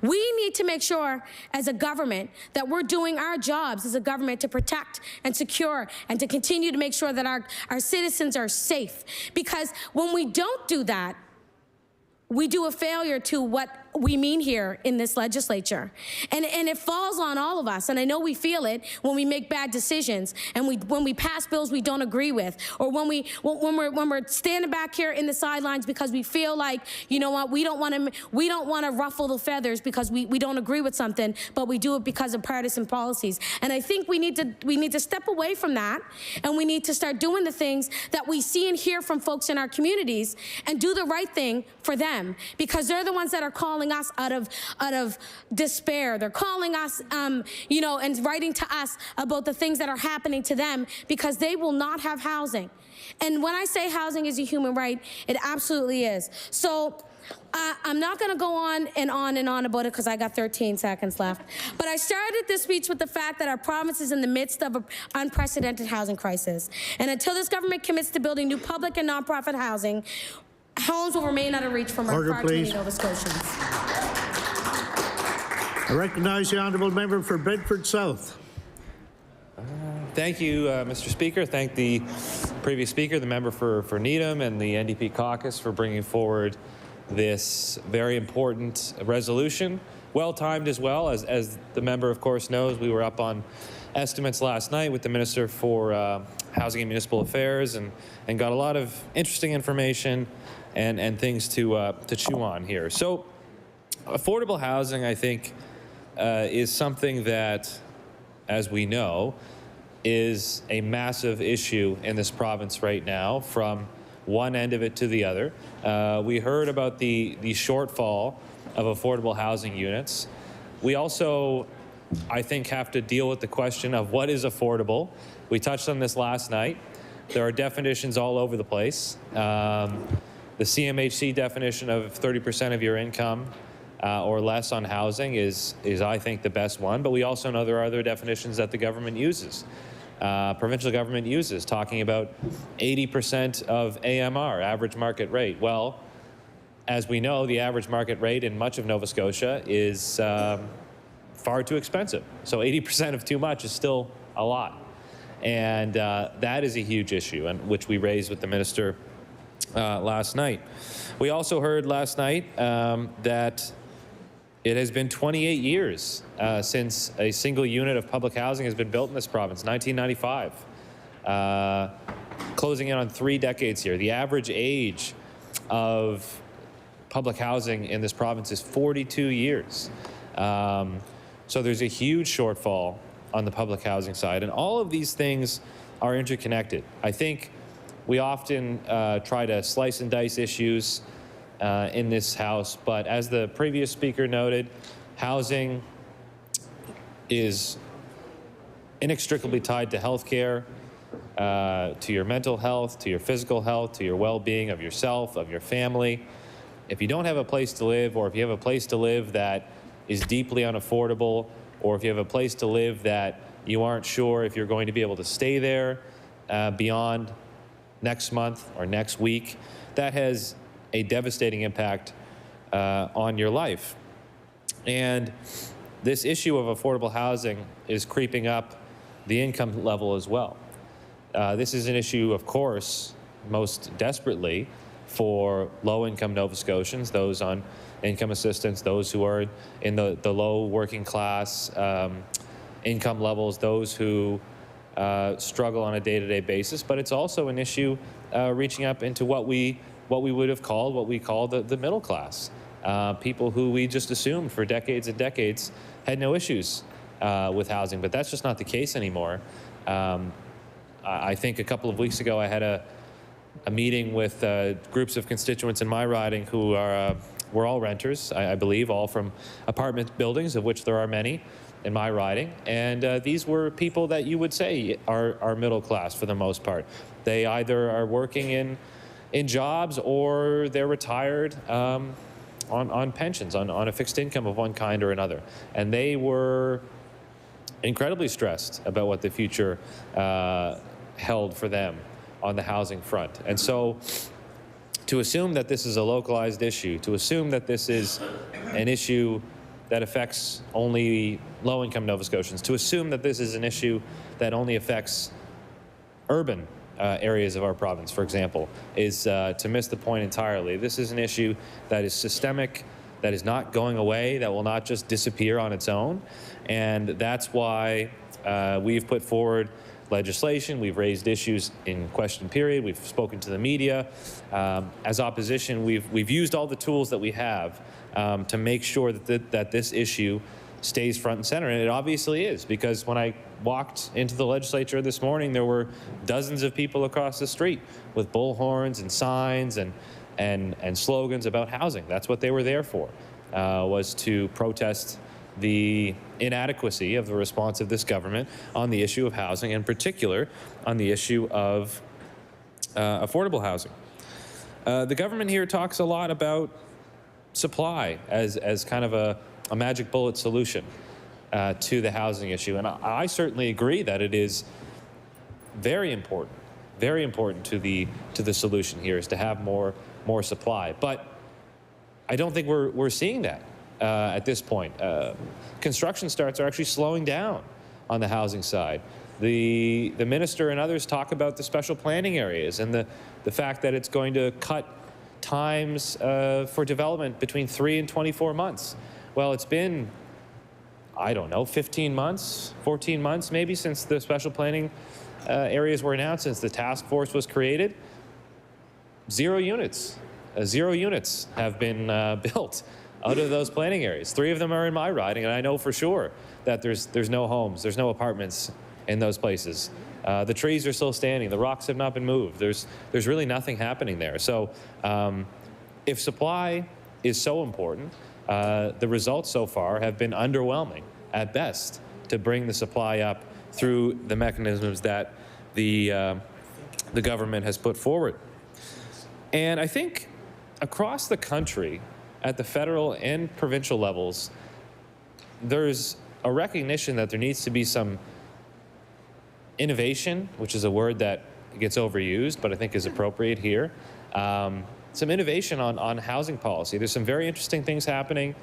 We need to make sure as a government that we're doing our jobs as a government to protect and secure and to continue to make sure that our citizens are safe. Because when we don't do that, we do a failure to what we mean here in this legislature. And it falls on all of us. And I know we feel it when we make bad decisions and when we pass bills we don't agree with, or when we're standing back here in the sidelines because we feel like, you know what, we don't want to ruffle the feathers because we don't agree with something, but we do it because of partisan policies. And I think we need to step away from that, and we need to start doing the things that we see and hear from folks in our communities and do the right thing for them, because they're the ones that are calling us out of despair. They're calling us, you know, and writing to us about the things that are happening to them because they will not have housing. And when I say housing is a human right, it absolutely is. So I'm not going to go on and on and on about it because I got 13 seconds left. But I started this speech with the fact that our province is in the midst of an unprecedented housing crisis. And until this government commits to building new public and nonprofit housing, homes will remain out of reach from our far too many Nova Scotians. I recognize the honourable member for Bedford South. Thank you, Mr. Speaker. Thank the previous speaker, the member for Needham, and the NDP caucus for bringing forward this very important resolution. Well-timed as well. As the member, of course, knows, we were up on estimates last night with the Minister for Housing and Municipal Affairs and got a lot of interesting information and things to chew on here. So affordable housing, I think, is something that, as we know, is a massive issue in this province right now, from one end of it to the other. We heard about the shortfall of affordable housing units. We also, I think, have to deal with the question of what is affordable. We touched on this last night. There are definitions all over the place. The CMHC definition of 30% of your income or less on housing is, I think, the best one. But we also know there are other definitions that the government uses, provincial government uses, talking about 80% of AMR, average market rate. Well, as we know, the average market rate in much of Nova Scotia is far too expensive. So 80% of too much is still a lot. And that is a huge issue, and which we raised with the minister last night. We also heard last night that it has been 28 years since a single unit of public housing has been built in this province, 1995. Closing in on 3 decades here. The average age of public housing in this province is 42 years. So there's a huge shortfall on the public housing side, and all of these things are interconnected. I think we often try to slice and dice issues in this House, but as the previous speaker noted, housing is inextricably tied to health care, to your mental health, to your physical health, to your well-being of yourself, of your family. If you don't have a place to live, or if you have a place to live that is deeply unaffordable, or if you have a place to live that you aren't sure if you're going to be able to stay there beyond next month or next week, that has a devastating impact on your life. And this issue of affordable housing is creeping up the income level as well. This is an issue, of course, most desperately for low-income Nova Scotians, those on income assistance, those who are in the low working class income levels, those who struggle on a day-to-day basis. But it's also an issue reaching up into what we would have called, what we call the middle class. People who we just assumed for decades and decades had no issues with housing, but that's just not the case anymore. I think a couple of weeks ago I had a meeting with groups of constituents in my riding who are we're all renters, I believe, all from apartment buildings, of which there are many in my riding. And these were people that you would say are middle class for the most part. They either are working in jobs or they're retired on pensions, on a fixed income of one kind or another. And they were incredibly stressed about what the future held for them on the housing front. And so to assume that this is a localized issue, to assume that this is an issue that affects only low-income Nova Scotians, to assume that this is an issue that only affects urban areas of our province, for example, is to miss the point entirely. This is an issue that is systemic, that is not going away, that will not just disappear on its own. And that's why we've put forward legislation, we've raised issues in question period, we've spoken to the media. As opposition, we've used all the tools that we have to make sure that this issue stays front and center. And it obviously is, because when I walked into the legislature this morning, there were dozens of people across the street with bullhorns and signs and slogans about housing. That's what they were there for, was to protest the inadequacy of the response of this government on the issue of housing, in particular on the issue of affordable housing. The government here talks a lot about supply as kind of a magic bullet solution to the housing issue. And I certainly agree that it is very important to the solution here is to have more supply. But I don't think we're seeing that at this point. Construction starts are actually slowing down on the housing side. The minister and others talk about the special planning areas and the fact that it's going to cut times for development between 3 and 24 months. Well, it's been, I don't know, 15 months, 14 months maybe since the special planning areas were announced, since the task force was created. Zero units have been built out of those planning areas. 3 of them are in my riding, and I know for sure that there's no homes, there's no apartments in those places. The trees are still standing, the rocks have not been moved. There's really nothing happening there. So if supply is so important, the results so far have been underwhelming at best to bring the supply up through the mechanisms that the government has put forward. And I think across the country, at the federal and provincial levels, there's a recognition that there needs to be some innovation, which is a word that gets overused, but I think is appropriate here. Some innovation on housing policy. There's some very interesting things happening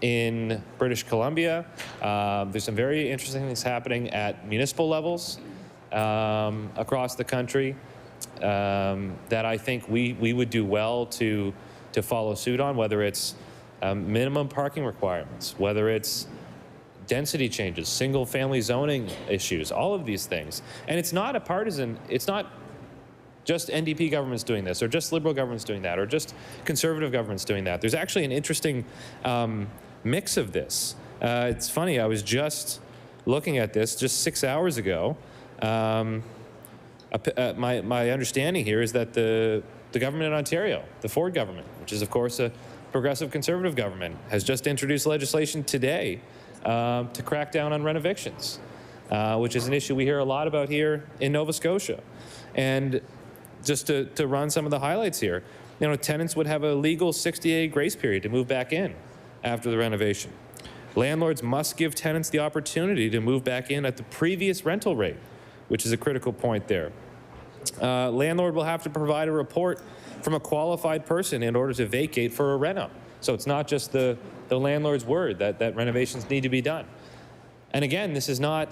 in British Columbia. There's some very interesting things happening at municipal levels across the country that I think we would do well to follow suit on, whether it's minimum parking requirements, whether it's density changes, single-family zoning issues, all of these things. And it's not a partisan, it's not just NDP governments doing this, or just Liberal governments doing that, or just Conservative governments doing that. There's actually an interesting mix of this. It's funny, I was just looking at this just 6 hours ago. My understanding here is that the government in Ontario, the Ford government, which is of course a progressive Conservative government, has just introduced legislation today to crack down on rent evictions, which is an issue we hear a lot about here in Nova Scotia. And just to run some of the highlights here, you know, tenants would have a legal 60-day grace period to move back in after the renovation. Landlords must give tenants the opportunity to move back in at the previous rental rate, which is a critical point there. Landlord will have to provide a report from a qualified person in order to vacate for a reno. So it's not just the landlord's word that renovations need to be done. And again, this is not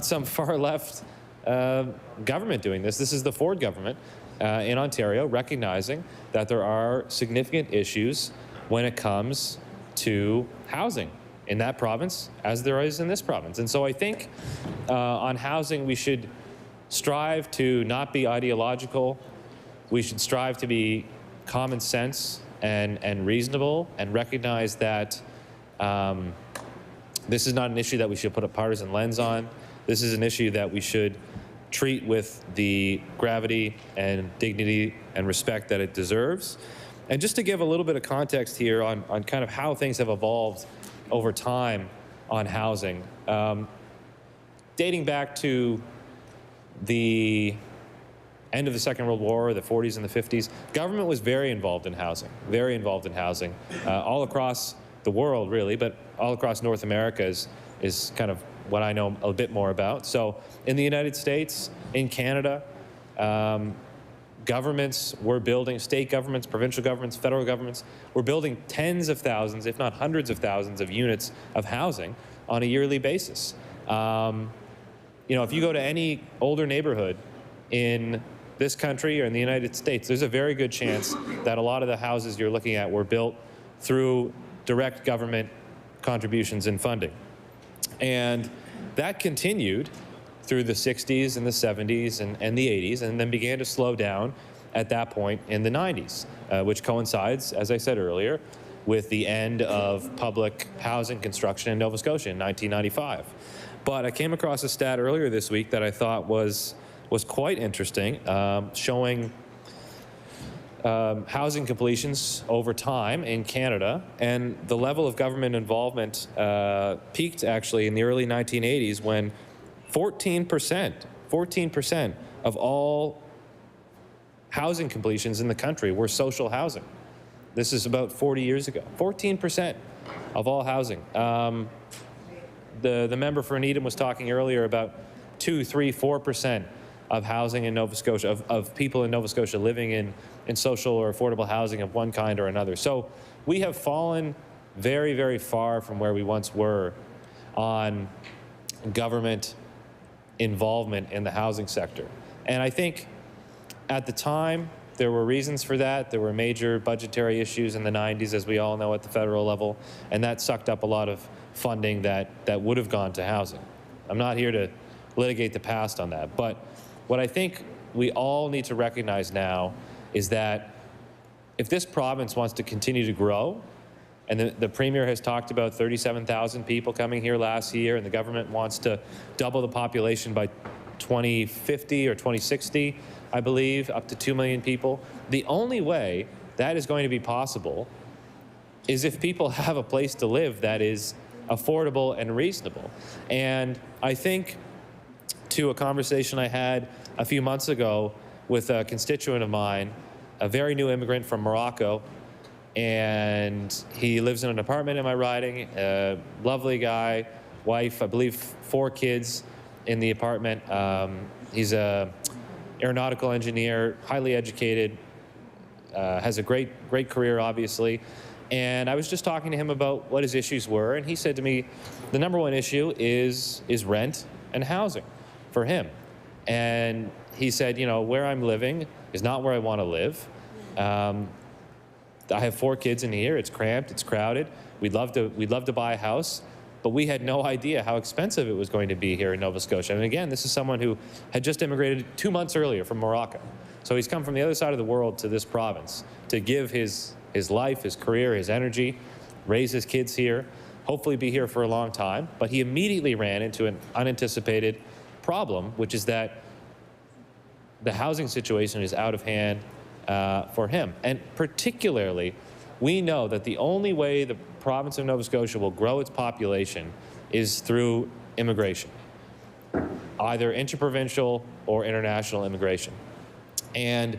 some far left government doing this. This is the Ford government in Ontario recognizing that there are significant issues when it comes to housing in that province as there is in this province. And so I think on housing we should strive to not be ideological. We should strive to be common sense and reasonable, and recognize that this is not an issue that we should put a partisan lens on. This is an issue that we should treat with the gravity and dignity and respect that it deserves. And just to give a little bit of context here on kind of how things have evolved over time on housing, dating back to the end of the Second World War, the 40s and the 50s, government was very involved in housing, all across the world, really, but all across North America is kind of what I know a bit more about. So in the United States, in Canada, governments were building, state governments, provincial governments, federal governments, were building tens of thousands, if not hundreds of thousands of units of housing on a yearly basis. You know, if you go to any older neighborhood in this country or in the United States, there's a very good chance that a lot of the houses you're looking at were built through direct government contributions and funding. And that continued through the 60s and the 70s and the 80s, and then began to slow down at that point in the 90s, which coincides, as I said earlier, with the end of public housing construction in Nova Scotia in 1995. But I came across a stat earlier this week that I thought was quite interesting, showing housing completions over time in Canada, and the level of government involvement peaked actually in the early 1980s when 14% of all housing completions in the country were social housing. This is about 40 years ago. 14% of all housing. The member for Needham was talking earlier about 2, 3, 4% of housing in Nova Scotia, of people in Nova Scotia living in social or affordable housing of one kind or another. So we have fallen very, very far from where we once were on government involvement in the housing sector. And I think at the time, there were reasons for that. There were major budgetary issues in the 90s, as we all know, at the federal level, and that sucked up a lot of funding that would have gone to housing. I'm not here to litigate the past on that, but what I think we all need to recognize now is that if this province wants to continue to grow, and the Premier has talked about 37,000 people coming here last year, and the government wants to double the population by 2050 or 2060, I believe, up to 2 million people. The only way that is going to be possible is if people have a place to live that is affordable and reasonable. And I think to a conversation I had a few months ago with a constituent of mine, a very new immigrant from Morocco, and he lives in an apartment in my riding, a lovely guy, wife, I believe 4 kids in the apartment. He's a aeronautical engineer, highly educated, has a great career, obviously. And I was just talking to him about what his issues were, and he said to me, the number one issue is rent and housing for him. And he said, you know, where I'm living is not where I want to live. I have 4 kids in here. It's cramped. It's crowded. We'd love to buy a house, but we had no idea how expensive it was going to be here in Nova Scotia. And again, this is someone who had just immigrated 2 months earlier from Morocco. So he's come from the other side of the world to this province to give his life, his career, his energy, raise his kids here, hopefully be here for a long time. But he immediately ran into an unanticipated problem, which is that the housing situation is out of hand for him. And particularly, we know that the only way the province of Nova Scotia will grow its population is through immigration, either interprovincial or international immigration. And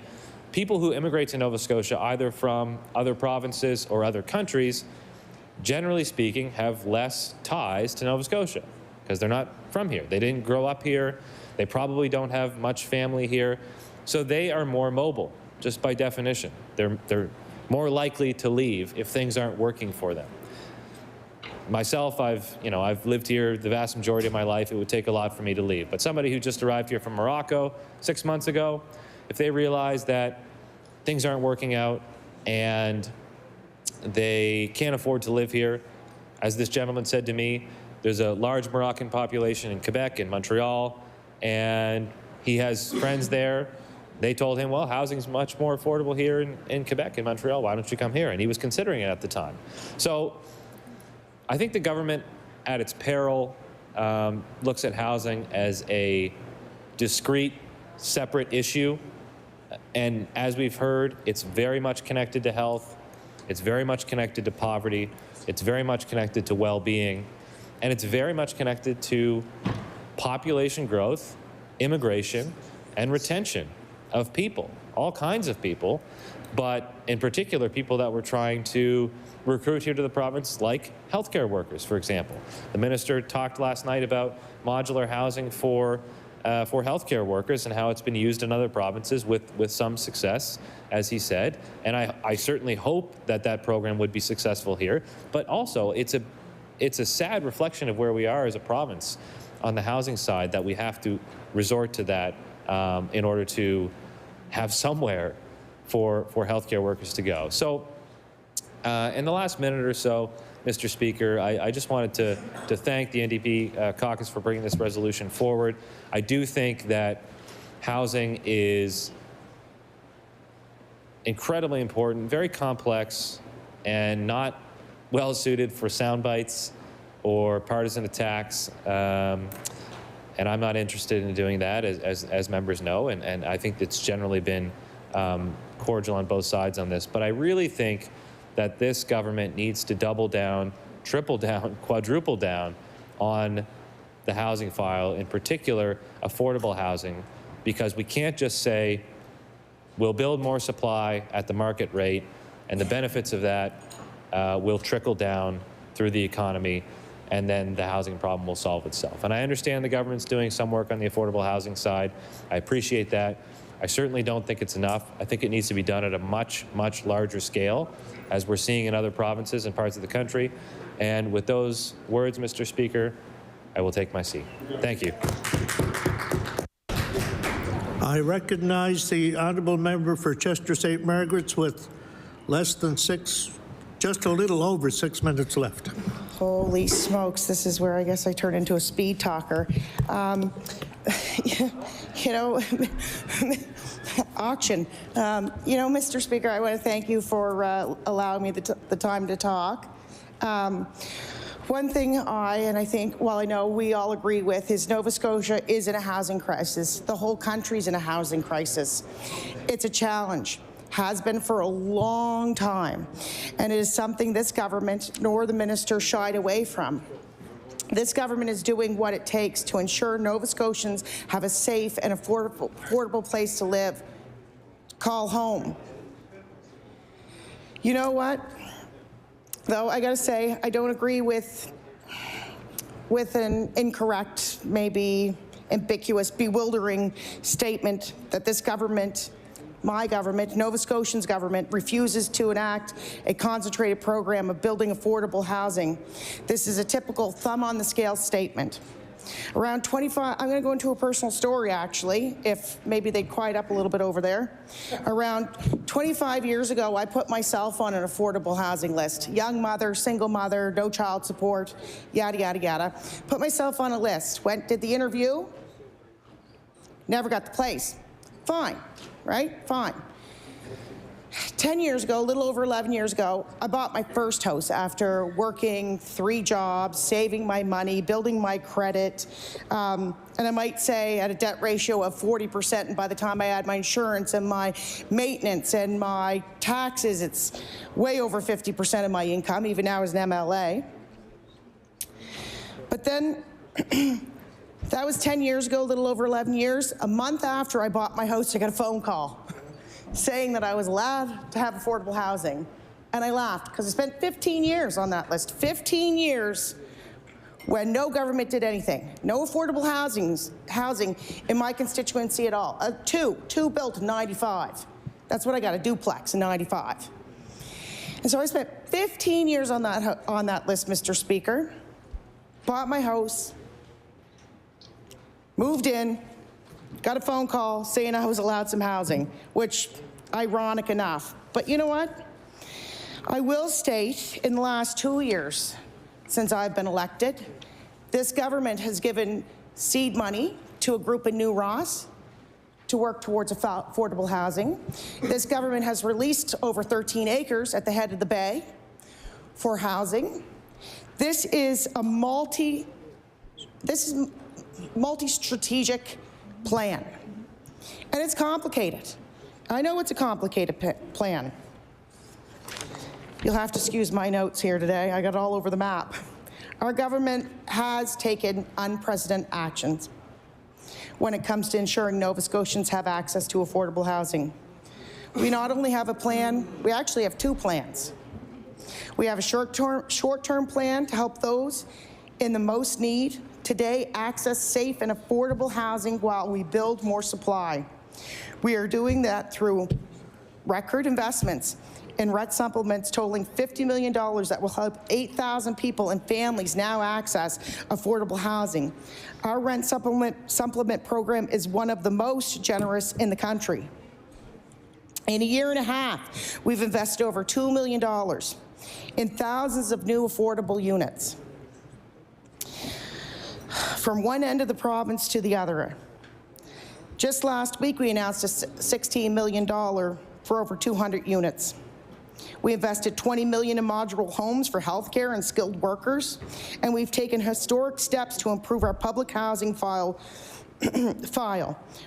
people who immigrate to Nova Scotia, either from other provinces or other countries, generally speaking, have less ties to Nova Scotia because they're not from here. They didn't grow up here. They probably don't have much family here. So they are more mobile, just by definition. They're more likely to leave if things aren't working for them. Myself, I've lived here the vast majority of my life. It would take a lot for me to leave. But somebody who just arrived here from Morocco 6 months ago, if they realize that things aren't working out and they can't afford to live here, as this gentleman said to me, there's a large Moroccan population in Quebec and Montreal, and he has friends there. They told him, well, housing's much more affordable here in Quebec and Montreal. Why don't you come here? And he was considering it at the time. So I think the government, at its peril, looks at housing as a discrete, separate issue. And as we've heard, it's very much connected to health. It's very much connected to poverty. It's very much connected to well-being. And it's very much connected to population growth, immigration, and retention of people, all kinds of people. but in particular, people that we're trying to recruit here to the province, like healthcare workers, for example. The minister talked last night about modular housing for healthcare workers and how it's been used in other provinces with some success, as he said. And I certainly hope that that program would be successful here. But also, it's a sad reflection of where we are as a province on the housing side, that we have to resort to that in order to have somewhere for healthcare workers to go. So in the last minute or so, Mr. Speaker, I just wanted to thank the NDP caucus for bringing this resolution forward. I do think that housing is incredibly important, very complex, and not well suited for sound bites or partisan attacks. And I'm not interested in doing that, as members know, and I think it's generally been cordial on both sides on this. But I really think that this government needs to double down, triple down, quadruple down on the housing file, in particular affordable housing, because we can't just say we'll build more supply at the market rate and the benefits of that will trickle down through the economy, and then the housing problem will solve itself. And I understand the government's doing some work on the affordable housing side. I appreciate that. I certainly don't think it's enough. I think it needs to be done at a much, much larger scale, as we're seeing in other provinces and parts of the country. And with those words, Mr. Speaker, I will take my seat. Thank you. I recognize the honourable member for Chester St. Margaret's with less than just a little over 6 minutes left. Holy smokes, this is where I guess I turn into a speed talker. You know, auction. You know, Mr. Speaker, I want to thank you for allowing me the time to talk. One thing I think, well, I know we all agree with, is Nova Scotia is in a housing crisis. The whole country's in a housing crisis. It's a challenge. Has been for a long time, and it is something this government nor the minister shied away from. This government is doing what it takes to ensure Nova Scotians have a safe and affordable place to live, call home. You know what? Though I gotta say, I don't agree with an incorrect, maybe ambiguous, bewildering statement that this government, my government, Nova Scotia's government, refuses to enact a concentrated program of building affordable housing. This is a typical thumb-on-the-scale statement. Around 25, I'm going to go into a personal story, actually, if maybe they'd quiet up a little bit over there. Around 25 years ago, I put myself on an affordable housing list. Young mother, single mother, no child support, yada, yada, yada. Put myself on a list. Did the interview. Never got the place. Fine. Right? Fine. 10 years ago, a little over 11 years ago, I bought my first house after working 3 jobs, saving my money, building my credit, and I might say at a debt ratio of 40%, and by the time I add my insurance and my maintenance and my taxes, it's way over 50% of my income, even now as an MLA. But then, that was 10 years ago, a little over 11 years. A month after I bought my house, I got a phone call saying that I was allowed to have affordable housing. And I laughed because I spent 15 years on that list. 15 years when no government did anything. No affordable housing in my constituency at all. Two built in 95. That's what I got, a duplex in 95. And so I spent 15 years on that list, Mr. Speaker. Bought my house. Moved in, got a phone call saying I was allowed some housing, which, ironic enough. But you know what? I will state, in the last 2 years since I've been elected, this government has given seed money to a group in New Ross to work towards affordable housing. This government has released over 13 acres at the head of the bay for housing. This is a multi-strategic plan. And it's complicated. I know it's a complicated plan. You'll have to excuse my notes here today. I got it all over the map. Our government has taken unprecedented actions when it comes to ensuring Nova Scotians have access to affordable housing. We not only have a plan, we actually have two plans. We have a short-term plan to help those in the most need today access safe and affordable housing while we build more supply. We are doing that through record investments in rent supplements totaling $50 million that will help 8,000 people and families now access affordable housing. Our rent supplement program is one of the most generous in the country. In a year and a half, we've invested over $2 million in thousands of new affordable units from one end of the province to the other. Just last week, we announced a $16 million for over 200 units. We invested $20 million in modular homes for healthcare and skilled workers, and we've taken historic steps to improve our public housing file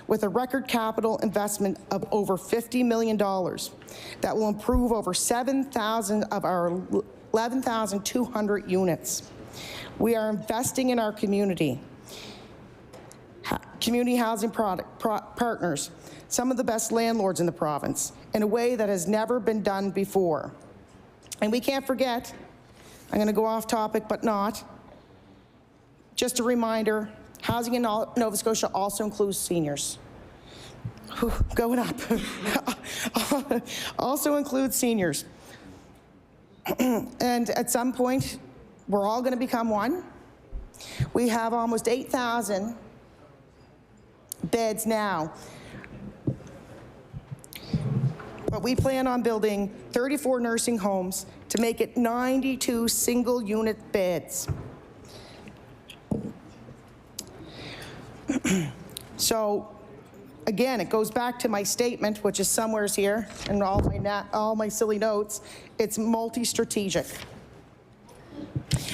with a record capital investment of over $50 million that will improve over 7,000 of our 11,200 units. We are investing in our community housing partners, some of the best landlords in the province, in a way that has never been done before. And we can't forget, I'm going to go off topic, but not, just a reminder, housing in Nova Scotia also includes seniors. Going up. Also includes seniors. And at some point, we're all going to become one. We have almost 8,000 beds now. But we plan on building 34 nursing homes to make it 92 single-unit beds. So, again, it goes back to my statement, which is somewhere here, and all my silly notes. It's multi-strategic.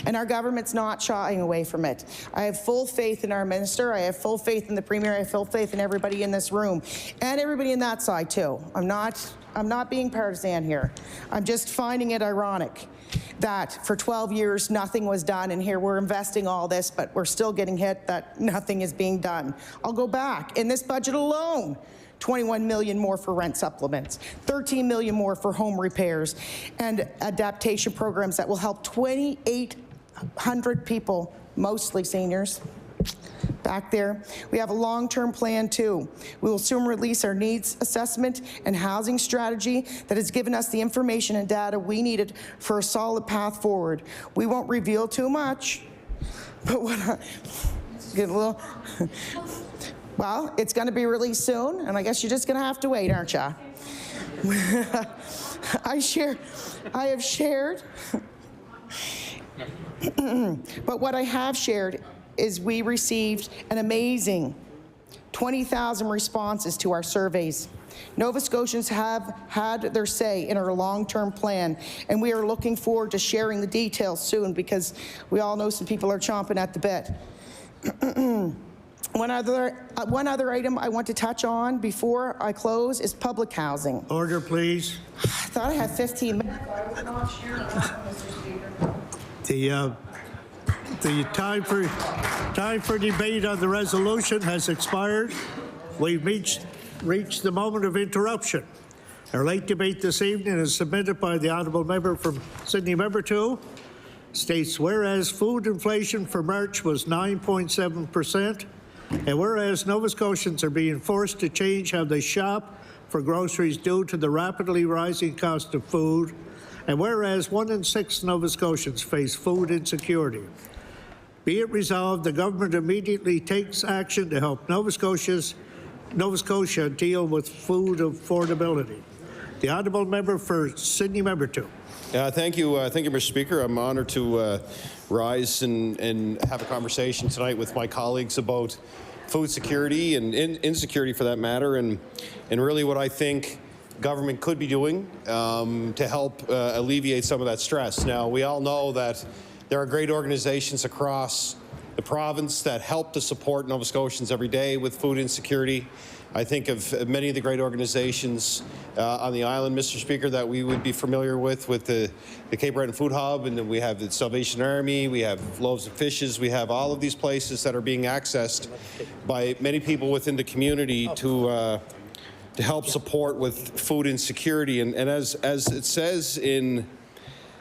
And our government's not shying away from it. I have full faith in our minister. I have full faith in the premier. I have full faith in everybody in this room and everybody in that side too. I'm not being partisan here. I'm just finding it ironic that for 12 years nothing was done, and here we're investing all this, but we're still getting hit that nothing is being done. I'll go back. In this budget alone, $21 million more for rent supplements, $13 million more for home repairs and adaptation programs that will help 2,800 people, mostly seniors, back there. We have a long-term plan too. We will soon release our needs assessment and housing strategy that has given us the information and data we needed for a solid path forward. We won't reveal too much, but get a little. Well, it's going to be released soon, and I guess you're just going to have to wait, aren't you? I have shared, but what I have shared is we received an amazing 20,000 responses to our surveys. Nova Scotians have had their say in our long-term plan, and we are looking forward to sharing the details soon because we all know some people are chomping at the bit. One other item I want to touch on before I close is public housing. Order, please. I thought I had 15 minutes. I was not sure about Mr. Speaker. The time for debate on the resolution has expired. We've reached the moment of interruption. Our late debate this evening is submitted by the honourable member from Sydney Member 2. States, whereas food inflation for March was 9.7%, and whereas Nova Scotians are being forced to change how they shop for groceries due to the rapidly rising cost of food, and whereas 1 in 6 Nova Scotians face food insecurity, be it resolved, the government immediately takes action to help Nova Scotia deal with food affordability. The honourable member for Sydney Member 2. Thank you, Mr. Speaker. I'm honored to rise and have a conversation tonight with my colleagues about food security and insecurity, for that matter, and really what I think government could be doing to help alleviate some of that stress. Now, we all know that there are great organizations across the province that help to support Nova Scotians every day with food insecurity. I think of many of the great organizations on the island, Mr. Speaker, that we would be familiar with the Cape Breton Food Hub, and then we have the Salvation Army, we have Loaves and Fishes, we have all of these places that are being accessed by many people within the community to to help support with food insecurity. And as it says in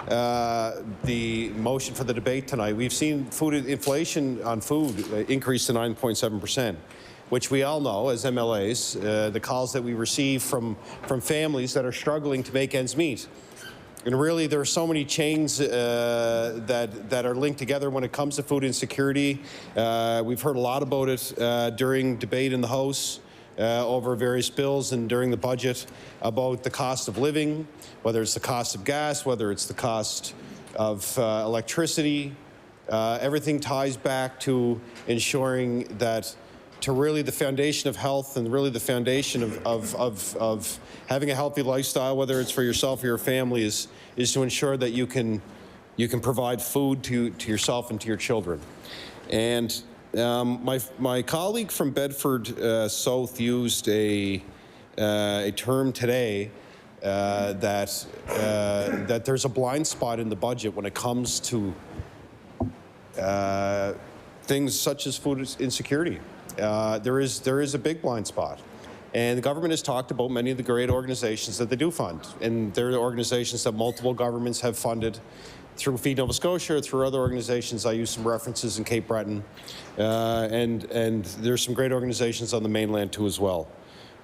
the motion for the debate tonight, we've seen food inflation on food increase to 9.7%, which we all know as MLAs, the calls that we receive from families that are struggling to make ends meet. And really, there are so many chains that are linked together when it comes to food insecurity. We've heard a lot about it during debate in the House over various bills and during the budget about the cost of living, whether it's the cost of gas, whether it's the cost of electricity. Everything ties back to ensuring that to really the foundation of health and really the foundation of having a healthy lifestyle, whether it's for yourself or your family, is to ensure that you can provide food to yourself and to your children. And my colleague from Bedford South used a term today that there's a blind spot in the budget when it comes to things such as food insecurity. There is a big blind spot. And the government has talked about many of the great organizations that they do fund. And they're the organizations that multiple governments have funded through Feed Nova Scotia, through other organizations. I use some references in Cape Breton. And there's some great organizations on the mainland too as well.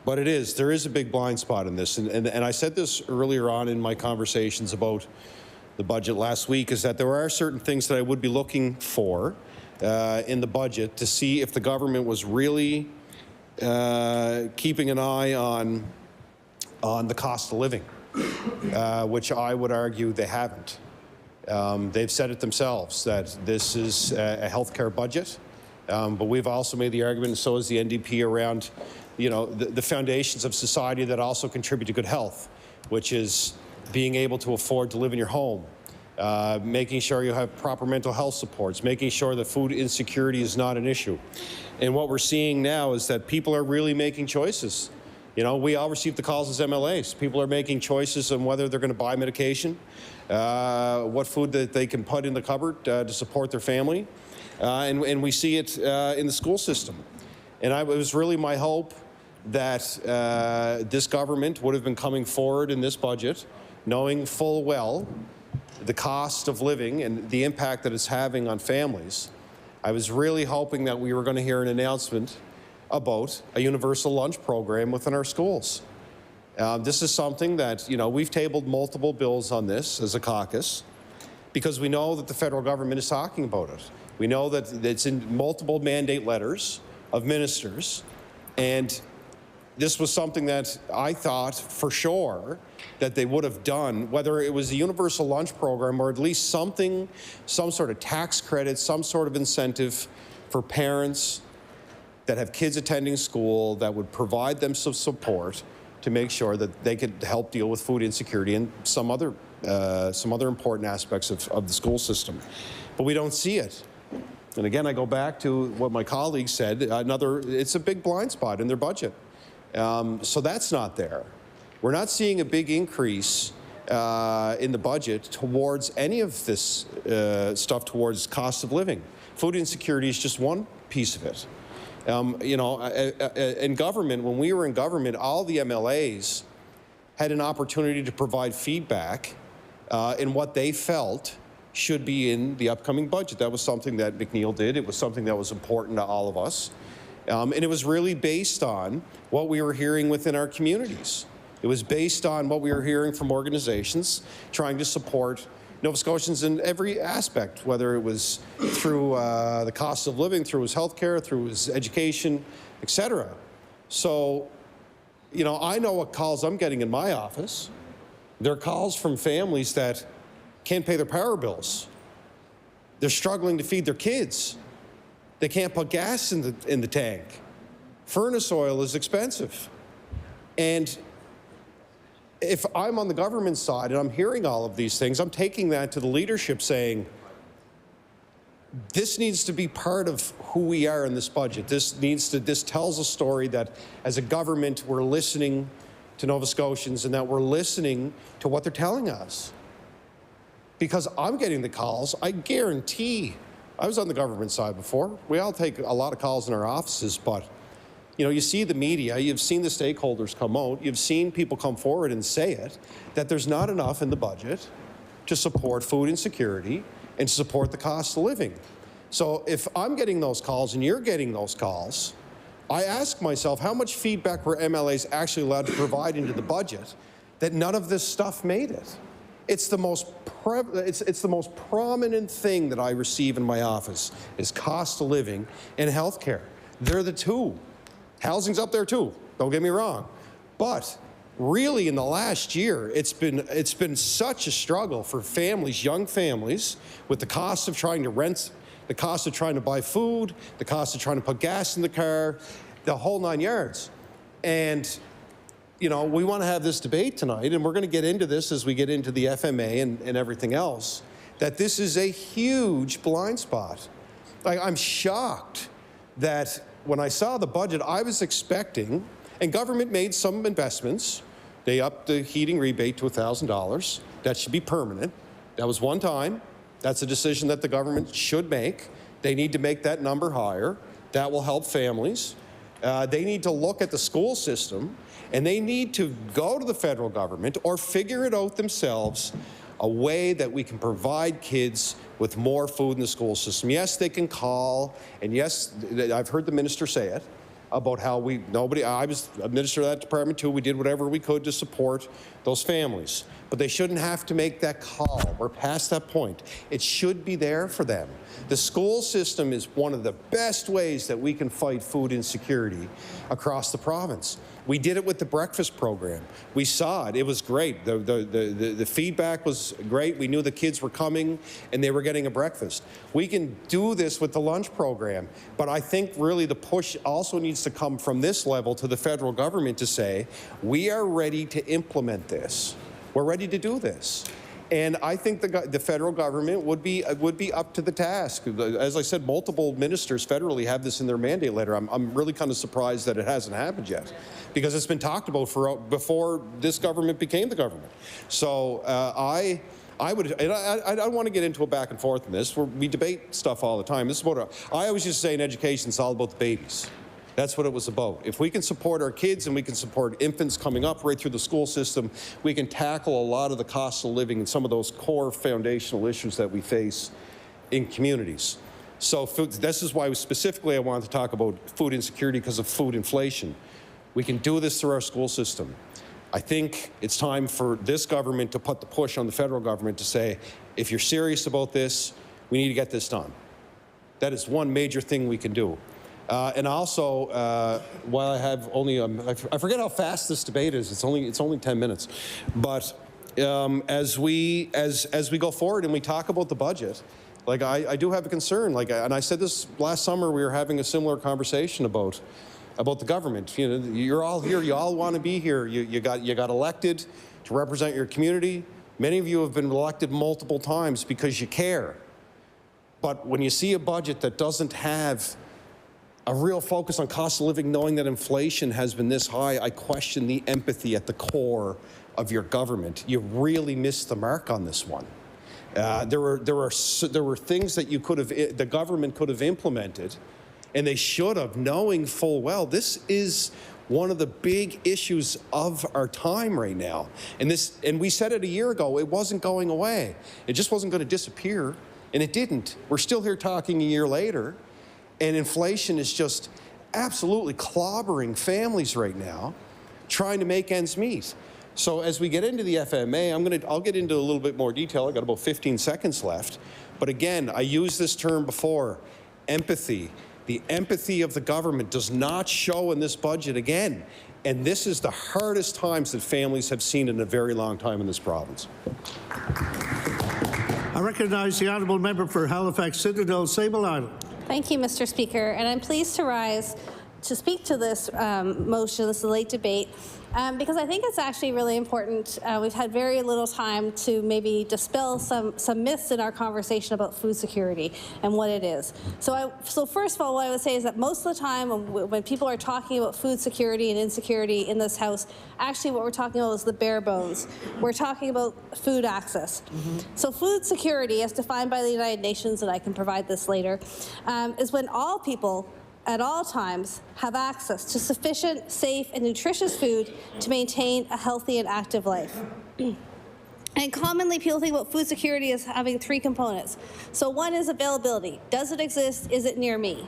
But there is a big blind spot in this. And I said this earlier on in my conversations about the budget last week, is that there are certain things that I would be looking for in the budget to see if the government was really keeping an eye on the cost of living, which I would argue they haven't. They've said it themselves that this is a healthcare budget, but we've also made the argument, and so has the NDP, around the foundations of society that also contribute to good health, which is being able to afford to live in your home, making sure you have proper mental health supports, making sure that food insecurity is not an issue. And what we're seeing now is that people are really making choices. We all receive the calls as MLAs. People are making choices on whether they're going to buy medication, what food that they can put in the cupboard to support their family. And we see it in the school system. And it was really my hope that this government would have been coming forward in this budget, knowing full well the cost of living and the impact that it's having on families. I was really hoping that we were going to hear an announcement about a universal lunch program within our schools. This is something that, we've tabled multiple bills on this as a caucus because we know that the federal government is talking about it. We know that it's in multiple mandate letters of ministers, and this was something that I thought for sure that they would have done, whether it was a universal lunch program or at least something, some sort of tax credit, some sort of incentive for parents that have kids attending school that would provide them some support to make sure that they could help deal with food insecurity and some other important aspects of the school system. But we don't see it. And again, I go back to what my colleague said, it's a big blind spot in their budget. So that's not there. We're not seeing a big increase in the budget towards any of this stuff towards cost of living. Food insecurity is just one piece of it. In government, when we were in government, all the MLAs had an opportunity to provide feedback in what they felt should be in the upcoming budget. That was something that McNeil did. It was something that was important to all of us. And it was really based on what we were hearing within our communities. It was based on what we were hearing from organizations trying to support Nova Scotians in every aspect, whether it was through the cost of living, through his health care, through his education, et cetera. So, I know what calls I'm getting in my office. They're calls from families that can't pay their power bills. They're struggling to feed their kids. They can't put gas in the tank. Furnace oil is expensive. And if I'm on the government side and I'm hearing all of these things, I'm taking that to the leadership saying, this needs to be part of who we are in this budget. This tells a story that as a government, we're listening to Nova Scotians and that we're listening to what they're telling us. Because I'm getting the calls, I guarantee, I was on the government side before. We all take a lot of calls in our offices, but You know, you see the media, you've seen the stakeholders come out, you've seen people come forward and say it, that there's not enough in the budget to support food insecurity and to support the cost of living. So if I'm getting those calls and you're getting those calls, I ask myself, how much feedback were MLAs actually allowed to provide into the budget that none of this stuff made it? It's the most it's the most prominent thing that I receive in my office is cost of living and health care. They're the two. Housing's up there too, don't get me wrong. But really in the last year, it's been such a struggle for families, young families, with the cost of trying to rent, the cost of trying to buy food, the cost of trying to put gas in the car, the whole 9 yards. And, you know, we want to have this debate tonight, and we're going to get into this as we get into the FMA and everything else, that this is a huge blind spot. I'm shocked that when I saw the budget, I was expecting, and government made some investments. They upped the heating rebate to $1,000. That should be permanent. That was one time. That's a decision that the government should make. They need to make that number higher. That will help families. They need to look at the school system, and they need to go to the federal government or figure it out themselves, a way that we can provide kids with more food in the school system. Yes, they can call, and yes, I've heard the minister say it, about how I was a minister of that department too, we did whatever we could to support those families. But they shouldn't have to make that call. We're past that point. It should be there for them. The school system is one of the best ways that we can fight food insecurity across the province. We did it with the breakfast program. We saw it. It was great. The feedback was great. We knew the kids were coming and they were getting a breakfast. We can do this with the lunch program, but I think really the push also needs to come from this level to the federal government to say, we are ready to implement this. We're ready to do this. And I think the federal government would be up to the task. As I said, multiple ministers federally have this in their mandate letter. I'm really kind of surprised that it hasn't happened yet, because it's been talked about before this government became the government. So I don't want to get into a back and forth in this. We debate stuff all the time. This is about I always used to say in education, it's all about the babies. That's what it was about. If we can support our kids and we can support infants coming up right through the school system, we can tackle a lot of the cost of living and some of those core foundational issues that we face in communities. So this is why specifically I wanted to talk about food insecurity, because of food inflation. We can do this through our school system. I think it's time for this government to put the push on the federal government to say, if you're serious about this, we need to get this done. That is one major thing we can do. And also, while I have only, I forget how fast this debate is. It's only 10 minutes. But as we go forward and we talk about the budget, like I do have a concern. Like, and I said this last summer, we were having a similar conversation about the government. You know, you're all here. You all want to be here. You got elected to represent your community. Many of you have been elected multiple times because you care. But when you see a budget that doesn't have a real focus on cost of living, knowing that inflation has been this high, I question the empathy at the core of your government. You really missed the mark on this one. There were things that the government could have implemented, and they should have, knowing full well this is one of the big issues of our time right now. And we said it a year ago, it wasn't going away. It just wasn't going to disappear, and it didn't. We're still here talking a year later. And inflation is just absolutely clobbering families right now, trying to make ends meet. So as we get into the FMA, I'll get into a little bit more detail. I got about 15 seconds left. But again, I used this term before, empathy. The empathy of the government does not show in this budget again. And this is the hardest times that families have seen in a very long time in this province. I recognize the honourable member for Halifax Citadel, Sable Island. Thank you, Mr. Speaker, and I'm pleased to rise to speak to this motion, this late debate, because I think it's actually really important. We've had very little time to maybe dispel some myths in our conversation about food security and what it is. So first of all, what I would say is that most of the time when people are talking about food security and insecurity in this House, actually what we're talking about is the bare bones. We're talking about food access. So food security, as defined by the United Nations, and I can provide this later, is when all people at all times have access to sufficient, safe, and nutritious food to maintain a healthy and active life. And commonly people think about food security as having three components. So one is availability. Does it exist? Is it near me?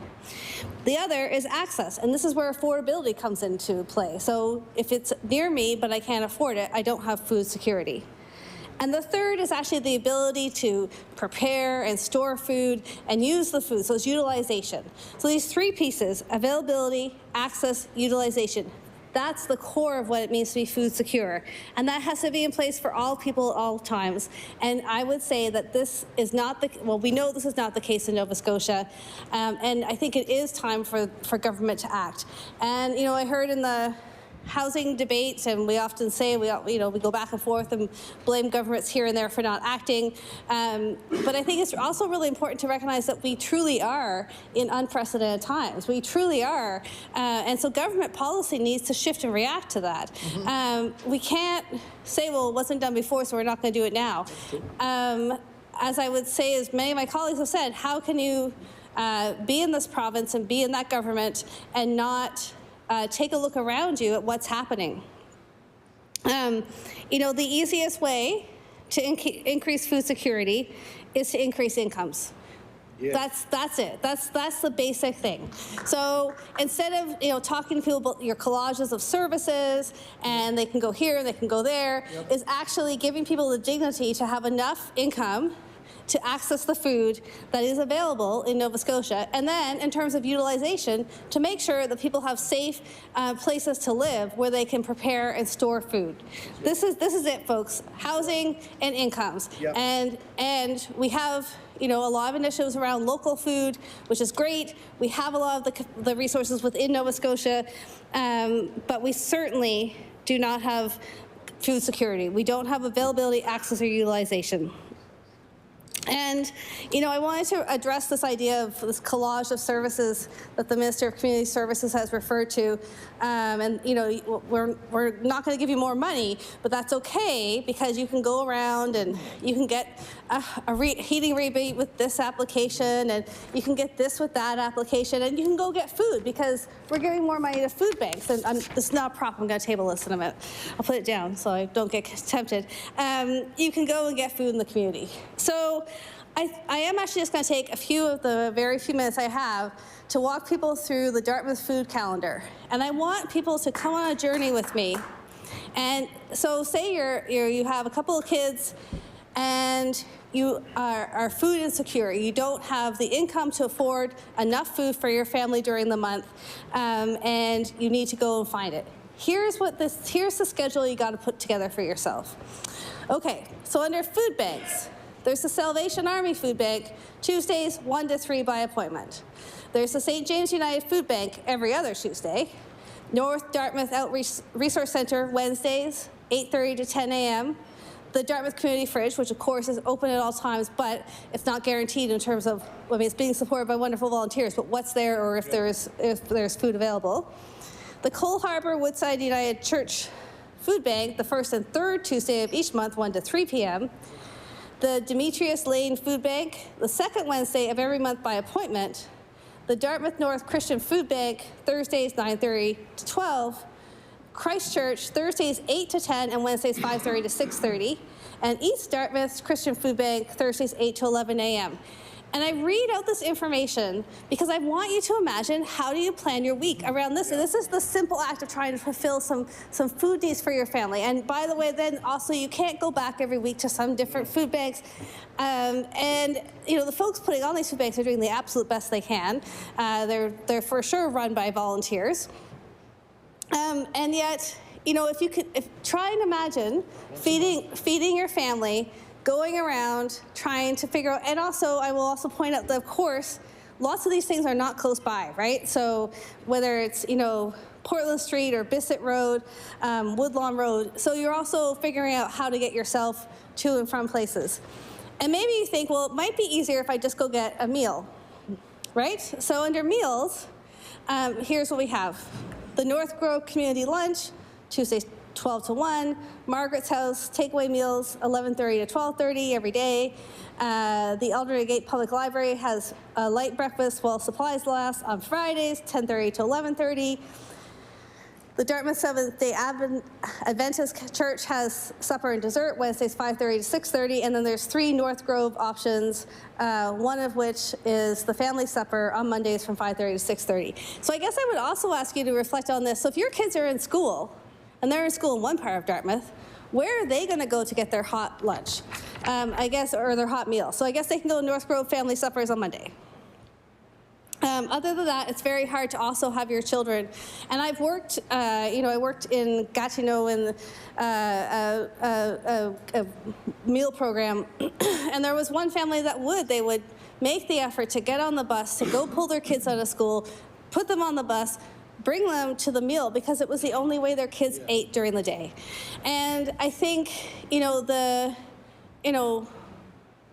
The other is access, and this is where affordability comes into play. So if it's near me but I can't afford it, I don't have food security. And the third is actually the ability to prepare and store food and use the food, so it's utilization. So these three pieces, availability, access, utilization, that's the core of what it means to be food secure. And that has to be in place for all people at all times. And I would say that this is not the, well, we know this is not the case in Nova Scotia. And I think it is time for government to act. And, you know, I heard in the housing debates, and we often say we go back and forth and blame governments here and there for not acting. But I think it's also really important to recognize that we truly are in unprecedented times. We truly are. And so government policy needs to shift and react to that. We can't say, well, it wasn't done before, so we're not going to do it now. As I would say, as many of my colleagues have said, how can you be in this province and be in that government and not take a look around you at what's happening? You know, the easiest way to increase food security is to increase incomes. Yes. That's it. That's the basic thing. So instead of talking to people about your collages of services and they can go here, they can go there, is actually giving people the dignity to have enough income to access the food that is available in Nova Scotia. And then in terms of utilization, to make sure that people have safe places to live where they can prepare and store food. This is it, folks. Housing and incomes. And we have a lot of initiatives around local food, which is great. We have a lot of the resources within Nova Scotia, but we certainly do not have food security. We don't have availability, access, or utilization. And, I wanted to address this idea of this collage of services that the Minister of Community Services has referred to. We're not going to give you more money, but that's okay because you can go around and you can get a heating rebate with this application, and you can get this with that application, and you can go get food because we're giving more money to food banks. And this is not a prop. I'm going to table this in a minute. I'll put it down so I don't get tempted. You can go and get food in the community. So I am actually just going to take very few minutes I have to walk people through the Dartmouth food calendar. And I want people to come on a journey with me. And so say you have a couple of kids and you are food insecure. You don't have the income to afford enough food for your family during the month, and you need to go and find it. Here's the schedule you got to put together for yourself. Okay, so under food banks, there's the Salvation Army Food Bank, Tuesdays 1 to 3 by appointment. There's the St. James United Food Bank every other Tuesday. North Dartmouth Outreach Resource Center, Wednesdays, 8:30 to 10 a.m. The Dartmouth Community Fridge, which of course is open at all times, but it's not guaranteed in terms of, it's being supported by wonderful volunteers, but what's there or if there's food available. The Cole Harbour Woodside United Church Food Bank, the first and third Tuesday of each month, 1 to 3 p.m. The Demetrius Lane Food Bank, the second Wednesday of every month by appointment. The Dartmouth North Christian Food Bank, Thursdays 9:30 to 12. Christchurch, Thursdays 8 to 10 and Wednesdays 5:30 to 6:30. And East Dartmouth Christian Food Bank, Thursdays 8 to 11 a.m. And I read out this information because I want you to imagine, how do you plan your week around this? And this is the simple act of trying to fulfill some food needs for your family. And by the way, then also you can't go back every week to some different food banks. The folks putting on these food banks are doing the absolute best they can. They're for sure run by volunteers. And yet, try and imagine feeding your family, going around trying to figure out, and also I will also point out that of course lots of these things are not close by, right? So whether it's Portland Street or Bissett Road, Woodlawn Road, so you're also figuring out how to get yourself to and from places. And maybe you think, well, it might be easier if I just go get a meal, right? So under meals, here's what we have. The North Grove Community Lunch, Tuesdays 12 to 1. Margaret's House, takeaway meals, 11:30 to 12:30 every day. The Alderley Gate Public Library has a light breakfast while supplies last on Fridays, 10:30 to 11:30. The Dartmouth Seventh-day Adventist Church has supper and dessert, Wednesdays 5:30 to 6:30, and then there's 3 North Grove options, one of which is the family supper on Mondays from 5:30 to 6:30. So I guess I would also ask you to reflect on this. So if your kids are in school, and they're in school in one part of Dartmouth, where are they going to go to get their hot lunch, I guess, or their hot meal? So I guess they can go to North Grove family suppers on Monday. Other than that, it's very hard to also have your children. And I've worked, I worked in Gatineau in a meal program, and there was one family that they would make the effort to get on the bus, to go pull their kids out of school, put them on the bus, bring them to the meal, because it was the only way their kids ate during the day. And I think,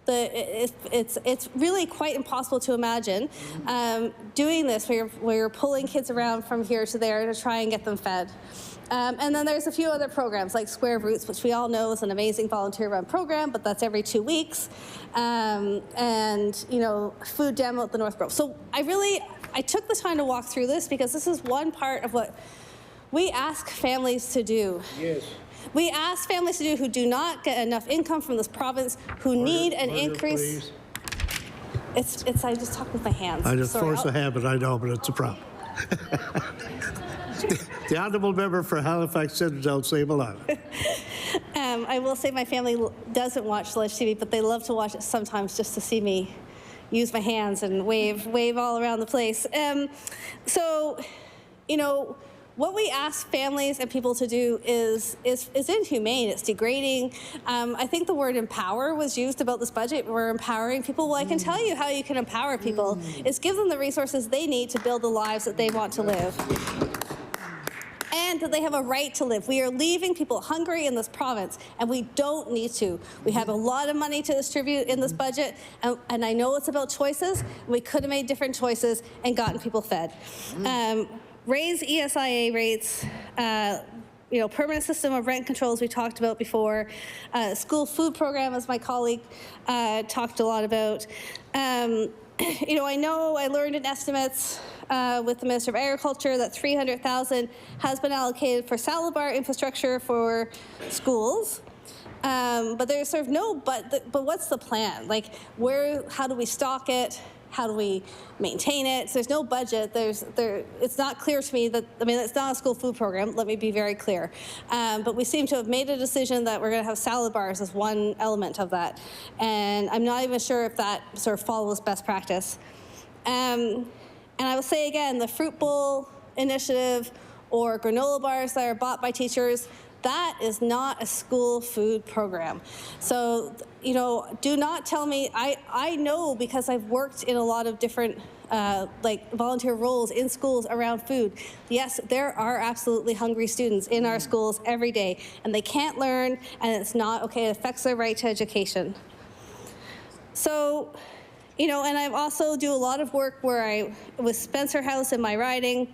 it's really quite impossible to imagine doing this where you're pulling kids around from here to there to try and get them fed. And then there's a few other programs like Square Roots, which we all know is an amazing volunteer-run program, but that's every 2 weeks. And food demo at the North Grove. So I took the time to walk through this because this is one part of what we ask families to do. Yes. We ask families to do who do not get enough income from this province, who need an increase. Please. I just talk with my hands. I just force a habit, I know, but it's a problem. The honourable member for Halifax Citadel, same a lot. I will say my family doesn't watch Ledge TV, but they love to watch it sometimes just to see me use my hands and wave all around the place. What we ask families and people to do is inhumane. It's degrading. I think the word empower was used about this budget. We're empowering people. Well, I can tell you how you can empower people. Is give them the resources they need to build the lives that they want to live. And that they have a right to live. We are leaving people hungry in this province, and we don't need to. We have a lot of money to distribute in this budget, and I know it's about choices. We could have made different choices and gotten people fed. Raise ESIA rates, permanent system of rent controls we talked about before, school food program, as my colleague talked a lot about. I know I learned in estimates with the Minister of Agriculture that $300,000 has been allocated for salad bar infrastructure for schools. But there's sort of but what's the plan? Like, how do we stock it? How do we maintain it? So there's no budget. It's not clear to me that, it's not a school food program, let me be very clear. But we seem to have made a decision that we're going to have salad bars as one element of that. And I'm not even sure if that sort of follows best practice. And I will say again, the Fruit Bowl initiative or granola bars that are bought by teachers, that is not a school food program. So, do not tell me, I know because I've worked in a lot of different volunteer roles in schools around food. Yes, there are absolutely hungry students in our schools every day, and they can't learn, and it's not okay. It affects their right to education. So, and I also do a lot of work with Spencer House in my riding.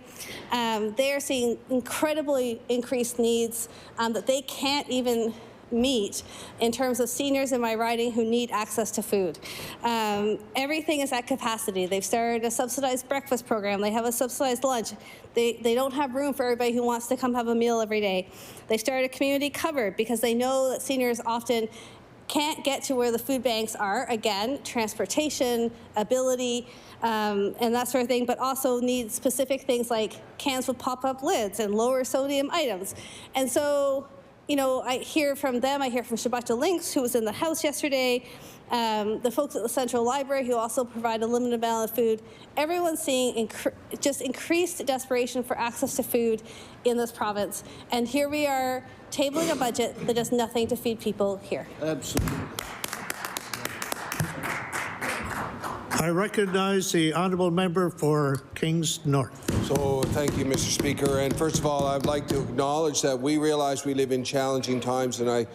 They are seeing incredibly increased needs that they can't even meet in terms of seniors in my riding who need access to food. Everything is at capacity. They've started a subsidized breakfast program. They have a subsidized lunch. They don't have room for everybody who wants to come have a meal every day. They started a community cupboard because they know that seniors often can't get to where the food banks are, again, transportation, ability, and that sort of thing, but also need specific things like cans with pop-up lids and lower sodium items. And so, I hear from them, I hear from Shabata Lynx, who was in the House yesterday, the folks at the Central Library who also provide a limited amount of food. Everyone's seeing just increased desperation for access to food in this province. And here we are tabling a budget that does nothing to feed people here. Absolutely. I recognize the honourable member for Kings North. So thank you, Mr. Speaker. And first of all, I'd like to acknowledge that we realize we live in challenging times, and I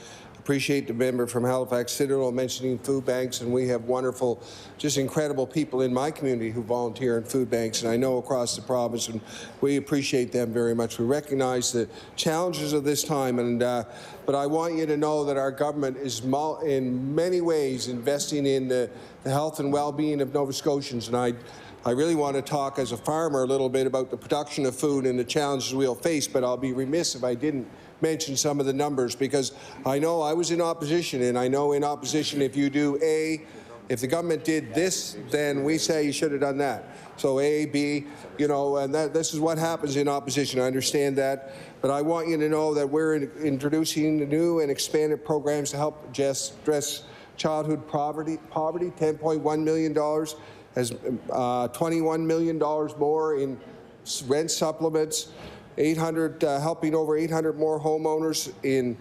appreciate the member from Halifax Citadel mentioning food banks, and we have wonderful, just incredible people in my community who volunteer in food banks, and I know across the province, and we appreciate them very much. We recognize the challenges of this time, and but I want you to know that our government is in many ways investing in the health and well-being of Nova Scotians, and I really want to talk as a farmer a little bit about the production of food and the challenges we'll face, but I'll be remiss if I didn't mention some of the numbers, because I know I was in opposition, and I know in opposition if you do A, if the government did this, then we say you should have done that. So A, B, you know, and this is what happens in opposition. I understand that, but I want you to know that we're introducing new and expanded programs to help address childhood poverty, $10.1 million, has $21 million more in rent supplements, helping over 800 more homeowners in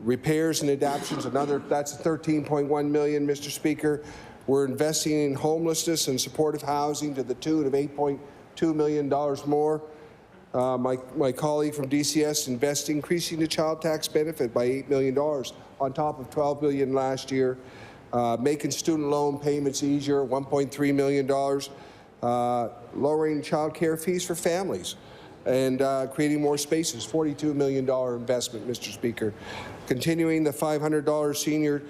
repairs and adaptations. That's $13.1 million, Mr. Speaker. We're investing in homelessness and supportive housing to the tune of $8.2 million more. My colleague from DCS increasing the child tax benefit by $8 million on top of $12 billion last year, making student loan payments easier, $1.3 million, lowering child care fees for families, and creating more spaces, $42 million investment, Mr. Speaker. Continuing the $500 senior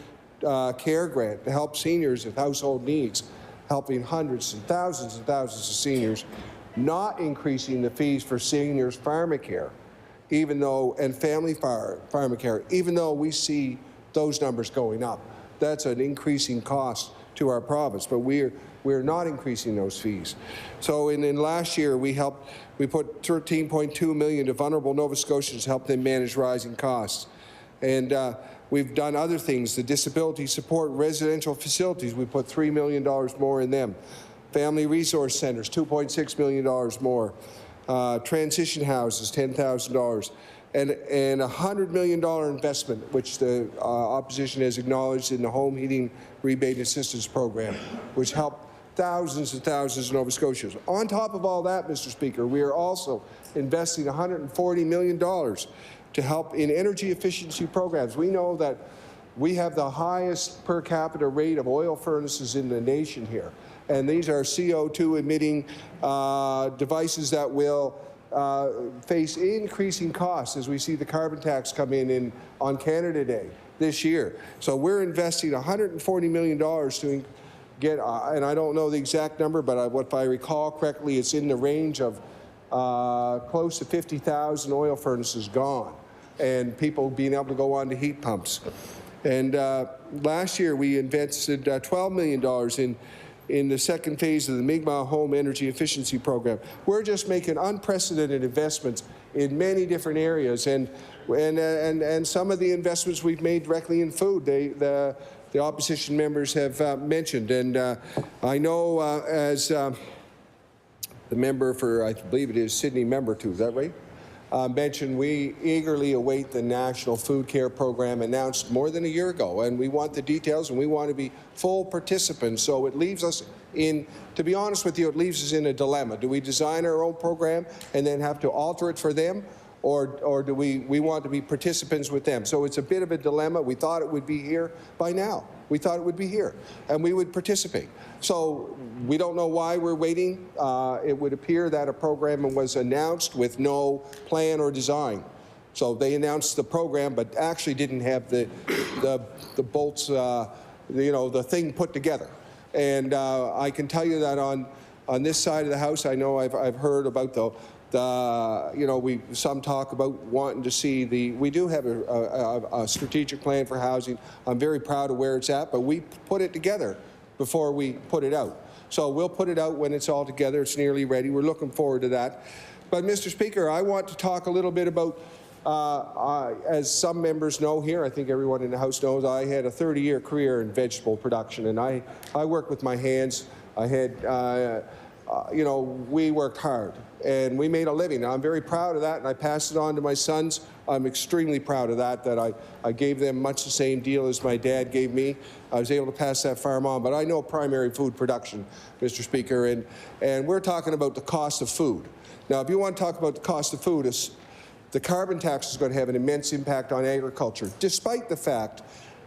care grant to help seniors with household needs, helping hundreds and thousands of seniors, not increasing the fees for seniors pharmacare, and family pharmacare, even though we see those numbers going up. That's an increasing cost to our province, but we're not increasing those fees. So in last year, we put $13.2 million to vulnerable Nova Scotians to help them manage rising costs. And we've done other things. The disability support residential facilities, we put $3 million more in them. Family resource centers, $2.6 million more. Transition houses, $10,000. And a $100 million investment, which the opposition has acknowledged, in the home heating rebate assistance program, which helped thousands and thousands of Nova Scotians. On top of all that, Mr. Speaker, we are also investing $140 million to help in energy efficiency programs. We know that we have the highest per capita rate of oil furnaces in the nation here, and these are CO2 emitting devices that will face increasing costs as we see the carbon tax come in on Canada Day this year. So we're investing $140 million to get, and I don't know the exact number, but if I recall correctly, it's in the range of close to 50,000 oil furnaces gone, and people being able to go on to heat pumps. And last year we invested $12 million in the second phase of the Mi'kmaq Home Energy Efficiency Program. We're just making unprecedented investments in many different areas, and some of the investments we've made directly in food, the opposition members have mentioned. And I know as the member for, I believe it is Sydney member 2, is that right? Mentioned, we eagerly await the National Food Care Program announced more than a year ago, and we want the details, and we want to be full participants. So it leaves us in, to be honest with you, it leaves us in a dilemma. Do we design our own program and then have to alter it for them, or do we want to be participants with them? So it's a bit of a dilemma. We thought it would be here by now. We thought it would be here, and we would participate. So we don't know why we're waiting. It would appear that a program was announced with no plan or design. So they announced the program, but actually didn't have the bolts, the thing put together. And I can tell you that on this side of the House, I know I've heard about some talk about wanting to see we do have a strategic plan for housing. I'm very proud of where it's at, but we put it together before we put it out. So we'll put it out when it's all together. It's nearly ready. We're looking forward to that. But Mr. Speaker, I want to talk a little bit about, as some members know here, I think everyone in the House knows, I had a 30-year career in vegetable production, and I worked with my hands. I had, we worked hard, and we made a living. I'm very proud of that, and I passed it on to my sons. I'm extremely proud of that I gave them much the same deal as my dad gave me. I was able to pass that farm on, but I know primary food production, Mr. Speaker, and we're talking about the cost of food. Now, if you want to talk about the cost of food, the carbon tax is going to have an immense impact on agriculture, despite the fact,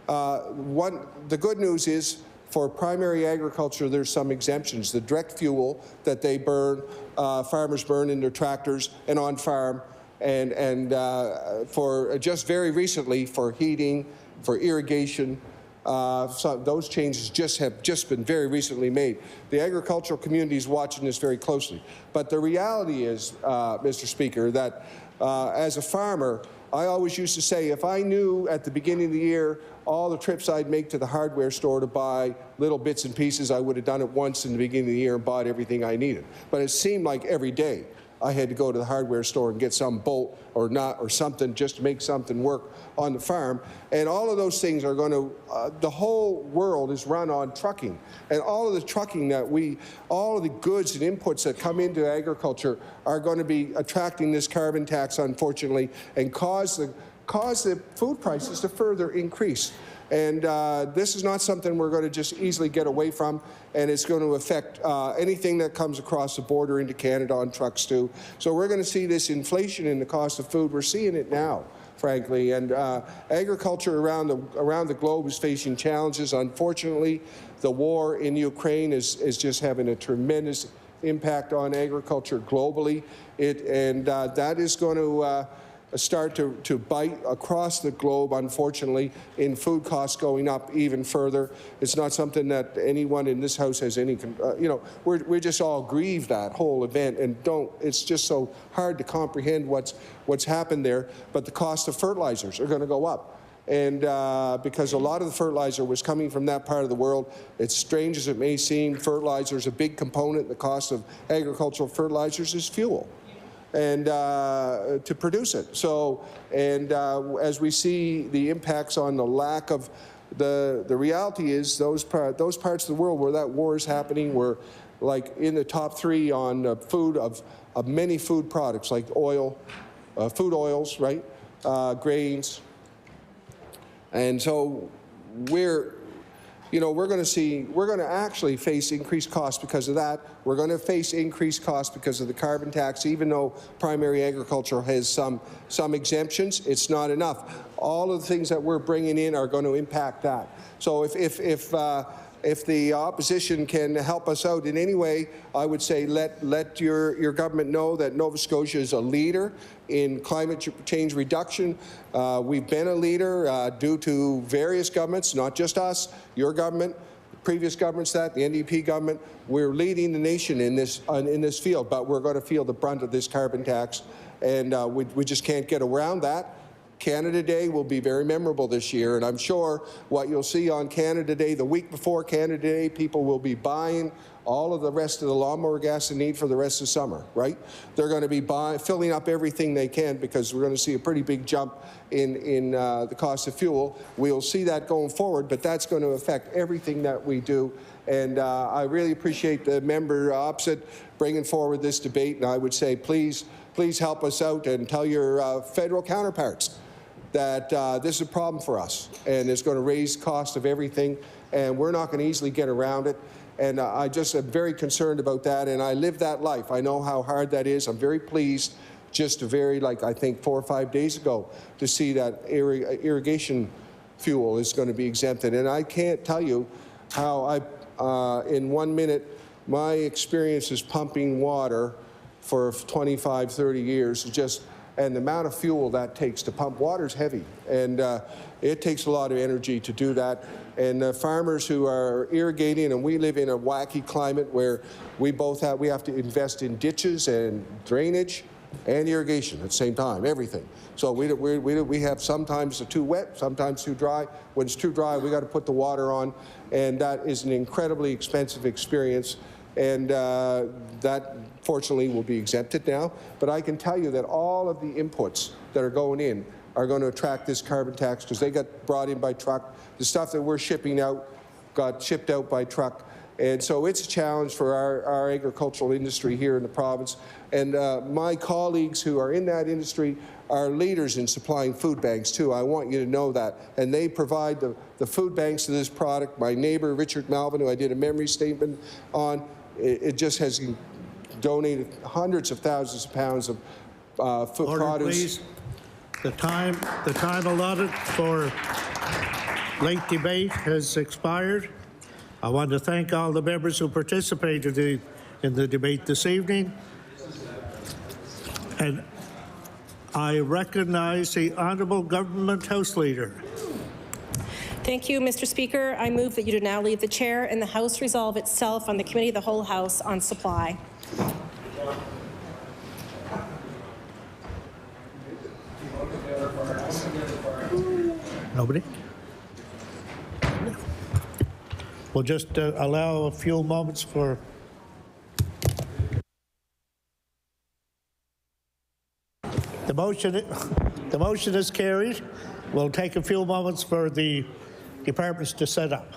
the good news is for primary agriculture, there's some exemptions. The direct fuel that they burn, farmers burn in their tractors and on farm, and for just very recently for heating, for irrigation, so those changes have just been very recently made. The agricultural community is watching this very closely. But the reality is, Mr. Speaker, that as a farmer, I always used to say, if I knew at the beginning of the year all the trips I'd make to the hardware store to buy little bits and pieces, I would have done it once in the beginning of the year and bought everything I needed. But it seemed like every day I had to go to the hardware store and get some bolt or nut or something just to make something work on the farm. And all of those things are going to, the whole world is run on trucking. And all of the trucking that all of the goods and inputs that come into agriculture are going to be attracting this carbon tax, unfortunately, and cause the food prices to further increase. And this is not something we're going to just easily get away from, and it's going to affect anything that comes across the border into Canada on trucks too. So we're going to see this inflation in the cost of food. We're seeing it now, frankly, and agriculture around the globe is facing challenges. Unfortunately, the war in Ukraine is just having a tremendous impact on agriculture globally. That is going to start to bite across the globe, unfortunately, in food costs going up even further. It's not something that anyone in this House has any, we're just all grieved that whole event and it's just so hard to comprehend what's happened there. But the cost of fertilizers are going to go up. And because a lot of the fertilizer was coming from that part of the world, it's strange as it may seem, fertilizer is a big component. The cost of agricultural fertilizers is fuel. And to produce it. So, and as we see the impacts on the lack of, the reality is those parts of the world where that war is happening were like in the top 3 on food of many food products like oil, food oils, right, grains. And so we're going to actually face increased costs because of that. We're going to face increased costs because of the carbon tax, even though primary agriculture has some exemptions. It's not enough. All of the things that we're bringing in are going to impact that. So if the opposition can help us out in any way, I would say let your government know that Nova Scotia is a leader in climate change reduction. We've been a leader due to various governments, not just us, your government, previous governments, the NDP government. We're leading the nation in this field, but we're going to feel the brunt of this carbon tax, and we just can't get around that. Canada Day will be very memorable this year, and I'm sure what you'll see on Canada Day, the week before Canada Day, people will be buying all of the rest of the lawnmower gas they need for the rest of summer, right? They're going to be filling up everything they can because we're going to see a pretty big jump in the cost of fuel. We'll see that going forward, but that's going to affect everything that we do. And I really appreciate the member opposite bringing forward this debate, and I would say please help us out and tell your federal counterparts that this is a problem for us, and it's going to raise cost of everything, and we're not going to easily get around it. And I just am very concerned about that, and I live that life. I know how hard that is. I'm very pleased just I think 4 or 5 days ago to see that irrigation fuel is going to be exempted. And I can't tell you how in 1 minute, my experience is pumping water for 25, 30 years and the amount of fuel that takes to pump water is heavy, and it takes a lot of energy to do that. And the farmers who are irrigating, and we live in a wacky climate where we have to invest in ditches and drainage and irrigation at the same time, everything. So we have sometimes too wet, sometimes too dry. When it's too dry, we got to put the water on, and that is an incredibly expensive experience. And that, fortunately, will be exempted now. But I can tell you that all of the inputs that are going in are going to attract this carbon tax because they got brought in by truck. The stuff that we're shipping out got shipped out by truck. And so it's a challenge for our agricultural industry here in the province. And my colleagues who are in that industry are leaders in supplying food banks, too. I want you to know that. And they provide the food banks to this product. My neighbor, Richard Malvin, who I did a memory statement on, it just has donated hundreds of thousands of pounds of food Order, produce. please. The time allotted for late debate has expired. I want to thank all the members who participated in the debate this evening. And I recognize the Honourable Government House Leader. Thank you, Mr. Speaker. I move that you do now leave the chair and the House resolve itself on the Committee of the Whole House on Supply. Nobody? We'll just allow a few moments for the motion is carried. We'll take a few moments for the departments to set up.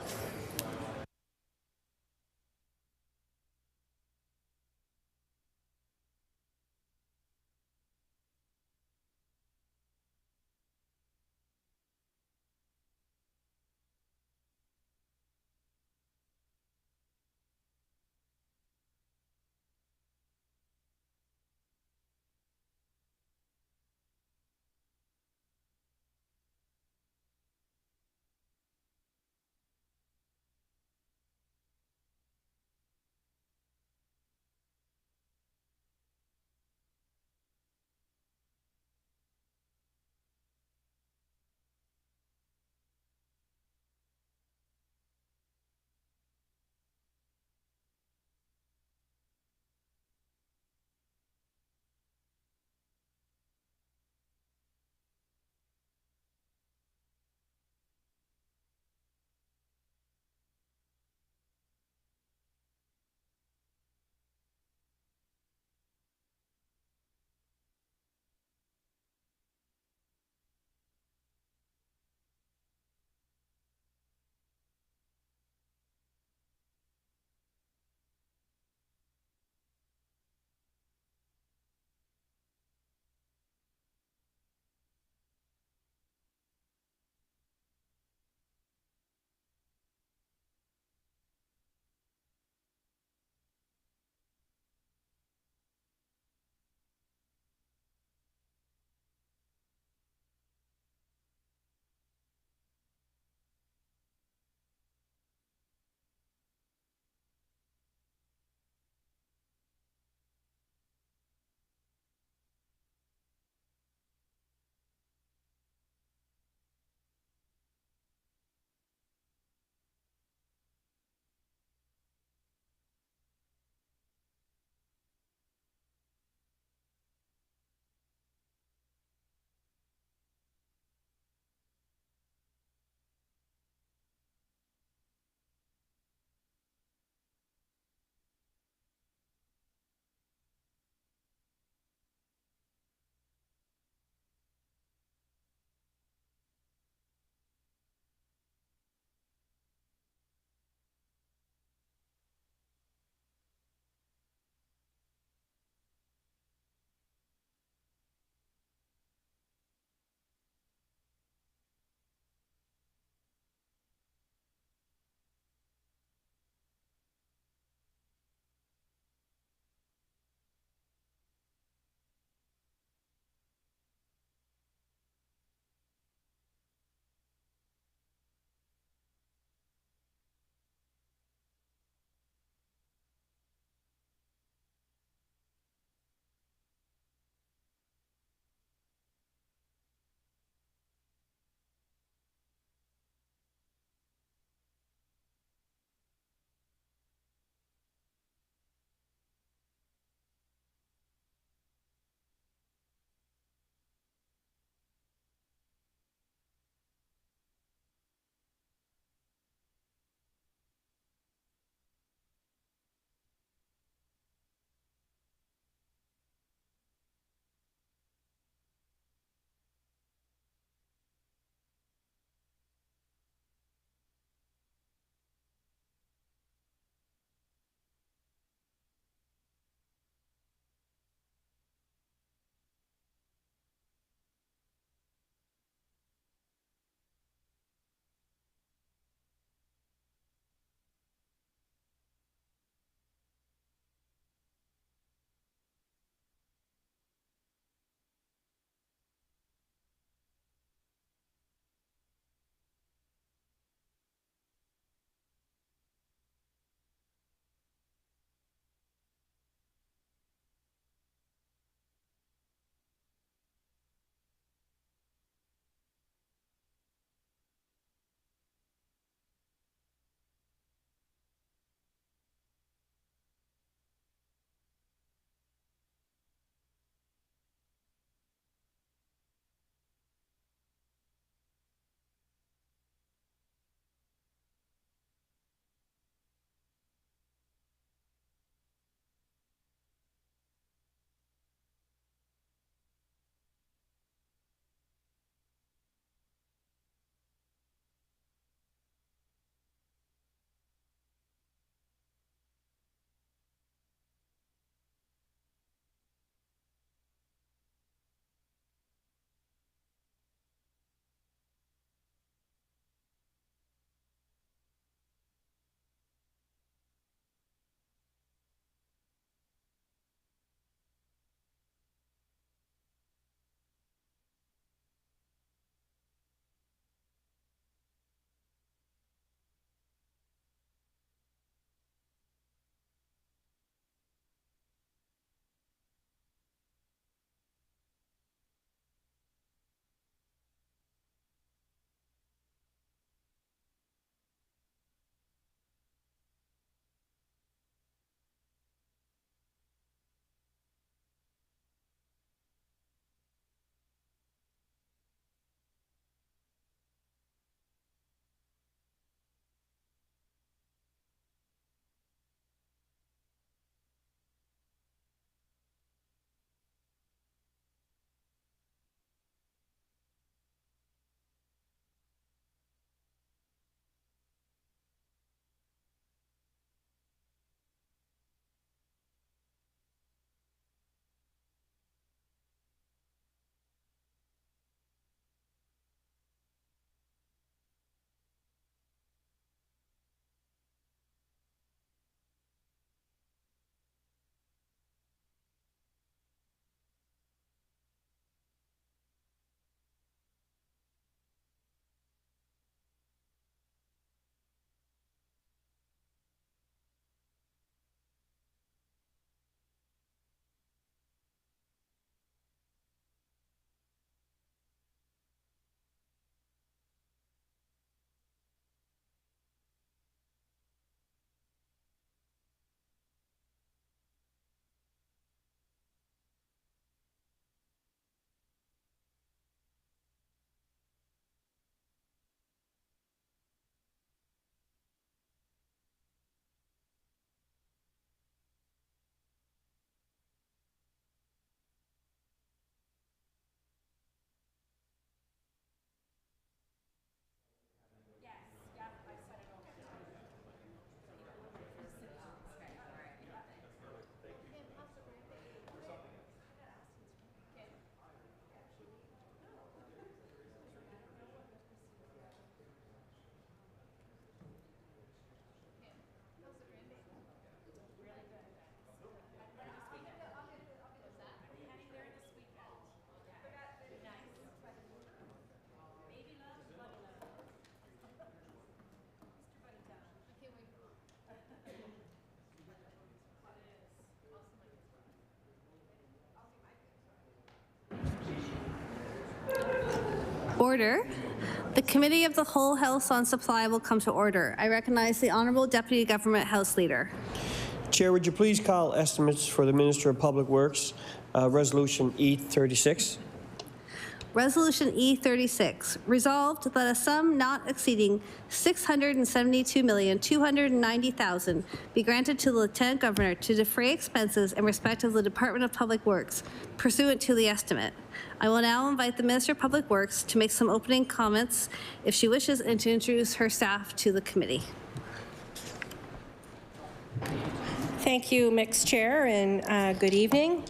Order. The Committee of the Whole House on Supply will come to order. I recognize the Honourable Deputy Government House Leader. Chair, would you please call estimates for the Minister of Public Works, Resolution E36? Resolution E36. Resolved that a sum not exceeding $672,290,000 be granted to the Lieutenant Governor to defray expenses in respect of the Department of Public Works pursuant to the estimate. I will now invite the Minister of Public Works to make some opening comments if she wishes and to introduce her staff to the committee. Thank you, Mixed Chair, and good evening.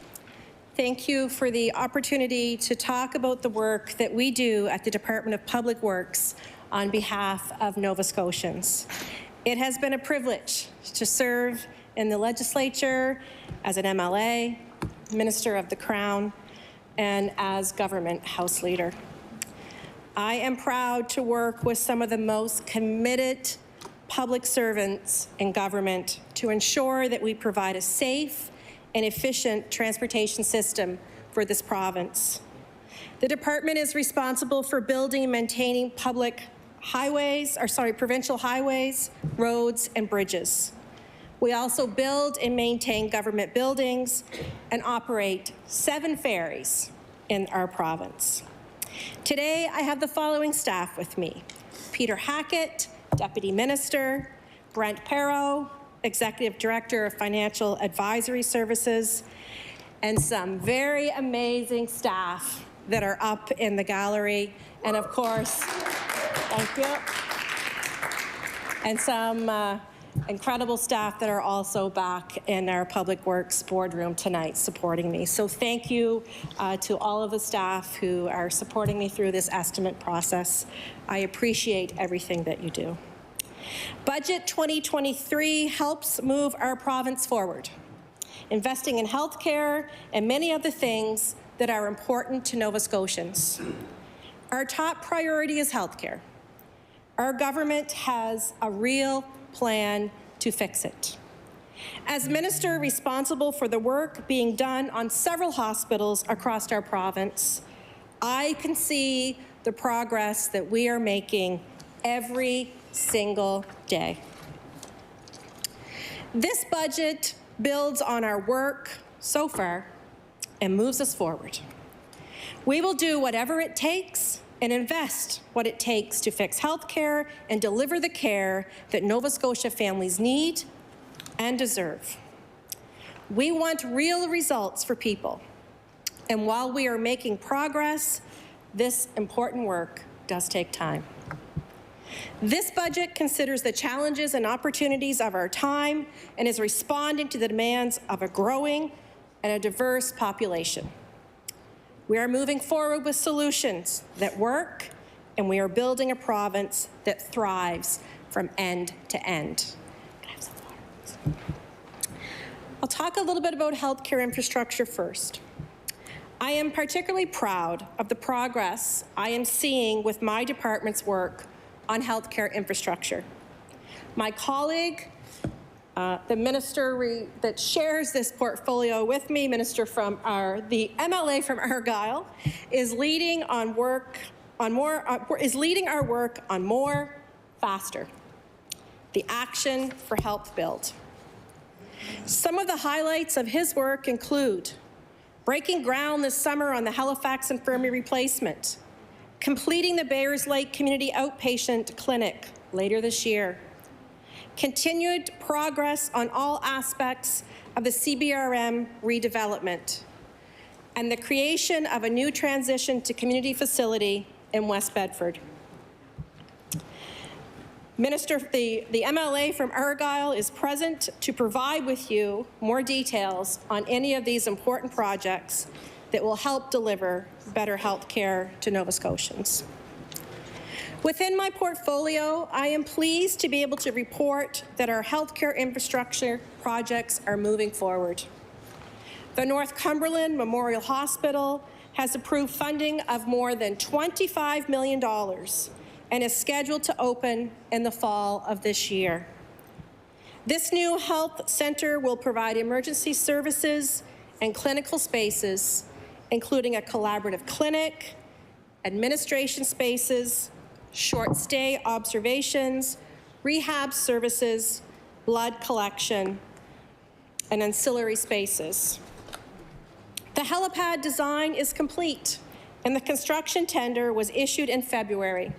Thank you for the opportunity to talk about the work that we do at the Department of Public Works on behalf of Nova Scotians. It has been a privilege to serve in the legislature as an MLA, Minister of the Crown, and as Government House Leader. I am proud to work with some of the most committed public servants in government to ensure that we provide a safe and efficient transportation system for this province. The department is responsible for building and maintaining public highways, provincial highways, roads, and bridges. We also build and maintain government buildings and operate 7 ferries in our province. Today, I have the following staff with me: Peter Hackett, Deputy Minister; Brent Perro, Executive Director of Financial Advisory Services; and some very amazing staff that are up in the gallery. And of course, thank you. And some incredible staff that are also back in our Public Works boardroom tonight supporting me. So thank you to all of the staff who are supporting me through this estimate process. I appreciate everything that you do. Budget 2023 helps move our province forward, investing in healthcare and many other things that are important to Nova Scotians. Our top priority is healthcare. Our government has a real plan to fix it. As minister responsible for the work being done on several hospitals across our province, I can see the progress that we are making every single day. This budget builds on our work so far and moves us forward. We will do whatever it takes and invest what it takes to fix healthcare and deliver the care that Nova Scotia families need and deserve. We want real results for people. And while we are making progress, this important work does take time. This budget considers the challenges and opportunities of our time and is responding to the demands of a growing and a diverse population. We are moving forward with solutions that work, and we are building a province that thrives from end to end. I'll talk a little bit about healthcare infrastructure first. I am particularly proud of the progress I am seeing with my department's work on healthcare infrastructure. My colleague, the minister that shares this portfolio with me, the MLA from Argyll, is leading our work on more, faster. The Action for Health Build. Some of the highlights of his work include breaking ground this summer on the Halifax Infirmary replacement, completing the Bayers Lake Community Outpatient Clinic later this year, continued progress on all aspects of the CBRM redevelopment, and the creation of a new transition to community facility in West Bedford. Minister, the MLA from Argyll is present to provide with you more details on any of these important projects that will help deliver better health care to Nova Scotians. Within my portfolio, I am pleased to be able to report that our healthcare infrastructure projects are moving forward. The North Cumberland Memorial Hospital has approved funding of more than $25 million and is scheduled to open in the fall of this year. This new health center will provide emergency services and clinical spaces, including a collaborative clinic, administration spaces, short stay observations, rehab services, blood collection, and ancillary spaces. The helipad design is complete, and the construction tender was issued in February.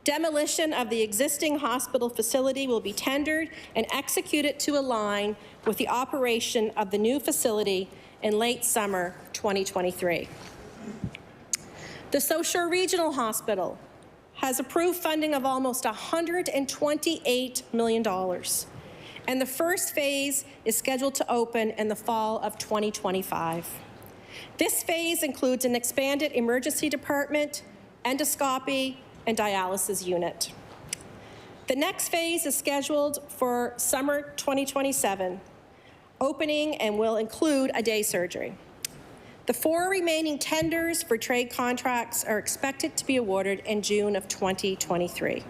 Demolition of the existing hospital facility will be tendered and executed to align with the operation of the new facility in late summer 2023. The Scotia Regional Hospital has approved funding of almost $128 million, and the first phase is scheduled to open in the fall of 2025. This phase includes an expanded emergency department, endoscopy, and dialysis unit. The next phase is scheduled for summer 2027, opening and will include a day surgery. The 4 remaining tenders for trade contracts are expected to be awarded in June of 2023.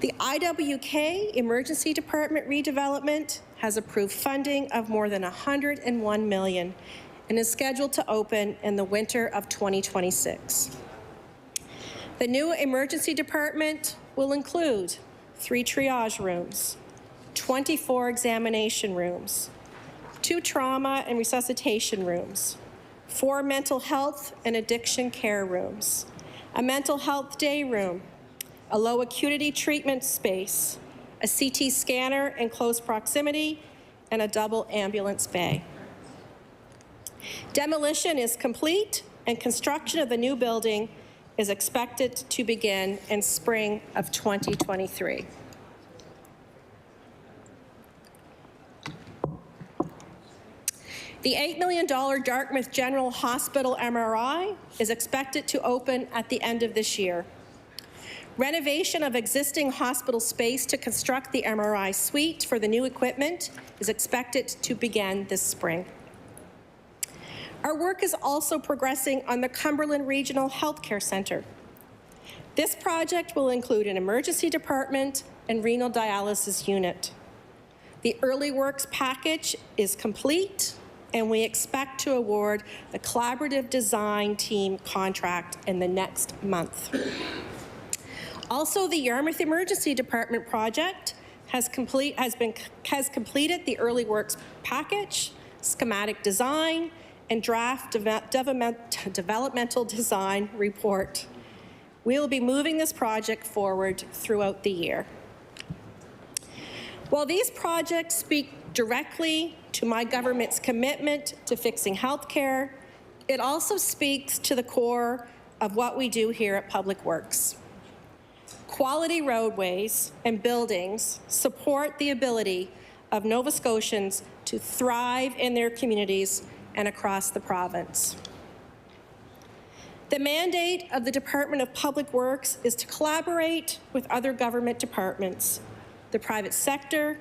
The IWK Emergency Department redevelopment has approved funding of more than $101 million and is scheduled to open in the winter of 2026. The new emergency department will include 3 triage rooms, 24 examination rooms, 2 trauma and resuscitation rooms, 4 mental health and addiction care rooms, a mental health day room, a low acuity treatment space, a CT scanner in close proximity, and a double ambulance bay. Demolition is complete, and construction of the new building is expected to begin in spring of 2023. The $8 million Dartmouth General Hospital MRI is expected to open at the end of this year. Renovation of existing hospital space to construct the MRI suite for the new equipment is expected to begin this spring. Our work is also progressing on the Cumberland Regional Healthcare Centre. This project will include an emergency department and renal dialysis unit. The early works package is complete, and we expect to award the collaborative design team contract in the next month. Also, the Yarmouth Emergency Department project has completed the early works package, schematic design, and draft developmental design report. We will be moving this project forward throughout the year. While these projects speak directly to my government's commitment to fixing healthcare, it also speaks to the core of what we do here at Public Works. Quality roadways and buildings support the ability of Nova Scotians to thrive in their communities and across the province. The mandate of the Department of Public Works is to collaborate with other government departments, the private sector,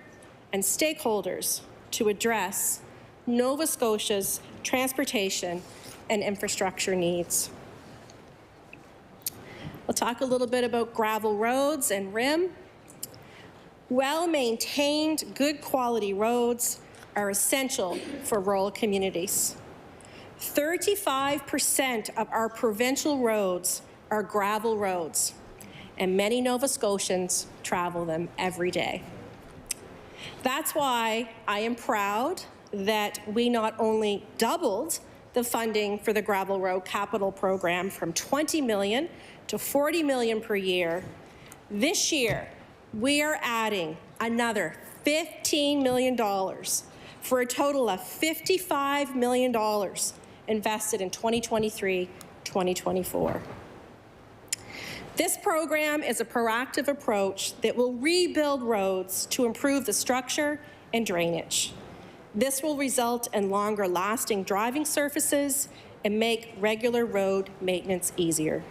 and stakeholders to address Nova Scotia's transportation and infrastructure needs. We'll talk a little bit about gravel roads and RIM. Well-maintained, good quality roads are essential for rural communities. 35% of our provincial roads are gravel roads, and many Nova Scotians travel them every day. That's why I am proud that we not only doubled the funding for the gravel road capital program from $20 million to $40 million per year. This year, we are adding another $15 million for a total of $55 million invested in 2023-2024. This program is a proactive approach that will rebuild roads to improve the structure and drainage. This will result in longer lasting driving surfaces and make regular road maintenance easier.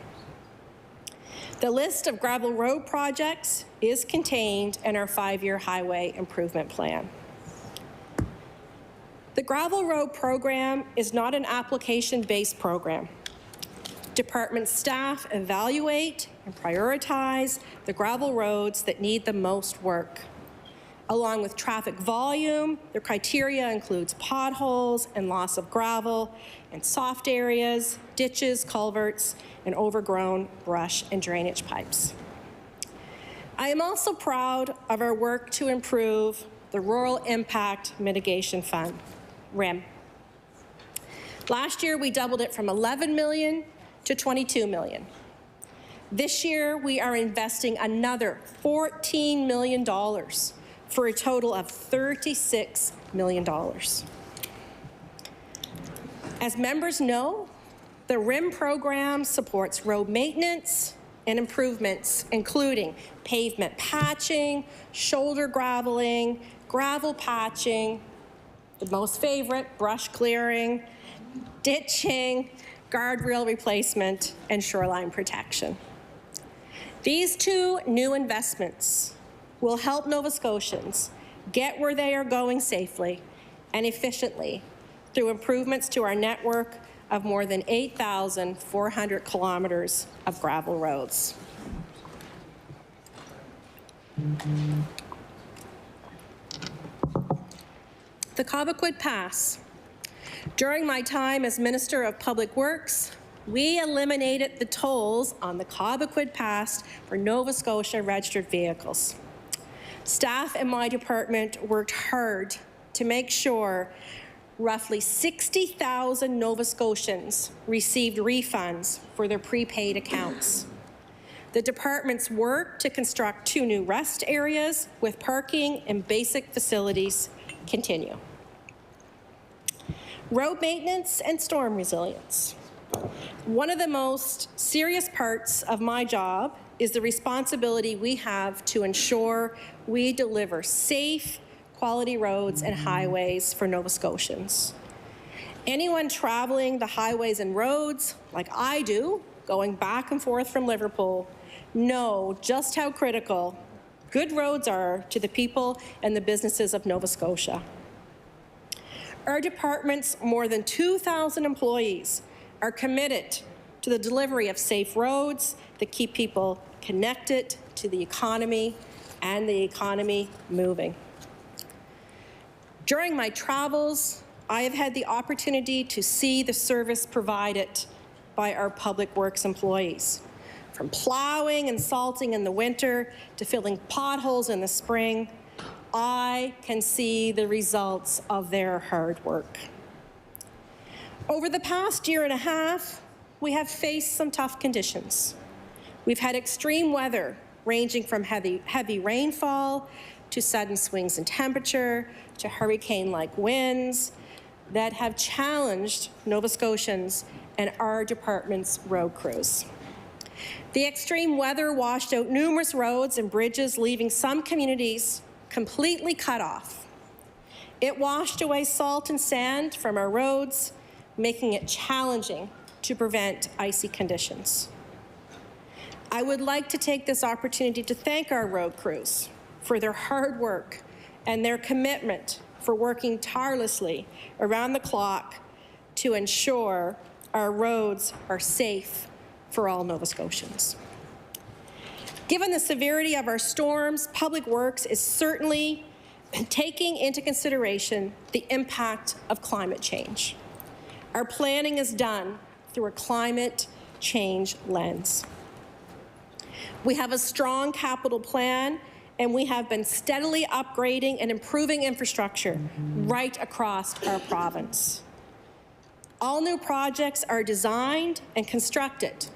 The list of gravel road projects is contained in our 5-year highway improvement plan. The gravel road program is not an application-based program. Department staff evaluate and prioritize the gravel roads that need the most work. Along with traffic volume, the criteria includes potholes and loss of gravel and soft areas, ditches, culverts, and overgrown brush and drainage pipes. I am also proud of our work to improve the Rural Impact Mitigation Fund, RIM. Last year, we doubled it from $11 million to $22 million. This year, we are investing another $14 million for a total of $36 million. As members know, the RIM program supports road maintenance and improvements, including pavement patching, shoulder graveling, gravel patching, the most favorite, brush clearing, ditching, guardrail replacement, and shoreline protection. These two new investments will help Nova Scotians get where they are going safely and efficiently through improvements to our network of more than 8,400 kilometers of gravel roads. The Cobequid Pass. During my time as Minister of Public Works, we eliminated the tolls on the Cobequid Pass for Nova Scotia registered vehicles. Staff in my department worked hard to make sure roughly 60,000 Nova Scotians received refunds for their prepaid accounts. The department's work to construct 2 new rest areas with parking and basic facilities continue. Road maintenance and storm resilience. One of the most serious parts of my job is the responsibility we have to ensure we deliver safe, quality roads and highways for Nova Scotians. Anyone traveling the highways and roads, like I do, going back and forth from Liverpool, know just how critical good roads are to the people and the businesses of Nova Scotia. Our department's more than 2,000 employees are committed to the delivery of safe roads that keep people connected to the economy and the economy moving. During my travels, I have had the opportunity to see the service provided by our public works employees. From plowing and salting in the winter to filling potholes in the spring, I can see the results of their hard work. Over the past year and a half, we have faced some tough conditions. We've had extreme weather ranging from heavy rainfall to sudden swings in temperature to hurricane-like winds that have challenged Nova Scotians and our department's road crews. The extreme weather washed out numerous roads and bridges, leaving some communities completely cut off. It washed away salt and sand from our roads, making it challenging to prevent icy conditions. I would like to take this opportunity to thank our road crews for their hard work and their commitment for working tirelessly around the clock to ensure our roads are safe for all Nova Scotians. Given the severity of our storms, Public Works is certainly taking into consideration the impact of climate change. Our planning is done through a climate change lens. We have a strong capital plan, and we have been steadily upgrading and improving infrastructure right across our province. All new projects are designed and constructed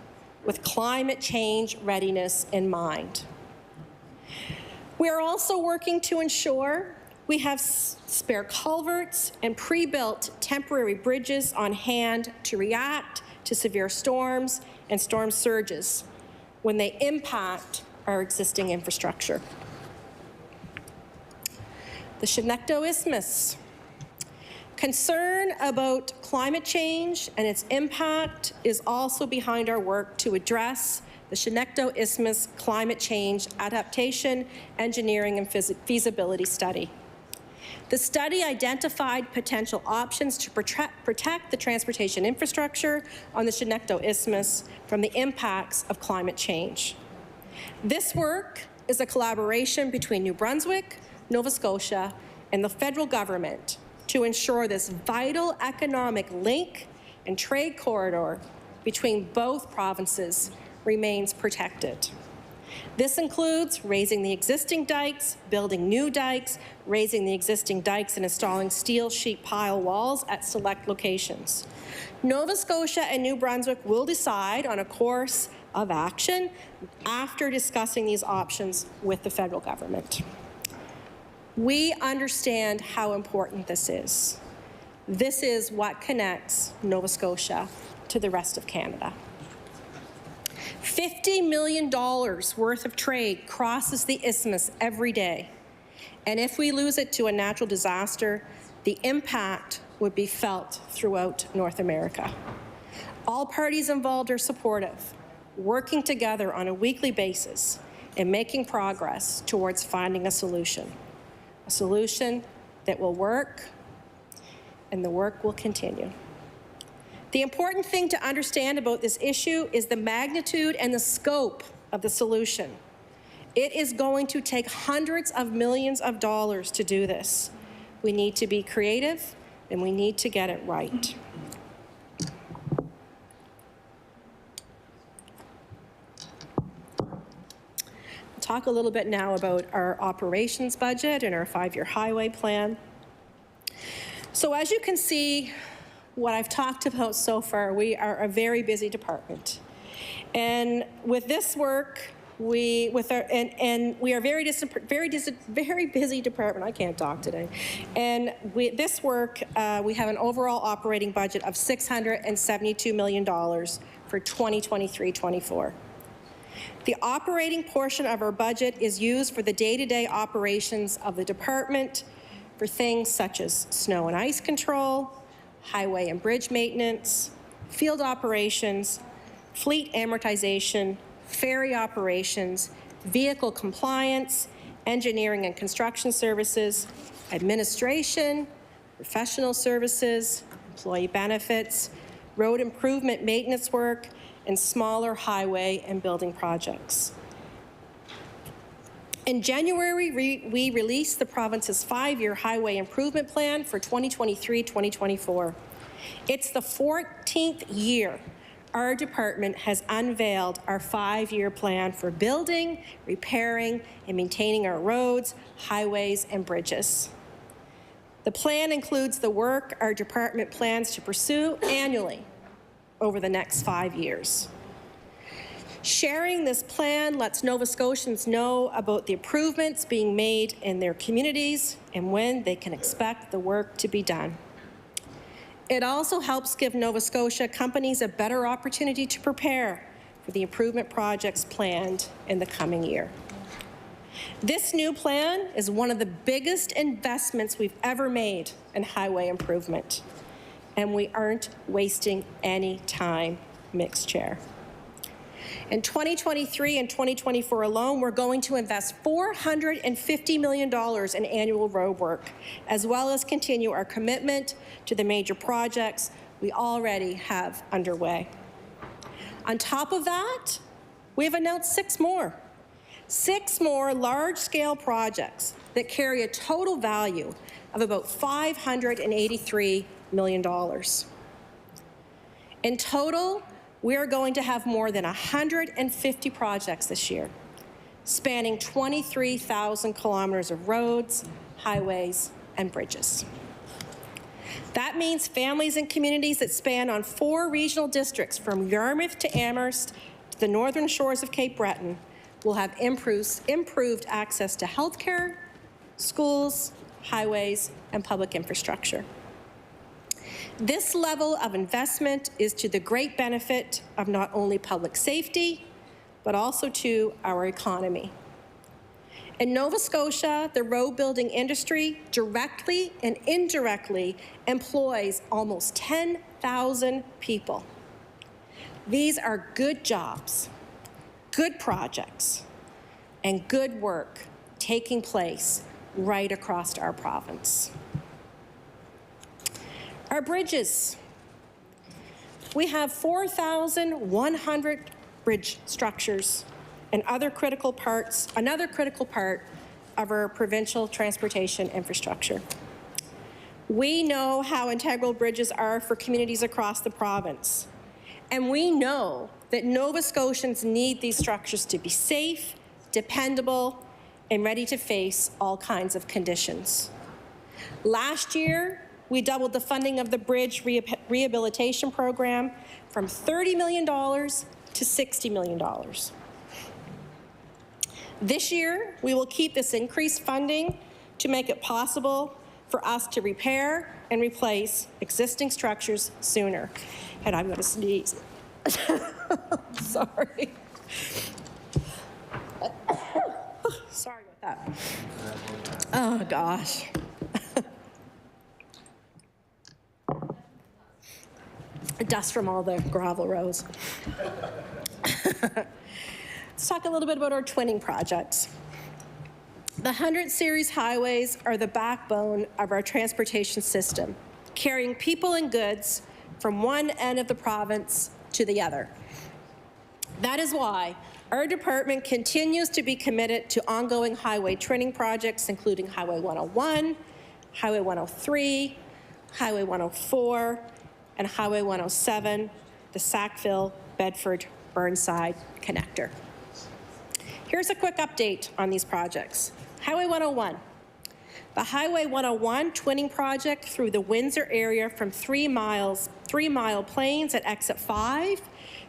with climate change readiness in mind. We are also working to ensure we have spare culverts and pre-built temporary bridges on hand to react to severe storms and storm surges when they impact our existing infrastructure. The Shenectady Isthmus. Concern about climate change and its impact is also behind our work to address the Shenectady Isthmus Climate Change Adaptation, Engineering and Feasibility Study. The study identified potential options to protect the transportation infrastructure on the Shenectady Isthmus from the impacts of climate change. This work is a collaboration between New Brunswick, Nova Scotia, and the federal government to ensure this vital economic link and trade corridor between both provinces remains protected. This includes raising the existing dikes, building new dikes, raising the existing dikes and installing steel sheet pile walls at select locations. Nova Scotia and New Brunswick will decide on a course of action after discussing these options with the federal government. We understand how important this is. This is what connects Nova Scotia to the rest of Canada. $50 million worth of trade crosses the isthmus every day. And if we lose it to a natural disaster, the impact would be felt throughout North America. All parties involved are supportive, working together on a weekly basis and making progress towards finding a solution that will work, and the work will continue. The important thing to understand about this issue is the magnitude and the scope of the solution. It is going to take hundreds of millions of dollars to do this. We need to be creative, and we need to get it right. We'll talk a little bit now about our operations budget and our 5-year highway plan. So as you can see, what I've talked about so far, we are a very busy department. And with this work, we are a very busy department. I can't talk today. And this work, we have an overall operating budget of $672 million for 2023-24. The operating portion of our budget is used for the day-to-day operations of the department for things such as snow and ice control, highway and bridge maintenance, field operations, fleet amortization, ferry operations, vehicle compliance, engineering and construction services, administration, professional services, employee benefits, road improvement maintenance work, and smaller highway and building projects. In January, we released the province's 5-year highway improvement plan for 2023-2024. It's the 14th year our department has unveiled our 5-year plan for building, repairing, and maintaining our roads, highways, and bridges. The plan includes the work our department plans to pursue annually over the next 5 years. Sharing this plan lets Nova Scotians know about the improvements being made in their communities and when they can expect the work to be done. It also helps give Nova Scotia companies a better opportunity to prepare for the improvement projects planned in the coming year. This new plan is one of the biggest investments we've ever made in highway improvement, and we aren't wasting any time, Mixed Chair. In 2023 and 2024 alone, we're going to invest $450 million in annual road work, as well as continue our commitment to the major projects we already have underway. On top of that, we've announced 6 more large-scale projects that carry a total value of about $583 million. In total, we are going to have more than 150 projects this year, spanning 23,000 kilometers of roads, highways, and bridges. That means families and communities that span on 4 regional districts from Yarmouth to Amherst to the northern shores of Cape Breton will have improved access to healthcare, schools, highways, and public infrastructure. This level of investment is to the great benefit of not only public safety, but also to our economy. In Nova Scotia, the road building industry directly and indirectly employs almost 10,000 people. These are good jobs, good projects, and good work taking place right across our province. Our bridges. We have 4,100 bridge structures and another critical part of our provincial transportation infrastructure. We know how integral bridges are for communities across the province, and we know that Nova Scotians need these structures to be safe, dependable, and ready to face all kinds of conditions. Last year, we doubled the funding of the bridge rehabilitation program from $30 million to $60 million. This year, we will keep this increased funding to make it possible for us to repair and replace existing structures sooner. And I'm going to sneeze. Sorry. Sorry about that. Oh, gosh. Dust from all the gravel roads. Let's talk a little bit about our twinning projects. The 100 series highways are the backbone of our transportation system, carrying people and goods from one end of the province to the other. That is why our department continues to be committed to ongoing highway twinning projects, including Highway 101, Highway 103, Highway 104, and Highway 107, the Sackville-Bedford-Burnside connector. Here's a quick update on these projects. Highway 101. The Highway 101 twinning project through the Windsor area from 3 Mile Plains at exit 5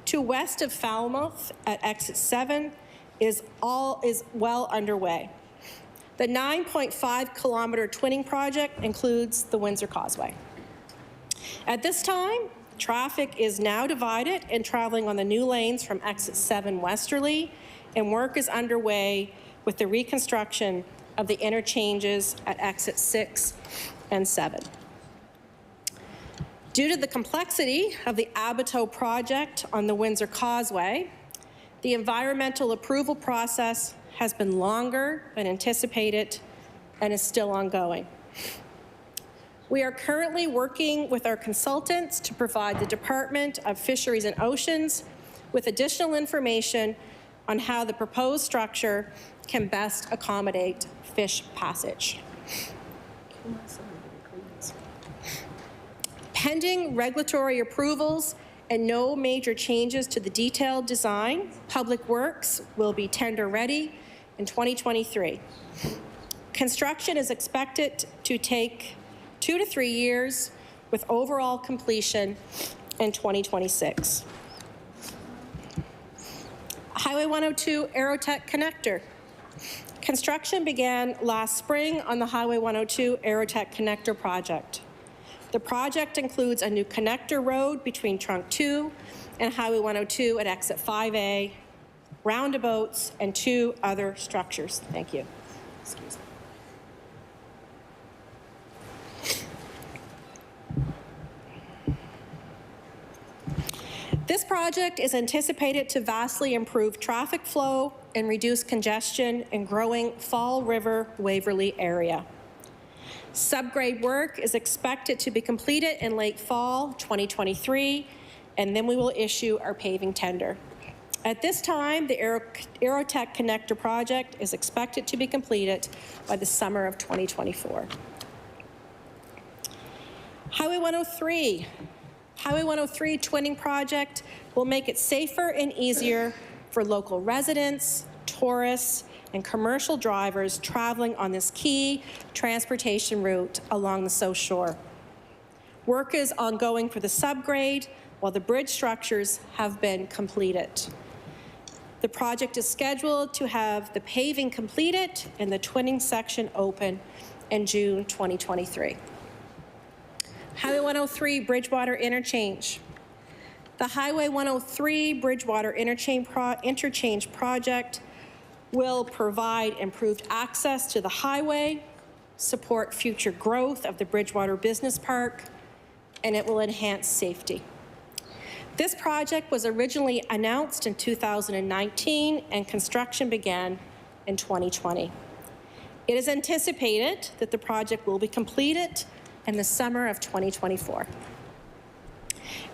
to west of Falmouth at exit 7 is well underway. The 9.5 kilometer twinning project includes the Windsor Causeway. At this time, traffic is now divided and traveling on the new lanes from exit 7 westerly, and work is underway with the reconstruction of the interchanges at exit 6 and 7. Due to the complexity of the Abateau project on the Windsor Causeway, the environmental approval process has been longer than anticipated and is still ongoing. We are currently working with our consultants to provide the Department of Fisheries and Oceans with additional information on how the proposed structure can best accommodate fish passage. Pending regulatory approvals and no major changes to the detailed design, Public Works will be tender ready in 2023. Construction is expected to take 2 to 3 years, with overall completion in 2026. Highway 102 Aerotech Connector. Construction began last spring on the Highway 102 Aerotech Connector project. The project includes a new connector road between Trunk 2 and Highway 102 at exit 5A, roundabouts, and 2 other structures. Thank you. Excuse me. This project is anticipated to vastly improve traffic flow and reduce congestion in growing Fall River Waverley area. Subgrade work is expected to be completed in late fall 2023, and then we will issue our paving tender. At this time, the Aerotech Connector project is expected to be completed by the summer of 2024. Highway 103. Highway 103 twinning project will make it safer and easier for local residents, tourists, and commercial drivers traveling on this key transportation route along the South Shore. Work is ongoing for the subgrade, while the bridge structures have been completed. The project is scheduled to have the paving completed and the twinning section open in June 2023. Highway 103 Bridgewater Interchange. The Highway 103 Bridgewater Interchange project will provide improved access to the highway, support future growth of the Bridgewater Business Park, and it will enhance safety. This project was originally announced in 2019 and construction began in 2020. It is anticipated that the project will be completed in the summer of 2024.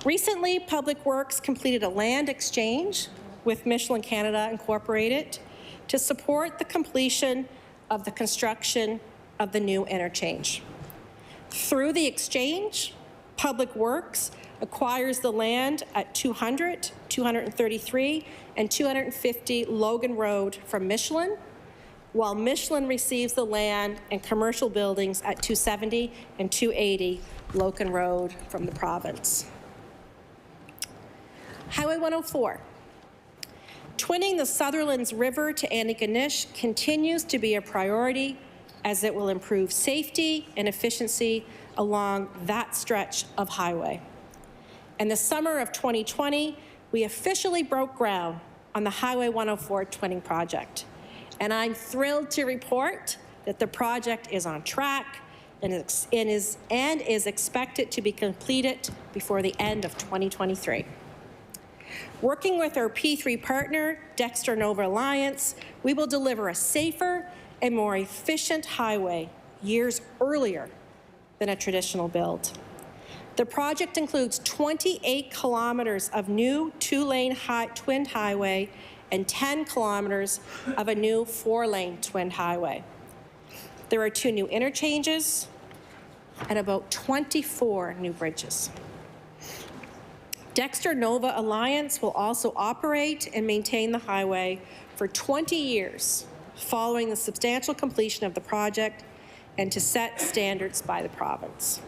Recently, Public Works completed a land exchange with Michelin Canada Incorporated to support the completion of the construction of the new interchange. Through the exchange, Public Works acquires the land at 200, 233, and 250 Logan Road from Michelin, while Michelin receives the land and commercial buildings at 270 and 280 Logan Road from the province. Highway 104. Twinning the Sutherlands River to Antigonish continues to be a priority as it will improve safety and efficiency along that stretch of highway. In the summer of 2020, we officially broke ground on the Highway 104 twinning project. And I'm thrilled to report that the project is on track and is expected to be completed before the end of 2023. Working with our P3 partner, Dexter Nova Alliance, we will deliver a safer and more efficient highway years earlier than a traditional build. The project includes 28 kilometers of new two-lane twinned highway and 10 kilometers of a new four-lane twinned highway. There are 2 new interchanges and about 24 new bridges. Dexter Nova Alliance will also operate and maintain the highway for 20 years following the substantial completion of the project and to set standards by the province.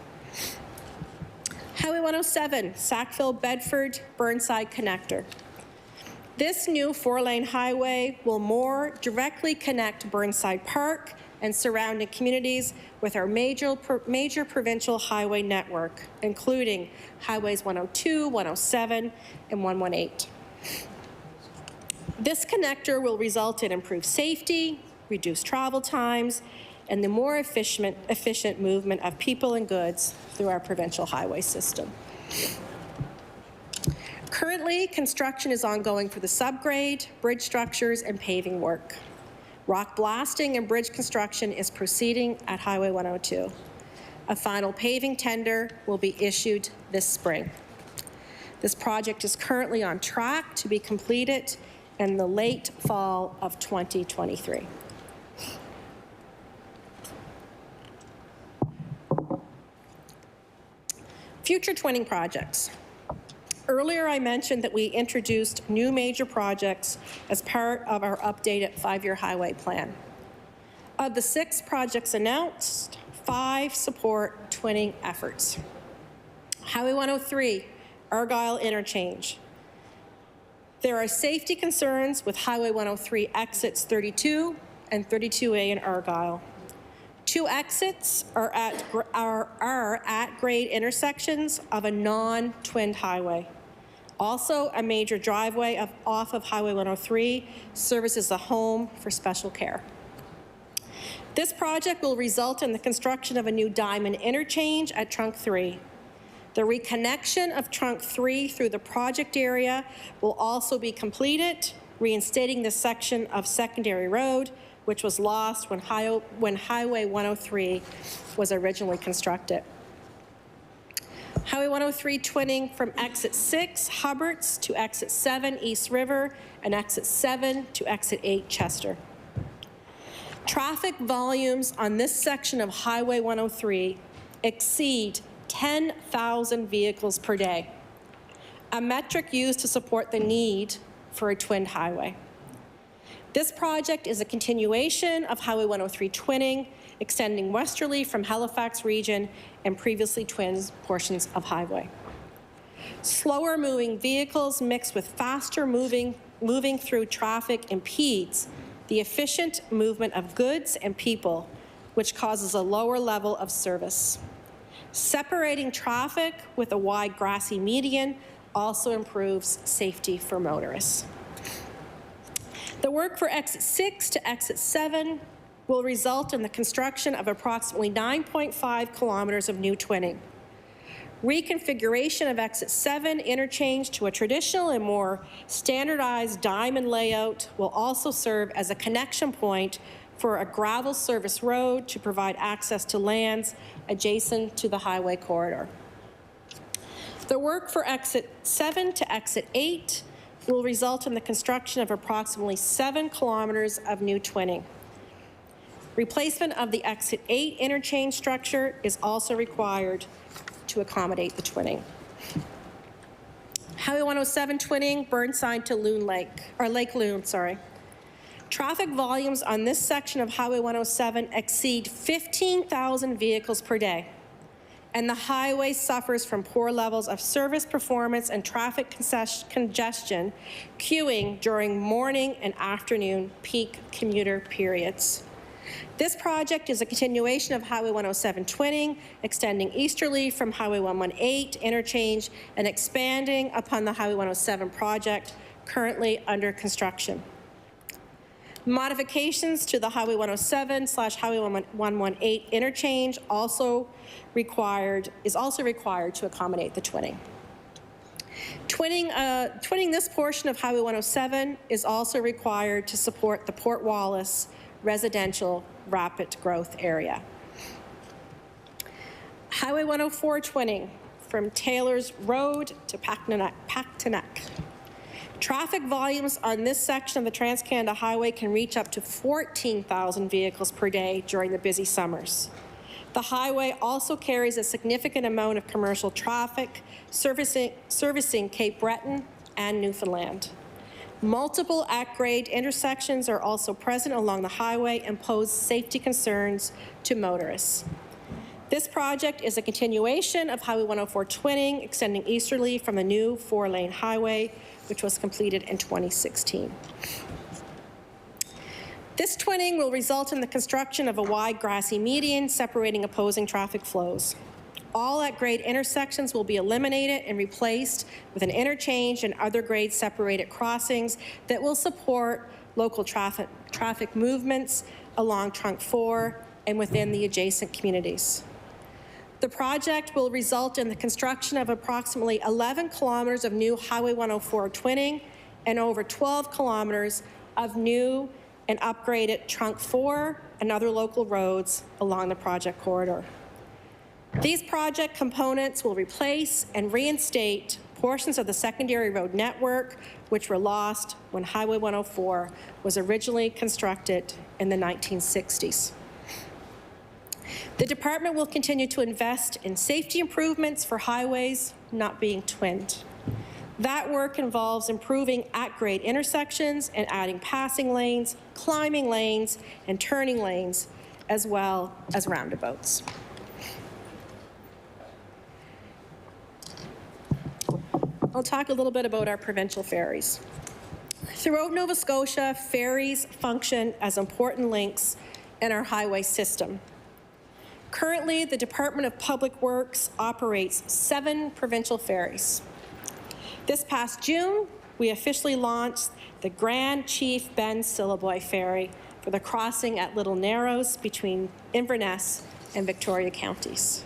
Highway 107, Sackville-Bedford Burnside Connector. This new 4-lane highway will more directly connect Burnside Park and surrounding communities with our major provincial highway network, including Highways 102, 107, and 118. This connector will result in improved safety, reduced travel times, and the more efficient movement of people and goods through our provincial highway system. Currently, construction is ongoing for the subgrade, bridge structures, and paving work. Rock blasting and bridge construction is proceeding at Highway 102. A final paving tender will be issued this spring. This project is currently on track to be completed in the late fall of 2023. Future twinning projects. Earlier, I mentioned that we introduced new major projects as part of our updated 5-year highway plan. Of the 6 projects announced, 5 support twinning efforts. Highway 103, Argyle Interchange. There are safety concerns with Highway 103 exits 32 and 32A in Argyle. 2 exits are at grade intersections of a non-twinned highway. Also, a major driveway off of Highway 103 serves as a home for special care. This project will result in the construction of a new diamond interchange at Trunk 3. The reconnection of Trunk 3 through the project area will also be completed, reinstating this section of secondary road, which was lost when Highway 103 was originally constructed. Highway 103 twinning from exit 6, Hubbards, to exit 7, East River, and exit 7 to exit 8, Chester. Traffic volumes on this section of Highway 103 exceed 10,000 vehicles per day, a metric used to support the need for a twinned highway. This project is a continuation of Highway 103 twinning, extending westerly from Halifax region and previously twinned portions of highway. Slower moving vehicles mixed with faster moving through traffic impedes the efficient movement of goods and people, which causes a lower level of service. Separating traffic with a wide grassy median also improves safety for motorists. The work for exit 6 to exit 7 will result in the construction of approximately 9.5 kilometers of new twinning. Reconfiguration of exit 7 interchange to a traditional and more standardized diamond layout will also serve as a connection point for a gravel service road to provide access to lands adjacent to the highway corridor. The work for exit 7 to exit 8 will result in the construction of approximately 7 kilometers of new twinning. Replacement of the exit 8 interchange structure is also required to accommodate the twinning. Highway 107 twinning, Burnside to Loon Lake, or Lake Loon, sorry. Traffic volumes on this section of Highway 107 exceed 15,000 vehicles per day, and the highway suffers from poor levels of service performance and traffic congestion, queuing during morning and afternoon peak commuter periods. This project is a continuation of Highway 107 twinning, extending easterly from Highway 118 interchange and expanding upon the Highway 107 project currently under construction. Modifications to the Highway 107/Highway 118 interchange is also required to accommodate the twinning. Twinning this portion of Highway 107 is also required to support the Port Wallace residential rapid growth area. Highway 104 twinning from Taylor's Road to Pactanac. Traffic volumes on this section of the Trans-Canada Highway can reach up to 14,000 vehicles per day during the busy summers. The highway also carries a significant amount of commercial traffic servicing Cape Breton and Newfoundland. Multiple at-grade intersections are also present along the highway and pose safety concerns to motorists. This project is a continuation of Highway 104 twinning, extending easterly from the new 4-lane highway, which was completed in 2016. This twinning will result in the construction of a wide grassy median separating opposing traffic flows. All at-grade intersections will be eliminated and replaced with an interchange and other grade separated crossings that will support local traffic movements along Trunk 4 and within the adjacent communities. The project will result in the construction of approximately 11 kilometers of new Highway 104 twinning and over 12 kilometers of new and upgraded Trunk 4 and other local roads along the project corridor. These project components will replace and reinstate portions of the secondary road network which were lost when Highway 104 was originally constructed in the 1960s. The department will continue to invest in safety improvements for highways not being twinned. That work involves improving at-grade intersections and adding passing lanes, climbing lanes, and turning lanes, as well as roundabouts. I'll talk a little bit about our provincial ferries. Throughout Nova Scotia, ferries function as important links in our highway system. Currently, the Department of Public Works operates 7 provincial ferries. This past June, we officially launched the Grand Chief Ben Syliboy Ferry for the crossing at Little Narrows between Inverness and Victoria counties.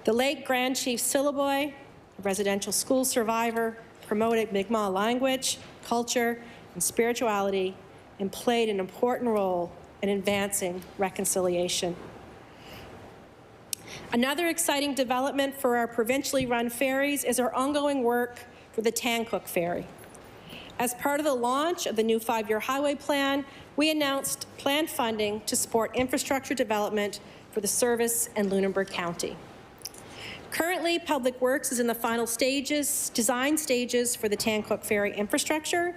The late Grand Chief Syliboy, a residential school survivor, promoted Mi'kmaq language, culture, and spirituality, and played an important role in advancing reconciliation. Another exciting development for our provincially run ferries is our ongoing work for the Tancook Ferry. As part of the launch of the new 5-year highway plan, we announced planned funding to support infrastructure development for the service in Lunenburg County. Currently, Public Works is in the final design stages for the Tancook Ferry infrastructure,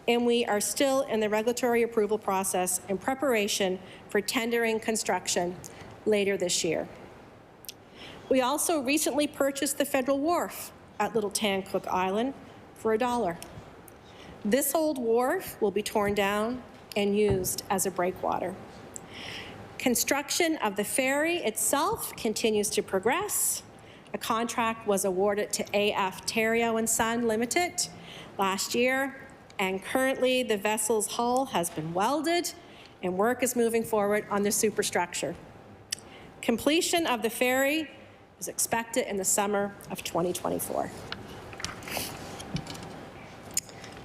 and we are still in the regulatory approval process in preparation for tendering construction later this year. We also recently purchased the Federal Wharf at Little Tancook Island for $1. This old wharf will be torn down and used as a breakwater. Construction of the ferry itself continues to progress. A contract was awarded to AF Terrio & Son Limited last year, and currently the vessel's hull has been welded and work is moving forward on the superstructure. Completion of the ferry is expected in the summer of 2024.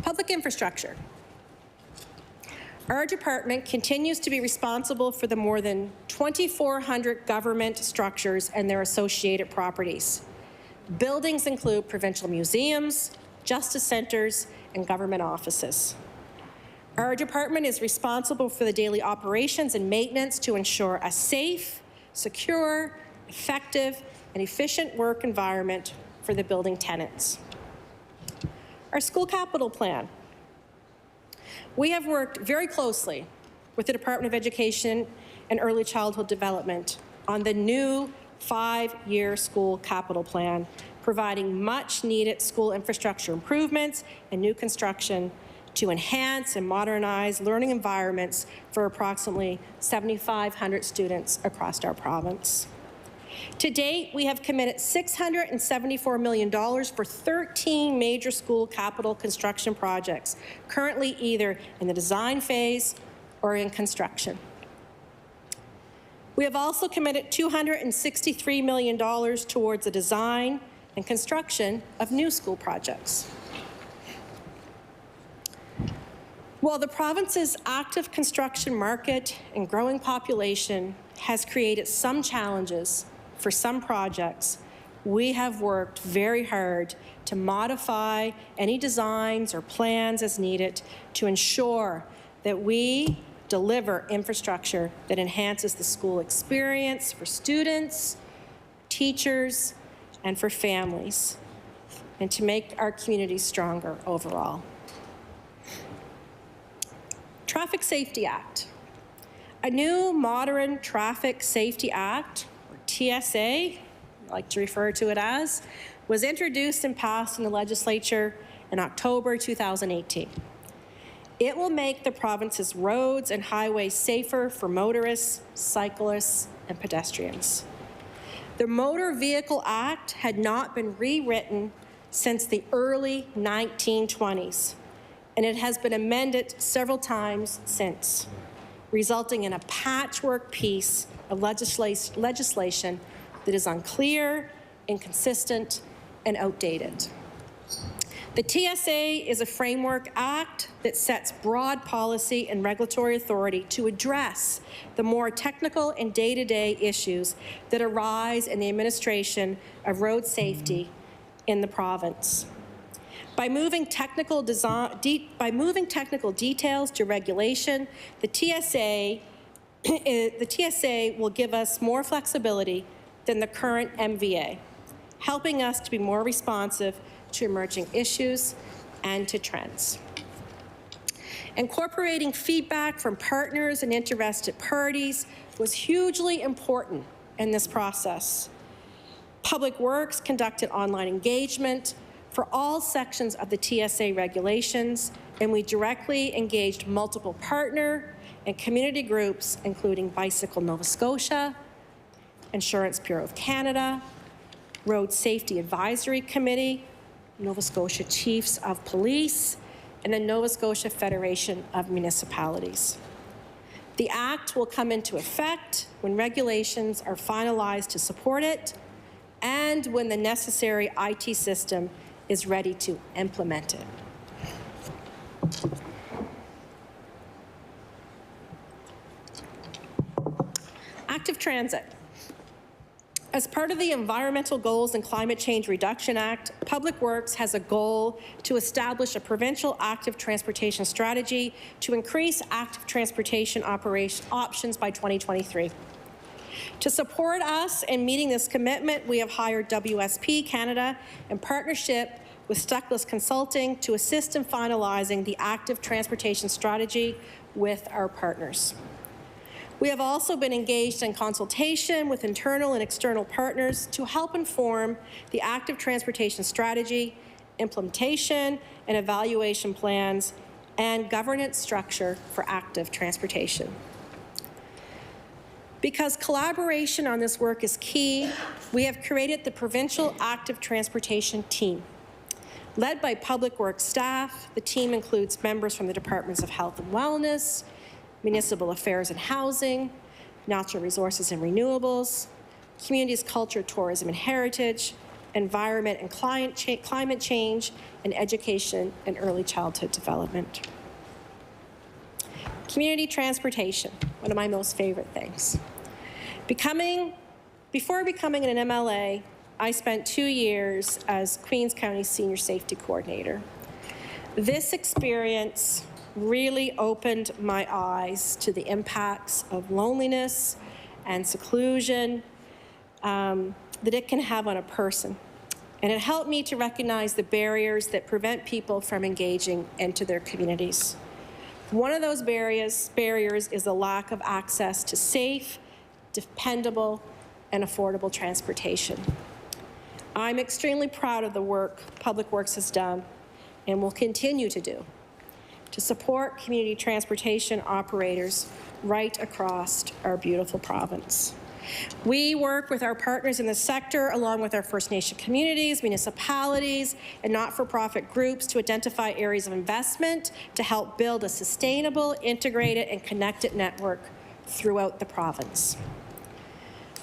Public infrastructure. Our department continues to be responsible for the more than 2,400 government structures and their associated properties. Buildings include provincial museums, justice centres, and government offices. Our department is responsible for the daily operations and maintenance to ensure a safe, secure, effective, and efficient work environment for the building tenants. Our school capital plan. We have worked very closely with the Department of Education and Early Childhood Development on the new 5-year school capital plan, providing much-needed school infrastructure improvements and new construction to enhance and modernize learning environments for approximately 7,500 students across our province. To date, we have committed $674 million for 13 major school capital construction projects, currently either in the design phase or in construction. We have also committed $263 million towards the design and construction of new school projects. While the province's active construction market and growing population has created some challenges for some projects, we have worked very hard to modify any designs or plans as needed to ensure that we deliver infrastructure that enhances the school experience for students, teachers, and for families, and to make our communities stronger overall. Traffic Safety Act. A new modern Traffic Safety Act, or TSA, I like to refer to it as, was introduced and passed in the legislature in October 2018. It will make the province's roads and highways safer for motorists, cyclists, and pedestrians. The Motor Vehicle Act had not been rewritten since the early 1920s, and it has been amended several times since, resulting in a patchwork piece of legislation that is unclear, inconsistent, and outdated. The TSA is a framework act that sets broad policy and regulatory authority to address the more technical and day-to-day issues that arise in the administration of road safety in the province. By moving technical details to regulation, the TSA will give us more flexibility than the current MVA, helping us to be more responsive to emerging issues and to trends. Incorporating feedback from partners and interested parties was hugely important in this process. Public Works conducted online engagement for all sections of the TSA regulations, and we directly engaged multiple partner and community groups, including Bicycle Nova Scotia, Insurance Bureau of Canada, Road Safety Advisory Committee, Nova Scotia Chiefs of Police, and the Nova Scotia Federation of Municipalities. The Act will come into effect when regulations are finalized to support it and when the necessary IT system is ready to implement it. Active transit. As part of the Environmental Goals and Climate Change Reduction Act, Public Works has a goal to establish a provincial active transportation strategy to increase active transportation options by 2023. To support us in meeting this commitment, we have hired WSP Canada in partnership with Stuckless Consulting to assist in finalizing the active transportation strategy with our partners. We have also been engaged in consultation with internal and external partners to help inform the active transportation strategy, implementation and evaluation plans, and governance structure for active transportation. Because collaboration on this work is key, we have created the Provincial Active Transportation Team. Led by Public Works staff, the team includes members from the Departments of Health and Wellness, Municipal Affairs and Housing, Natural Resources and Renewables, Communities, Culture, Tourism and Heritage, Environment and Climate Change, and Education and Early Childhood Development. Community transportation, one of my most favorite things. Before becoming an MLA, I spent 2 years as Queens County Senior Safety Coordinator. This experience really opened my eyes to the impacts of loneliness and seclusion that it can have on a person. And it helped me to recognize the barriers that prevent people from engaging into their communities. One of those barriers is the lack of access to safe, dependable, and affordable transportation. I'm extremely proud of the work Public Works has done and will continue to do to support community transportation operators right across our beautiful province. We work with our partners in the sector, along with our First Nation communities, municipalities, and not-for-profit groups to identify areas of investment to help build a sustainable, integrated, and connected network throughout the province.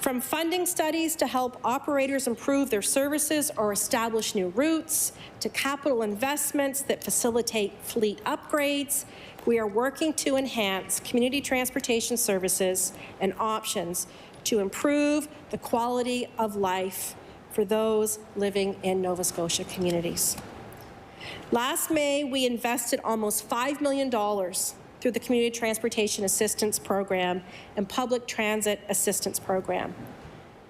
From funding studies to help operators improve their services or establish new routes, to capital investments that facilitate fleet upgrades, we are working to enhance community transportation services and options to improve the quality of life for those living in Nova Scotia communities. Last May, we invested almost $5 million through the Community Transportation Assistance Program and Public Transit Assistance Program.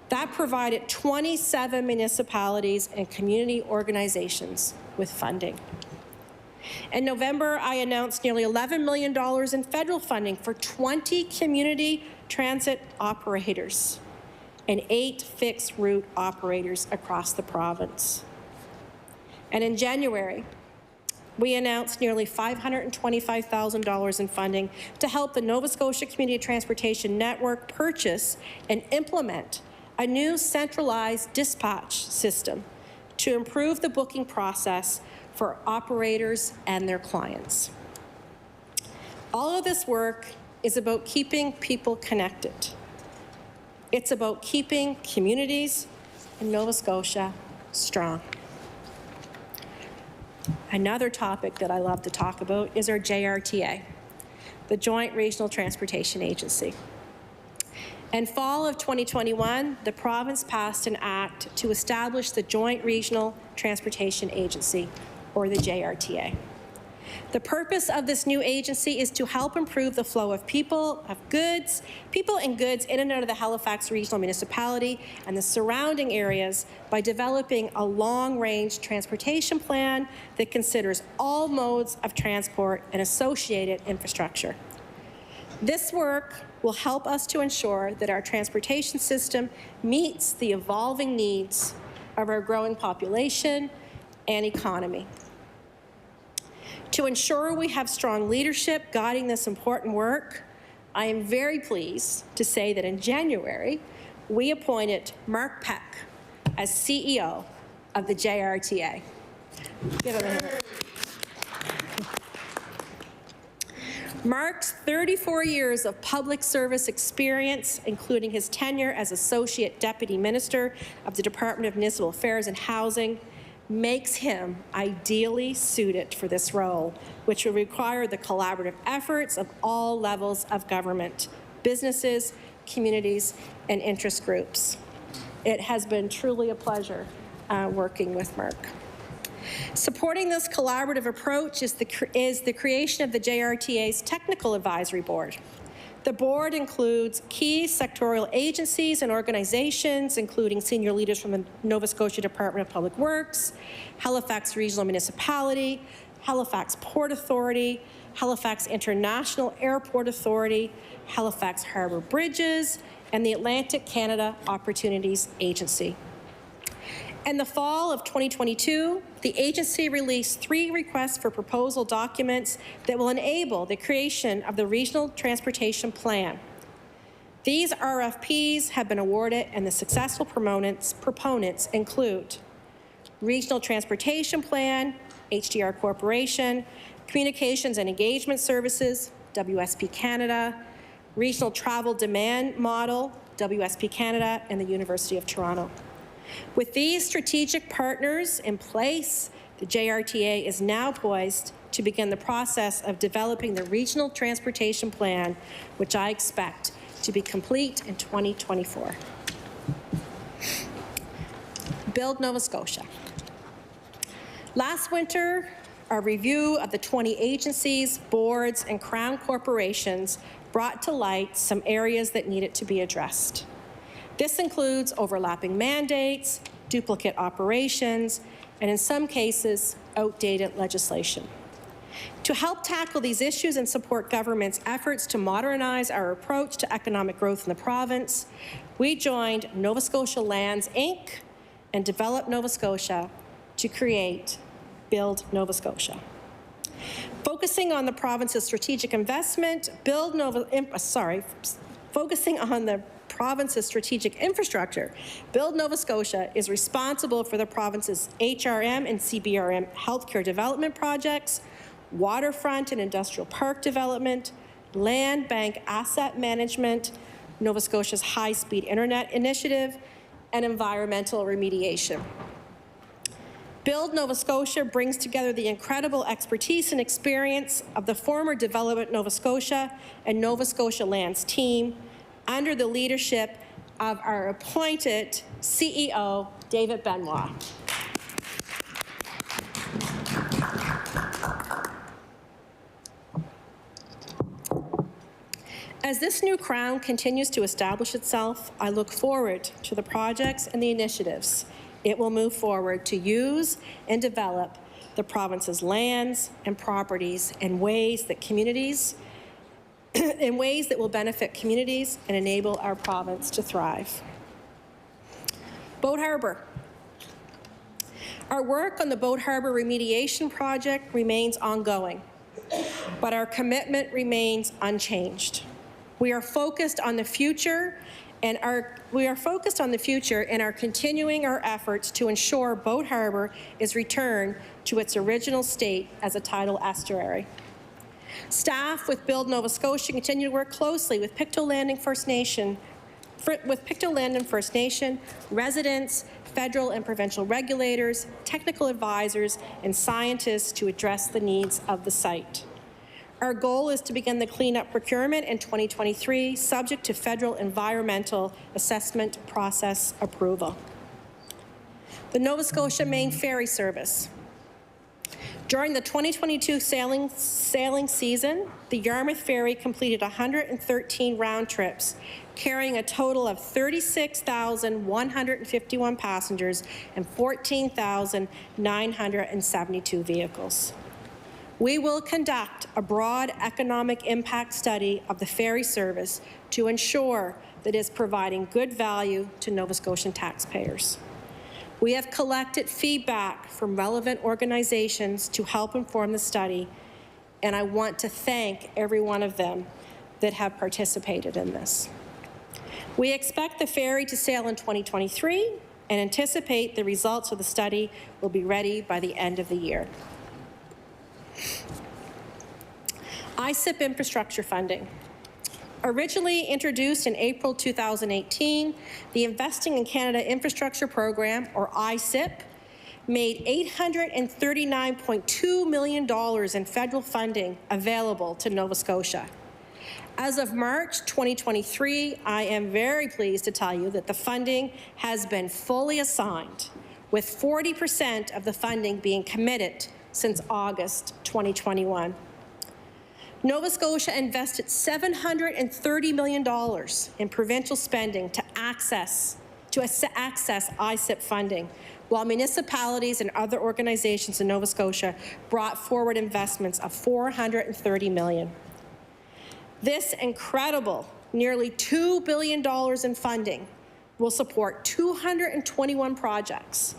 That provided 27 municipalities and community organizations with funding. In November, I announced nearly $11 million in federal funding for 20 community transit operators and 8 fixed route operators across the province. And in January, we announced nearly $525,000 in funding to help the Nova Scotia Community Transportation Network purchase and implement a new centralized dispatch system to improve the booking process for operators and their clients. All of this work is about keeping people connected. It's about keeping communities in Nova Scotia strong. Another topic that I love to talk about is our JRTA, the Joint Regional Transportation Agency. In fall of 2021, the province passed an act to establish the Joint Regional Transportation Agency, or the JRTA. The purpose of this new agency is to help improve the flow of people and goods in and out of the Halifax Regional Municipality and the surrounding areas by developing a long-range transportation plan that considers all modes of transport and associated infrastructure. This work will help us to ensure that our transportation system meets the evolving needs of our growing population and economy. To ensure we have strong leadership guiding this important work, I am very pleased to say that in January, we appointed Mark Peck as CEO of the JRTA. Give him a hand. Mark's 34 years of public service experience, including his tenure as Associate Deputy Minister of the Department of Municipal Affairs and Housing, makes him ideally suited for this role, which will require the collaborative efforts of all levels of government, businesses, communities, and interest groups. It has been truly a pleasure working with Mark. Supporting this collaborative approach is the creation of the JRTA's Technical Advisory Board. The board includes key sectorial agencies and organizations, including senior leaders from the Nova Scotia Department of Public Works, Halifax Regional Municipality, Halifax Port Authority, Halifax International Airport Authority, Halifax Harbour Bridges, and the Atlantic Canada Opportunities Agency. In the fall of 2022, the agency released 3 requests for proposal documents that will enable the creation of the Regional Transportation Plan. These RFPs have been awarded, and the successful proponents include Regional Transportation Plan, HDR Corporation, Communications and Engagement Services, WSP Canada, Regional Travel Demand Model, WSP Canada, and the University of Toronto. With these strategic partners in place, the JRTA is now poised to begin the process of developing the Regional Transportation Plan, which I expect to be complete in 2024. Build Nova Scotia. Last winter, Our review of the 20 agencies, boards, and Crown corporations brought to light some areas that needed to be addressed. This includes overlapping mandates, duplicate operations, and in some cases, outdated legislation. To help tackle these issues and support government's efforts to modernize our approach to economic growth in the province, we joined Nova Scotia Lands, Inc. and Develop Nova Scotia to create Build Nova Scotia. Focusing on the province's strategic investment, focusing on the province's strategic infrastructure, Build Nova Scotia is responsible for the province's HRM and CBRM healthcare development projects, waterfront and industrial park development, land bank asset management, Nova Scotia's high-speed internet initiative, and environmental remediation. Build Nova Scotia brings together the incredible expertise and experience of the former Development Nova Scotia and Nova Scotia Lands team under the leadership of our appointed CEO, David Benoit. As this new Crown continues to establish itself, I look forward to the projects and the initiatives it will move forward to use and develop the province's lands and properties in ways that will benefit communities and enable our province to thrive. Boat Harbour. Our work on the Boat Harbour remediation project remains ongoing, but our commitment remains unchanged. We are focused on the future and are continuing our efforts to ensure Boat Harbour is returned to its original state as a tidal estuary. Staff with Build Nova Scotia continue to work closely with Pictou Landing First Nation, residents, federal and provincial regulators, technical advisors, and scientists to address the needs of the site. Our goal is to begin the cleanup procurement in 2023, subject to federal environmental assessment process approval. The Nova Scotia Main Ferry Service. During the 2022 sailing season, the Yarmouth Ferry completed 113 round trips, carrying a total of 36,151 passengers and 14,972 vehicles. We will conduct a broad economic impact study of the ferry service to ensure that it is providing good value to Nova Scotian taxpayers. We have collected feedback from relevant organizations to help inform the study, and I want to thank every one of them that have participated in this. We expect the ferry to sail in 2023 and anticipate the results of the study will be ready by the end of the year. ISIP infrastructure funding. Originally introduced in April 2018, the Investing in Canada Infrastructure Program, or ISIP, made $839.2 million in federal funding available to Nova Scotia. As of March 2023, I am very pleased to tell you that the funding has been fully assigned, with 40% of the funding being committed since August 2021. Nova Scotia invested $730 million in provincial spending to access ISIP funding, while municipalities and other organizations in Nova Scotia brought forward investments of $430 million. This incredible nearly $2 billion in funding will support 221 projects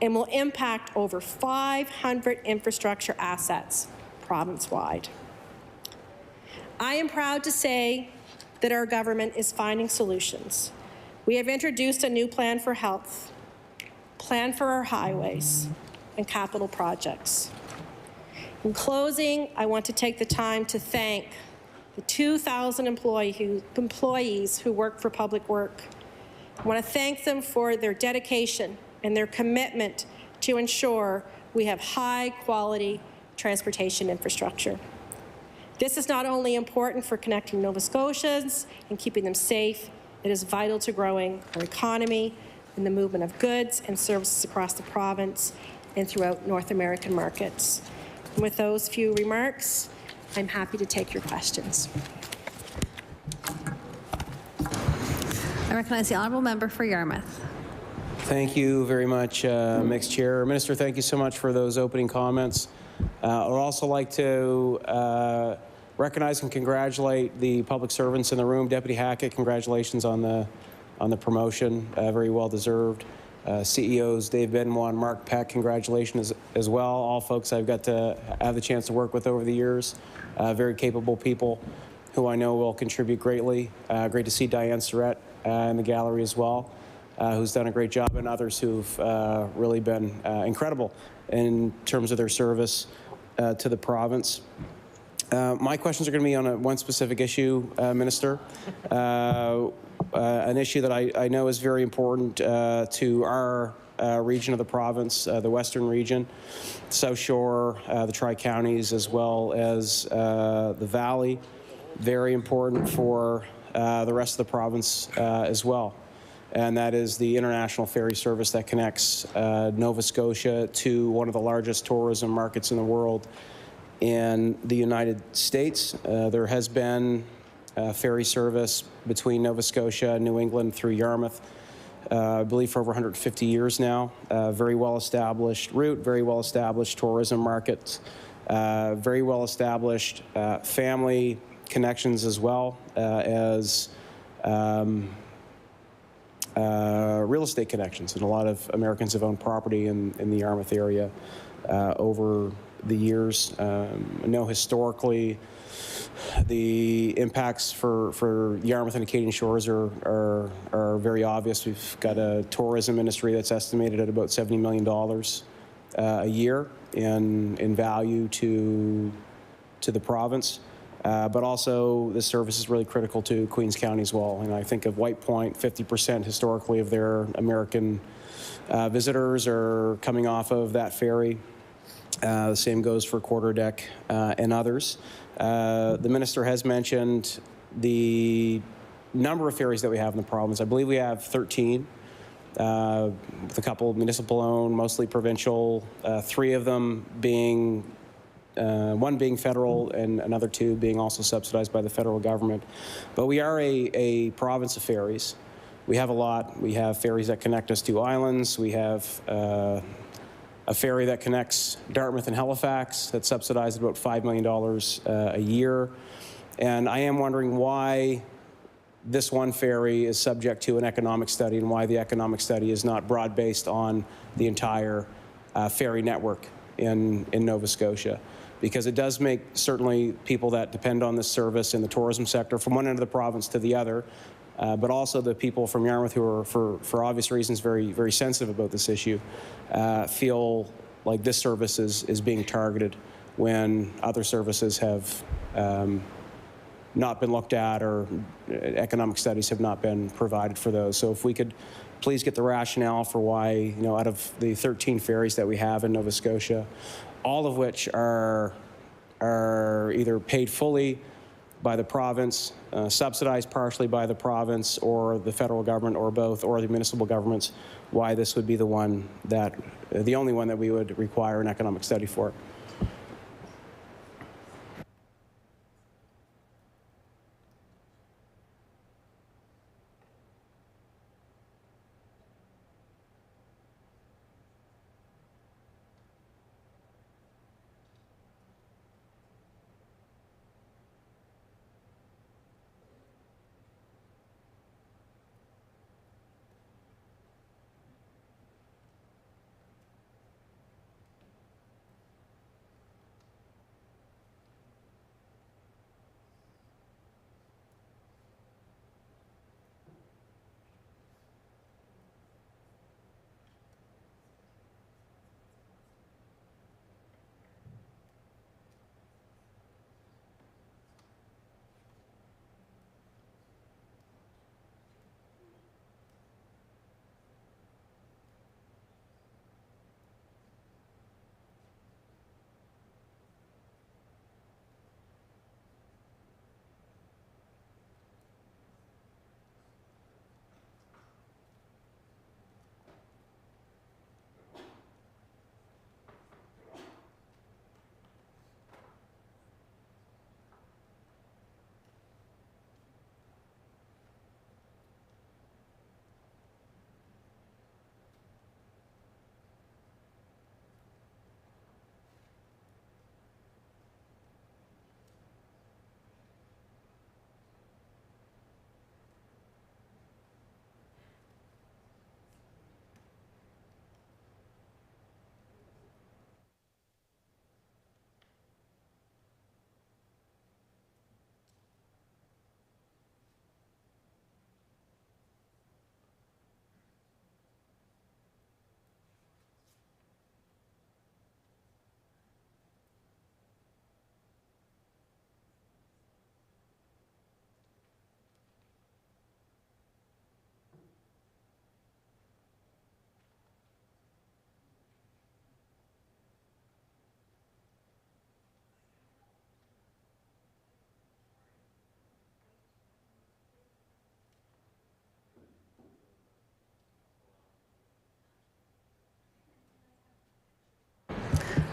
and will impact over 500 infrastructure assets province-wide. I am proud to say that our government is finding solutions. We have introduced a new plan for health, plan for our highways, and capital projects. In closing, I want to take the time to thank the 2,000 employees who work for Public Work. I want to thank them for their dedication and their commitment to ensure we have high-quality transportation infrastructure. This is not only important for connecting Nova Scotians and keeping them safe, it is vital to growing our economy and the movement of goods and services across the province and throughout North American markets. With those few remarks, I'm happy to take your questions. I recognize the honourable member for Yarmouth. Thank you very much, Mixed Chair. Minister, thank you so much for those opening comments. I would also like to recognize and congratulate the public servants in the room. Deputy Hackett, congratulations on the promotion, very well deserved. CEOs Dave Benoit and Mark Peck, congratulations as well. All folks I've got to have the chance to work with over the years, very capable people who I know will contribute greatly. Great to see Diane Surratt in the gallery as well, who's done a great job, and others who've really been incredible in terms of their service to the province. My questions are going to be on one specific issue, Minister, an issue that I know is very important to our region of the province, the Western region, South Shore, the Tri-Counties, as well as the Valley. Very important for the rest of the province as well. And that is the international ferry service that connects Nova Scotia to one of the largest tourism markets in the world in the United States. There has been ferry service between Nova Scotia and New England through Yarmouth, I believe for over 150 years now. Very well-established route, very well-established tourism markets, very well-established family connections as well as real estate connections. And a lot of Americans have owned property in the Yarmouth area over the years. I know historically the impacts for Yarmouth and Acadian Shores are very obvious. We've got a tourism industry that's estimated at about $70 million a year in value to the province. But also, this service is really critical to Queens County as well. And I think of White Point, 50% historically of their American visitors are coming off of that ferry. The same goes for Quarterdeck and others. The minister has mentioned the number of ferries that we have in the province. I believe we have 13, with a couple municipal-owned, mostly provincial, 3 of them being one being federal and another 2 being also subsidized by the federal government. But we are a province of ferries. We have a lot. We have ferries that connect us to islands. We have a ferry that connects Dartmouth and Halifax that's subsidized about $5 million a year. And I am wondering why this one ferry is subject to an economic study and why the economic study is not broad-based on the entire ferry network in Nova Scotia. Because it does make certainly people that depend on this service in the tourism sector from one end of the province to the other, but also the people from Yarmouth who are, for obvious reasons, very, very sensitive about this issue, feel like this service is being targeted when other services have not been looked at or economic studies have not been provided for those. So if we could please get the rationale for why, out of the 13 ferries that we have in Nova Scotia, all of which are either paid fully by the province, subsidized partially by the province or the federal government or both, or the municipal governments, why this would be the only one that we would require an economic study for.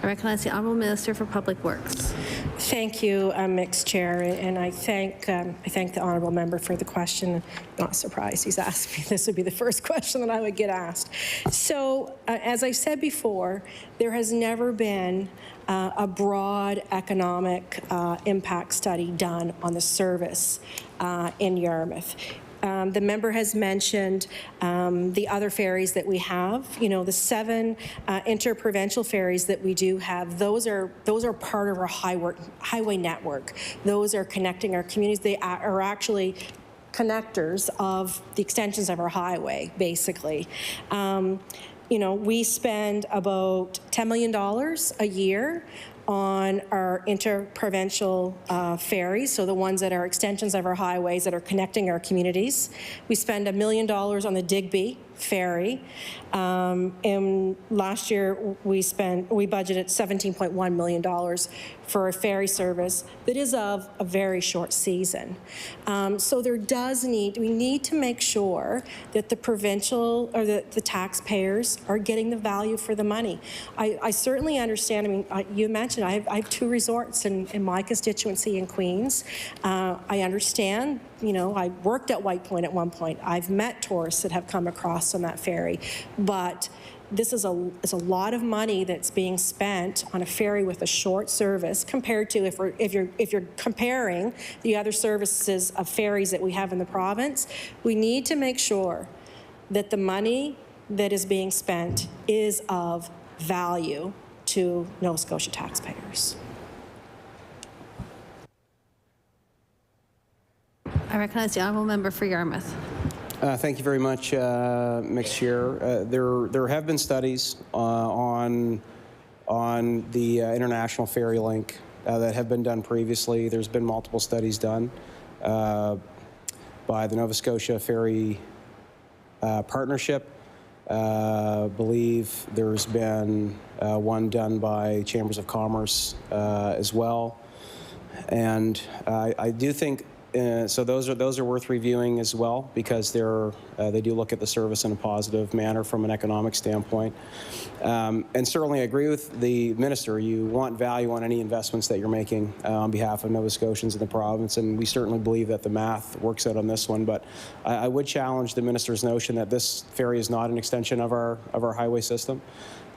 I recognize the Honourable Minister for Public Works. Thank you, Mixed Chair, and I thank the honourable member for the question. Not surprised he's asked me. This would be the first question that I would get asked. So, as I said before, there has never been a broad economic impact study done on the service in Yarmouth. The member has mentioned the other ferries that we have. You know, the 7 interprovincial ferries that we do have. Those are part of our highway network. Those are connecting our communities. They are actually connectors of the extensions of our highway, basically. You know, we spend about $10 million a year on our interprovincial ferries, so the ones that are extensions of our highways that are connecting our communities. We spend $1 million on the Digby ferry. And last year we budgeted $17.1 million for a ferry service that is of a very short season. So we need to make sure that the provincial or the taxpayers are getting the value for the money. I certainly understand. I mean, you mentioned I have 2 resorts in my constituency in Queens. I understand. You know, I worked at White Point at one point. I've met tourists that have come across on that ferry, but this is a lot of money that's being spent on a ferry with a short service compared to if you're comparing the other services of ferries that we have in the province. We need to make sure that the money that is being spent is of value to Nova Scotia taxpayers. I recognize the Honourable Member for Yarmouth. Thank you very much, Mixed Chair. There have been studies on the international ferry link that have been done previously. There's been multiple studies done by the Nova Scotia Ferry Partnership. Believe there's been one done by Chambers of Commerce as well, and I do think. So those are worth reviewing as well, because they do look at the service in a positive manner from an economic standpoint. And certainly I agree with the minister. You want value on any investments that you're making on behalf of Nova Scotians in the province, and we certainly believe that the math works out on this one. But I would challenge the minister's notion that this ferry is not an extension of our highway system.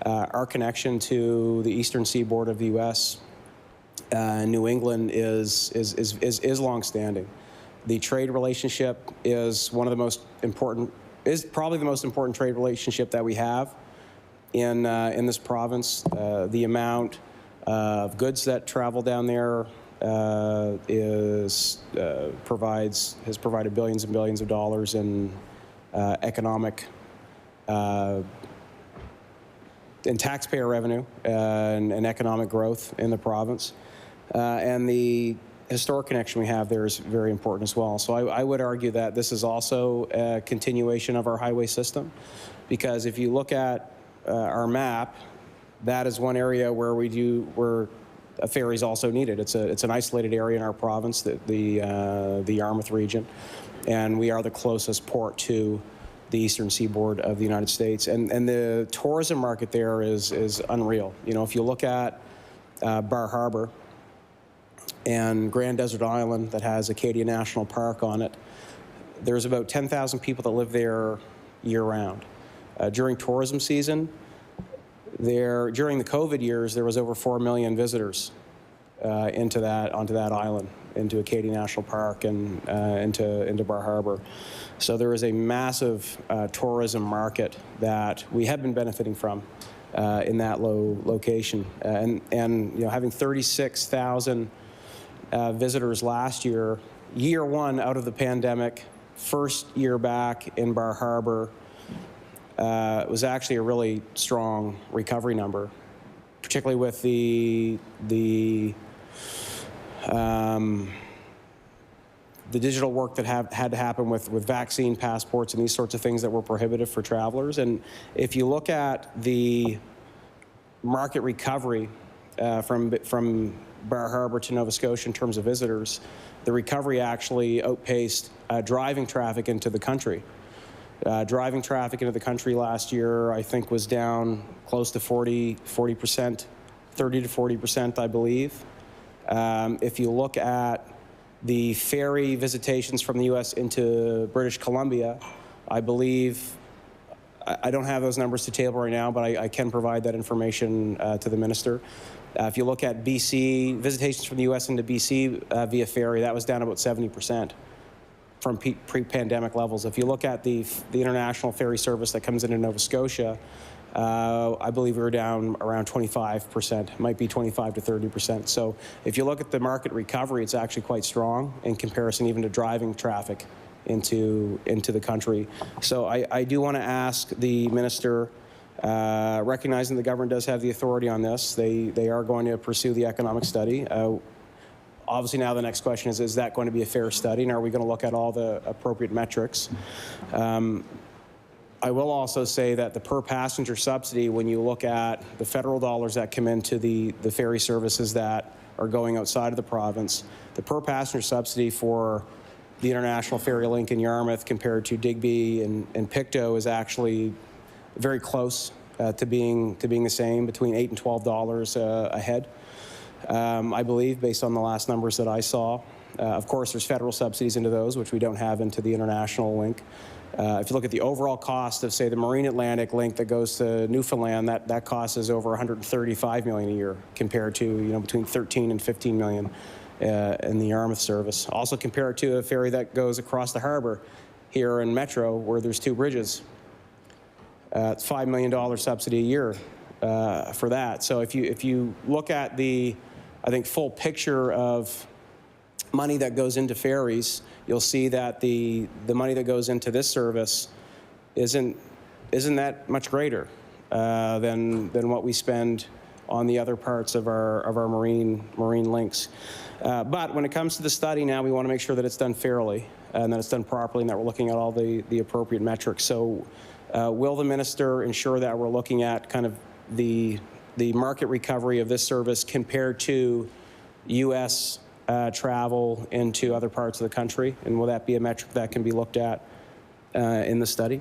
Our connection to the eastern seaboard of the U.S. New England is long-standing. The trade relationship is one of the most important, is probably the most important trade relationship that we have in this province. The amount of goods that travel down there has provided billions and billions of dollars in economic in taxpayer revenue and economic growth in the province. And the historic connection we have there is very important as well. So I would argue that this is also a continuation of our highway system, because if you look at our map, that is one area where a ferry is also needed. It's an isolated area in our province, the Yarmouth region, and we are the closest port to the eastern seaboard of the United States. And the tourism market there is unreal. You know, if you look at Bar Harbor and Grand Desert Island that has Acadia National Park on it, there's about 10,000 people that live there year-round. During tourism season, during the COVID years, there was over 4 million visitors onto that island, into Acadia National Park and into Bar Harbor. So there is a massive tourism market that we have been benefiting from in that location. And you know, having 36,000 visitors last year, year one out of the pandemic, first year back in Bar Harbor, was actually a really strong recovery number, particularly with the digital work that had to happen with vaccine passports and these sorts of things that were prohibitive for travelers. And if you look at the market recovery from Bar Harbor to Nova Scotia in terms of visitors, the recovery actually outpaced driving traffic into the country. Driving traffic into the country last year, I think, was down close to 40%, 30 to 40%, I believe. If you look at the ferry visitations from the U.S. into British Columbia, I believe, I don't have those numbers to table right now, but I can provide that information to the minister. If you look at BC, visitations from the U.S. into BC via ferry, that was down about 70% from pre-pandemic levels. If you look at the international ferry service that comes into Nova Scotia, I believe we were down around 25%, it might be 25 to 30%. So if you look at the market recovery, it's actually quite strong in comparison even to driving traffic into the country. So I do want to ask the minister, recognizing the government does have the authority on this, they are going to pursue the economic study. Obviously now the next question is that going to be a fair study, and are we going to look at all the appropriate metrics? I will also say that the per passenger subsidy, when you look at the federal dollars that come into the ferry services that are going outside of the province, the per passenger subsidy for the international ferry link in Yarmouth compared to Digby and Pictou is actually very close to being the same, between $8 and $12 a head, I believe, based on the last numbers that I saw. Of course, there's federal subsidies into those, which we don't have into the international link. If you look at the overall cost of, say, the Marine Atlantic link that goes to Newfoundland, that cost is over $135 million a year, compared to between 13 and 15 million in the Yarmouth service. Also compare it to a ferry that goes across the harbour here in Metro, where there's 2 bridges. It's $5 million subsidy a year for that. So if you look at the, I think, full picture of money that goes into ferries, you'll see that the money that goes into this service isn't that much greater than what we spend on the other parts of our marine links. But when it comes to the study now, we want to make sure that it's done fairly and that it's done properly and that we're looking at all the appropriate metrics. So will the minister ensure that we're looking at kind of the market recovery of this service compared to U.S. travel into other parts of the country? And will that be a metric that can be looked at in the study?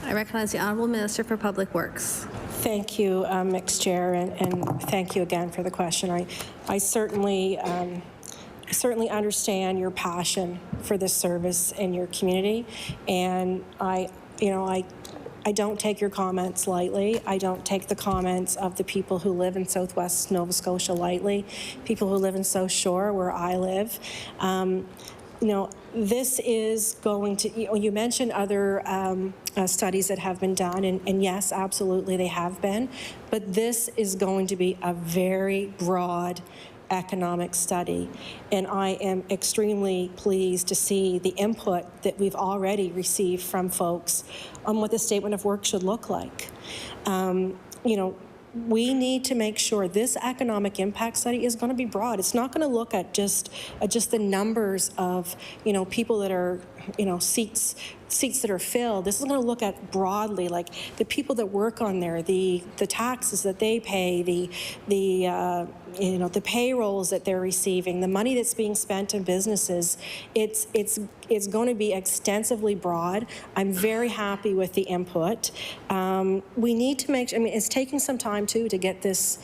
I recognize the Honourable Minister for Public Works. Thank you, Mixed Chair, and thank you again for the question. I certainly understand your passion for this service in your community, and I don't take your comments lightly. I don't take the comments of the people who live in Southwest Nova Scotia lightly, people who live in South Shore, where I live. This is going to, you mentioned other studies that have been done, and yes, absolutely they have been, but this is going to be a very broad economic study, and I am extremely pleased to see the input that we've already received from folks on what the statement of work should look like. We need to make sure this economic impact study is going to be broad. It's not going to look at just the numbers of people that are seats that are filled. This is going to look at broadly, like the people that work on there, the taxes that they pay, the payrolls that they're receiving, the money that's being spent in businesses. It's going to be extensively broad. I'm very happy with the input. We need to it's taking some time too to get this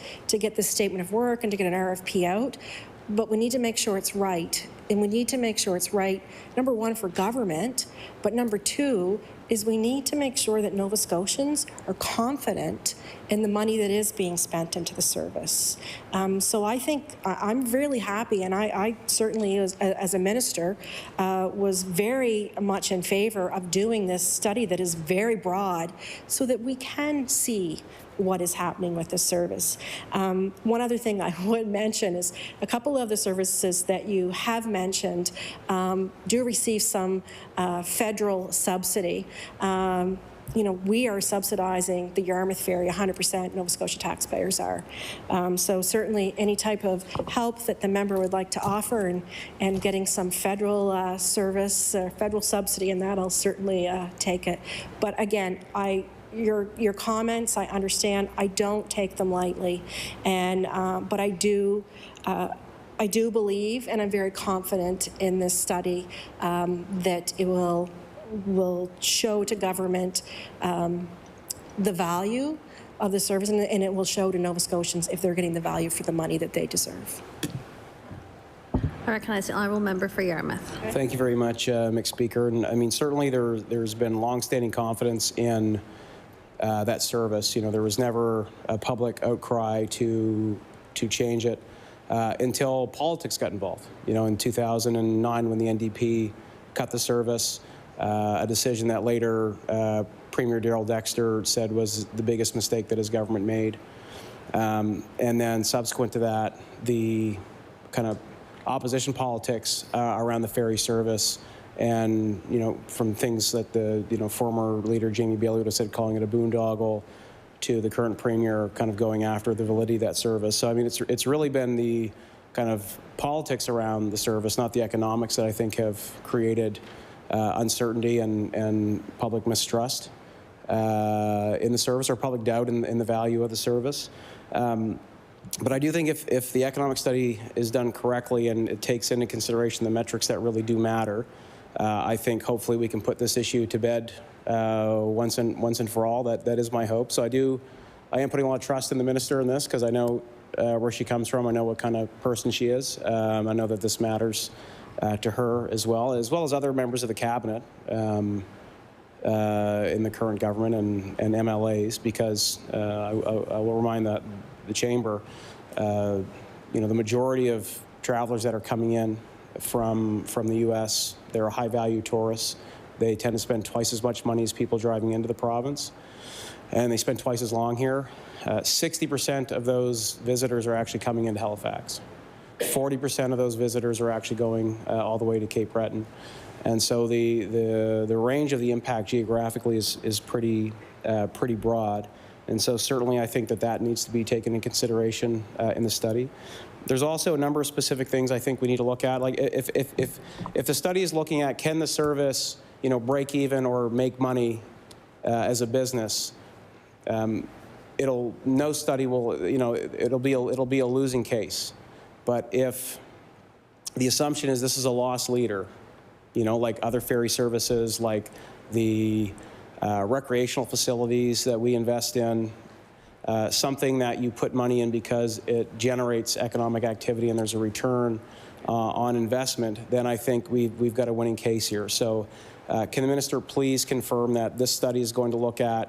statement of work and to get an RFP out. but we need to make sure it's right. And we need to make sure it's right, number one, for government, but number two is we need to make sure that Nova Scotians are confident in the money that is being spent into the service. So I think I'm really happy, and I certainly, as a minister, was very much in favor of doing this study that is very broad so that we can see what is happening with the service. One other thing I would mention is a couple of the services that you have mentioned do receive some federal subsidy. You know, we are subsidizing the Yarmouth Ferry 100%, Nova Scotia taxpayers are. So certainly any type of help that the member would like to offer and getting some federal service, federal subsidy in that, I'll certainly take it. But again, your comments, I understand. I don't take them lightly, and but I do believe, and I'm very confident in this study that it will show to government the value of the service, and it will show to Nova Scotians if they're getting the value for the money that they deserve. I recognize the honourable member for Yarmouth. Thank you very much, Mr. Speaker. And I mean, certainly there's been longstanding confidence in that service. You know, there was never a public outcry to change it until politics got involved. You know, in 2009 when the NDP cut the service, a decision that later Premier Darrell Dexter said was the biggest mistake that his government made. And then subsequent to that, the kind of opposition politics around the ferry service, and, you know, from things that the, you know, former leader Jamie Bailey would have said, calling it a boondoggle, to the current premier kind of going after the validity of that service. So I mean, it's really been the kind of politics around the service, not the economics, that I think have created uncertainty and public mistrust in the service, or public doubt in the value of the service. But I do think if the economic study is done correctly and it takes into consideration the metrics that really do matter, I think hopefully we can put this issue to bed once and for all. That is my hope. So I am putting a lot of trust in the minister in this, because I know where she comes from. I know what kind of person she is. I know that this matters to her as well as other members of the cabinet in the current government and MLAs, because I will remind the chamber, you know, the majority of travelers that are coming in from the U.S., they're high-value tourists. They tend to spend twice as much money as people driving into the province, and they spend twice as long here. 60% of those visitors are actually coming into Halifax. 40% of those visitors are actually going all the way to Cape Breton. And so the range of the impact geographically is pretty broad. And so certainly I think that needs to be taken into consideration in the study. There's also a number of specific things I think we need to look at. Like if the study is looking at, can the service, you know, break even or make money as a business, no study will, you know, it'll be a losing case. But if the assumption is this is a loss leader, you know, like other ferry services, like the recreational facilities that we invest in, something that you put money in because it generates economic activity and there's a return on investment, then I think we've got a winning case here. So can the minister please confirm that this study is going to look at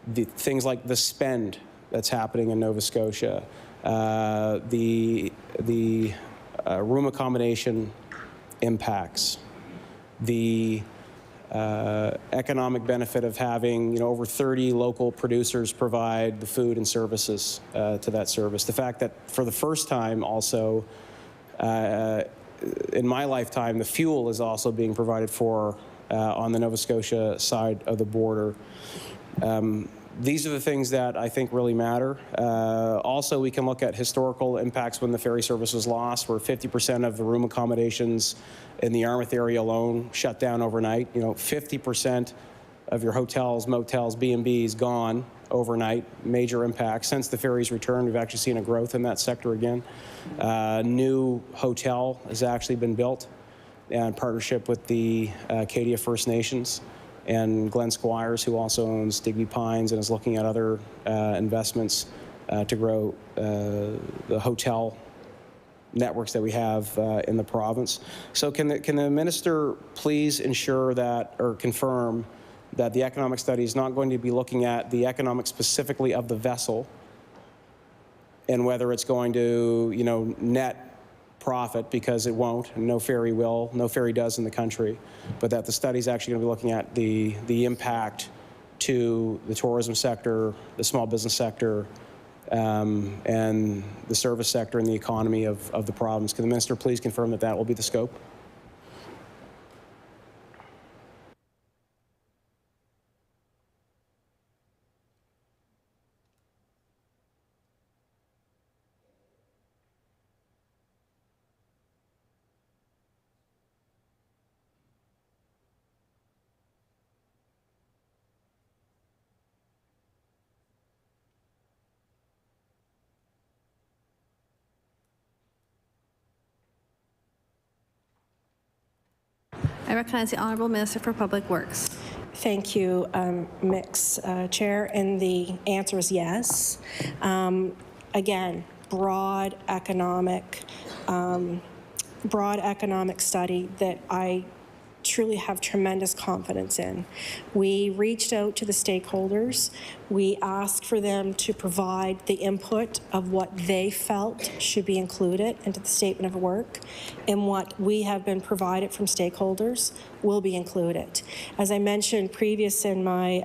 the things like the spend that's happening in Nova Scotia, the room accommodation impacts, the economic benefit of having, you know, over 30 local producers provide the food and services to that service. The fact that for the first time also in my lifetime, the fuel is also being provided for on the Nova Scotia side of the border. These are the things that I think really matter. Also, we can look at historical impacts when the ferry service was lost, where 50% of the room accommodations in the Yarmouth area alone shut down overnight. You know, 50% of your hotels, motels, B&Bs gone overnight. Major impact. Since the ferries returned, we've actually seen a growth in that sector again. New hotel has actually been built in partnership with the Acadia First Nations and Glenn Squires, who also owns Digby Pines and is looking at other investments to grow the hotel networks that we have in the province. So can the minister please ensure that, or confirm that the economic study is not going to be looking at the economics specifically of the vessel and whether it's going to, you know, net profit, because it won't, and no ferry will, no ferry does in the country, but that the study is actually going to be looking at the impact to the tourism sector, the small business sector, and the service sector and the economy of the province. Can the minister please confirm that that will be the scope? I recognize the Honourable Minister for Public Works. Thank you, Mix Chair, and the answer is yes. Again, broad economic study that I truly have tremendous confidence in. We reached out to the stakeholders. We asked for them to provide the input of what they felt should be included into the statement of work, and what we have been provided from stakeholders will be included. As I mentioned previous in my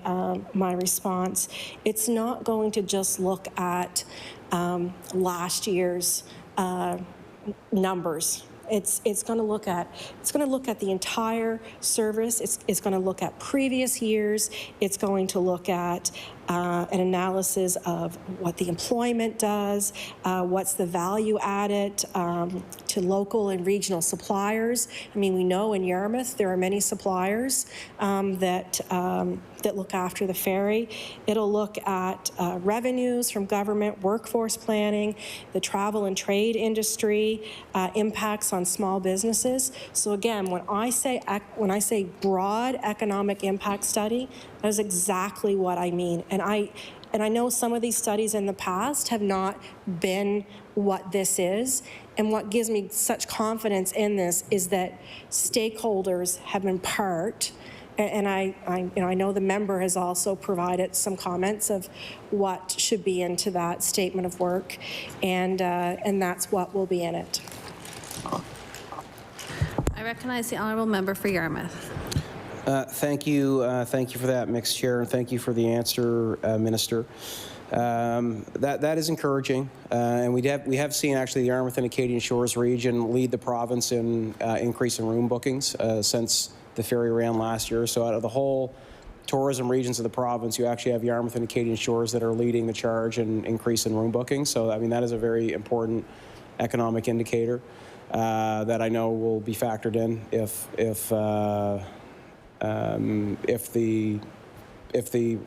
my response, it's not going to just look at last year's numbers. It's going to look at the entire service. It's going to look at previous years. It's going to look at an analysis of what the employment does, what's the value added to local and regional suppliers. I mean, we know in Yarmouth there are many suppliers that look after the ferry. It'll look at revenues from government, workforce planning, the travel and trade industry, impacts on small businesses. So again, when I say broad economic impact study, that is exactly what I mean. And I know some of these studies in the past have not been what this is. And what gives me such confidence in this is that stakeholders have been part. And I know the member has also provided some comments of what should be into that statement of work, and that's what will be in it. I recognize the Honourable Member for Yarmouth. Thank you for that, Mixed Chair, and thank you for the answer, Minister. That is encouraging, and we have seen actually the Yarmouth and Acadian Shores region lead the province in increase in room bookings since the ferry ran last year. So out of the whole tourism regions of the province, you actually have Yarmouth and Acadian Shores that are leading the charge in increase in room bookings. So I mean, that is a very important economic indicator that I know will be factored in if the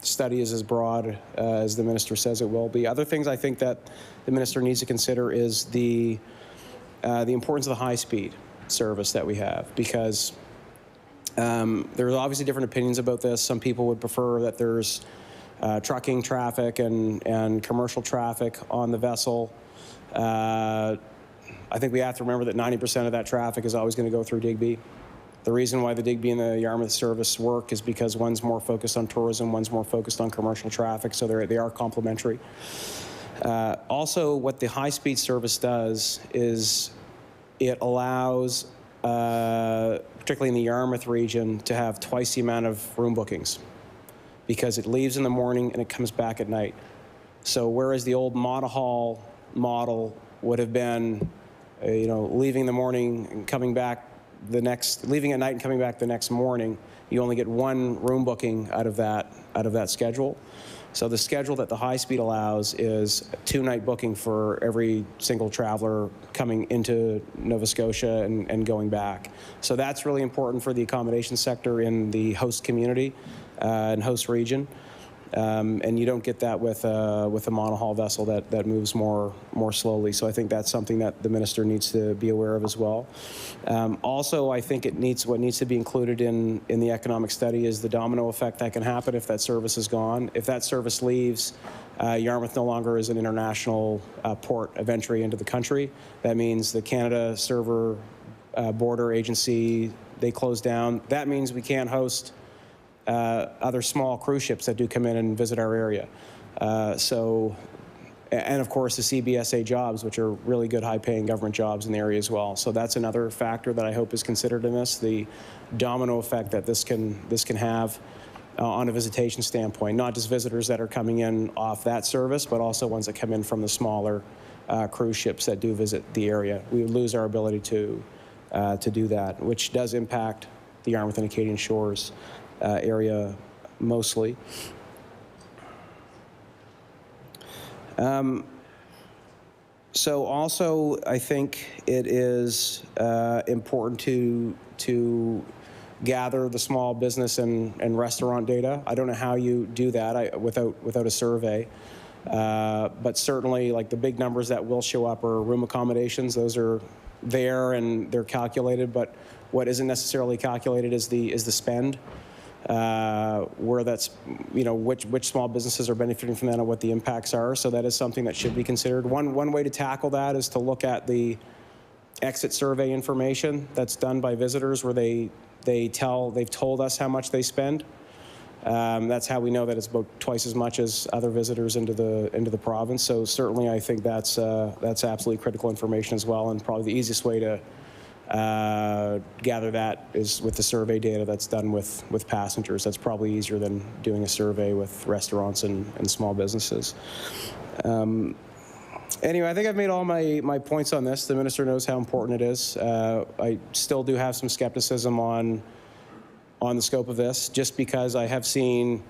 study is as broad as the minister says it will be. Other things I think that the minister needs to consider is the importance of the high-speed service that we have, because there's obviously different opinions about this. Some people would prefer that there's trucking traffic and commercial traffic on the vessel. I think we have to remember that 90% of that traffic is always going to go through Digby. The reason why the Digby and the Yarmouth service work is because one's more focused on tourism, one's more focused on commercial traffic, so they are complementary. Also, what the high-speed service does is it allows, particularly in the Yarmouth region, to have twice the amount of room bookings, because it leaves in the morning and it comes back at night. So whereas the old monohull model would have been, leaving in the morning and coming back leaving at night and coming back the next morning, you only get one room booking out of that schedule. So the schedule that the high speed allows is a 2-night booking for every single traveler coming into Nova Scotia and going back. So that's really important for the accommodation sector in the host community and host region. And you don't get that with a monohull vessel that moves more slowly. So I think that's something that the minister needs to be aware of as well. Also, I think what needs to be included in the economic study is the domino effect that can happen if that service is gone. If that service leaves, Yarmouth no longer is an international port of entry into the country. That means the Canada Server Border Agency, they close down. That means we can't host other small cruise ships that do come in and visit our area. And of course the CBSA jobs, which are really good high-paying government jobs in the area as well. So that's another factor that I hope is considered in this, the domino effect that this can have on a visitation standpoint, not just visitors that are coming in off that service, but also ones that come in from the smaller cruise ships that do visit the area. We would lose our ability to do that, which does impact the Yarmouth and Acadian Shores area mostly. So also, I think it is important to gather the small business and restaurant data. I don't know how you do that without a survey, but certainly, like, the big numbers that will show up are room accommodations. Those are there and they're calculated, but what isn't necessarily calculated is the spend. Where that's, which small businesses are benefiting from that and what the impacts are. So that is something that should be considered. One way to tackle that is to look at the exit survey information that's done by visitors, where they've told us how much they spend. That's how we know that it's about twice as much as other visitors into the province. So certainly, I think that's absolutely critical information as well, and probably the easiest way to gather that is with the survey data that's done with passengers. That's probably easier than doing a survey with restaurants and small businesses. Anyway, I think I've made all my points on this. The minister knows how important it is. I still do have some skepticism on the scope of this, just because I have seen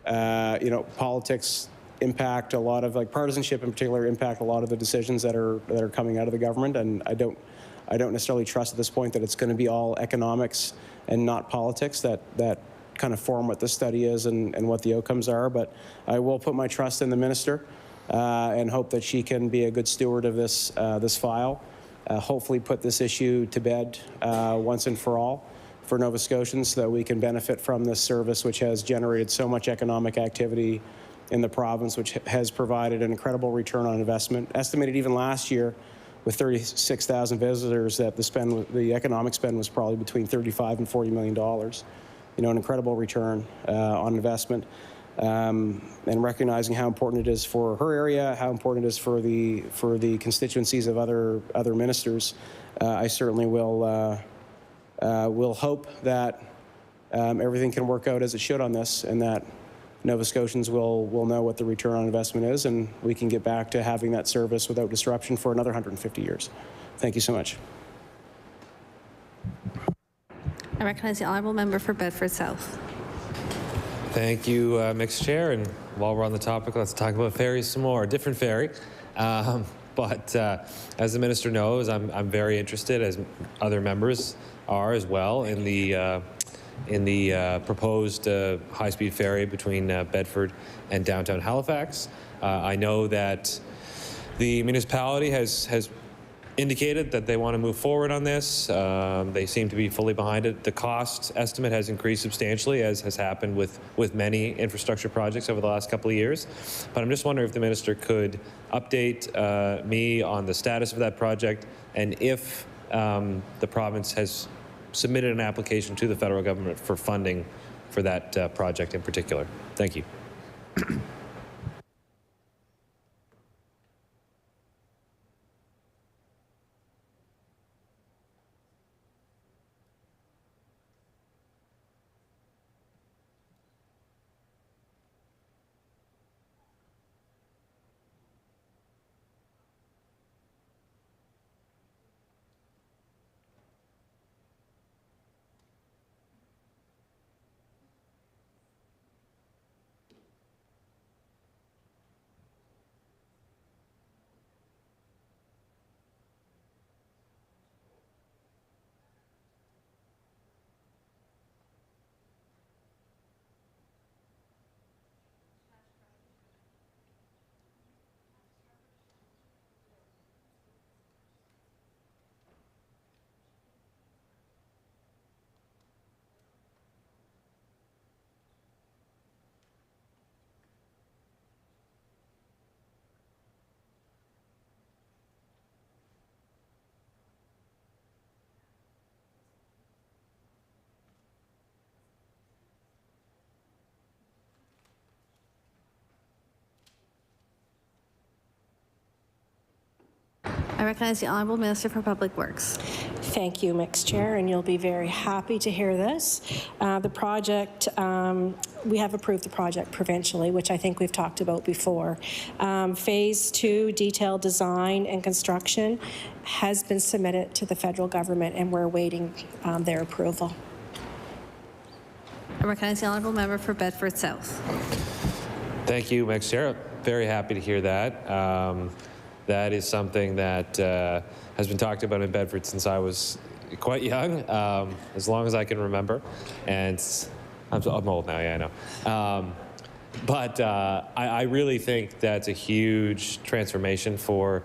politics impact a lot of, like, partisanship in particular, impact a lot of the decisions that are coming out of the government, and I don't necessarily trust at this point that it's going to be all economics and not politics that kind of form what this study is and what the outcomes are. But I will put my trust in the minister and hope that she can be a good steward of this file. Hopefully put this issue to bed once and for all for Nova Scotians, so that we can benefit from this service, which has generated so much economic activity in the province, which has provided an incredible return on investment. Estimated even last year, with 36,000 visitors, that the economic spend was probably between $35 and $40 million. An incredible return on investment, and recognizing how important it is for her area, how important it is for the constituencies of other ministers. I certainly will hope that everything can work out as it should on this, and that Nova Scotians will know what the return on investment is, and we can get back to having that service without disruption for another 150 years. Thank you so much. I recognize the honourable member for Bedford South. Thank you, Mixed Chair. And while we're on the topic, let's talk about ferries some more. Different ferry. But as the minister knows, I'm very interested, as other members are as well, in the proposed high-speed ferry between Bedford and downtown Halifax. I know that the municipality has indicated that they want to move forward on this. They seem to be fully behind it. The cost estimate has increased substantially, as has happened with many infrastructure projects over the last couple of years. But I'm just wondering if the minister could update me on the status of that project, and if the province has submitted an application to the federal government for funding for that project in particular. Thank you. I recognize the Honourable Minister for Public Works. Thank you, Mixed Chair, and you'll be very happy to hear this. The project, we have approved the project provincially, which I think we've talked about before. Phase 2, detailed design and construction, has been submitted to the federal government, and we're awaiting their approval. I recognize the Honourable Member for Bedford South. Thank you, Mixed Chair. Very happy to hear that. That is something that has been talked about in Bedford since I was quite young, as long as I can remember. And I'm old now, yeah, I know. But I really think that's a huge transformation for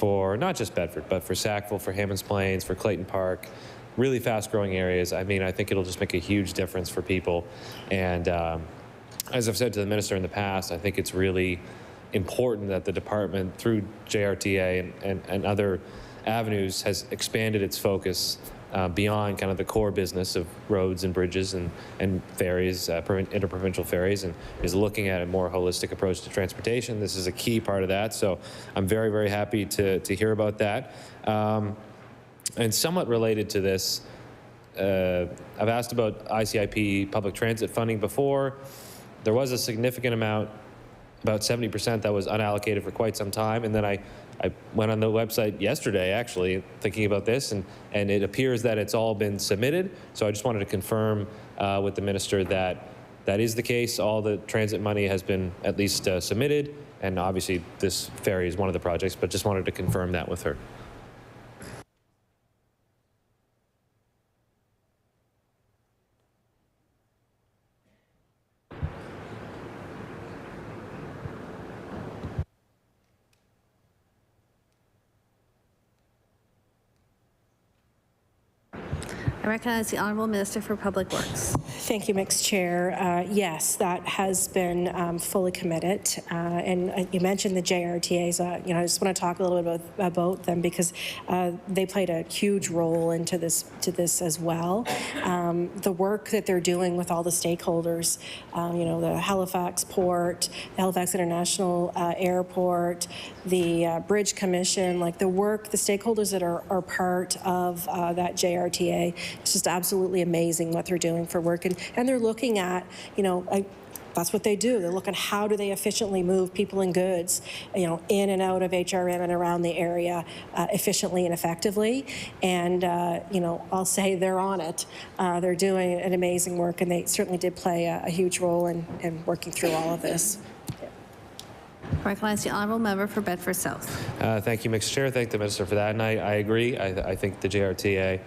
not just Bedford, but for Sackville, for Hammonds Plains, for Clayton Park, really fast-growing areas. I mean, I think it'll just make a huge difference for people. And as I've said to the minister in the past, I think it's really important that the department, through JRTA and other avenues, has expanded its focus beyond kind of the core business of roads and bridges and ferries, interprovincial ferries, and is looking at a more holistic approach to transportation. This is a key part of that, so I'm very, very happy to hear about that. And somewhat related to this, I've asked about ICIP public transit funding before. There was a significant amount, about 70%, that was unallocated for quite some time, and then I went on the website yesterday, actually, thinking about this, and it appears that it's all been submitted. So I just wanted to confirm with the minister that that is the case. All the transit money has been at least submitted, and obviously this ferry is one of the projects, but just wanted to confirm that with her. I recognize the Honourable Minister for Public Works. Thank you, Mixed Chair. Yes, that has been fully committed. And you mentioned the JRTAs. I just want to talk a little bit about them because they played a huge role into this as well. The work that they're doing with all the stakeholders, the Halifax Port, the Halifax International Airport, the Bridge Commission, like the work, the stakeholders that are part of that JRTA. It's just absolutely amazing what they're doing for work. And they're looking at, that's what they do. They're looking at how do they efficiently move people and goods, in and out of HRM and around the area efficiently and effectively. And, I'll say they're on it. They're doing an amazing work, and they certainly did play a huge role in working through all of this. I recognize the Honourable Member for Bedford South. Thank you, Mr. Chair. Thank the minister for that. And I agree. I think the JRTA,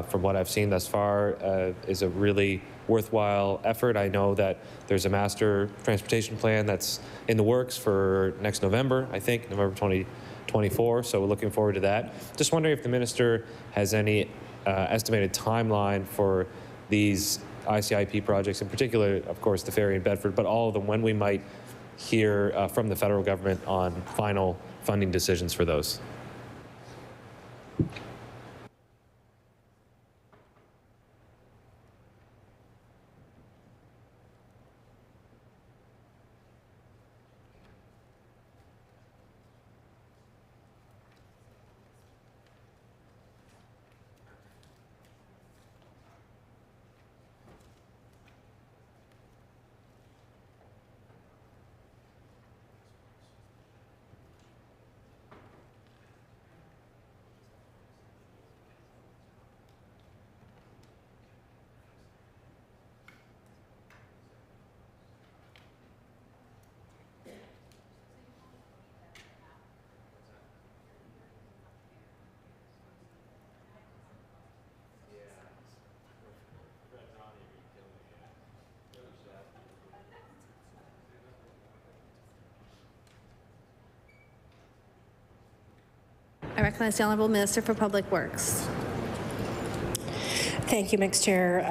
from what I've seen thus far, is a really worthwhile effort. I know that there's a master transportation plan that's in the works for next November, I think, November 2024, so we're looking forward to that. Just wondering if the minister has any estimated timeline for these ICIP projects, in particular, of course, the ferry in Bedford, but all of them, when we might hear from the federal government on final funding decisions for those. I recognize the Honourable Minister for Public Works. Thank you, Mixed Chair.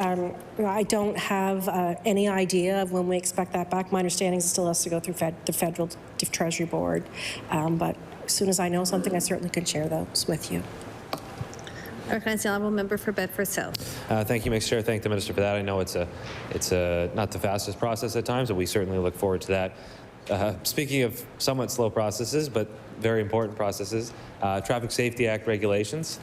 I don't have any idea of when we expect that back. My understanding is it still has to go through the Federal Treasury Board. But as soon as I know something, I certainly can share those with you. I recognize the Honourable Member for Bedford South. Thank you, Mr. Chair. Thank the minister for that. I know it's not the fastest process at times, but we certainly look forward to that speaking of somewhat slow processes, but very important processes, Traffic Safety Act regulations.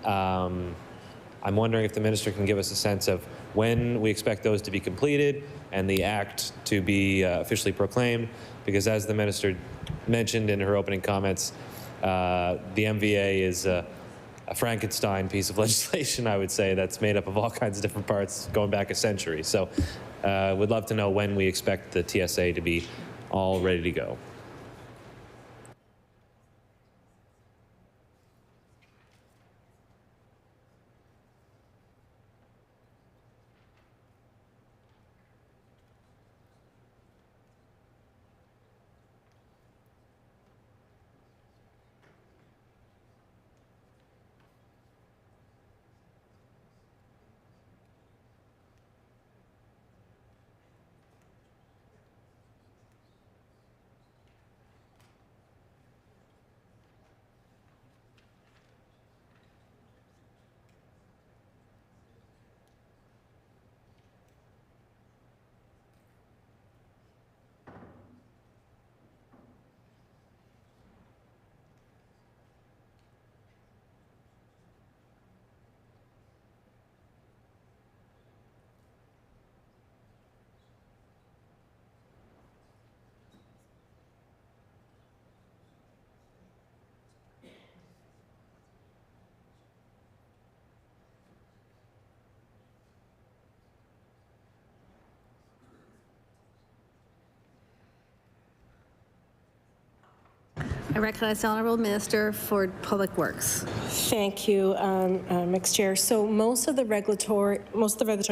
I'm wondering if the minister can give us a sense of when we expect those to be completed and the act to be officially proclaimed, because as the minister mentioned in her opening comments, the MVA is a Frankenstein piece of legislation, I would say, that's made up of all kinds of different parts going back a century. So would love to know when we expect the TSA to be all ready to go. I recognize the Honourable Minister for Public Works. Thank you, Mixed Chair. So most of the regulatory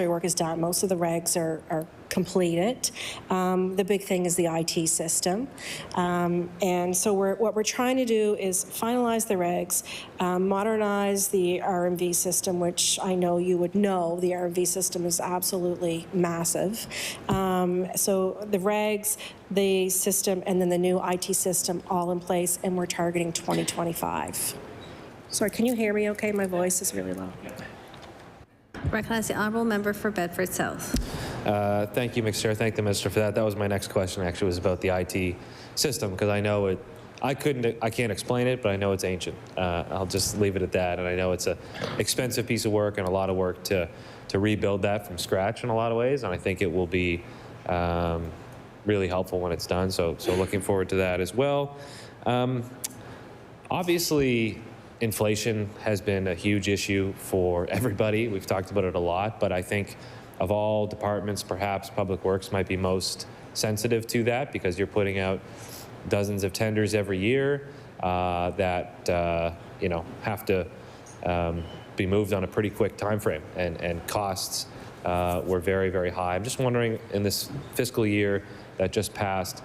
work is done. Most of the regs are completed. The big thing is the IT system. And so what we're trying to do is finalize the regs, modernize the RMV system, which I know you would know the RMV system is absolutely massive. So the regs, the system, and then the new IT system all in place, and we're targeting 2025. Sorry, can you hear me okay? My voice is really low. Recognize the Honourable Member for Bedford South. Thank you, Mr. Chair. Thank the minister for that. That was my next question, actually, was about the IT system, because I know it, I can't explain it, but I know it's ancient. I'll just leave it at that. And I know it's an expensive piece of work and a lot of work to rebuild that from scratch in a lot of ways. And I think it will be really helpful when it's done. So looking forward to that as well. Obviously, inflation has been a huge issue for everybody. We've talked about it a lot, but I think of all departments, perhaps Public Works might be most sensitive to that, because you're putting out dozens of tenders every year that you know, have to be moved on a pretty quick time frame, and costs were very, very high. I'm just wondering, in this fiscal year that just passed,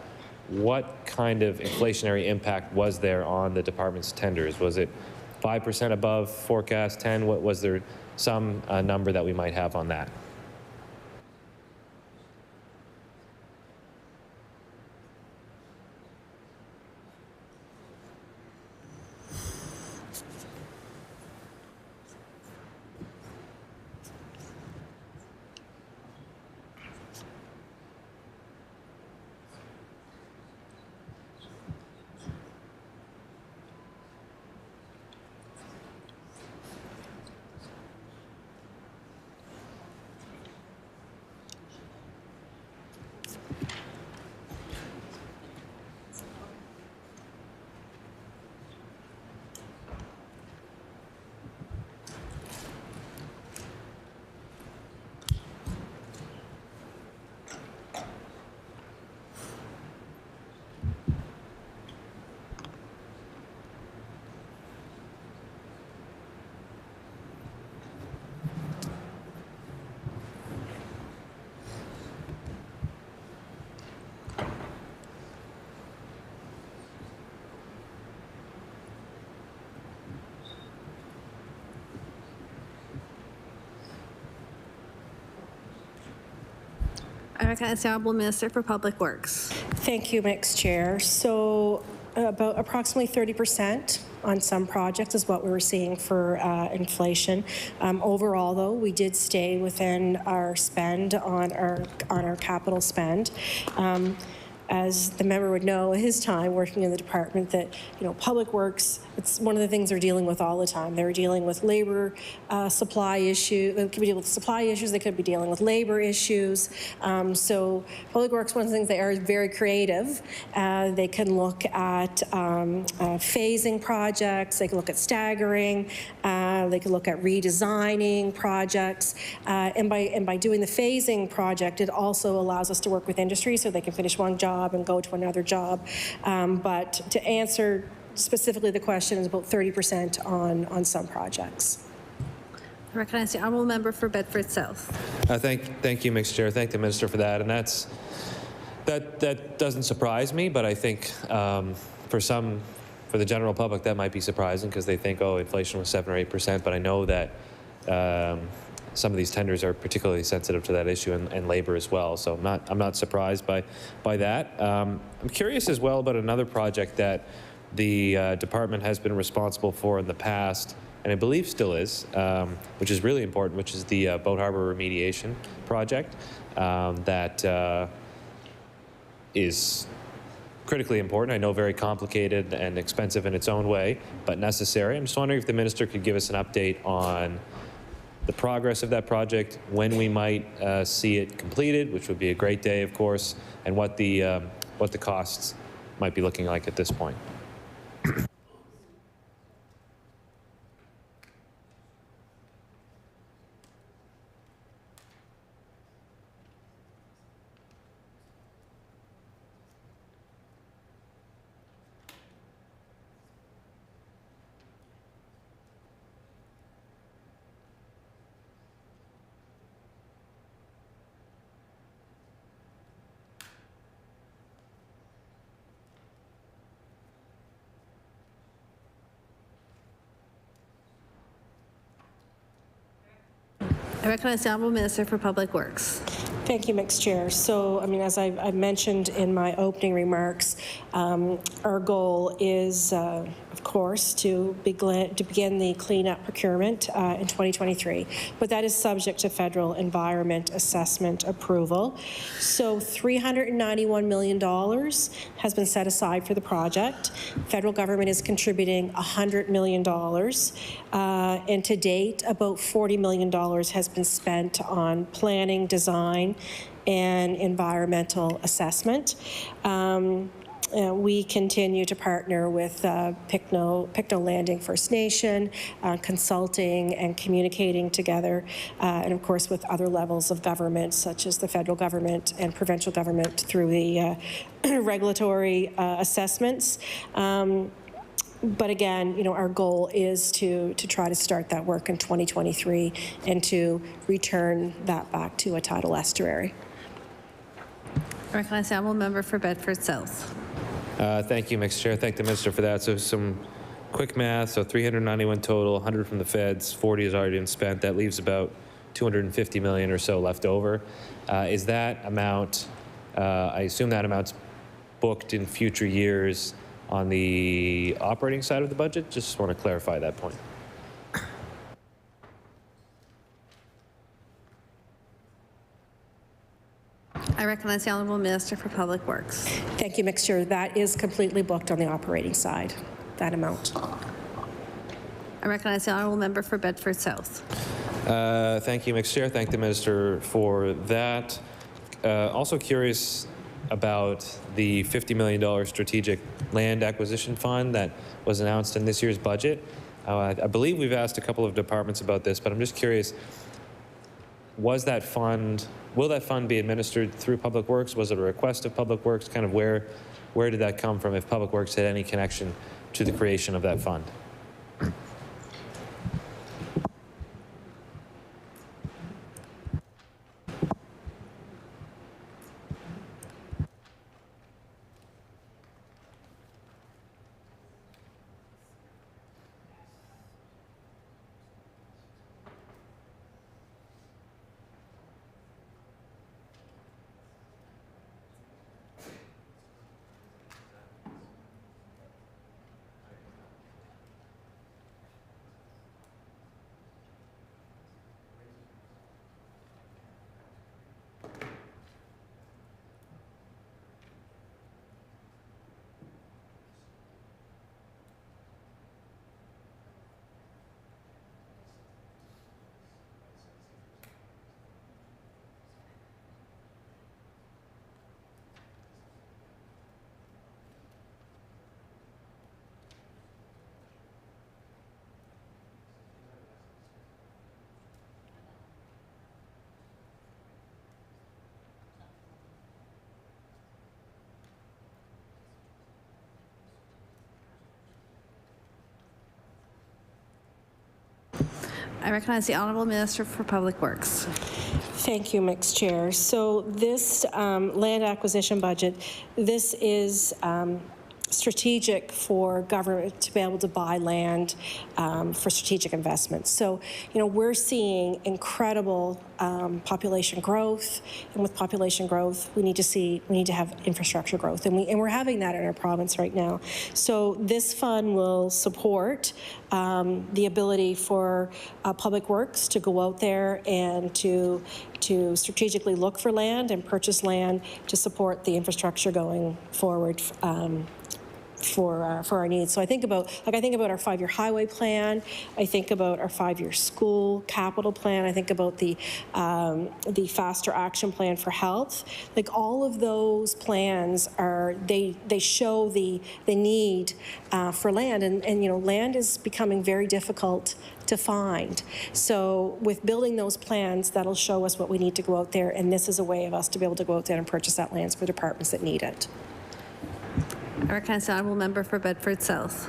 what kind of inflationary impact was there on the department's tenders? Was it 5% above forecast, 10? What was there some number that we might have on that? I recognize the Honourable Minister for Public Works. Thank you, Mixed Chair. So about approximately 30% on some projects is what we were seeing for inflation. Overall, though, we did stay within our spend on our capital spend. as the member would know, his time working in the department, that, Public Works, it's one of the things they're dealing with all the time. They're dealing with labor supply issues. They could be dealing with supply issues. They could be dealing with labor issues. So Public Works, one of the things, they are very creative. They can look at phasing projects. They can look at staggering. They can look at redesigning projects. And by doing the phasing project, it also allows us to work with industry so they can finish one job and go to another job. But to answer specifically the question, is about 30% on some projects. I recognize the honourable member for Bedford South. Thank you, Mr. Chair. Thank the minister for that. And that doesn't surprise me, but I think for the general public, that might be surprising because they think, oh, inflation was 7 or 8%. But I know that some of these tenders are particularly sensitive to that issue, and labor as well. So I'm not surprised by that. I'm curious as well about another project that the department has been responsible for in the past, and I believe still is, which is really important, which is the Boat Harbor remediation project that is critically important. I know very complicated and expensive in its own way, but necessary. I'm just wondering if the minister could give us an update on the progress of that project, when we might see it completed, which would be a great day, of course, and what the costs might be looking like at this point. I recognize the honourable minister for Public Works. Thank you, Mixed Chair. So, as I mentioned in my opening remarks, our goal is, of course, to begin the cleanup procurement in 2023, but that is subject to federal environment assessment approval. So $391 million has been set aside for the project. Federal government is contributing $100 million, and to date, about $40 million has been spent on planning, design, and environmental assessment. We continue to partner with Pictou Landing First Nation, consulting and communicating together, and of course with other levels of government, such as the federal government and provincial government through the regulatory assessments. But again, our goal is to try to start that work in 2023 and to return that back to a tidal estuary. I recognize the honourable member for Bedford South. Thank you, Mr. Chair. Thank the minister for that. So some quick math. So 391 total, 100 from the feds, 40 has already been spent. That leaves about 250 million or so left over. Is that amount, I assume that amount's booked in future years on the operating side of the budget? Just want to clarify that point. I recognize the honourable minister for Public Works. Thank you, Mixed Chair. That is completely booked on the operating side, that amount. I recognize the honourable member for Bedford South. Thank you, Mixed Chair. Thank the minister for that. Also curious about the $50 million strategic land acquisition fund that was announced in this year's budget. I believe we've asked a couple of departments about this, but I'm just curious, will that fund be administered through Public Works? Was it a request of Public Works? Kind of where did that come from, if Public Works had any connection to the creation of that fund? I recognize the Honourable Minister for Public Works. Thank you, Mixed Chair. So this land acquisition budget, this is strategic for government to be able to buy land for strategic investments. So, you know, we're seeing incredible population growth, and with population growth, we need to have infrastructure growth, and we're having that in our province right now. So this fund will support the ability for Public Works to go out there and to strategically look for land and purchase land to support the infrastructure going forward for our needs. So I think about our 5-year highway plan. I think about our 5-year school capital plan. I think about the faster action plan for health. Like, all of those plans they show the need for land, and you know, land is becoming very difficult to find. So with building those plans, that'll show us what we need to go out there, and this is a way of us to be able to go out there and purchase that land for departments that need it. I recognize the Honourable Member for Bedford South.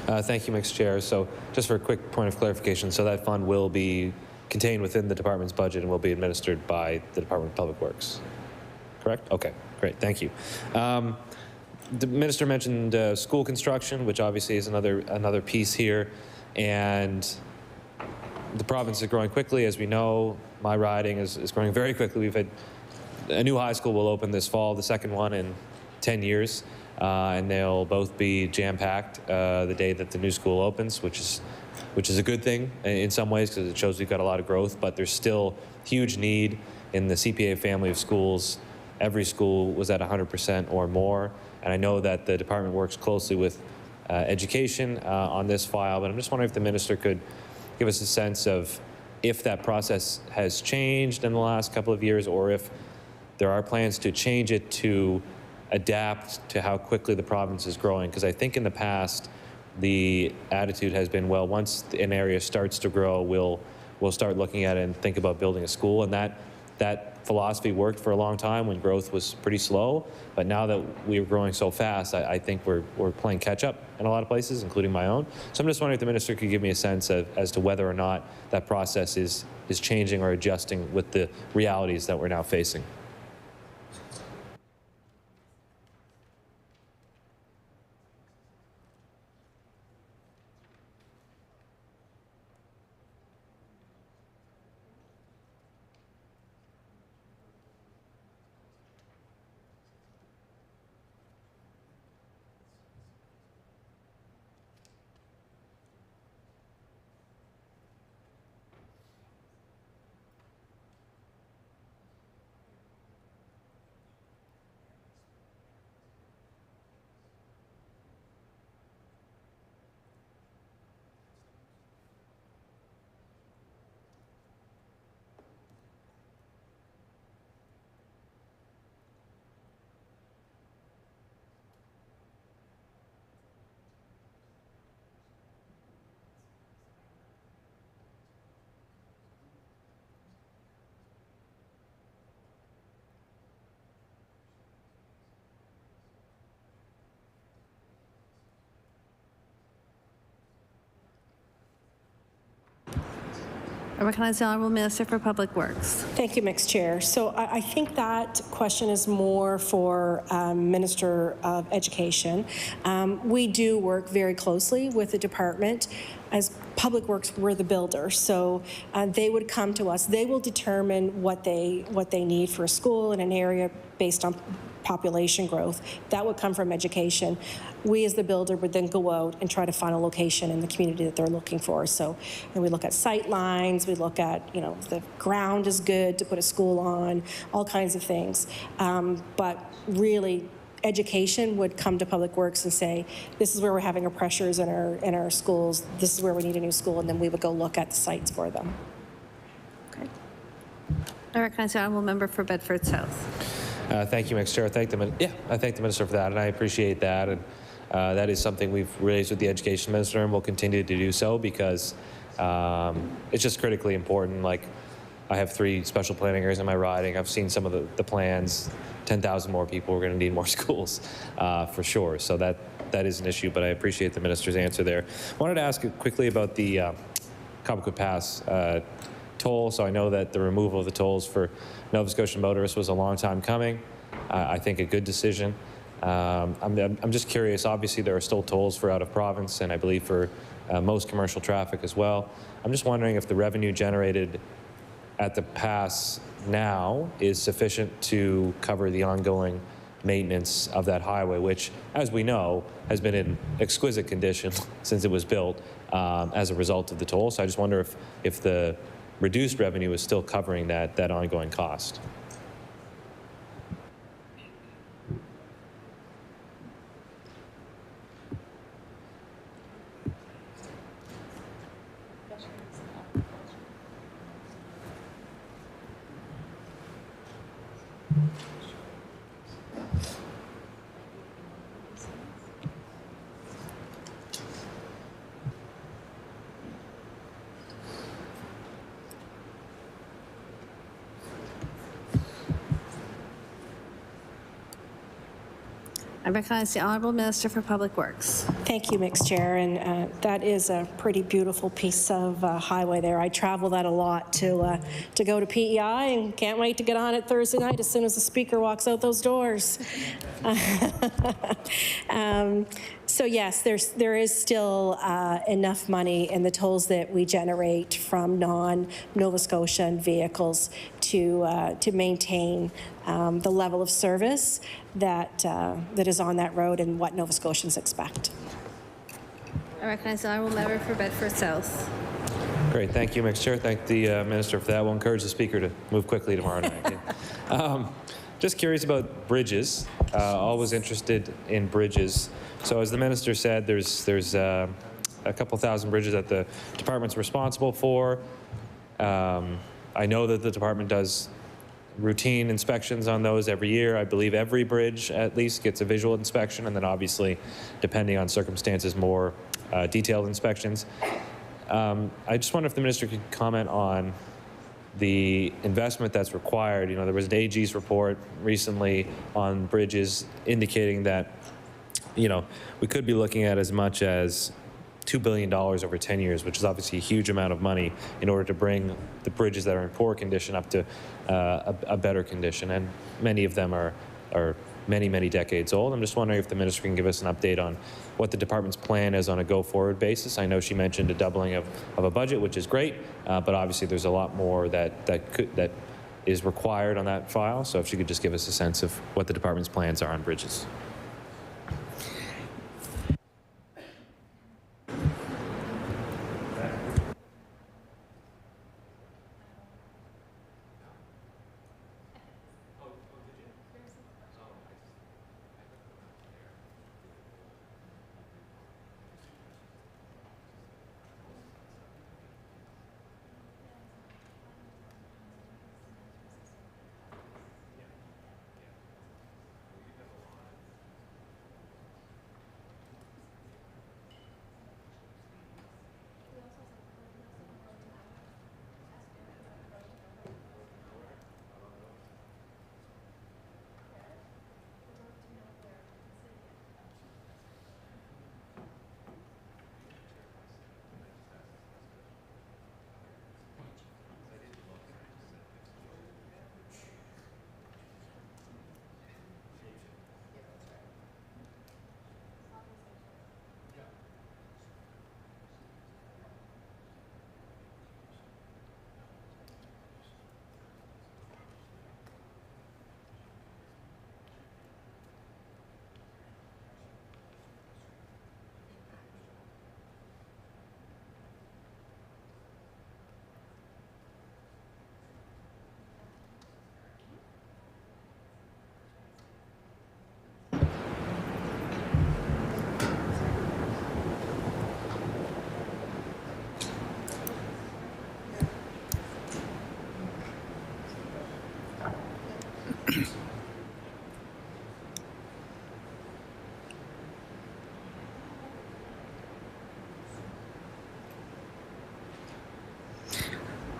Thank you, Mixed Chair. So just for a quick point of clarification, so that fund will be contained within the department's budget and will be administered by the Department of Public Works, correct? Okay, great, thank you. The Minister mentioned school construction, which obviously is another piece here, and the province is growing quickly. As we know, my riding is growing very quickly. We've had a new high school will open this fall, the second one in 10 years. And they'll both be jam-packed the day that the new school opens, which is a good thing in some ways, because it shows we've got a lot of growth, but there's still huge need in the CPA family of schools. Every school was at 100% or more, and I know that the department works closely with education on this file, but I'm just wondering if the minister could give us a sense of if that process has changed in the last couple of years, or if there are plans to change it to adapt to how quickly the province is growing. Because I think in the past, the attitude has been, well, once an area starts to grow, we'll start looking at it and think about building a school. And that philosophy worked for a long time when growth was pretty slow. But now that we're growing so fast, I think we're playing catch up in a lot of places, including my own. So I'm just wondering if the minister could give me a sense as to whether or not that process is changing or adjusting with the realities that we're now facing. I recognize the Honourable Minister for Public Works. Thank you, Mixed Chair. So I think that question is more for Minister of Education. We do work very closely with the department. As Public Works, we're the builder, so they would come to us. They will determine what they need for a school in an area based on population growth. That would come from education. We as the builder would then go out and try to find a location in the community that they're looking for. So we look at sight lines, we look at, you know, the ground is good to put a school on, all kinds of things. But really, education would come to Public Works and say, this is where we're having our pressures in our schools, this is where we need a new school, and then we would go look at the sites for them. Okay. I recognize the Honourable Member for Bedford South. Thank you, Mixed Chair. I thank the Minister for that, and I appreciate that. And that is something we've raised with the Education Minister, and we'll continue to do so because it's just critically important. Like, I have 3 special planning areas in my riding. I've seen some of the plans. 10,000 more people. We're going to need more schools for sure. So that is an issue, but I appreciate the Minister's answer there. I wanted to ask quickly about the Cobequid Pass toll, so I know that the removal of the tolls for Nova Scotian motorists was a long time coming. I think a good decision. I'm just curious, obviously there are still tolls for out of province, and I believe for most commercial traffic as well. I'm just wondering if the revenue generated at the pass now is sufficient to cover the ongoing maintenance of that highway, which, as we know, has been in exquisite condition since it was built as a result of the toll. So I just wonder if the reduced revenue is still covering that ongoing cost. I recognize the Honourable Minister for Public Works. Thank you, Mixed Chair, and that is a pretty beautiful piece of highway there. I travel that a lot to go to PEI, and can't wait to get on it Thursday night as soon as the Speaker walks out those doors. So yes, there is still enough money in the tolls that we generate from non-Nova Scotian vehicles to maintain the level of service that is on that road and what Nova Scotians expect. I recognize the Honourable Member for Bedford South. Great, thank you, Mixed Chair. Thank the Minister for that. We'll encourage the Speaker to move quickly tomorrow night. Just curious about bridges. Always interested in bridges. So as the Minister said, there's a couple thousand bridges that the department's responsible for. I know that the department does routine inspections on those every year. I believe every bridge at least gets a visual inspection, and then obviously, depending on circumstances, more detailed inspections. I just wonder if the Minister could comment on the investment that's required. You know, there was an AG's report recently on bridges indicating that, you know, we could be looking at as much as $2 billion over 10 years, which is obviously a huge amount of money in order to bring the bridges that are in poor condition up to a better condition. And many of them are many, many decades old. I'm just wondering if the Minister can give us an update on what the department's plan is on a go-forward basis. I know she mentioned a doubling of a budget, which is great, but obviously there's a lot more that is required on that file. So if she could just give us a sense of what the department's plans are on bridges.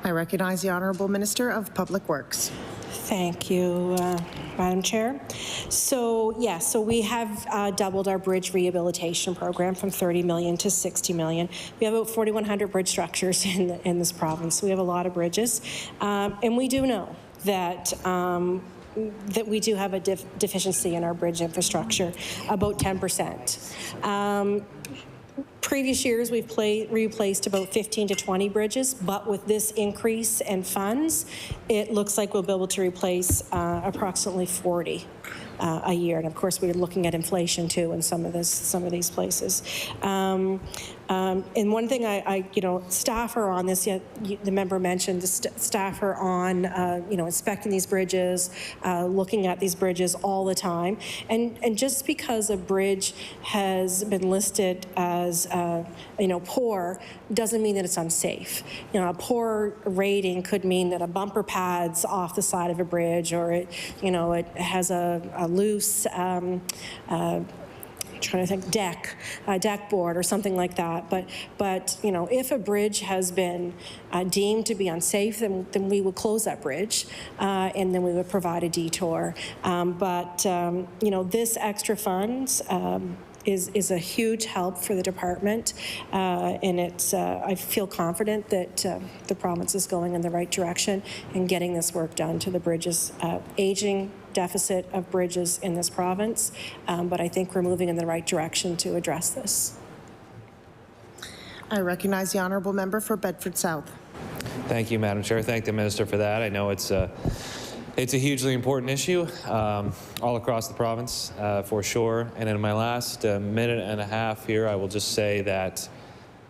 I recognize the Honourable Minister of Public Works. Thank you, Madam Chair. So, yes, so we have doubled our bridge rehabilitation program from 30 million to 60 million. We have about 4,100 bridge structures in this province. We have a lot of bridges. And we do know that that we do have a deficiency in our bridge infrastructure, about 10%. Previous years, we've replaced about 15 to 20 bridges, but with this increase in funds, it looks like we'll be able to replace approximately 40 a year. And of course, we're looking at inflation too in some of these places. And one thing staff are on this. The member mentioned the staff are on, inspecting these bridges, looking at these bridges all the time. And just because a bridge has been listed as, poor, doesn't mean that it's unsafe. A poor rating could mean that a bumper pad's off the side of a bridge, or it has a loose. Trying to think, deck board or something like that. But if a bridge has been deemed to be unsafe, then we would close that bridge, and then we would provide a detour. This extra funds is a huge help for the department, and it's. I feel confident that the province is going in the right direction and getting this work done to the bridges. Aging deficit of bridges in this province, but I think we're moving in the right direction to address this. I recognize the honourable member for Bedford South. Thank you, Madam Chair. Thank the minister for that. I know it's a hugely important issue all across the province, for sure. And in my last minute and a half here, I will just say that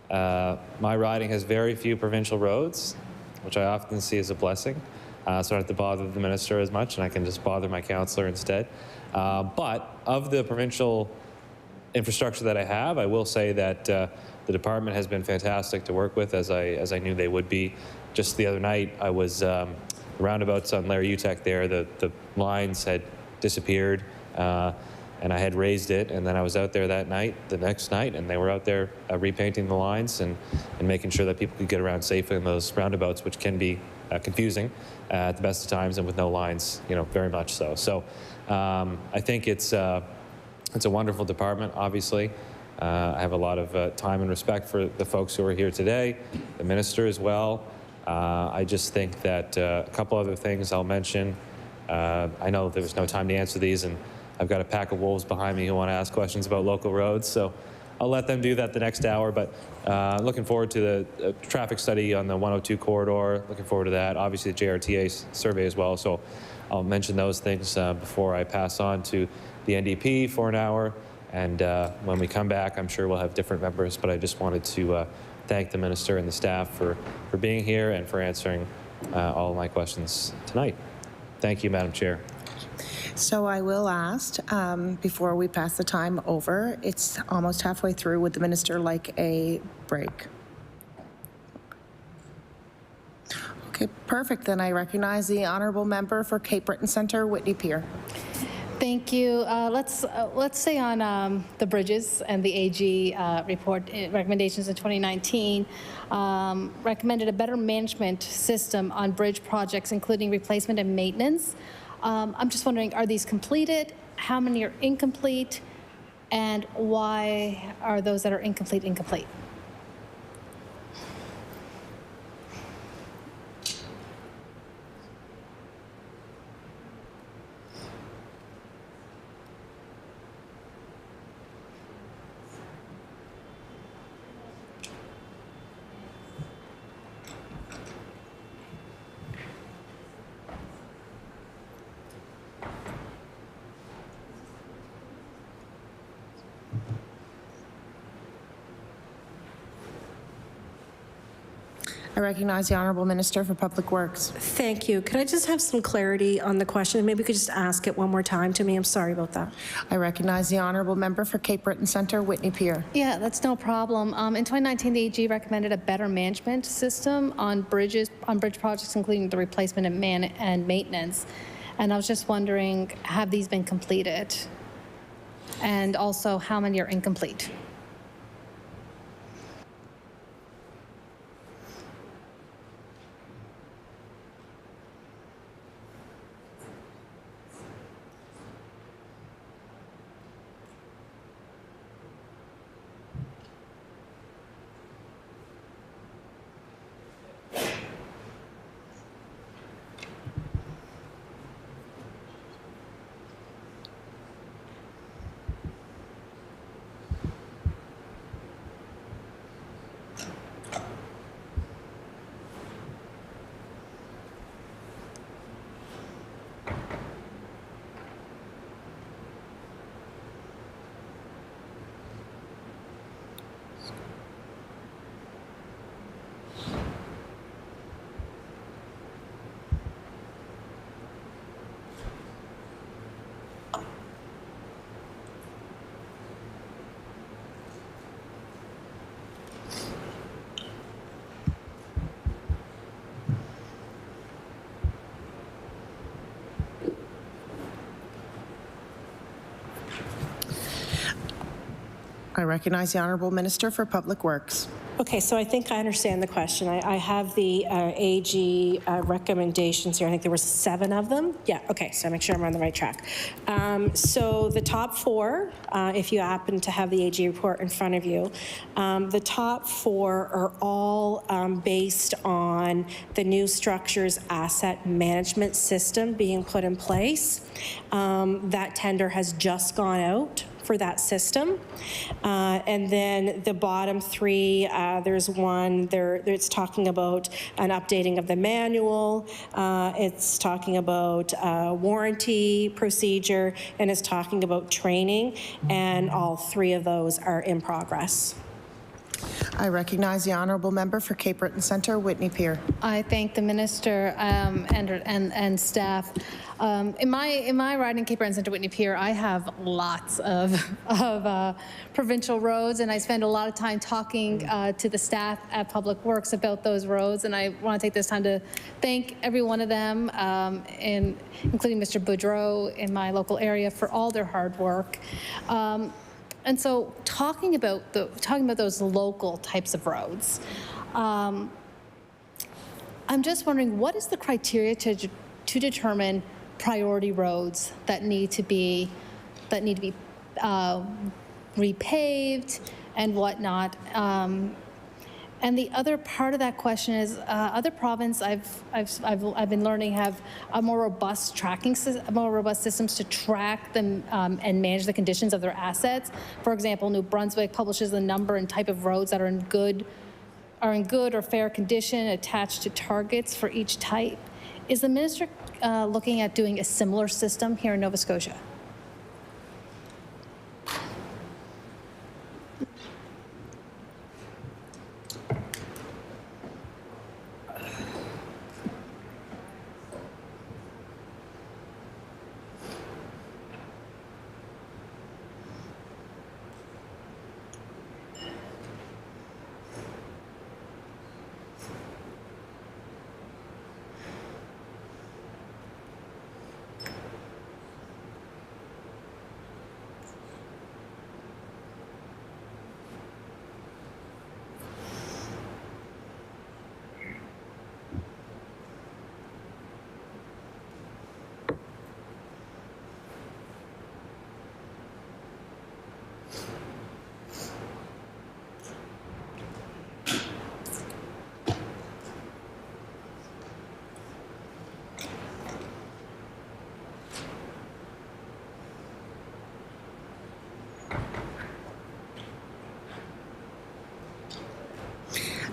my riding has very few provincial roads, which I often see as a blessing. So I don't have to bother the minister as much, and I can just bother my councillor instead. But of the provincial infrastructure that I have, I will say that the department has been fantastic to work with, as I knew they would be. Just the other night, I was roundabouts on Larry Utek there. The lines had disappeared, and I had raised it, and then I was out there the next night, and they were out there repainting the lines and making sure that people could get around safely in those roundabouts, which can be confusing at the best of times, and with no lines, very much so. So I think it's a wonderful department, obviously. I have a lot of time and respect for the folks who are here today, the minister as well. I just think that a couple other things I'll mention. I know there was no time to answer these, and I've got a pack of wolves behind me who want to ask questions about local roads, so I'll let them do that the next hour. But looking forward to the traffic study on the 102 corridor. Looking forward to that. Obviously, the JRTA survey as well. So I'll mention those things before I pass on to the NDP for an hour. And when we come back, I'm sure we'll have different members. But I just wanted to thank the minister and the staff for being here and for answering all of my questions tonight. Thank you, Madam Chair. So I will ask, before we pass the time over, it's almost halfway through, would the minister like a break? Okay, perfect. Then I recognize the honourable member for Cape Breton Centre, Whitney Pier. Thank you. Let's say on the bridges and the AG report recommendations in 2019 recommended a better management system on bridge projects, including replacement and maintenance. I'm just wondering, are these completed? How many are incomplete? And why are those that are incomplete? I recognize the Honourable Minister for Public Works. Thank you. Could I just have some clarity on the question? Maybe we could just ask it one more time to me. I'm sorry about that. I recognize the Honourable Member for Cape Breton Centre, Whitney Pier. Yeah, that's no problem. In 2019, the AG recommended a better management system on bridge projects, including the replacement and maintenance. And I was just wondering, have these been completed? And also, how many are incomplete? recognize the Honourable Minister for Public Works. Okay, so I think I understand the question. I have the AG recommendations here. I think there were 7 of them. Yeah, okay, so make sure I'm on the right track. So the top 4, if you happen to have the AG report in front of you, the top 4 are all based on the new structures asset management system being put in place. That tender has just gone out for that system. And then the bottom 3, there's one there, it's talking about an updating of the manual, it's talking about warranty procedure, and it's talking about training, and all 3 of those are in progress. I recognize the Honourable Member for Cape Breton Centre, Whitney Pier. I thank the minister and staff. In my riding Cape Breton Centre, Whitney Pier, I have lots of provincial roads, and I spend a lot of time talking to the staff at Public Works about those roads. And I want to take this time to thank every one of them, including Mr. Boudreau in my local area, for all their hard work. And so, talking about those local types of roads, I'm just wondering, what is the criteria to determine priority roads that need to be repaved and whatnot? And the other part of that question is, other provinces I've been learning have a more robust systems to track them and manage the conditions of their assets. For example, New Brunswick publishes the number and type of roads that are in good or fair condition, attached to targets for each type. Is the minister looking at doing a similar system here in Nova Scotia?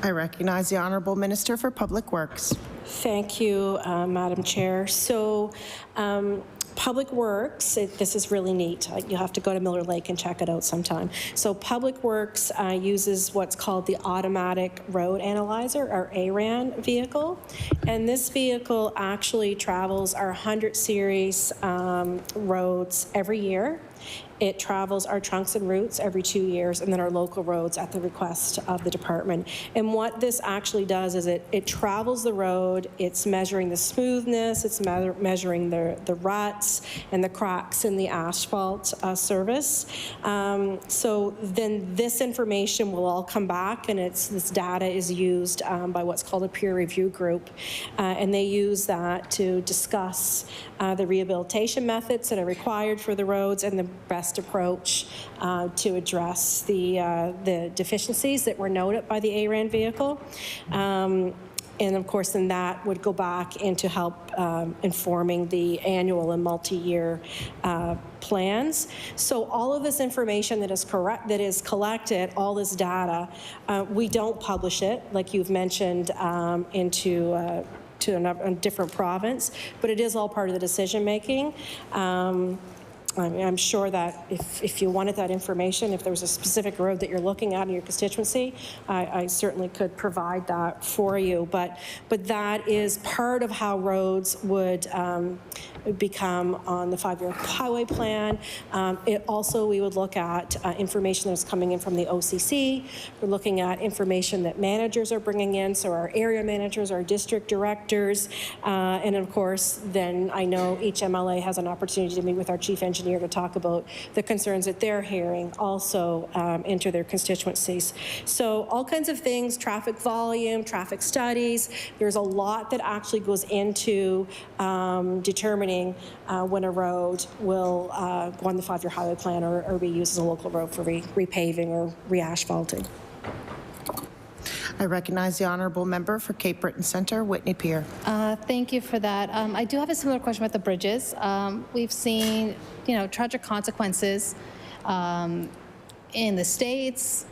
I recognize the Honourable Minister for Public Works. Thank you, Madam Chair. So, Public Works, this is really neat. You'll have to go to Miller Lake and check it out sometime. So Public Works uses what's called the Automatic Road Analyzer, or ARAN vehicle. And this vehicle actually travels our 100 series roads every year. It travels our trunks and routes every 2 years, and then our local roads at the request of the department. And what this actually does is it travels the road, it's measuring the smoothness, it's measuring the ruts and the cracks in the asphalt surface. So then this information will all come back, and this data is used by what's called a peer review group, and they use that to discuss the rehabilitation methods that are required for the roads and the best approach to address the deficiencies that were noted by the ARAN vehicle. And of course, then that would go back into help informing the annual and multi-year plans. So all of this information that is collected, all this data, we don't publish it, like you've mentioned, into a different province, but it is all part of the decision making. I'm sure that if you wanted that information, if there was a specific road that you're looking at in your constituency, I certainly could provide that for you. But that is part of how roads would would become on the 5-year highway plan. We would look at information that's coming in from the OCC. We're looking at information that managers are bringing in, so our area managers, our district directors, and of course, then I know each MLA has an opportunity to meet with our chief engineer to talk about the concerns that they're hearing also into their constituencies. So all kinds of things, traffic volume, traffic studies. There's a lot that actually goes into determining when a road will go on the 5-year highway plan or be used as a local road for repaving or re-asphalting. I recognize the honourable member for Cape Breton Centre, Whitney Pier. Thank you for that. I do have a similar question about the bridges. We've seen, tragic consequences in the States.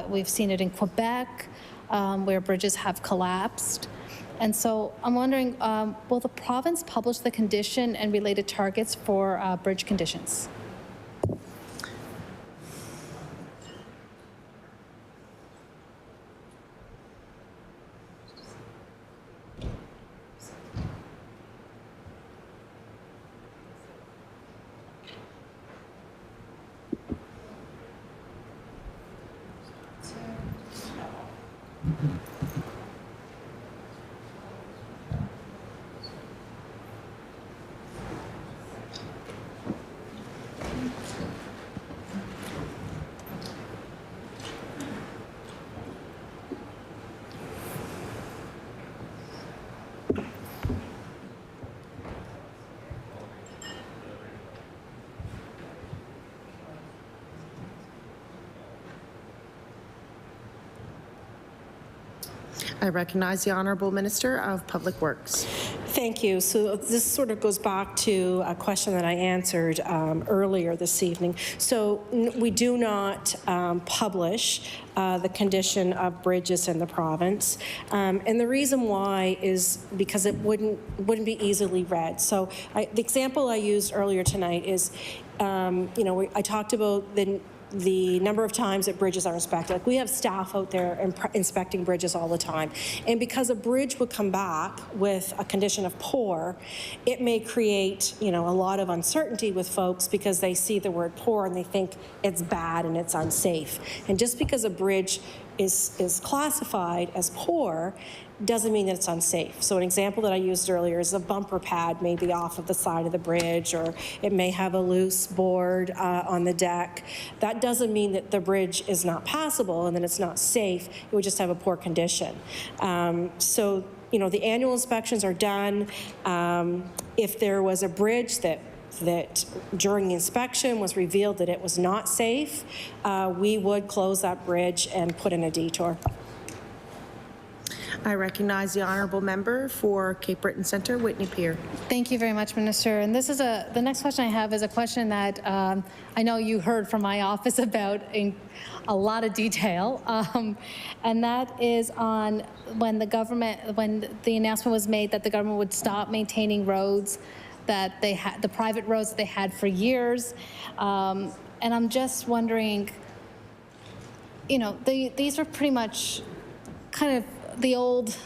We've seen it in Quebec, where bridges have collapsed. And so I'm wondering, will the province publish the condition and related targets for bridge conditions? I recognize the Honourable Minister of Public Works. Thank you. So this sort of goes back to a question that I answered earlier this evening. So we do not publish the condition of bridges in the province, and the reason why is because it wouldn't be easily read. So the example I used earlier tonight is, I talked about the number of times that bridges are inspected. Like, we have staff out there inspecting bridges all the time. And because a bridge would come back with a condition of poor, it may create, a lot of uncertainty with folks because they see the word poor and they think it's bad and it's unsafe. And just because a bridge is classified as poor doesn't mean that it's unsafe. So an example that I used earlier is a bumper pad may be off of the side of the bridge, or it may have a loose board on the deck. That doesn't mean that the bridge is not passable and that it's not safe. It would just have a poor condition. So the annual inspections are done. If there was a bridge that during the inspection was revealed that it was not safe, we would close that bridge and put in a detour. I recognize the honourable member for Cape Breton Centre, Whitney Pier. Thank you very much, Minister. And this is the next question I have is a question that I know you heard from my office about in a lot of detail, and that is on when the announcement was made that the government would stop maintaining roads that they had, the private roads that they had for years, and I'm just wondering, these are pretty much kind of the old,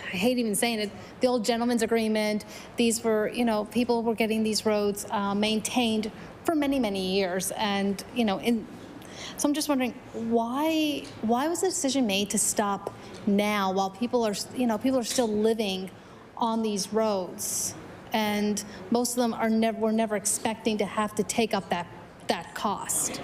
I hate even saying it, the old gentleman's agreement. These were, people were getting these roads maintained for many, many years. And, so I'm just wondering, why was the decision made to stop now while people are still living on these roads? And most of them were never expecting to have to take up that cost.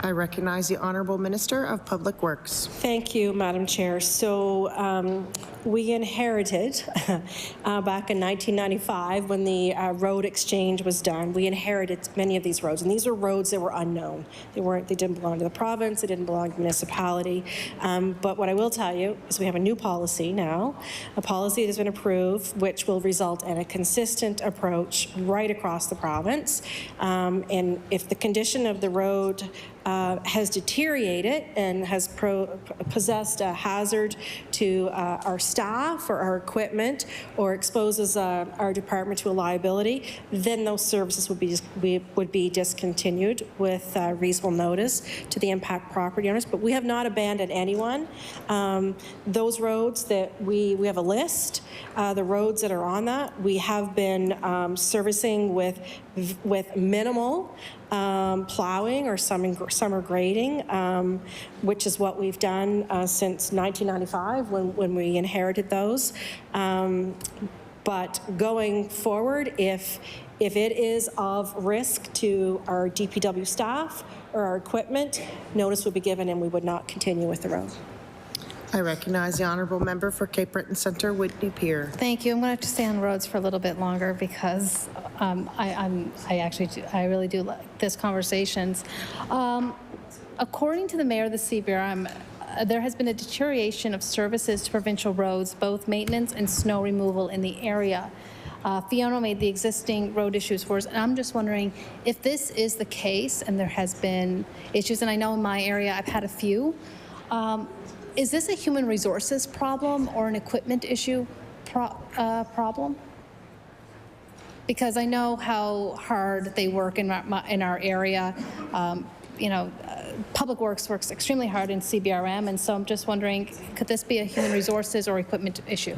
I recognize the Honourable Minister of Public Works. Thank you, Madam Chair. So we inherited back in 1995 when the road exchange was done. We inherited many of these roads, and these were roads that were unknown. They didn't belong to the province. They didn't belong to the municipality. But what I will tell you is we have a new policy now, a policy that has been approved, which will result in a consistent approach right across the province. And if the condition of the road has deteriorated and has possessed a hazard to our staff or our equipment, or exposes our department to a liability, then those services would be discontinued with reasonable notice to the impact property owners. But we have not abandoned anyone. Those roads that we have a list, the roads that are on that, we have been servicing with minimal plowing or summer grading, which is what we've done since 1995 when we inherited those. But going forward, if it is of risk to our DPW staff or our equipment, notice would be given and we would not continue with the road. I recognize the Honourable Member for Cape Breton Centre, Whitney Pier. Thank you. I'm going to have to stay on roads for a little bit longer because I really do like this conversations. According to the mayor of the CBRM, there has been a deterioration of services to provincial roads, both maintenance and snow removal in the area. Fiona made the existing road issues worse, and I'm just wondering if this is the case and there has been issues, and I know in my area I've had a few. Is this a human resources problem or an equipment issue problem? Because I know how hard they work in our area. Public Works works extremely hard in CBRM, and so I'm just wondering, could this be a human resources or equipment issue?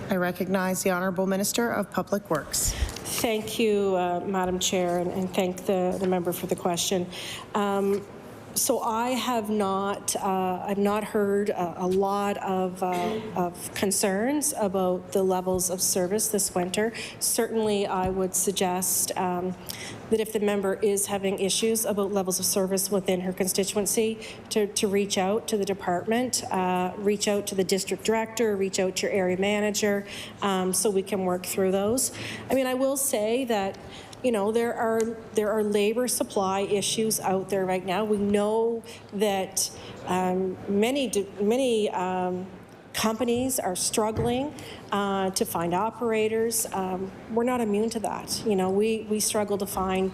I recognize the Honourable Minister of Public Works. Thank you, Madam Chair, and thank the member for the question. So I have not, I've not heard a lot of concerns about the levels of service this winter. Certainly, I would suggest that if the member is having issues about levels of service within her constituency, to reach out to the department, reach out to the district director, reach out to your area manager, so we can work through those. I mean, I will say that there are labor supply issues out there right now. We know that many companies are struggling to find operators. We're not immune to that. We struggle to find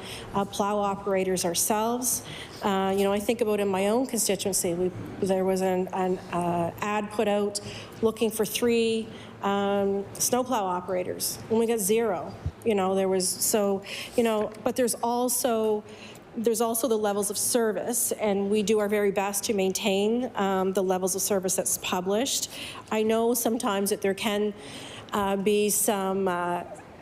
plow operators ourselves. I think about in my own constituency, there was an ad put out looking for 3 snowplow operators, and we got 0. There was but there's also there's also the levels of service, and we do our very best to maintain the levels of service that's published. I know sometimes that there can be some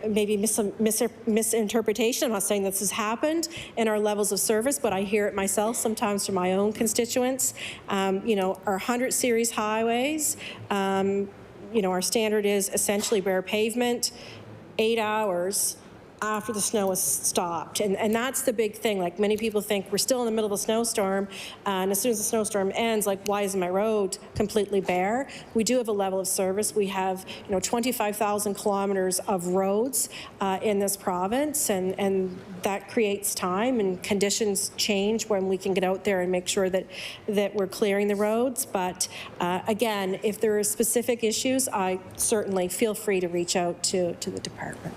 maybe misinterpretation. I'm not saying this has happened in our levels of service, but I hear it myself sometimes from my own constituents. You know, our 100 series highways, you know, our standard is essentially bare pavement, 8 hours after the snow has stopped. And that's the big thing. Like, many people think we're still in the middle of a snowstorm, and as soon as the snowstorm ends, like, why is my road completely bare? We do have a level of service. We have, you know, 25,000 kilometers of roads in this province, and that creates time, and conditions change when we can get out there and make sure that we're clearing the roads. But again, if there are specific issues, I certainly feel free to reach out to the department.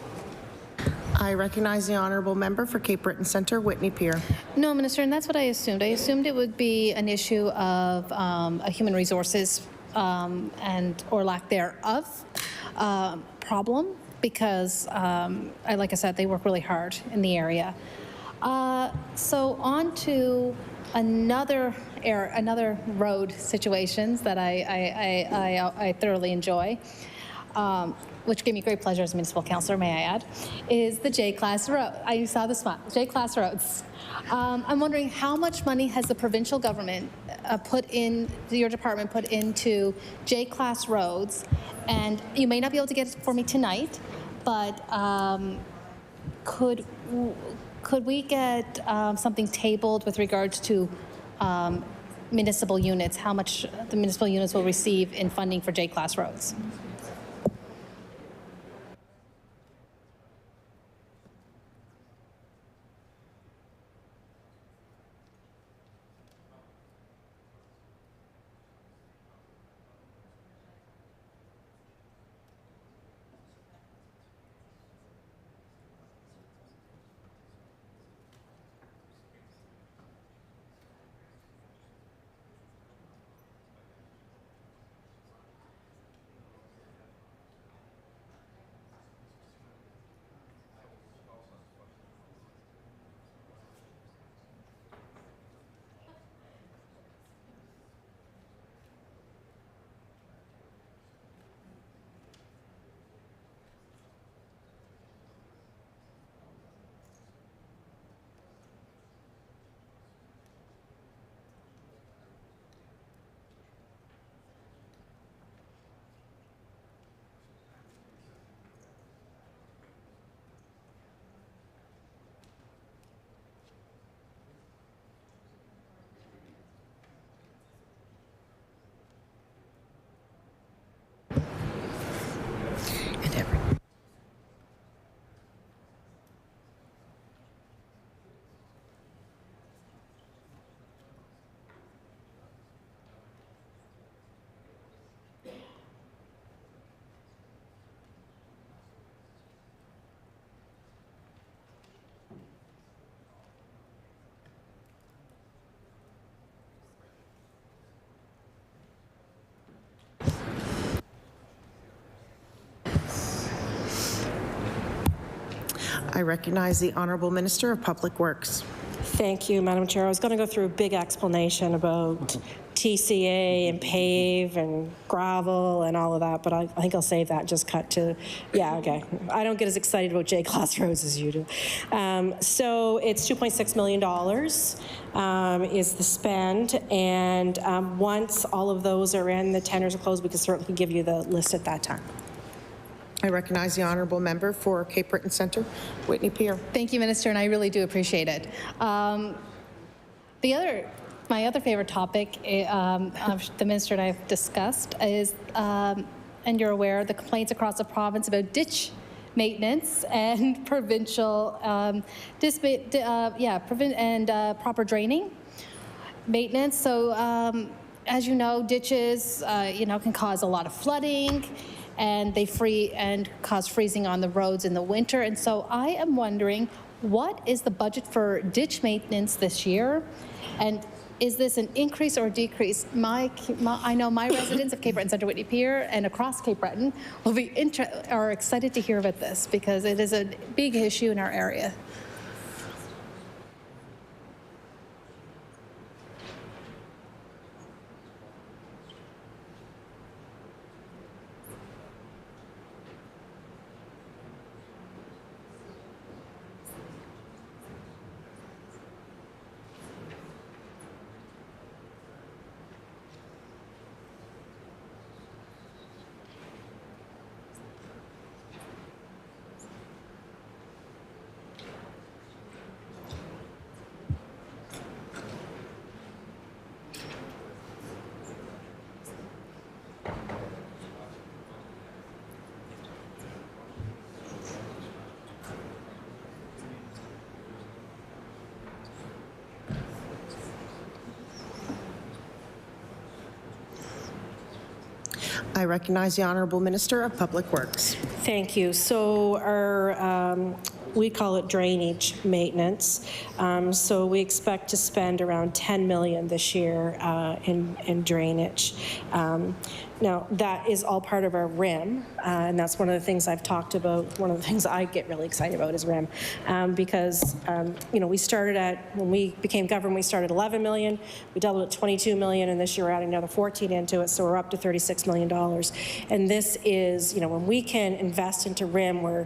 I recognize the honourable member for Cape Breton Centre, Whitney Peer. No, Minister, and that's what I assumed. I assumed it would be an issue of a human resources and or lack thereof problem, because, like I said, they work really hard in the area. So on to another road situations that I thoroughly enjoy. Which gave me great pleasure as a municipal councillor, may I add, is the J-class road. I saw the smile, J-class roads. I'm wondering how much money has the provincial government your department put into J-class roads? And you may not be able to get it for me tonight, but could we get something tabled with regards to municipal units, how much the municipal units will receive in funding for J-class roads? I recognize the Honourable Minister of Public Works. Thank you, Madam Chair. I was going to go through a big explanation about TCA and pave and gravel and all of that, but I think I'll save that. Just cut to, yeah, okay. I don't get as excited about J-class roads as you do. So it's $2.6 million is the spend, and once all of those are in, the tenders are closed, we can certainly give you the list at that time. I recognize the honourable member for Cape Breton Centre, Whitney Peer. Thank you, Minister, and I really do appreciate it. My other favorite topic the Minister and I have discussed is, and you're aware, the complaints across the province about ditch maintenance and provincial proper draining maintenance. So, as you know, ditches can cause a lot of flooding, and they cause freezing on the roads in the winter. And so I am wondering, what is the budget for ditch maintenance this year? And is this an increase or a decrease? I know my residents of Cape Breton Centre, Whitney Pier, and across Cape Breton are excited to hear about this, because it is a big issue in our area. I recognize the Honourable Minister of Public Works. Thank you. So our we call it drainage maintenance. So we expect to spend around $10 million this year in drainage. Now, that is all part of our RIM, and that's one of the things I've talked about. One of the things I get really excited about is RIM, because you know, we started at, when we became government, we started 11 million, we doubled it 22 million, and this year we're adding another 14 into it, so we're up to $36 million. And this is, you know, when we can invest into RIM, we're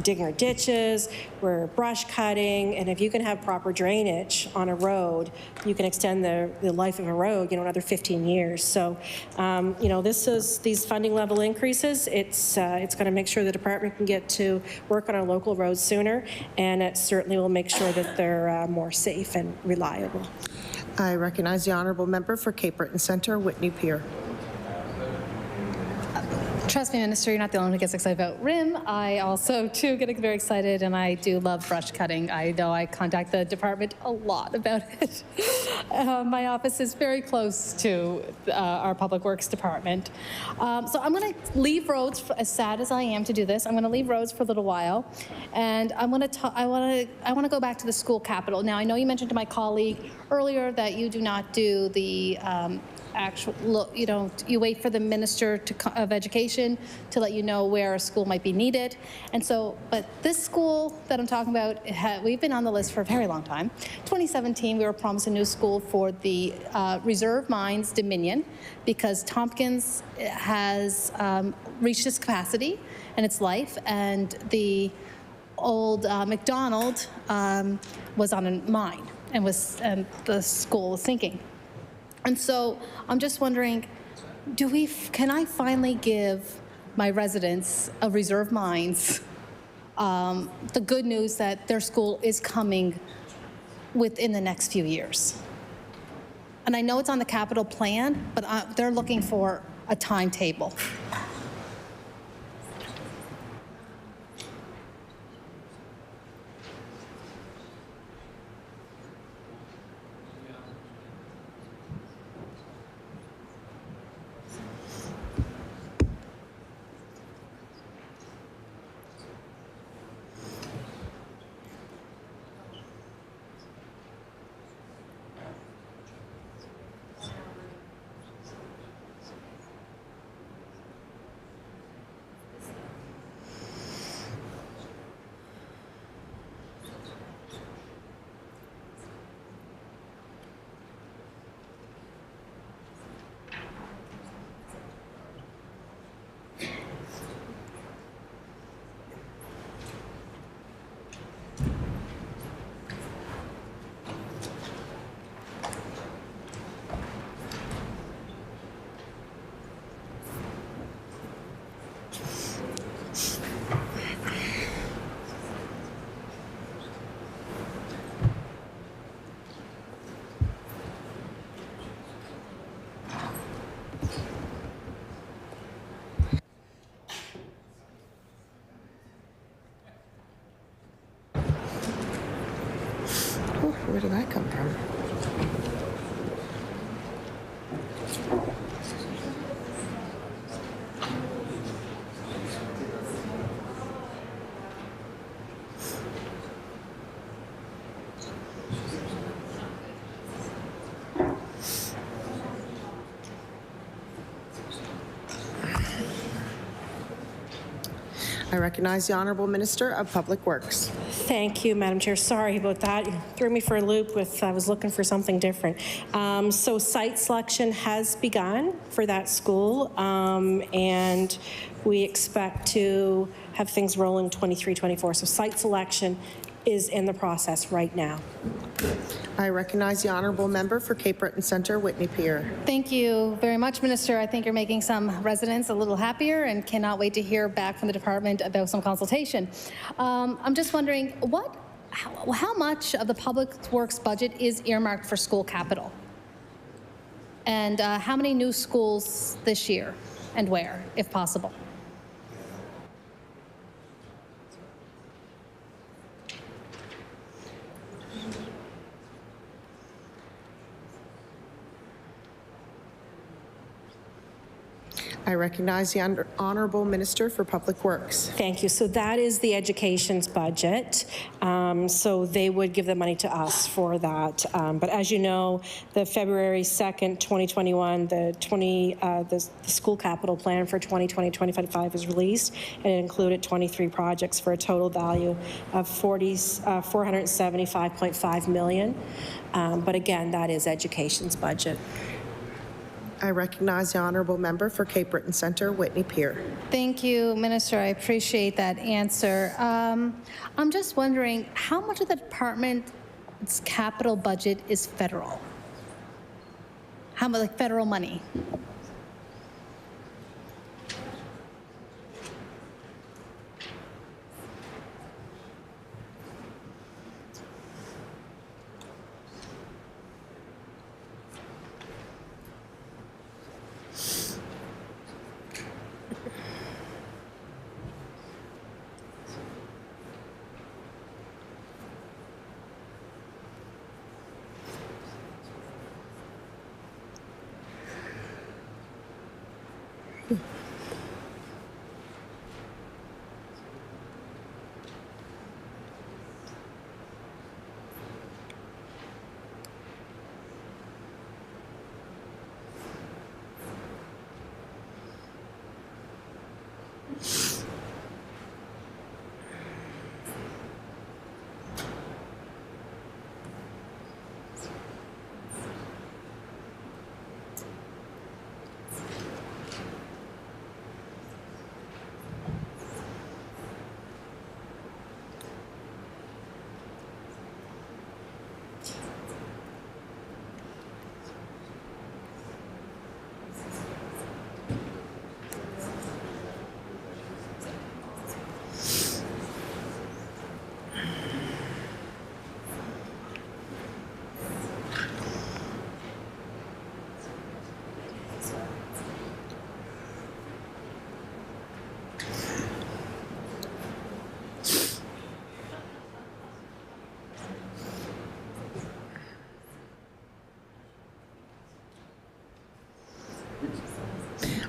digging our ditches, we're brush cutting, and if you can have proper drainage on a road, you can extend the life of a road, you know, another 15 years. So, you know, these funding level increases, it's going to make sure the department can get to work on our local roads sooner, and it certainly will make sure that they're more safe and reliable. I recognize the Honourable Member for Cape Breton Centre, Whitney Pier. Trust me, Minister, you're not the only one who gets excited about RIM. I also, too, get very excited, and I do love brush cutting. I know I contact the department a lot about it. My office is very close to our Public Works Department. So I'm going to leave roads, as sad as I am to do this, I'm going to leave roads for a little while, and I want to go back to the school capital. Now, I know you mentioned to my colleague earlier that you do not do the you wait for the Minister of Education to let you know where a school might be needed. And so, but this school that I'm talking about, we've been on the list for a very long time. 2017, we were promised a new school for the Reserve Mines Dominion, because Tompkins has reached its capacity and its life, and the old McDonald was on a mine and the school was sinking. And so I'm just wondering, can I finally give my residents of Reserve Mines the good news that their school is coming within the next few years? And I know it's on the capital plan, but they're looking for a timetable. Where did that come from? I recognize the Honourable Minister of Public Works. Thank you, Madam Chair. Sorry about that. You threw me for a loop I was looking for something different. So site selection has begun for that school, and we expect to have things rolling 23-24. So site selection is in the process right now. I recognize the Honourable Member for Cape Breton Centre, Whitney Pier. Thank you very much, Minister. I think you're making some residents a little happier, and cannot wait to hear back from the department about some consultation. I'm just wondering, how much of the Public Works budget is earmarked for school capital? And how many new schools this year, and where, if possible? I recognize the Honourable Minister for Public Works. Thank you. So that is the education's budget. So they would give the money to us for that. But as you know, the February 2nd, 2021, the school capital plan for 2020-2025 was released, and it included 23 projects for a total value of $475.5 million. But again, that is education's budget. I recognize the Honourable Member for Cape Breton Centre, Whitney Pier. Thank you, Minister. I appreciate that answer. I'm just wondering, how much of the department's capital budget is federal? How much, like, federal money?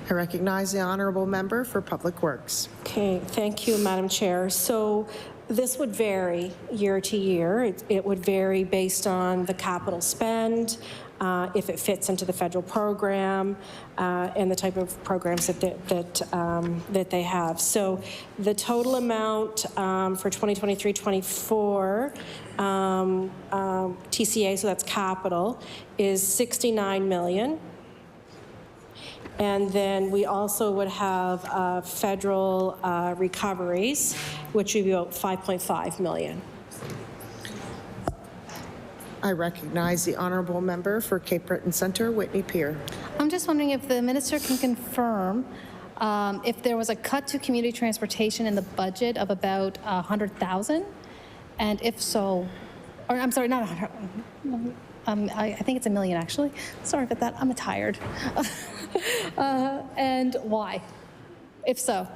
I recognize the Honourable Member for Public Works. Okay, thank you, Madam Chair. So this would vary year to year. It would vary based on the capital spend, if it fits into the federal program, and the type of programs that they have. So the total amount for 2023-24 TCA, so that's capital, is $69 million. And then we also would have federal recoveries, which would be about $5.5 million. I recognize the Honourable Member for Cape Breton Centre, Whitney Pier. I'm just wondering if the minister can confirm if there was a cut to community transportation in the budget of about 100,000, and if so, or I'm sorry, not 100. I think it's $1 million, actually. Sorry about that. I'm tired. And why, if so?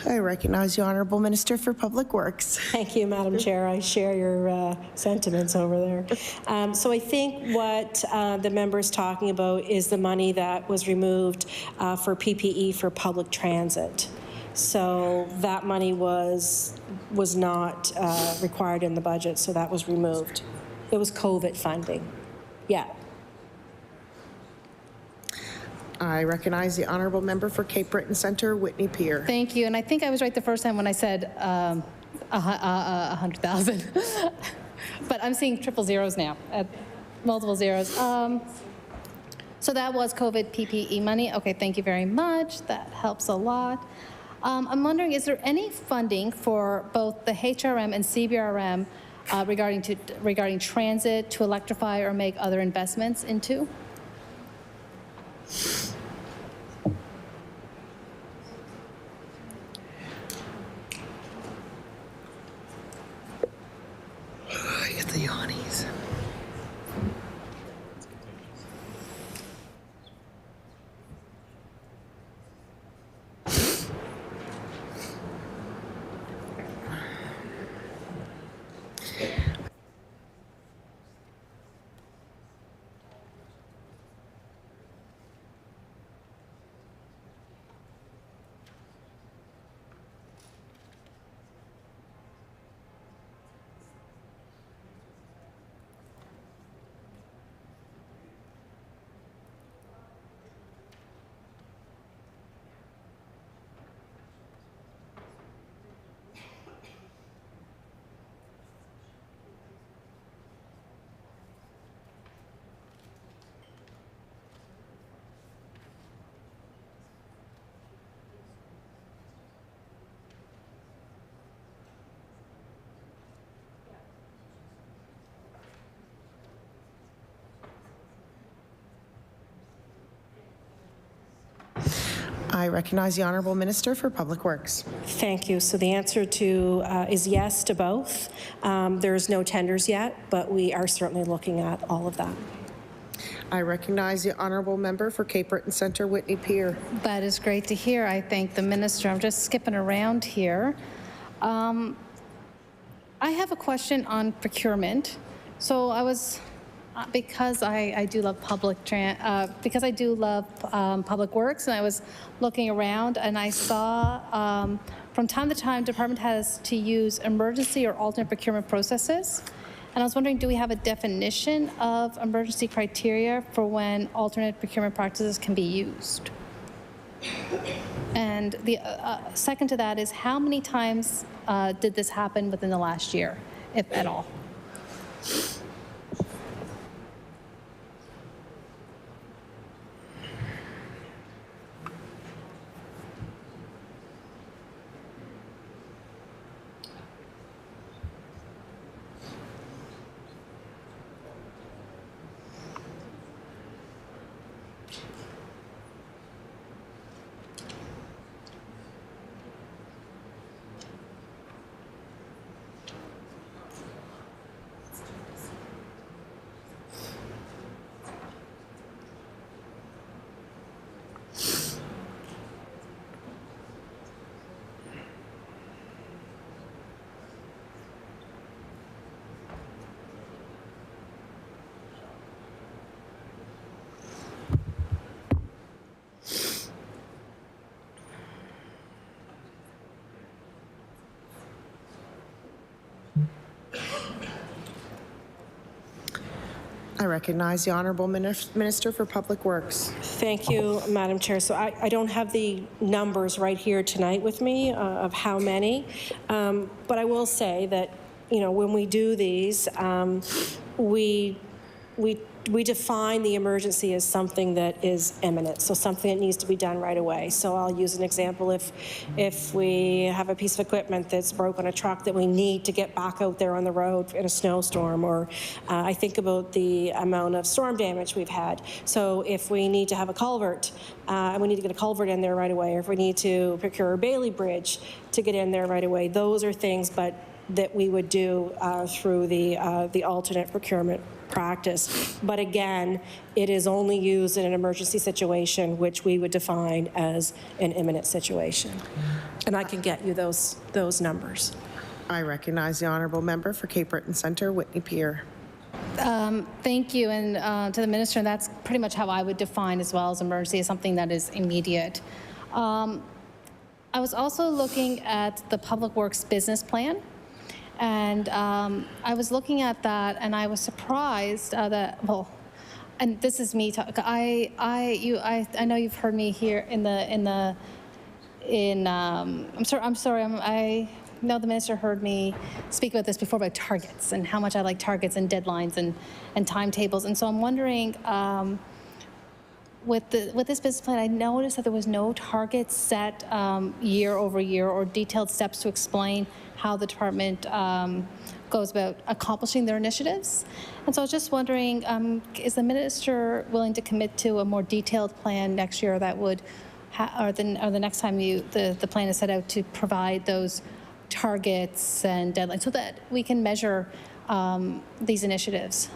I recognize the Honourable Minister for Public Works. Thank you, Madam Chair. I share your sentiments over there. So I think what the member is talking about is the money that was removed for PPE for public transit. So that money was not required in the budget, so that was removed. It was COVID funding. Yeah. I recognize the honourable member for Cape Breton Centre, Whitney Pier. Thank you, and I think I was right the first time when I said 100,000. But I'm seeing triple zeros now, multiple zeros. So that was COVID PPE money. Okay, thank you very much. That helps a lot. I'm wondering, is there any funding for both the HRM and CBRM regarding transit to electrify or make other investments into? I get the yawnies. I recognize the Honourable Minister for Public Works. Thank you. So the answer to is yes to both. There's no tenders yet, but we are certainly looking at all of that. I recognize the Honourable Member for Cape Breton Centre, Whitney Pier. That is great to hear. I thank the Minister. I'm just skipping around here. I have a question on procurement. So I was, because I do love public works, and I was looking around and I saw from time to time department has to use emergency or alternate procurement processes. And I was wondering, do we have a definition of emergency criteria for when alternate procurement practices can be used? And the second to that is, how many times did this happen within the last year, if at all? I recognize the Honourable Minister for Public Works. Thank you, Madam Chair. So I don't have the numbers right here tonight with me of how many, but I will say that, you know, when we do these, we define the emergency as something that is imminent, so something that needs to be done right away. So I'll use an example. If we have a piece of equipment that's broke on a truck that we need to get back out there on the road in a snowstorm, or I think about the amount of storm damage we've had. So if we need to have a culvert, and we need to get a culvert in there right away, or if we need to procure a Bailey Bridge to get in there right away, those are things that we would do through the alternate procurement practice. But again, it is only used in an emergency situation, which we would define as an imminent situation. And I can get you those numbers. I recognize the Honourable Member for Cape Breton Centre, Whitney Pier. Thank you, and to the Minister, and that's pretty much how I would define as well as emergency, as something that is immediate. I was also looking at the Public Works business plan. And I was looking at that, and I was surprised that, well, and this is me talk. I know you've heard me here I'm sorry. I know the minister heard me speak about this before about targets and how much I like targets and deadlines and timetables. And so I'm wondering, with this business plan, I noticed that there was no target set year over year or detailed steps to explain how the department goes about accomplishing their initiatives. And so I was just wondering, is the minister willing to commit to a more detailed plan next year that would, or the next time the plan is set out to provide those targets and deadlines so that we can measure these initiatives?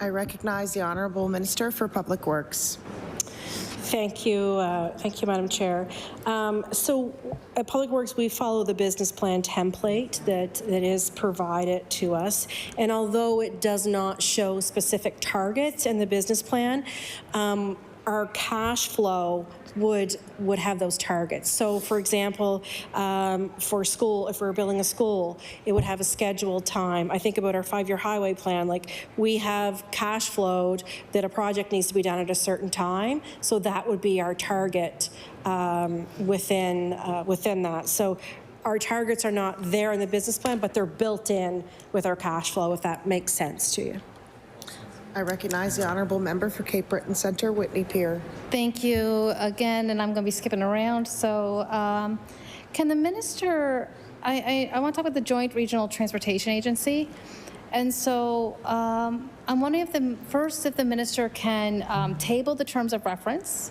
I recognize the Honourable Minister for Public Works. Thank you, Madam Chair. So at Public Works, we follow the business plan template that is provided to us. And although it does not show specific targets in the business plan, our cash flow would have those targets. So for example, for school, if we're building a school, it would have a scheduled time. I think about our 5-year highway plan, like we have cash flowed that a project needs to be done at a certain time. So that would be our target within that. So our targets are not there in the business plan, but they're built in with our cash flow, if that makes sense to you. I recognize the Honourable Member for Cape Breton Centre, Whitney Peer. Thank you again, and I'm going to be skipping around. So can the minister, I want to talk about the Joint Regional Transportation Agency. And so I'm wondering if the minister can table the terms of reference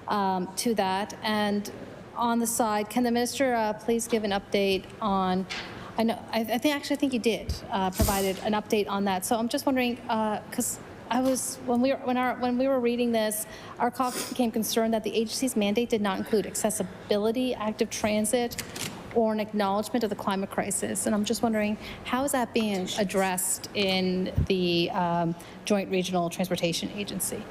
to that, and on the side, can the minister please give an update on, I think you did provided an update on that. So I'm just wondering, because when we were reading this, our caucus became concerned that the agency's mandate did not include accessibility, active transit, or an acknowledgement of the climate crisis. And I'm just wondering, how is that being addressed in the Joint Regional Transportation Agency?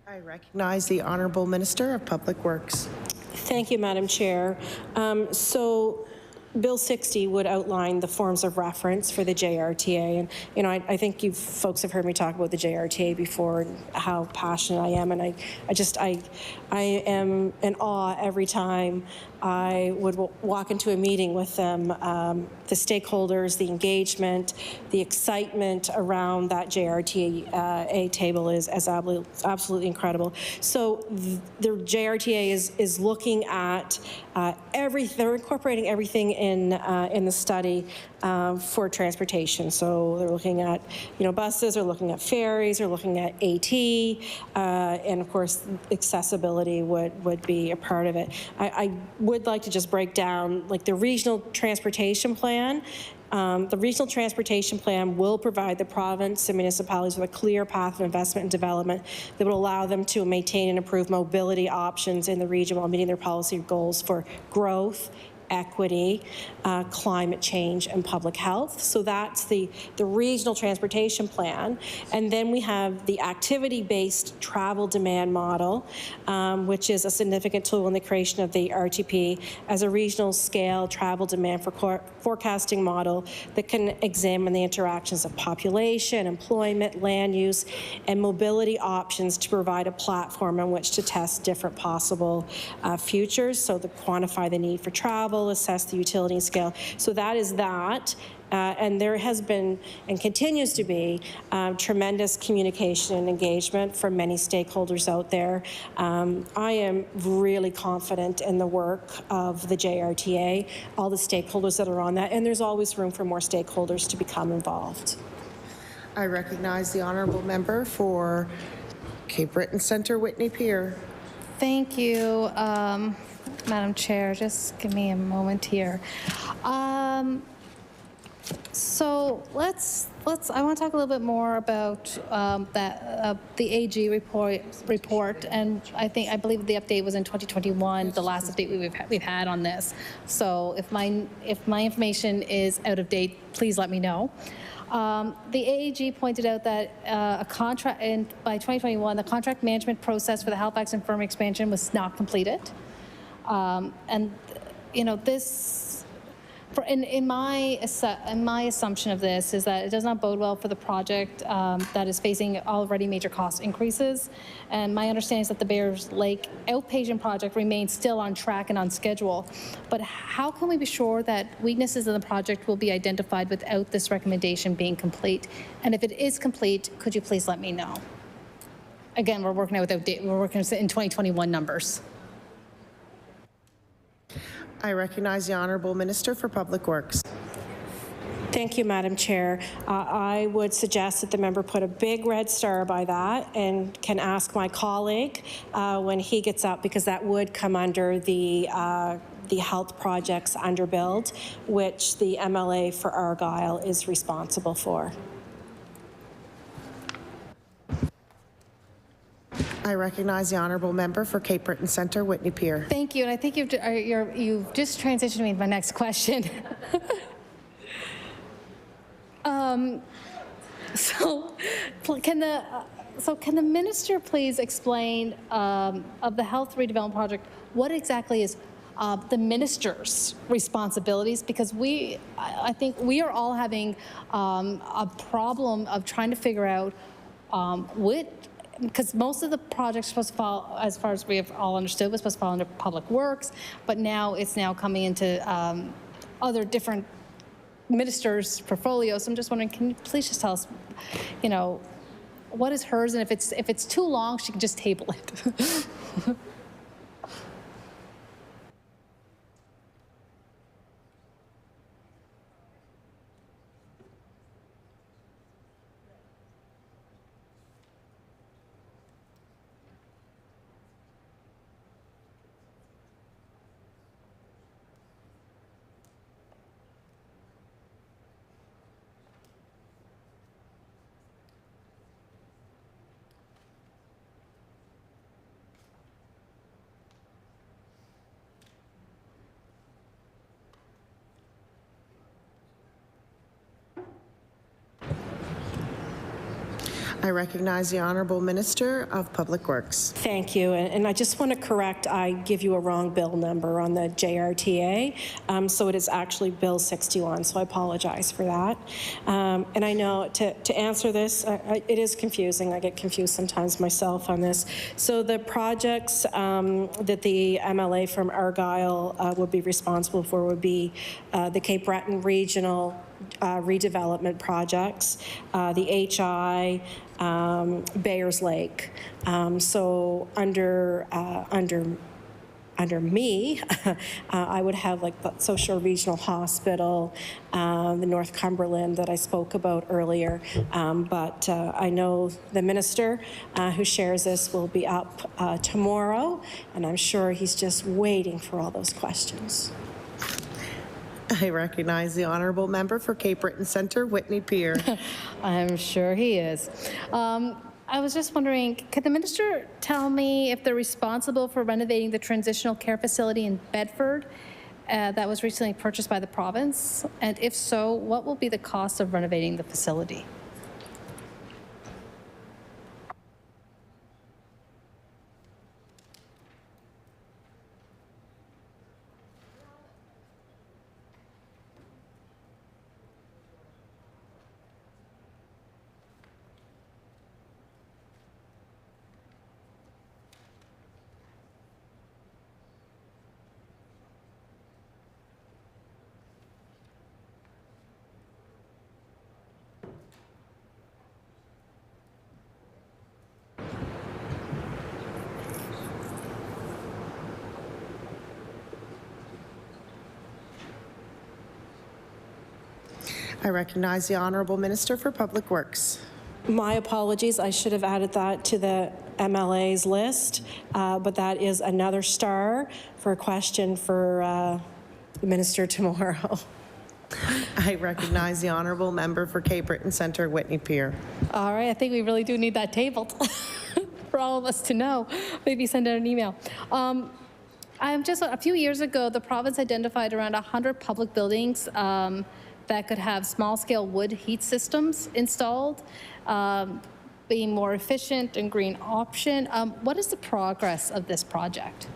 I recognize the Honourable Minister of Public Works. Thank you, Madam Chair. So Bill 60 would outline the forms of reference for the JRTA, and I think you folks have heard me talk about the JRTA before and how passionate I am, and I am in awe every time I would walk into a meeting with them. The stakeholders, the engagement, the excitement around that JRTA table is absolutely incredible. So the JRTA is looking at everything. They're incorporating everything in the study for transportation. So they're looking at buses, they're looking at ferries, they're looking at AT, and of course accessibility would be a part of it. I would like to just break down like the regional transportation plan. The regional transportation plan will provide the province and municipalities with a clear path of investment and development that will allow them to maintain and improve mobility options in the region while meeting their policy goals for growth, equity, climate change, and public health. So that's the regional transportation plan. And then we have the activity-based travel demand model, which is a significant tool in the creation of the RTP as a regional scale travel demand forecasting model that can examine the interactions of population, employment, land use, and mobility options to provide a platform on which to test different possible futures. So to quantify the need for travel, assess the utility scale. So that is that. And there has been and continues to be tremendous communication and engagement from many stakeholders out there. I am really confident in the work of the JRTA, all the stakeholders that are on that, and there's always room for more stakeholders to become involved. I recognize the honourable member for Cape Breton Centre, Whitney Pier. Thank you, Madam Chair. Just give me a moment here. So I want to talk a little bit more about the AG report, and I believe the update was in 2021, the last update we've had on this. So if my information is out of date, please let me know. The AAG pointed out that by 2021, the contract management process for the Halifax Infirmary expansion was not completed. And this. In my assumption of this is that it does not bode well for the project that is facing already major cost increases. And my understanding is that the Bears Lake outpatient project remains still on track and on schedule. But how can we be sure that weaknesses in the project will be identified without this recommendation being complete? And if it is complete, could you please let me know? Again, we're working in 2021 numbers. I recognize the Honourable Minister for Public Works. Thank you, Madam Chair. I would suggest that the member put a big red star by that and can ask my colleague when he gets up, because that would come under the health projects underbilled, which the MLA for Argyle is responsible for. I recognize the honourable member for Cape Breton Centre, Whitney Pier. Thank you, and I think you've just transitioned me to my next question. So can the minister please explain of the health redevelopment project what exactly is the minister's responsibilities? Because I think we are all having a problem of trying to figure out because most of the projects are supposed to fall, as far as we have all understood, was supposed to fall under Public Works, but now it's coming into other different ministers' portfolios. So I'm just wondering, can you please just tell us, what is hers, and if it's too long, she can just table it. I recognize the Honourable Minister of Public Works. Thank you. And I just want to correct, I give you a wrong bill number on the JRTA. So it is actually Bill 61, so I apologize for that. And I know to answer this, it is confusing. I get confused sometimes myself on this. So the projects that the MLA from Argyle would be responsible for would be the Cape Breton Regional redevelopment projects, the HI, Bayers Lake. So under me, I would have like the Social Regional Hospital, the North Cumberland that I spoke about earlier. But I know the minister who shares this will be up tomorrow, and I'm sure he's just waiting for all those questions. I recognize the Honourable Member for Cape Breton Centre, Whitney Pier. I'm sure he is. I was just wondering, could the minister tell me if they're responsible for renovating the transitional care facility in Bedford that was recently purchased by the province? And if so, what will be the cost of renovating the facility? I recognize the Honourable Minister for Public Works. My apologies. I should have added that to the MLA's list, but that is another star for a question for the minister tomorrow. I recognize the Honourable Member for Cape Breton Centre, Whitney Pier. All right, I think we really do need that tabled for all of us to know. Maybe send out an email. A few years ago, the province identified around 100 public buildings that could have small-scale wood heat systems installed, being more efficient and green option. What is the progress of this project?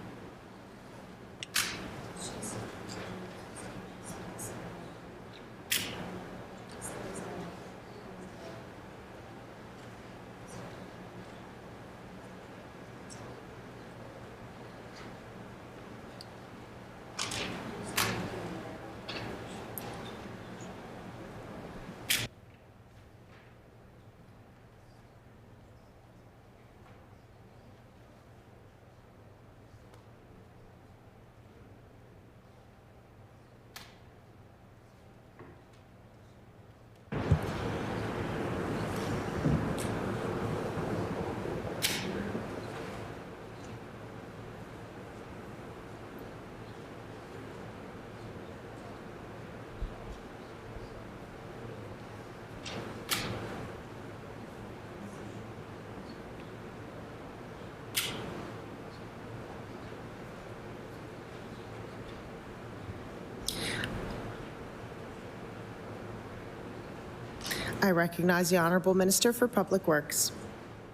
I recognize the Honourable Minister for Public Works.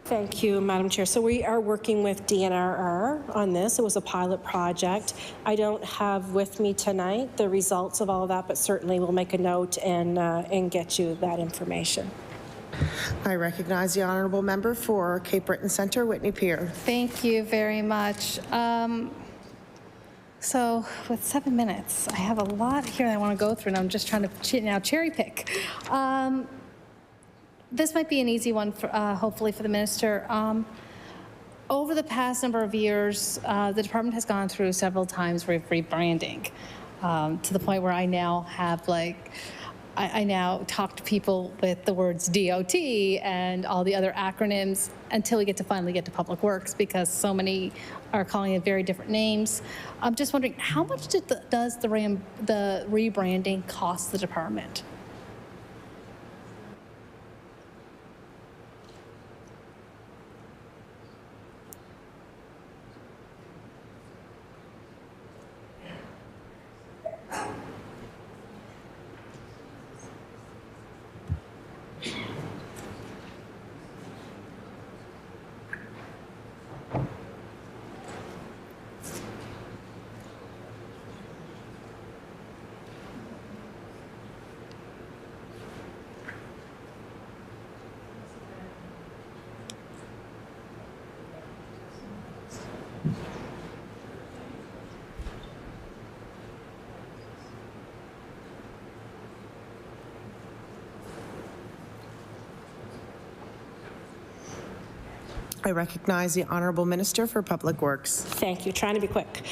Thank you, Madam Chair. So we are working with DNRR on this. It was a pilot project. I don't have with me tonight the results of all of that, but certainly we'll make a note and get you that information. I recognize the Honourable Member for Cape Breton Centre, Whitney Pier. Thank you very much. So with 7 minutes, I have a lot here that I want to go through, and I'm just trying to now cherry pick. This might be an easy one, for, hopefully, for the minister. Over the past number of years, the department has gone through several times rebranding to the point where I now have I now talk to people with the words DOT and all the other acronyms until we finally get to Public Works, because so many are calling it very different names. I'm just wondering, how much does the rebranding cost the department? I recognize the Honourable Minister for Public Works. Thank you. Trying to be quick.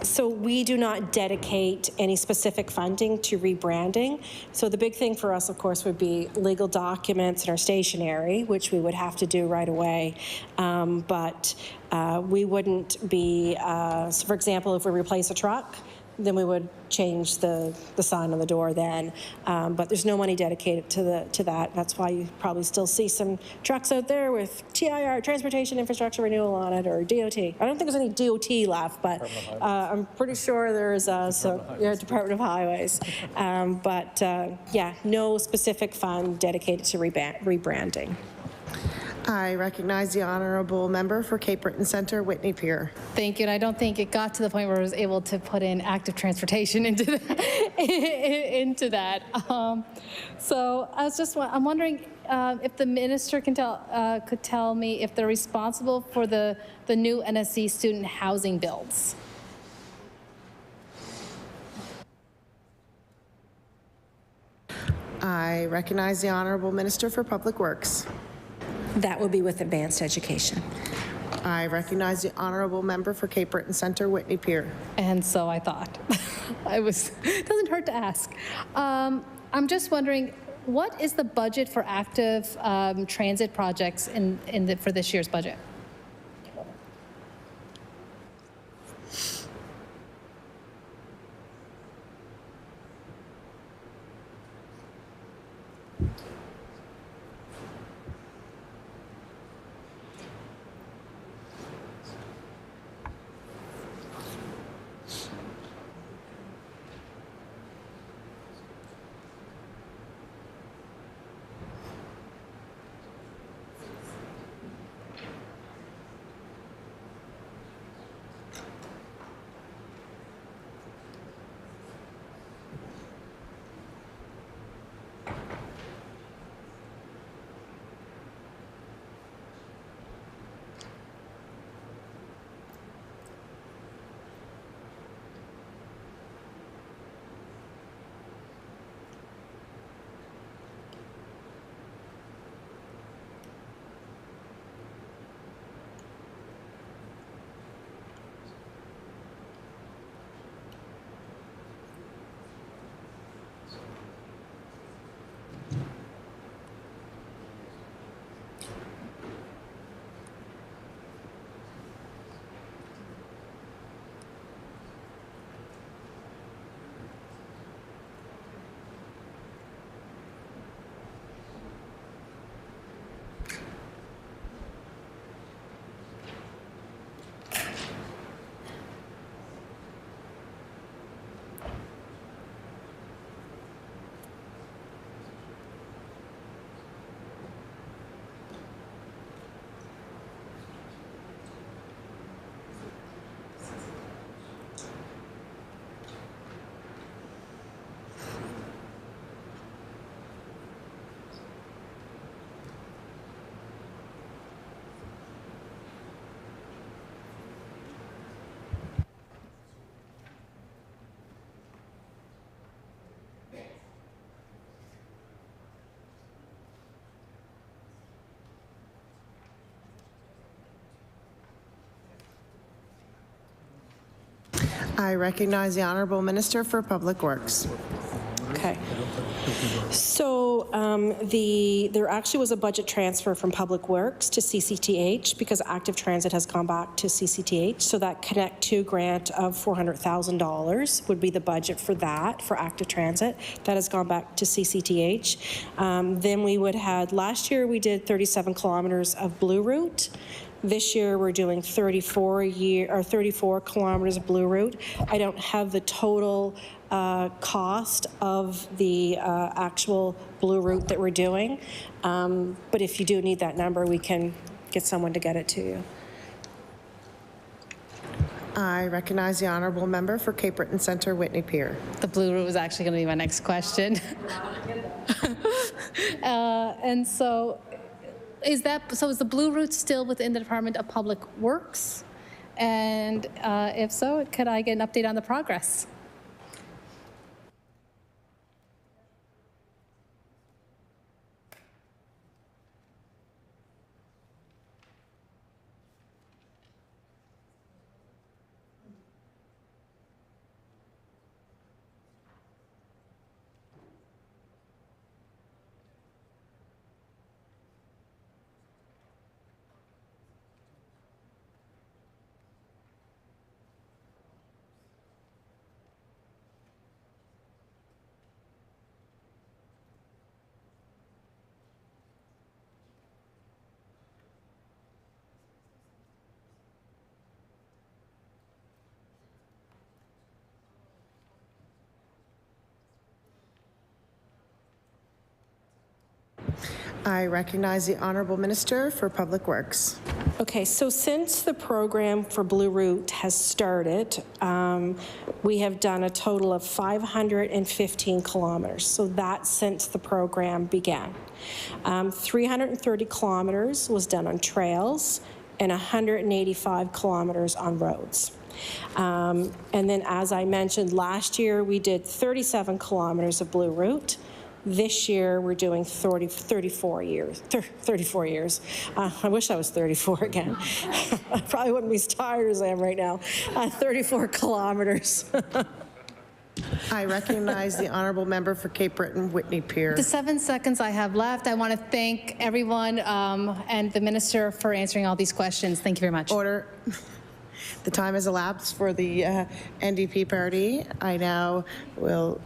So we do not dedicate any specific funding to rebranding. So the big thing for us, of course, would be legal documents and our stationery, which we would have to do right away. But we wouldn't be, so for example, if we replace a truck, then we would change the sign on the door then. But there's no money dedicated to that. That's why you probably still see some trucks out there with TIR, Transportation Infrastructure Renewal on it, or DOT. I don't think there's any DOT left, but I'm pretty sure there's Department of Highways. Yeah, no specific fund dedicated to rebranding. I recognize the Honourable Member for Cape Breton Centre, Whitney Pier. Thank you. And I don't think it got to the point where I was able to put in active transportation into that. So I'm wondering if the minister could tell me if they're responsible for the new NSC student housing builds. I recognize the Honourable Minister for Public Works. That will be with advanced education. I recognize the Honourable Member for Cape Breton Centre, Whitney Pier. And so I thought. It doesn't hurt to ask. I'm just wondering, what is the budget for active transit projects for this year's budget? I recognize the Honourable Minister for Public Works. Okay. So there actually was a budget transfer from Public Works to CCTH because active transit has gone back to CCTH. So that Connect 2 grant of $400,000 would be the budget for that, for active transit. That has gone back to CCTH. Then we would have, last year we did 37 kilometers of Blue Route. This year we're doing 34 kilometers of Blue Route. I don't have the total cost of the actual Blue Route that we're doing, but if you do need that number, we can get someone to get it to you. I recognize the Honourable Member for Cape Breton Centre, Whitney Pier. The Blue Route was actually going to be my next question. And so, is the Blue Route still within the Department of Public Works? And if so, could I get an update on the progress? I recognize the Honourable Minister for Public Works. Okay, so since the program for Blue Route has started, we have done a total of 515 kilometers. So that's since the program began. 330 kilometers was done on trails and 185 kilometers on roads. And then, as I mentioned, last year we did 37 kilometers of Blue Route. This year, we're doing 34 years. I wish I was 34 again. I probably wouldn't be as tired as I am right now. 34 kilometers. I recognize the Honourable Member for Cape Breton, Whitney Pier. The 7 seconds I have left, I want to thank everyone and the Minister for answering all these questions. Thank you very much. Order. The time has elapsed for the NDP party. I now will...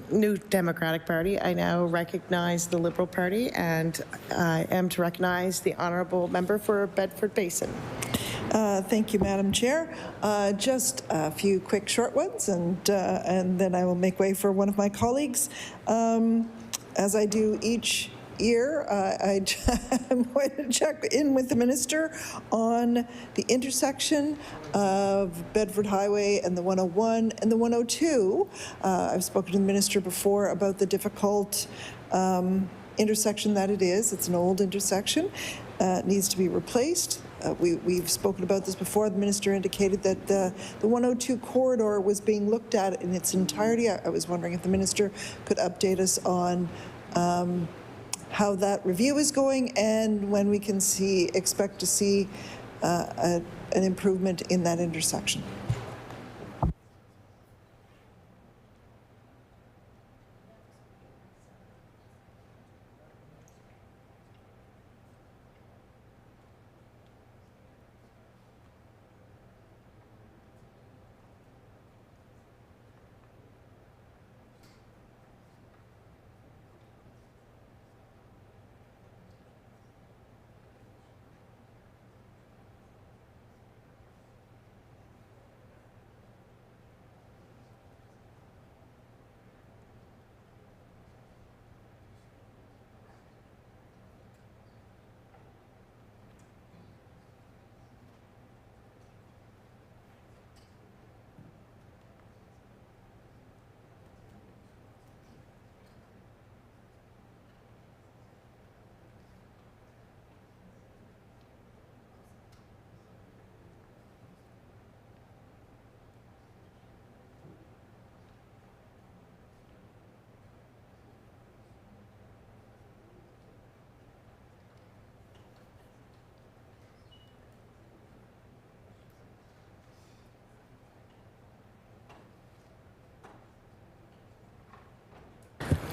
New Democratic Party. I now recognize the Liberal Party, and I am to recognize the Honourable Member for Bedford Basin. Thank you, Madam Chair. Just a few quick short ones, and then I will make way for one of my colleagues. As I do each year, I'm going to check in with the Minister on the intersection of Bedford Highway and the 101 and the 102. I've spoken to the Minister before about the difficult intersection that it is. It's an old intersection. It needs to be replaced. We've spoken about this before. The Minister indicated that the 102 corridor was being looked at in its entirety. I was wondering if the Minister could update us on how that review is going and when we can expect to see an improvement in that intersection.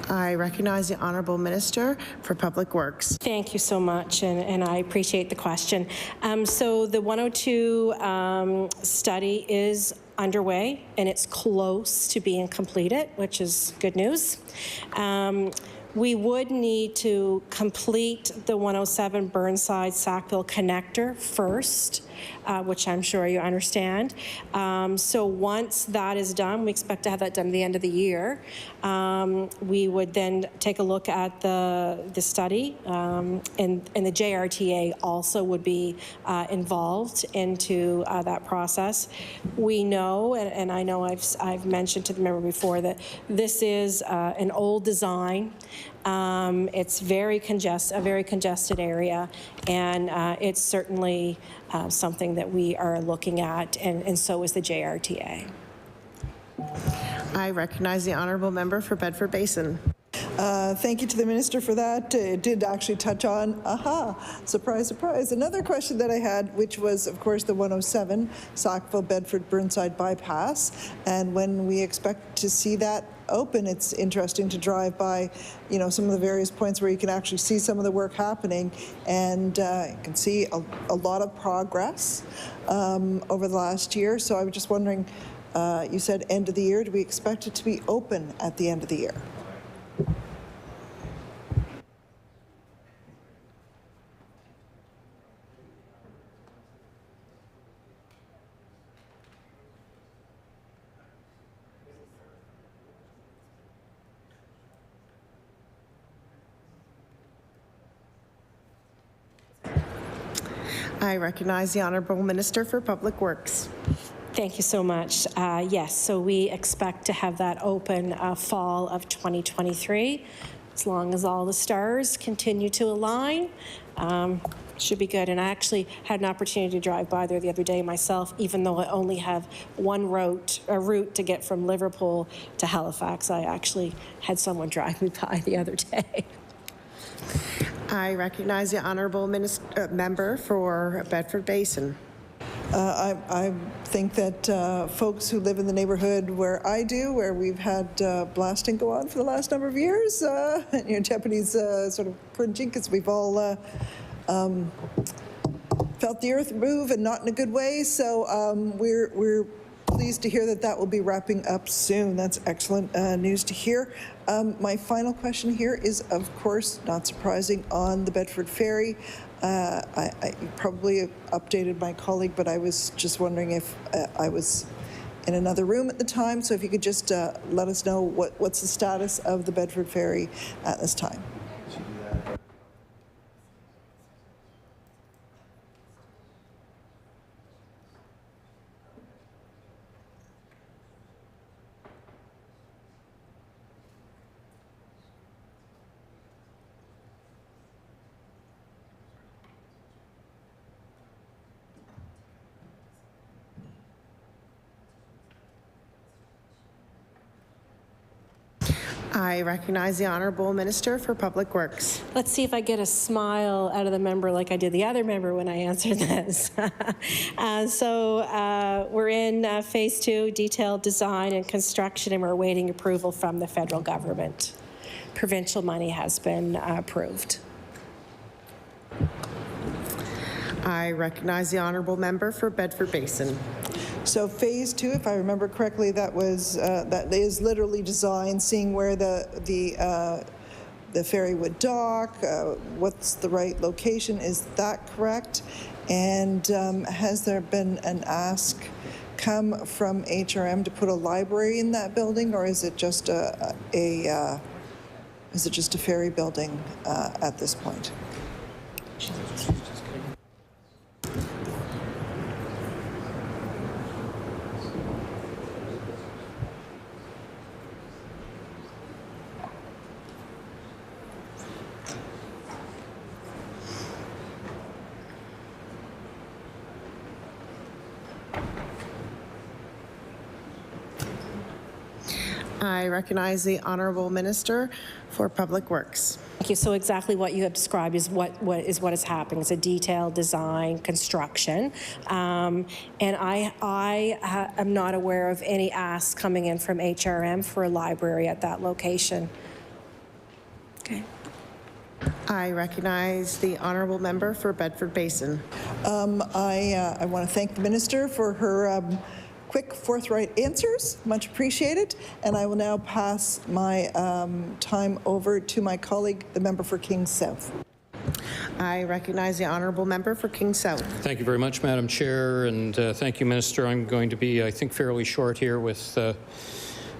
I recognize the Honourable Minister for Public Works. Thank you so much, and I appreciate the question. So the 102 study is underway, and it's close to being completed, which is good news. We would need to complete the 107 Burnside-Sackville connector first, which I'm sure you understand. So once that is done, we expect to have that done at the end of the year. We would then take a look at the study, and the JRTA also would be involved into that process. We know, and I know I've mentioned to the member before, that this is an old design. It's a very congested area, and it's certainly something that we are looking at, and so is the JRTA. I recognize the Honourable Member for Bedford Basin. Thank you to the Minister for that. It did actually touch on, surprise, surprise, another question that I had, which was, of course, the 107 Sackville-Bedford-Burnside bypass, and when we expect to see that open. It's interesting to drive by, some of the various points where you can actually see some of the work happening, and you can see a lot of progress over the last year. So I was just wondering, you said end of the year. Do we expect it to be open at the end of the year? I recognize the Honourable Minister for Public Works. Thank you so much. Yes, so we expect to have that open fall of 2023. As long as all the stars continue to align, should be good. And I actually had an opportunity to drive by there the other day myself, even though I only have one route to get from Liverpool to Halifax. I actually had someone drive me by the other day. I recognize the Honourable Member for Bedford Basin. I think that folks who live in the neighborhood where I do, where we've had blasting go on for the last number of years, and your deputy's sort of cringing because we've all felt the earth move and not in a good way. So we're pleased to hear that that will be wrapping up soon. That's excellent news to hear. My final question here is, of course, not surprising, on the Bedford Ferry. I probably updated my colleague, but I was just wondering if I was in another room at the time. So if you could just let us know what's the status of the Bedford Ferry at this time. I recognize the Honourable Minister for Public Works. Let's see if I get a smile out of the member like I did the other member when I answered this. So we're in phase 2, detailed design and construction, and we're awaiting approval from the federal government. Provincial money has been approved. I recognize the Honourable Member for Bedford Basin. So phase 2, if I remember correctly, that is literally design, seeing where the ferry would dock, what's the right location. Is that correct? And has there been an ask come from HRM to put a library in that building, or is it just a ferry building at this point? I recognize the Honourable Minister for Public Works. Thank you. So exactly what you have described is what is happening. It's a detailed design, construction, and I am not aware of any asks coming in from HRM for a library at that location. Okay. I recognize the Honourable Member for Bedford Basin. I want to thank the Minister for her quick, forthright answers. Much appreciated. And I will now pass my time over to my colleague, the member for Kings South. I recognize the Honourable Member for Kings South. Thank you very much, Madam Chair, and thank you, Minister. I'm going to be, I think, fairly short here with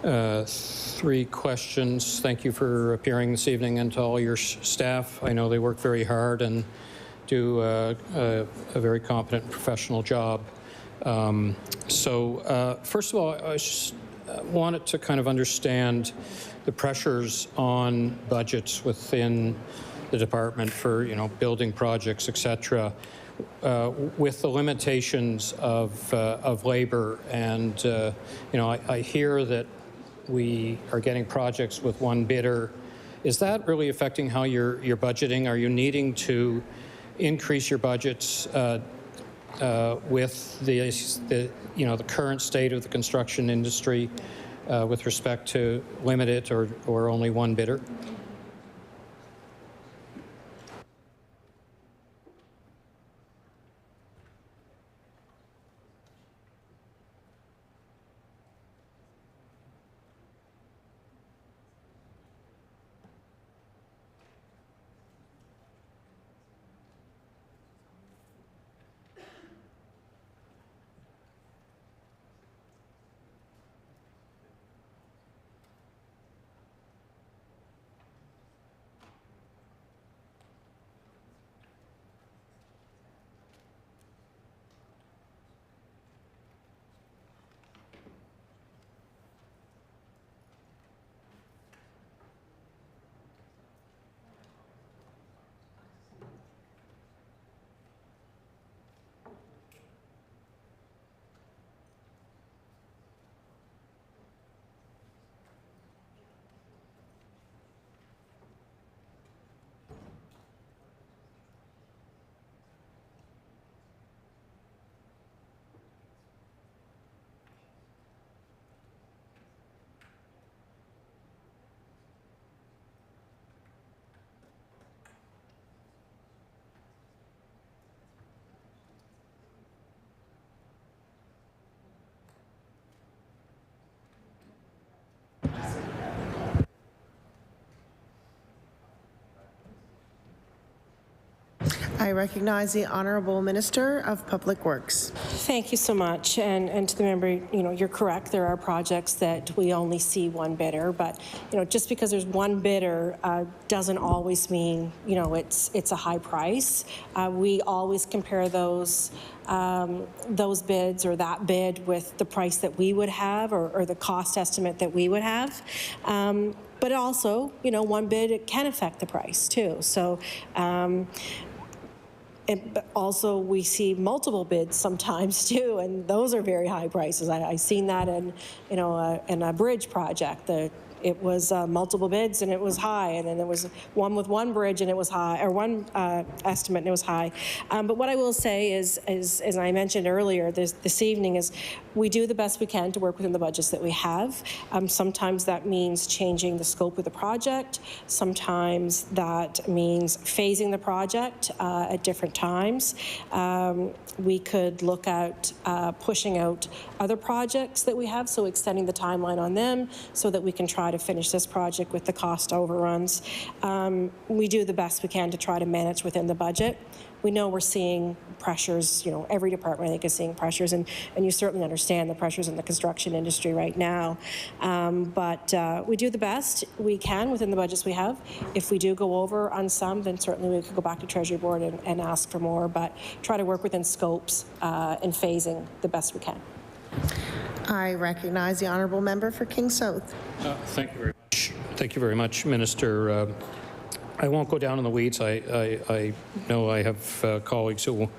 3 questions. Thank you for appearing this evening, and to all your staff. I know they work very hard and do a very competent professional job. First of all, I just wanted to kind of understand the pressures on budgets within the department for, building projects, et cetera, with the limitations of labor. And, I hear that we are getting projects with one bidder. Is that really affecting how you're budgeting? Are you needing to increase your budgets with the current state of the construction industry with respect to limited or only one bidder? I recognize the Honourable Minister of Public Works. Thank you so much. And to the member, you're correct. There are projects that we only see one bidder, but just because there's one bidder doesn't always mean it's a high price. We always compare those bids or that bid with the price that we would have or the cost estimate that we would have. But also, one bid, it can affect the price too. So. But also, we see multiple bids sometimes too, and those are very high prices. I've seen that in, in a bridge project. It was multiple bids and it was high, and then there was one with one bridge and it was high, or one estimate and it was high. But what I will say is as I mentioned earlier this evening, is we do the best we can to work within the budgets that we have. Sometimes that means changing the scope of the project. Sometimes that means phasing the project at different times. We could look at pushing out other projects that we have, so extending the timeline on them so that we can try to finish this project with the cost overruns. We do the best we can to try to manage within the budget. We know we're seeing pressures, every department I think is seeing pressures, and you certainly understand the pressures in the construction industry right now. But we do the best we can within the budgets we have. If we do go over on some, then certainly we could go back to Treasury Board and ask for more, but try to work within scopes and phasing the best we can. I recognize the Honourable Member for King South. Thank you very much. Thank you very much, Minister. I won't go down in the weeds. I know I have colleagues who will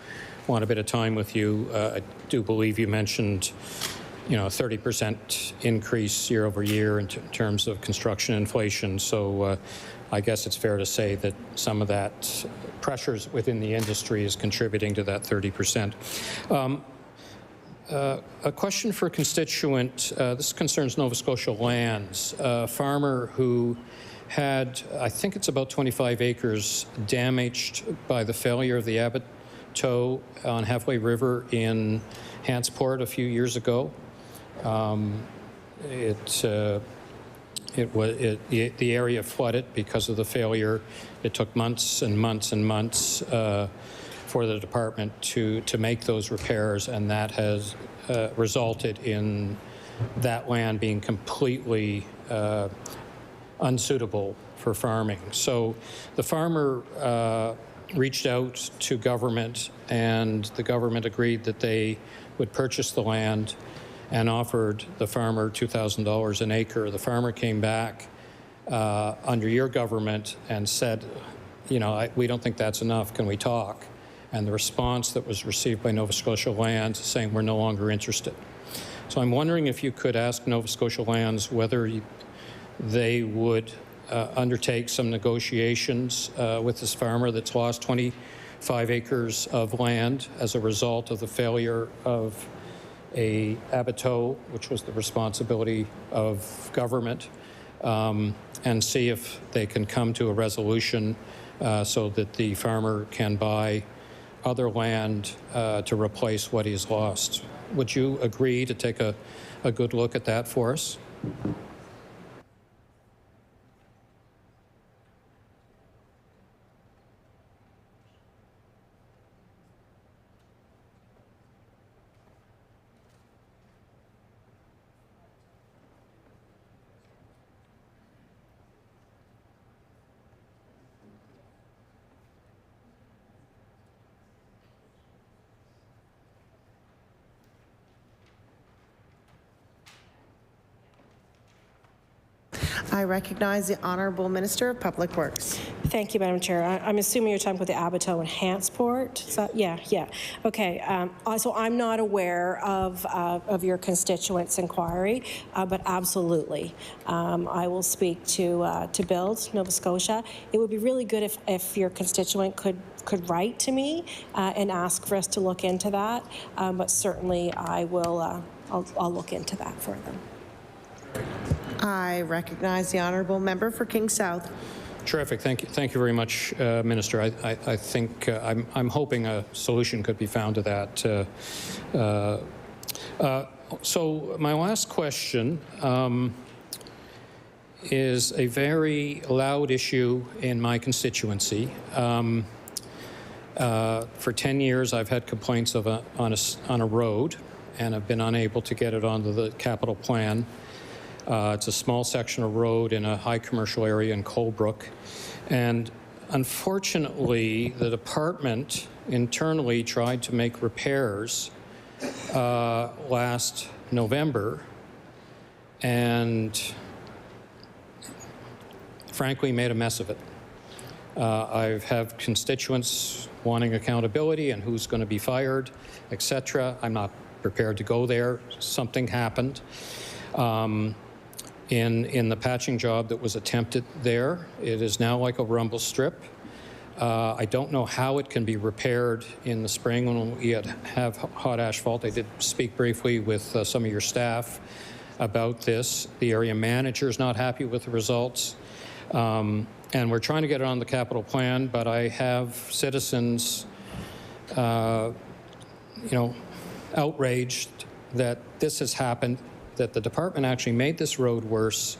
want a bit of time with you. I do believe you mentioned, a 30% increase year over year in terms of construction inflation. So I guess it's fair to say that some of that pressures within the industry is contributing to that 30%. A question for a constituent. This concerns Nova Scotia lands. A farmer who had, I think it's about 25 acres damaged by the failure of the Abateau on Halfway River in Hantsport a few years ago. The area flooded because of the failure. It took months and months and months for the department to make those repairs, and that has resulted in that land being completely unsuitable for farming. So the farmer reached out to government, and the government agreed that they would purchase the land and offered the farmer $2,000 an acre. The farmer came back under your government and said, we don't think that's enough, can we talk? And the response that was received by Nova Scotia Lands saying we're no longer interested. So I'm wondering if you could ask Nova Scotia Lands whether they would undertake some negotiations with this farmer that's lost 25 acres of land as a result of the failure of a Abateau, which was the responsibility of government, and see if they can come to a resolution so that the farmer can buy other land to replace what he's lost. Would you agree to take a good look at that for us? I recognize the Honourable Minister of Public Works. Thank you, Madam Chair. I'm assuming you're talking about the Abateau and Hantsport. So, yeah. Okay. So I'm not aware of your constituent's inquiry, but absolutely, I will speak to Build Nova Scotia. It would be really good if your constituent could write to me and ask for us to look into that. But certainly, I will. I'll look into that for them. I recognize the Honourable Member for King South. Terrific. Thank you very much, Minister. I think I'm hoping a solution could be found to that. So my last question is a very loud issue in my constituency. For 10 years, I've had complaints of on a road, and I've been unable to get it onto the capital plan. It's a small section of road in a high commercial area in Colebrook. And unfortunately, the department internally tried to make repairs last November and frankly made a mess of it. I have constituents wanting accountability and who's going to be fired, etc. I'm not prepared to go there. Something happened in the patching job that was attempted there. It is now like a rumble strip. I don't know how it can be repaired in the spring when we have hot asphalt. I did speak briefly with some of your staff about this. The area manager is not happy with the results. And we're trying to get it on the capital plan, but I have citizens, outraged that this has happened, that the department actually made this road worse.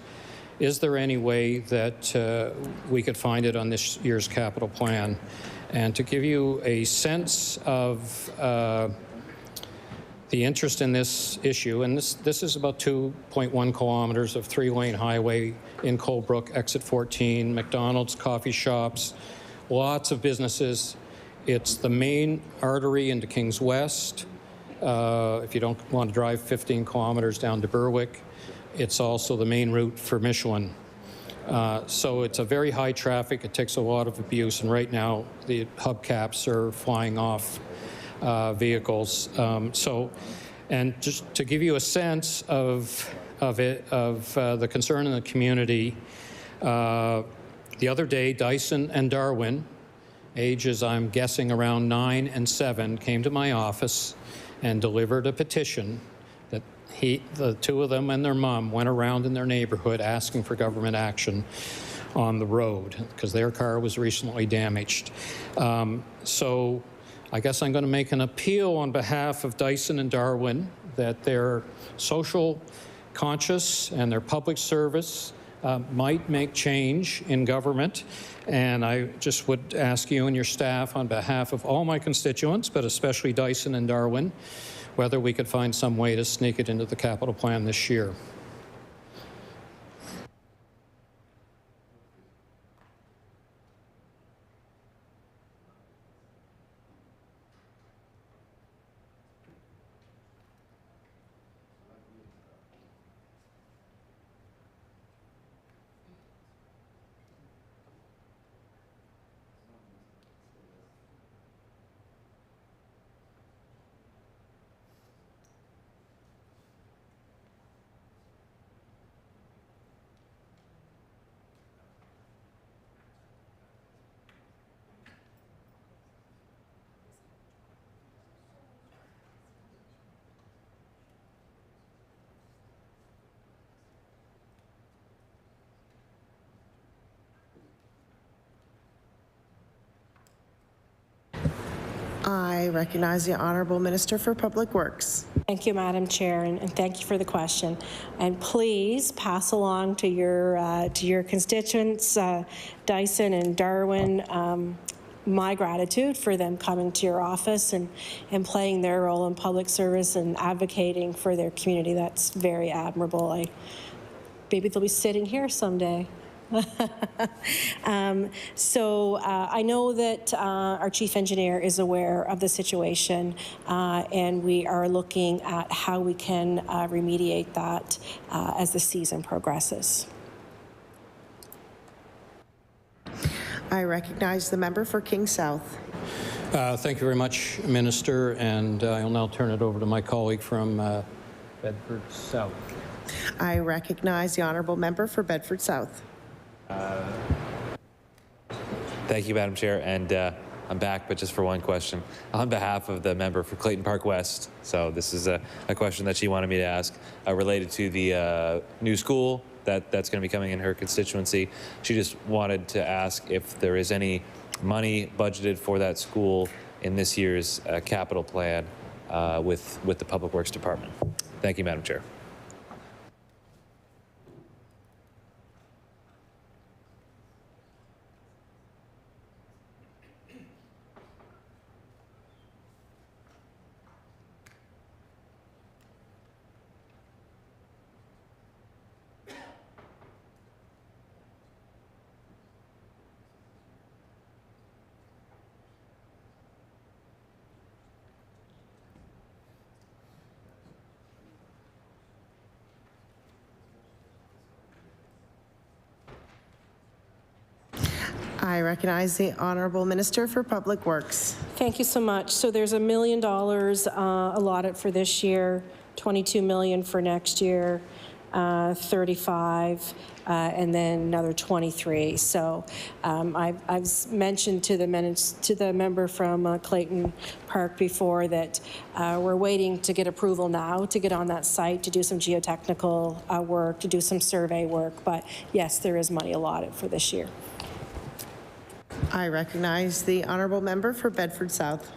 Is there any way that we could find it on this year's capital plan? And to give you a sense of the interest in this issue, and this is about 2.1 kilometers of 3-lane highway in Colebrook, exit 14, McDonald's, coffee shops, lots of businesses. It's the main artery into Kings West. If you don't want to drive 15 kilometers down to Berwick, it's also the main route for Michelin. So it's a very high traffic. It takes a lot of abuse, and right now the hubcaps are flying off vehicles. And just to give you a sense of the concern in the community, the other day, Dyson and Darwin, ages I'm guessing around 9 and 7, came to my office and delivered a petition that the two of them and their mom went around in their neighborhood asking for government action on the road because their car was recently damaged. So I guess I'm going to make an appeal on behalf of Dyson and Darwin that they're social conscious and their public service might make change in government. And I just would ask you and your staff on behalf of all my constituents, but especially Dyson and Darwin, whether we could find some way to sneak it into the capital plan this year. I recognize the Honourable Minister for Public Works. Thank you, Madam Chair, and thank you for the question. And please pass along to your constituents, Dyson and Darwin, my gratitude for them coming to your office and playing their role in public service and advocating for their community. That's very admirable. Maybe they'll be sitting here someday. I know that our chief engineer is aware of the situation, and we are looking at how we can remediate that as the season progresses. I recognize the member for King South. Thank you very much, Minister, and I'll now turn it over to my colleague from Bedford South. I recognize the Honourable Member for Bedford South. Thank you, Madam Chair, and I'm back, but just for one question. On behalf of the member for Clayton Park West, so this is a question that she wanted me to ask related to the new school that's going to be coming in her constituency. She just wanted to ask if there is any money budgeted for that school in this year's capital plan with the Public Works Department. Thank you, Madam Chair. I recognize the Honourable Minister for Public Works. Thank you so much. So there's $1 million allotted for this year, $22 million for next year, 35, and then another 23. So I've mentioned to the member from Clayton Park before that we're waiting to get approval now to get on that site to do some geotechnical work, to do some survey work. But yes, there is money allotted for this year. I recognize the Honourable Member for Bedford South.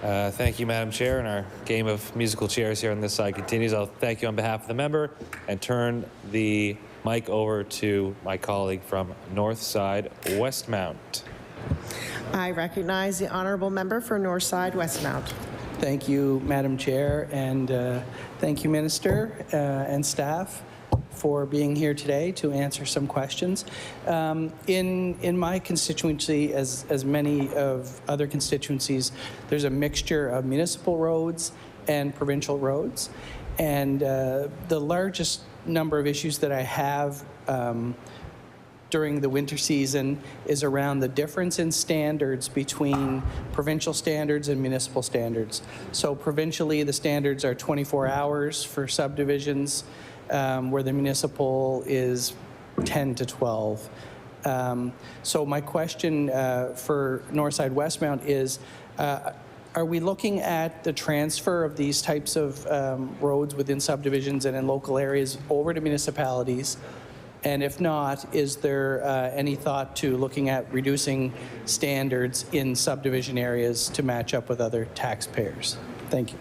Thank you, Madam Chair, and our game of musical chairs here on this side continues. I'll thank you on behalf of the member and turn the mic over to my colleague from Northside Westmount. I recognize the Honourable Member for Northside Westmount. Thank you, Madam Chair, and thank you, Minister and staff, for being here today to answer some questions. In my constituency, as many of other constituencies, there's a mixture of municipal roads and provincial roads. And the largest number of issues that I have during the winter season is around the difference in standards between provincial standards and municipal standards. So provincially, the standards are 24 hours for subdivisions, where the municipal is 10 to 12. So my question for Northside Westmount is, are we looking at the transfer of these types of roads within subdivisions and in local areas over to municipalities? And if not, is there any thought to looking at reducing standards in subdivision areas to match up with other taxpayers? Thank you.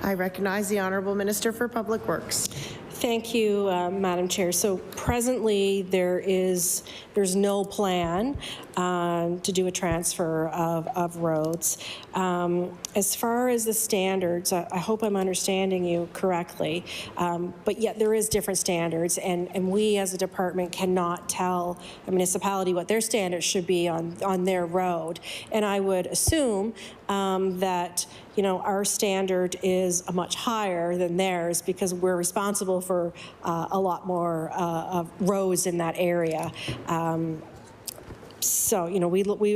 I recognize the Honourable Minister for Public Works. Thank you, Madam Chair. So presently, there's no plan to do a transfer of roads. As far as the standards, I hope I'm understanding you correctly, but yet there is different standards, and we as a department cannot tell a municipality what their standards should be on their road. And I would assume that our standard is much higher than theirs because we're responsible for a lot more roads in that area. So,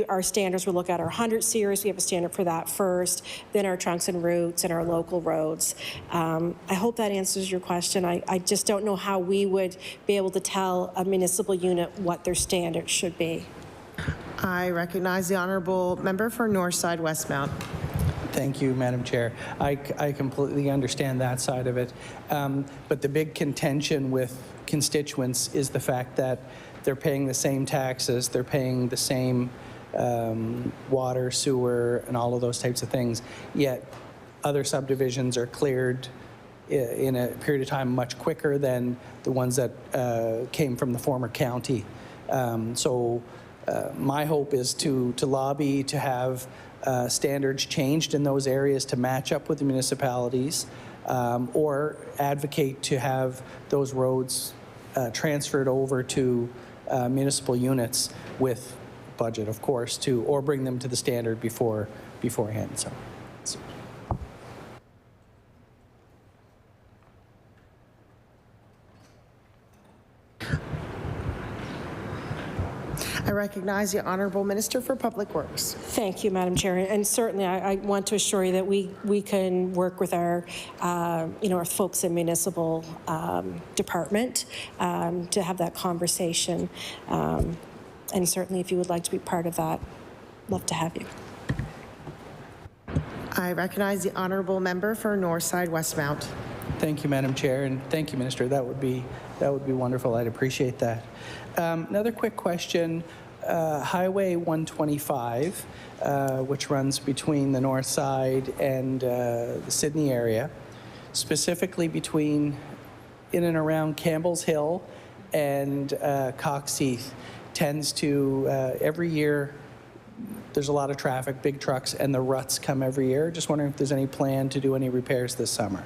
our standards, we look at our 100 series, we have a standard for that first, then our trunks and routes and our local roads. I hope that answers your question. I just don't know how we would be able to tell a municipal unit what their standards should be. I recognize the Honourable Member for Northside Westmount. Thank you, Madam Chair. I completely understand that side of it. But the big contention with constituents is the fact that they're paying the same taxes, they're paying the same water, sewer, and all of those types of things, yet other subdivisions are cleared in a period of time much quicker than the ones that came from the former county. So my hope is to lobby to have standards changed in those areas to match up with the municipalities, or advocate to have those roads transferred over to municipal units with budget, of course, or bring them to the standard beforehand. So. I recognize the Honourable Minister for Public Works. Thank you, Madam Chair. And certainly, I want to assure you that we can work with our folks in municipal department to have that conversation. And certainly, if you would like to be part of that, love to have you. I recognize the Honourable Member for Northside Westmount. Thank you, Madam Chair, and thank you, Minister. That would be wonderful. I'd appreciate that. Another quick question. Highway 125, which runs between the north side and the Sydney area, specifically between in and around Campbell's Hill and Cox Heath, tends to, every year, there's a lot of traffic, big trucks, and the ruts come every year. Just wondering if there's any plan to do any repairs this summer.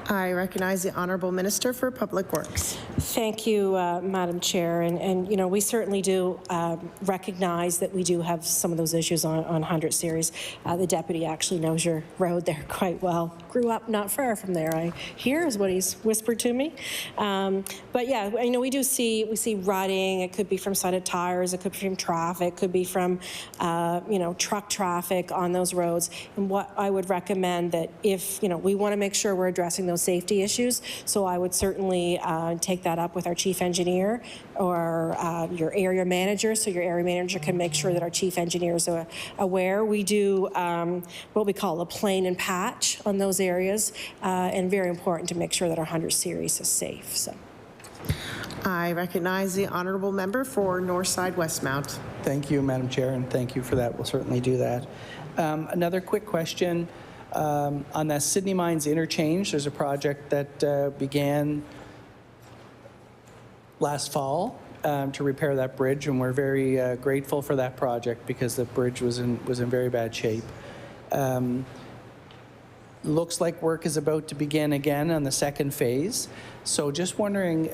I recognize the Honourable Minister for Public Works. Thank you, Madam Chair. And, you know, we certainly do recognize that we do have some of those issues on 100 series. The deputy actually knows your road there quite well. Grew up not far from there, I hear, is what he's whispered to me. But yeah, I know we see rutting. It could be from side of tires. It could be from traffic. It could be from, you know, truck traffic on those roads. And what I would recommend that if, you know, we want to make sure we're addressing those safety issues, so I would certainly take that up with our chief engineer or your area manager, so your area manager can make sure that our chief engineers are aware. We do what we call a plane and patch on those areas, and very important to make sure that our 100 series is safe. So. I recognize the Honourable Member for Northside Westmount. Thank you, Madam Chair, and thank you for that. We'll certainly do that. Another quick question. On the Sydney Mines interchange, there's a project that began last fall to repair that bridge, and we're very grateful for that project because the bridge was in very bad shape. Looks like work is about to begin again on the second phase. So just wondering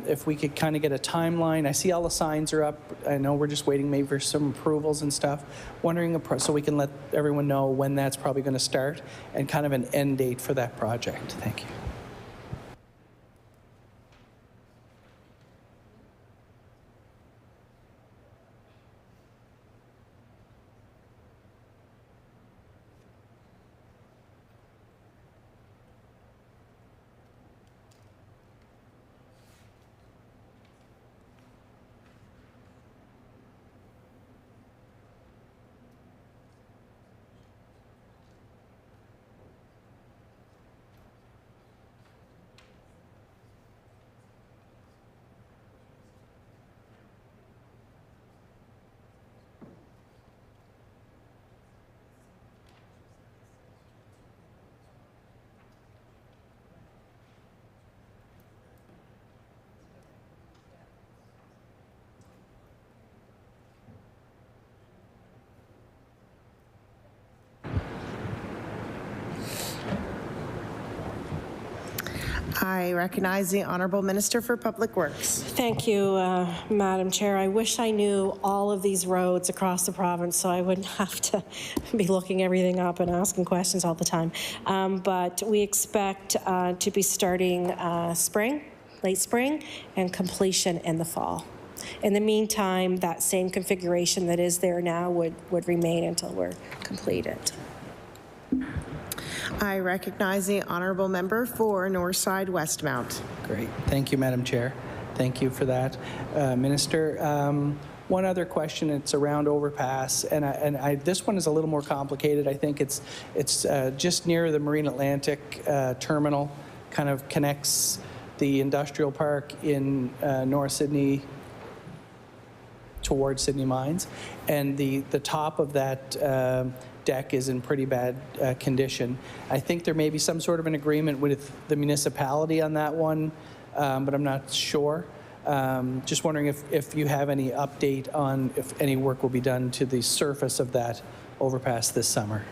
if we could kind of get a timeline. I see all the signs are up. I know we're just waiting maybe for some approvals and stuff. Wondering so we can let everyone know when that's probably going to start and kind of an end date for that project. Thank you. I recognize the Honourable Minister for Public Works. Thank you, Madam Chair. I wish I knew all of these roads across the province so I wouldn't have to be looking everything up and asking questions all the time. But we expect to be starting late spring, and completion in the fall. In the meantime, that same configuration that is there now would remain until we're completed. I recognize the Honourable Member for Northside Westmount. Great. Thank you, Madam Chair. Thank you for that. Minister, one other question. It's around overpass, and this one is a little more complicated. I think it's just near the Marine Atlantic terminal, kind of connects the industrial park in North Sydney towards Sydney Mines, and the top of that deck is in pretty bad condition. I think there may be some sort of an agreement with the municipality on that one, but I'm not sure. Just wondering if you have any update on if any work will be done to the surface of that overpass this summer.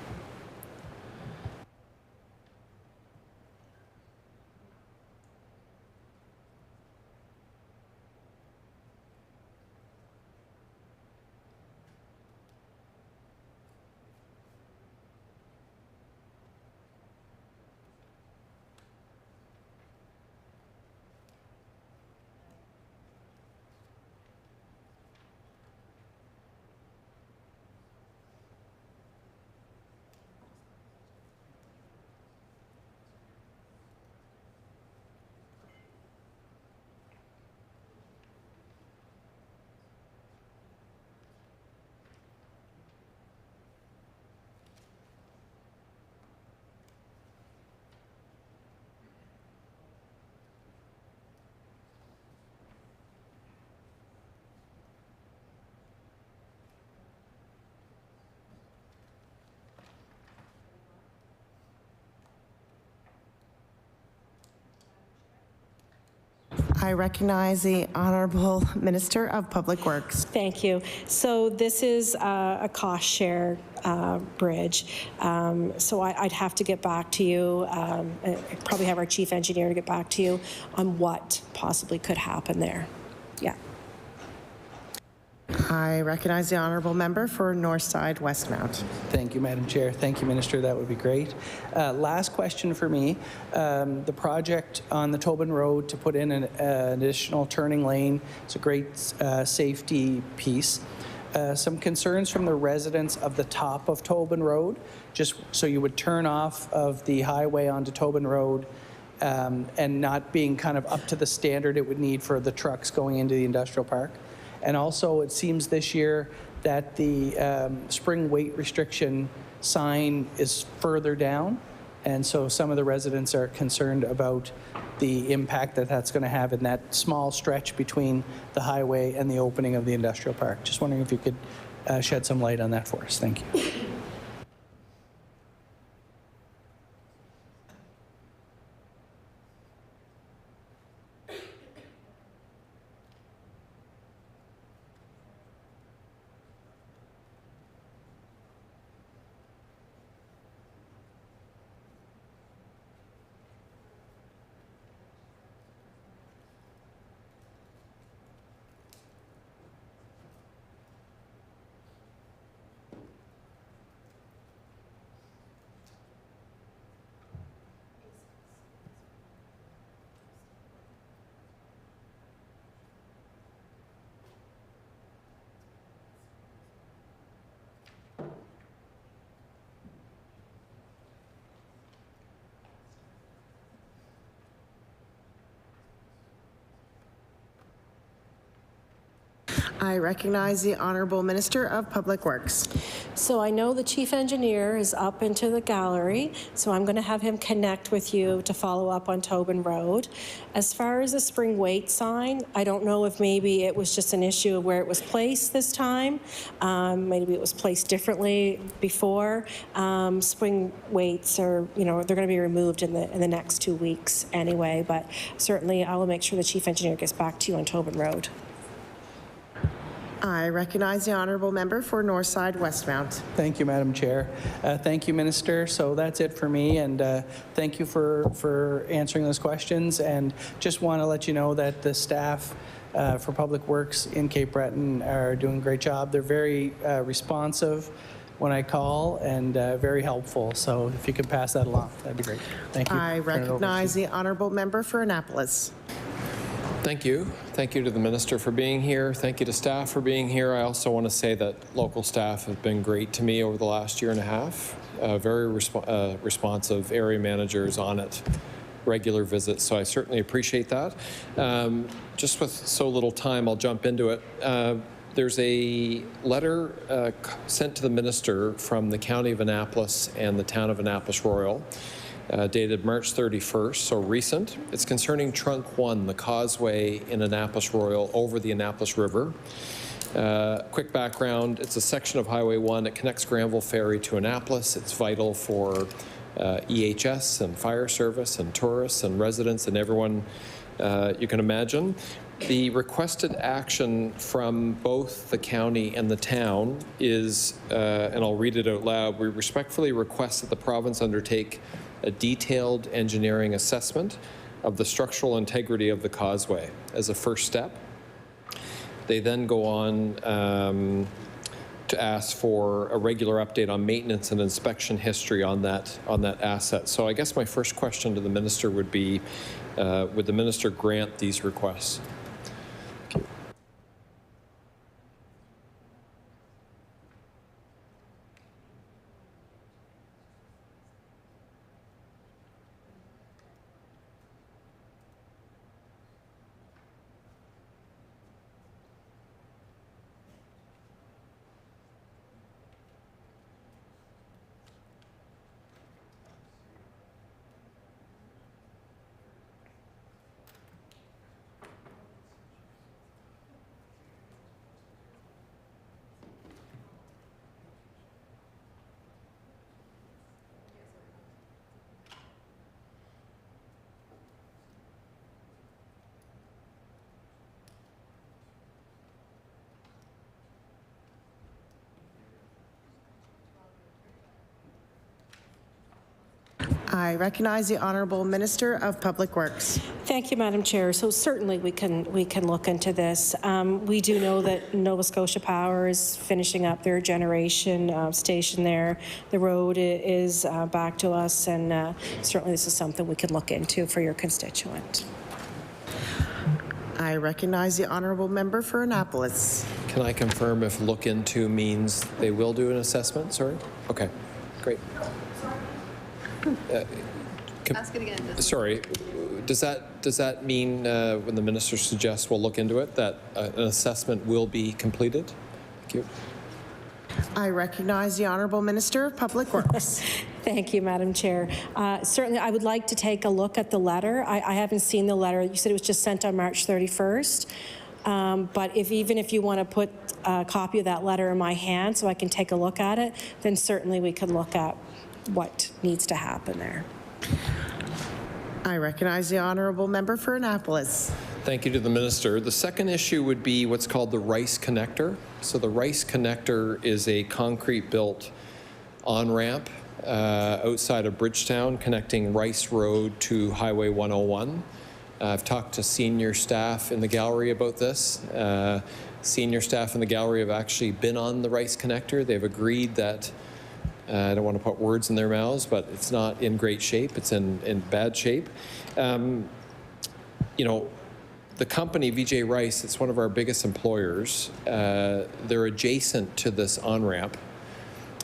I recognize the Honourable Minister of Public Works. Thank you. So this is a cost share bridge. So I'd have to get back to you, probably have our chief engineer to get back to you on what possibly could happen there. Yeah. I recognize the Honourable Member for Northside Westmount. Thank you, Madam Chair. Thank you, Minister. That would be great. Last question for me. The project on the Tobin Road to put in an additional turning lane, it's a great safety piece. Some concerns from the residents of the top of Tobin Road, just so you would turn off of the highway onto Tobin Road and not being kind of up to the standard it would need for the trucks going into the industrial park. And also, it seems this year that the spring weight restriction sign is further down, and so some of the residents are concerned about the impact that that's going to have in that small stretch between the highway and the opening of the industrial park. Just wondering if you could shed some light on that for us. Thank you. I recognize the Honourable Minister of Public Works. So I know the chief engineer is up into the gallery, so I'm going to have him connect with you to follow up on Tobin Road. As far as the spring weight sign, I don't know if maybe it was just an issue of where it was placed this time. Maybe it was placed differently before. Spring weights are, they're going to be removed in the next 2 weeks anyway, but certainly I will make sure the chief engineer gets back to you on Tobin Road. I recognize the Honourable Member for Northside Westmount. Thank you, Madam Chair. Thank you, Minister. So that's it for me, and thank you for answering those questions. And just want to let you know that the staff for Public Works in Cape Breton are doing a great job. They're very responsive when I call and very helpful. So if you could pass that along, that'd be great. Thank you. I recognize the Honourable Member for Annapolis. Thank you. Thank you to the Minister for being here. Thank you to staff for being here. I also want to say that local staff have been great to me over the last year and a half. Very responsive area managers on it, regular visits, so I certainly appreciate that. Just with so little time, I'll jump into it. There's a letter sent to the Minister from the County of Annapolis and the Town of Annapolis Royal, dated March 31st, so recent. It's concerning Trunk 1, the causeway in Annapolis Royal over the Annapolis River. Quick background, it's a section of Highway 1. It connects Granville Ferry to Annapolis. It's vital for EHS and fire service and tourists and residents and everyone you can imagine. The requested action from both the county and the town is, and I'll read it out loud, we respectfully request that the province undertake a detailed engineering assessment of the structural integrity of the causeway as a first step. They then go on to ask for a regular update on maintenance and inspection history on that asset. So I guess my first question to the Minister would be, would the Minister grant these requests? I recognize the Honourable Minister of Public Works. Thank you, Madam Chair. So certainly we can look into this. We do know that Nova Scotia Power is finishing up their generation station there. The road is back to us, and certainly this is something we can look into for your constituent. I recognize the Honourable Member for Annapolis. Can I confirm if look into means they will do an assessment? Sorry? Okay, great. Ask it again. Sorry, does that mean when the minister suggests we'll look into it, that an assessment will be completed? Thank you. I recognize the Honourable Minister of Public Works. Thank you, Madam Chair. Certainly, I would like to take a look at the letter. I haven't seen the letter. You said it was just sent on March 31st. But even if you want to put a copy of that letter in my hand so I can take a look at it, then certainly we can look at what needs to happen there. I recognize the Honourable Member for Annapolis. Thank you to the minister. The second issue would be what's called the Rice Connector. So the Rice Connector is a concrete-built on-ramp outside of Bridgetown connecting Rice Road to Highway 101. I've talked to senior staff in the gallery about this. Senior staff in the gallery have actually been on the Rice Connector. They've agreed that I don't want to put words in their mouths, but it's not in great shape. It's in bad shape. You know, the company, VJ Rice, it's one of our biggest employers. They're adjacent to this on-ramp.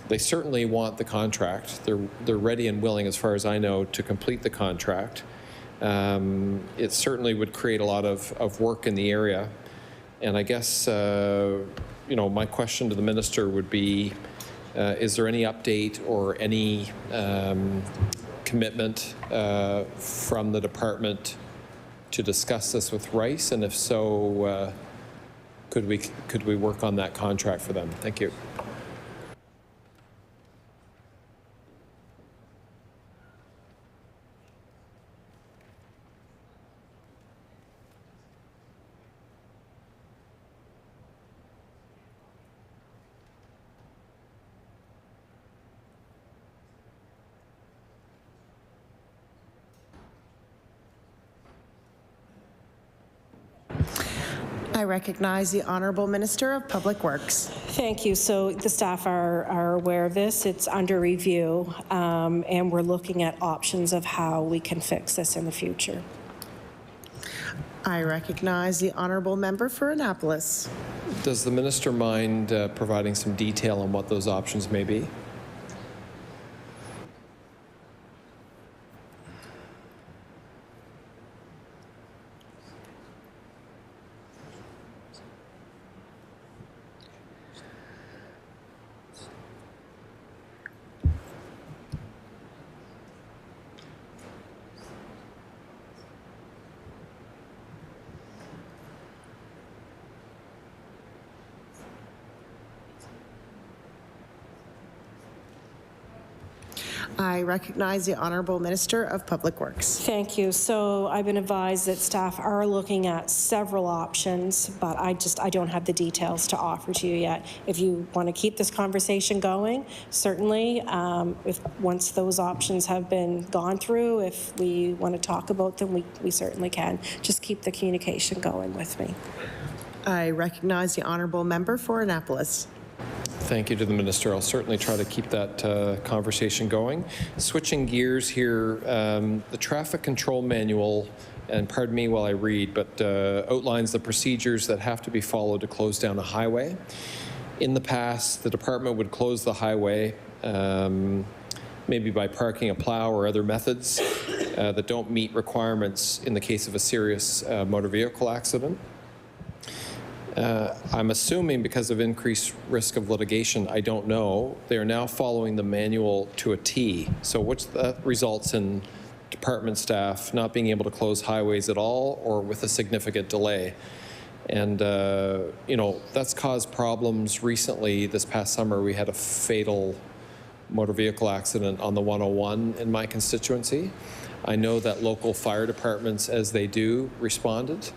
They certainly want the contract. They're ready and willing, as far as I know, to complete the contract. It certainly would create a lot of work in the area. And I guess, you know, my question to the minister would be, is there any update or any commitment from the department to discuss this with Rice? And if so, could we work on that contract for them? Thank you. I recognize the Honourable Minister of Public Works. Thank you. So the staff are aware of this. It's under review, and we're looking at options of how we can fix this in the future. I recognize the Honourable Member for Annapolis. Does the minister mind providing some detail on what those options may be? I recognize the Honourable Minister of Public Works. Thank you. So I've been advised that staff are looking at several options, but I don't have the details to offer to you yet. If you want to keep this conversation going, certainly, if once those options have been gone through, if we want to talk about them, we certainly can. Just keep the communication going with me. I recognize the Honourable Member for Annapolis. Thank you to the minister. I'll certainly try to keep that conversation going. Switching gears here, the traffic control manual, and pardon me while I read, but outlines the procedures that have to be followed to close down a highway. In the past, the department would close the highway maybe by parking a plow or other methods that don't meet requirements in the case of a serious motor vehicle accident. I'm assuming because of increased risk of litigation, I don't know, they are now following the manual to a T. So that results in department staff not being able to close highways at all or with a significant delay. And, you know, that's caused problems recently. This past summer, we had a fatal motor vehicle accident on the 101 in my constituency. I know that local fire departments, as they do, responded.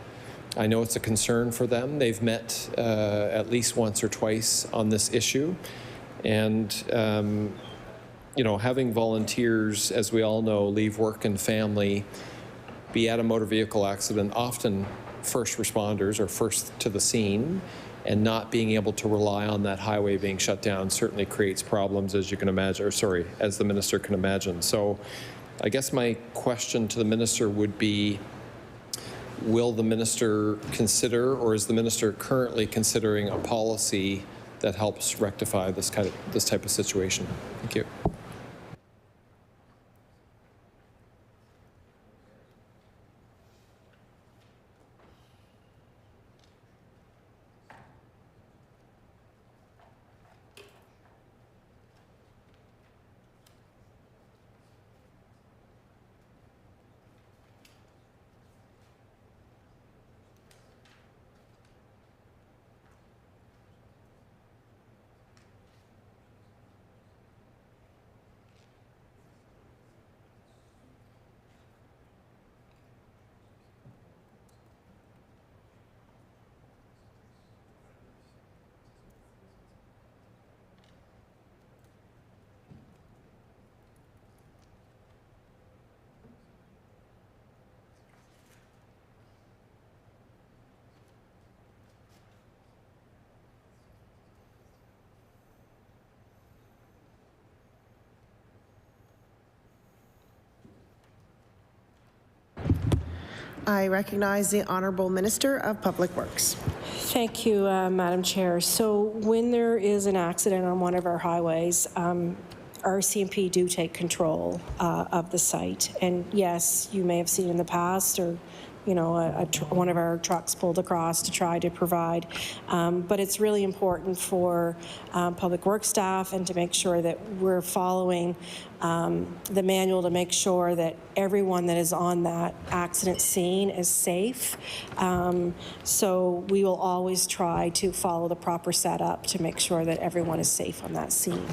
I know it's a concern for them. They've met at least once or twice on this issue. And, you know, having volunteers, as we all know, leave work and family, be at a motor vehicle accident, often first responders or first to the scene, and not being able to rely on that highway being shut down certainly creates problems, as you can imagine, or sorry, as the minister can imagine. So I guess my question to the minister would be, will the minister consider, or is the minister currently considering a policy that helps rectify this type of situation? Thank you. I recognize the Honourable Minister of Public Works. Thank you, Madam Chair. So when there is an accident on one of our highways, RCMP do take control of the site. And yes, you may have seen in the past, or you know, one of our trucks pulled across to try to provide. But it's really important for Public Works staff and to make sure that we're following the manual to make sure that everyone that is on that accident scene is safe. So we will always try to follow the proper setup to make sure that everyone is safe on that scene.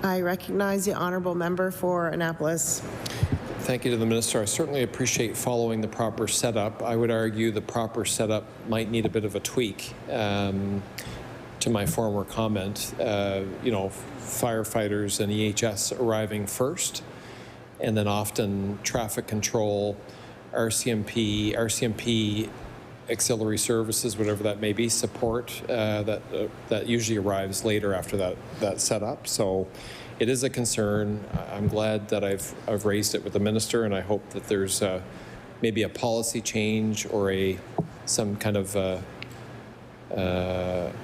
I recognize the Honourable Member for Annapolis. Thank you to the minister. I certainly appreciate following the proper setup. I would argue the proper setup might need a bit of a tweak. To my former comment, you know, firefighters and EHS arriving first, and then often traffic control, RCMP auxiliary services, whatever that may be, support that usually arrives later after that setup. So it is a concern. I'm glad that I've raised it with the minister, and I hope that there's maybe a policy change or some kind of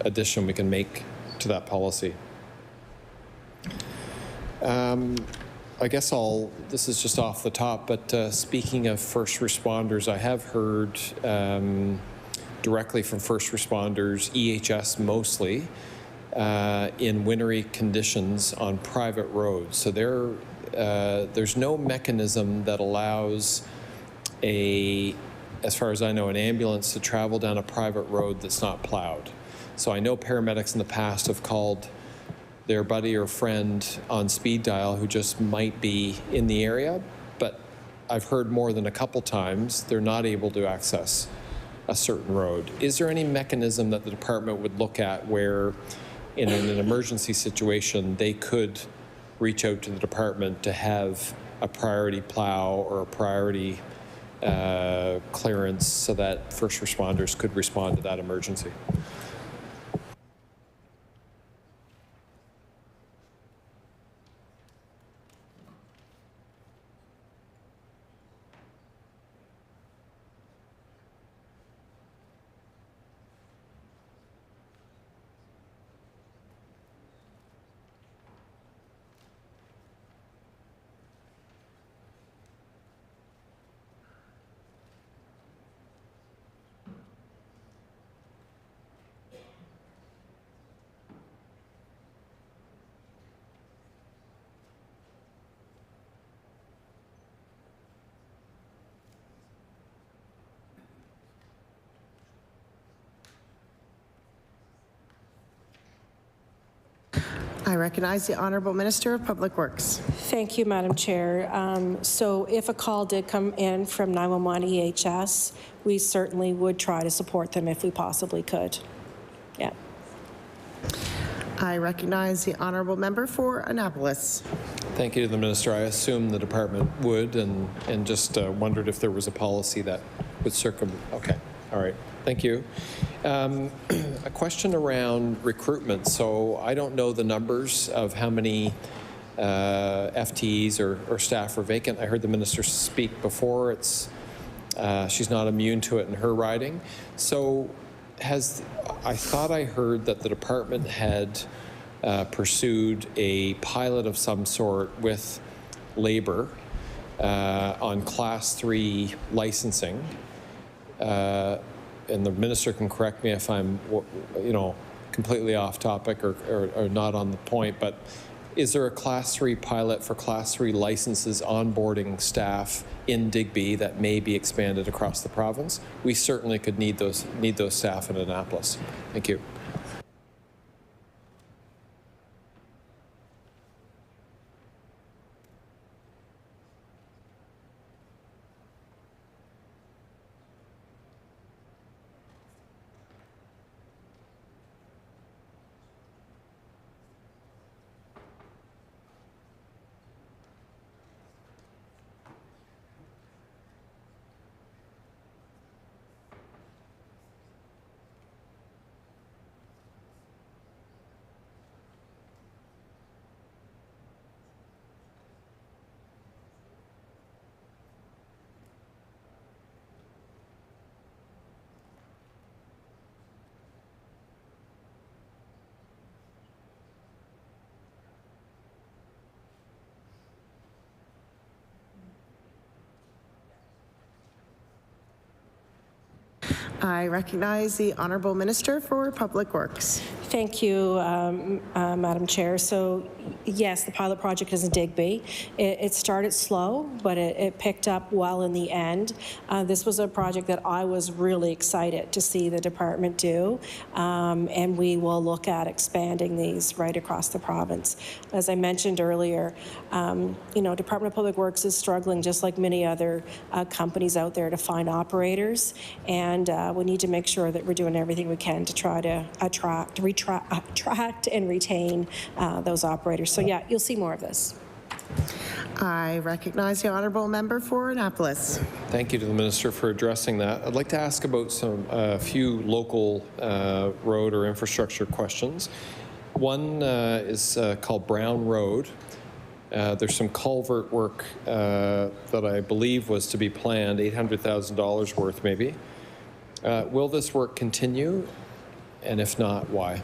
addition we can make to that policy. I guess this is just off the top, but speaking of first responders, I have heard directly from first responders, EHS mostly, in wintry conditions on private roads. So there's no mechanism that allows as far as I know, an ambulance to travel down a private road that's not plowed. So I know paramedics in the past have called their buddy or friend on speed dial who just might be in the area, but I've heard more than a couple times they're not able to access a certain road. Is there any mechanism that the department would look at where in an emergency situation they could reach out to the department to have a priority plow or a priority clearance so that first responders could respond to that emergency? I recognize the Honourable Minister of Public Works. Thank you, Madam Chair. So if a call did come in from 911 EHS, we certainly would try to support them if we possibly could. Yeah. I recognize the honourable member for Annapolis. Thank you to the minister. I assume the department would, and just wondered if there was a policy that would Okay, all right. Thank you. A question around recruitment. So I don't know the numbers of how many FTEs or staff are vacant. I heard the minister speak before. She's not immune to it in her riding. So I thought I heard that the department had pursued a pilot of some sort with labor on Class 3 licensing. And the minister can correct me if I'm, completely off topic or not on the point, but is there a Class 3 pilot for Class 3 licenses onboarding staff in Digby that may be expanded across the province? We certainly could need those staff in Annapolis. Thank you. I recognize the Honourable Minister for Public Works. Thank you, Madam Chair. So, yes, the pilot project is in Digby. It started slow, but it picked up well in the end. This was a project that I was really excited to see the department do, and we will look at expanding these right across the province. As I mentioned earlier, Department of Public Works is struggling, just like many other companies out there, to find operators, and we need to make sure that we're doing everything we can to try to attract and retain those operators. So yeah, you'll see more of this. I recognize the honourable member for Annapolis. Thank you to the minister for addressing that. I'd like to ask about a few local road or infrastructure questions. One is called Brown Road. There's some culvert work that I believe was to be planned, $800,000 worth maybe. Will this work continue? And if not, why?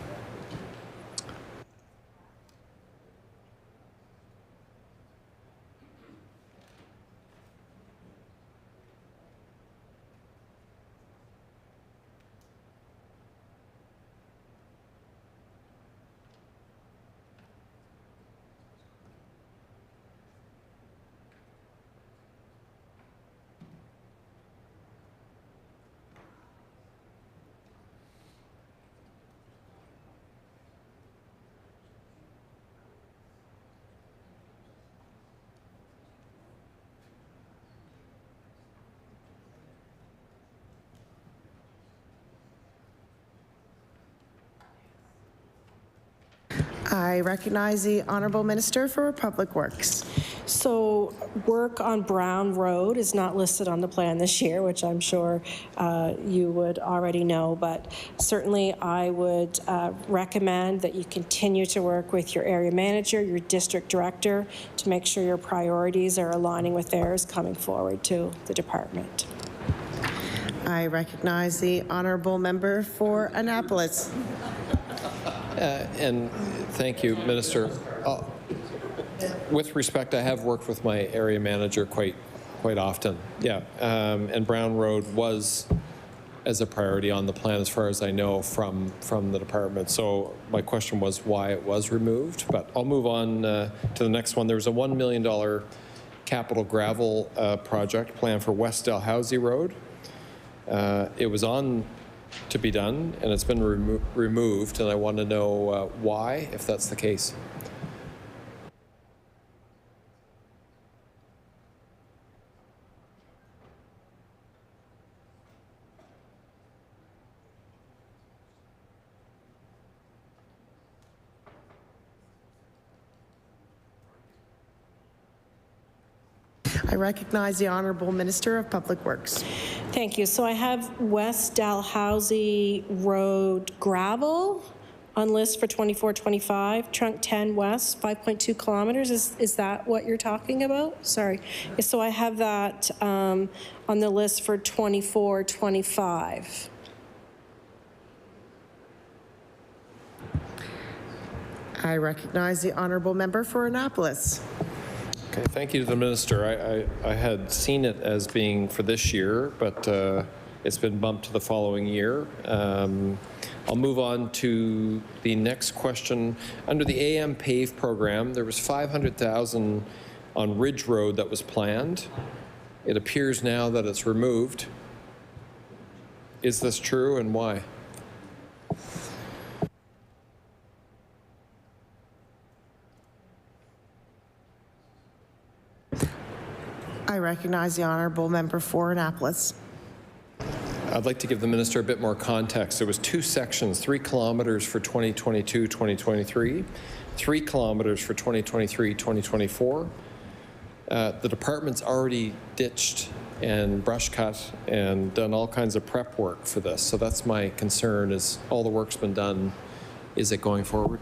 I recognize the Honourable Minister for Public Works. So work on Brown Road is not listed on the plan this year, which I'm sure you would already know, but certainly I would recommend that you continue to work with your area manager, your district director, to make sure your priorities are aligning with theirs coming forward to the department. I recognize the Honourable Member for Annapolis. And thank you, Minister. With respect, I have worked with my area manager quite often. Yeah, and Brown Road was as a priority on the plan, as far as I know, from the department. So my question was why it was removed. But I'll move on to the next one. There was a $1 million capital gravel project planned for West Dalhousie Road. It was on to be done, and it's been removed, and I want to know why, if that's the case. I recognize the Honourable Minister of Public Works. Thank you. So I have West Dalhousie Road gravel on list for 24-25, trunk 10 west, 5.2 kilometers. Is that what you're talking about? Sorry. So I have that on the list for 24-25. I recognize the Honourable Member for Annapolis. Okay, thank you to the minister. I had seen it as being for this year, but it's been bumped to the following year. I'll move on to the next question. Under the AM PAVE program, there was $500,000 on Ridge Road that was planned. It appears now that it's removed. Is this true, and why? I recognize the Honourable Member for Annapolis. I'd like to give the minister a bit more context. There was 2 sections, 3 kilometers for 2022-2023, 3 kilometers for 2023-2024. The department's already ditched and brush cut and done all kinds of prep work for this. So that's my concern, is all the work's been done. Is it going forward?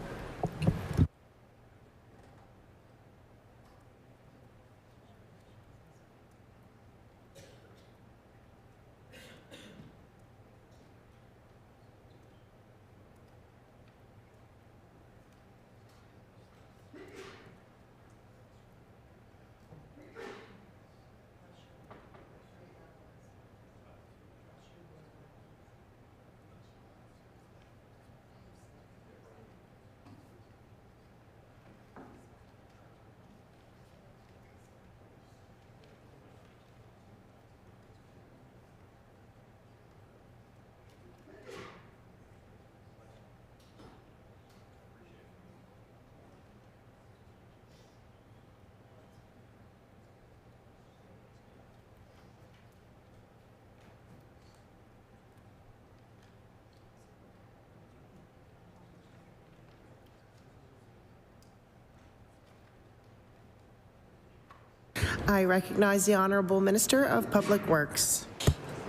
I recognize the Honourable Minister of Public Works.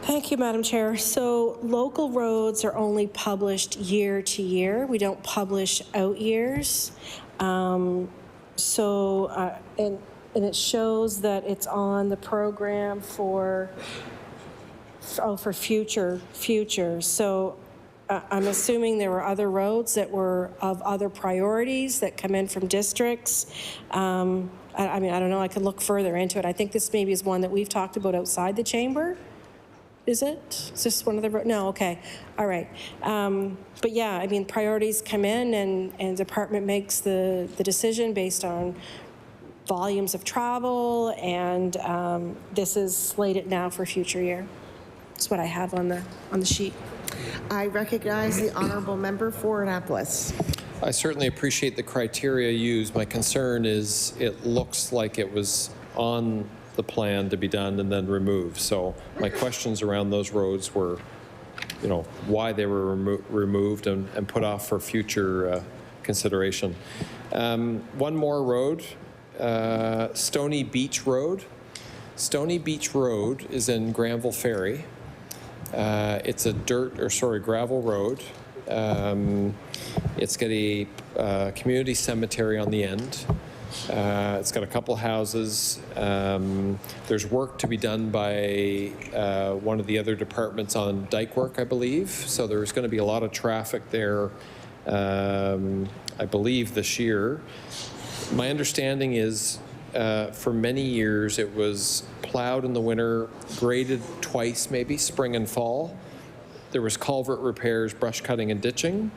Thank you, Madam Chair. So local roads are only published year to year. We don't publish out years. And it shows that it's on the program for future. So I'm assuming there were other roads that were of other priorities that come in from districts. I mean, I don't know, I could look further into it. I think this maybe is one that we've talked about outside the chamber. Is it? Is this one of the, no, okay, all right. But yeah, I mean, priorities come in and the department makes the decision based on volumes of travel, and this is slated now for future year. That's what I have on the sheet. I recognize the Honourable Member for Annapolis. I certainly appreciate the criteria used. My concern is it looks like it was on the plan to be done and then removed. So my questions around those roads were, you know, why they were removed and put off for future consideration. One more road, Stony Beach Road. Stony Beach Road is in Granville Ferry. It's a gravel road. It's got a community cemetery on the end. It's got a couple houses. There's work to be done by one of the other departments on dike work, I believe. So there's going to be a lot of traffic there, I believe, this year. My understanding is for many years it was plowed in the winter, graded twice maybe, spring and fall. There was culvert repairs, brush cutting and ditching.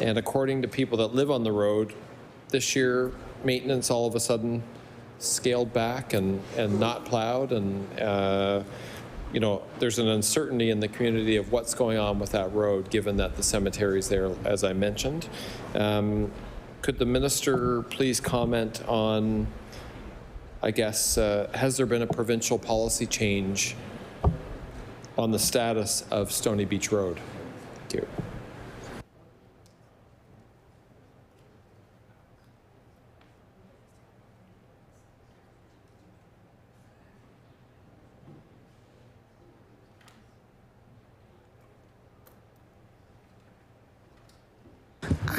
And according to people that live on the road, this year maintenance all of a sudden scaled back and not plowed. And you know, there's an uncertainty in the community of what's going on with that road, given that the cemetery is there, as I mentioned. Could the minister please comment on, I guess, has there been a provincial policy change on the status of Stony Beach Road? Thank you.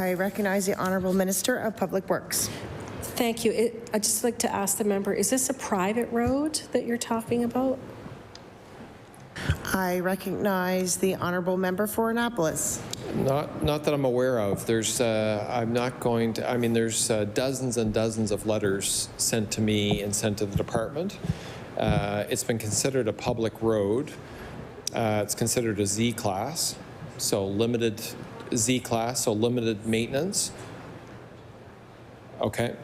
I recognize the Honourable Minister of Public Works. Thank you. I'd just like to ask the member, is this a private road that you're talking about? I recognize the Honourable Member for Annapolis. Not that I'm aware of. There's, I'm not going to, I mean, there's dozens and dozens of letters sent to me and sent to the department. It's been considered a public road. It's considered a Z class, so limited Z class, so limited maintenance. Okay.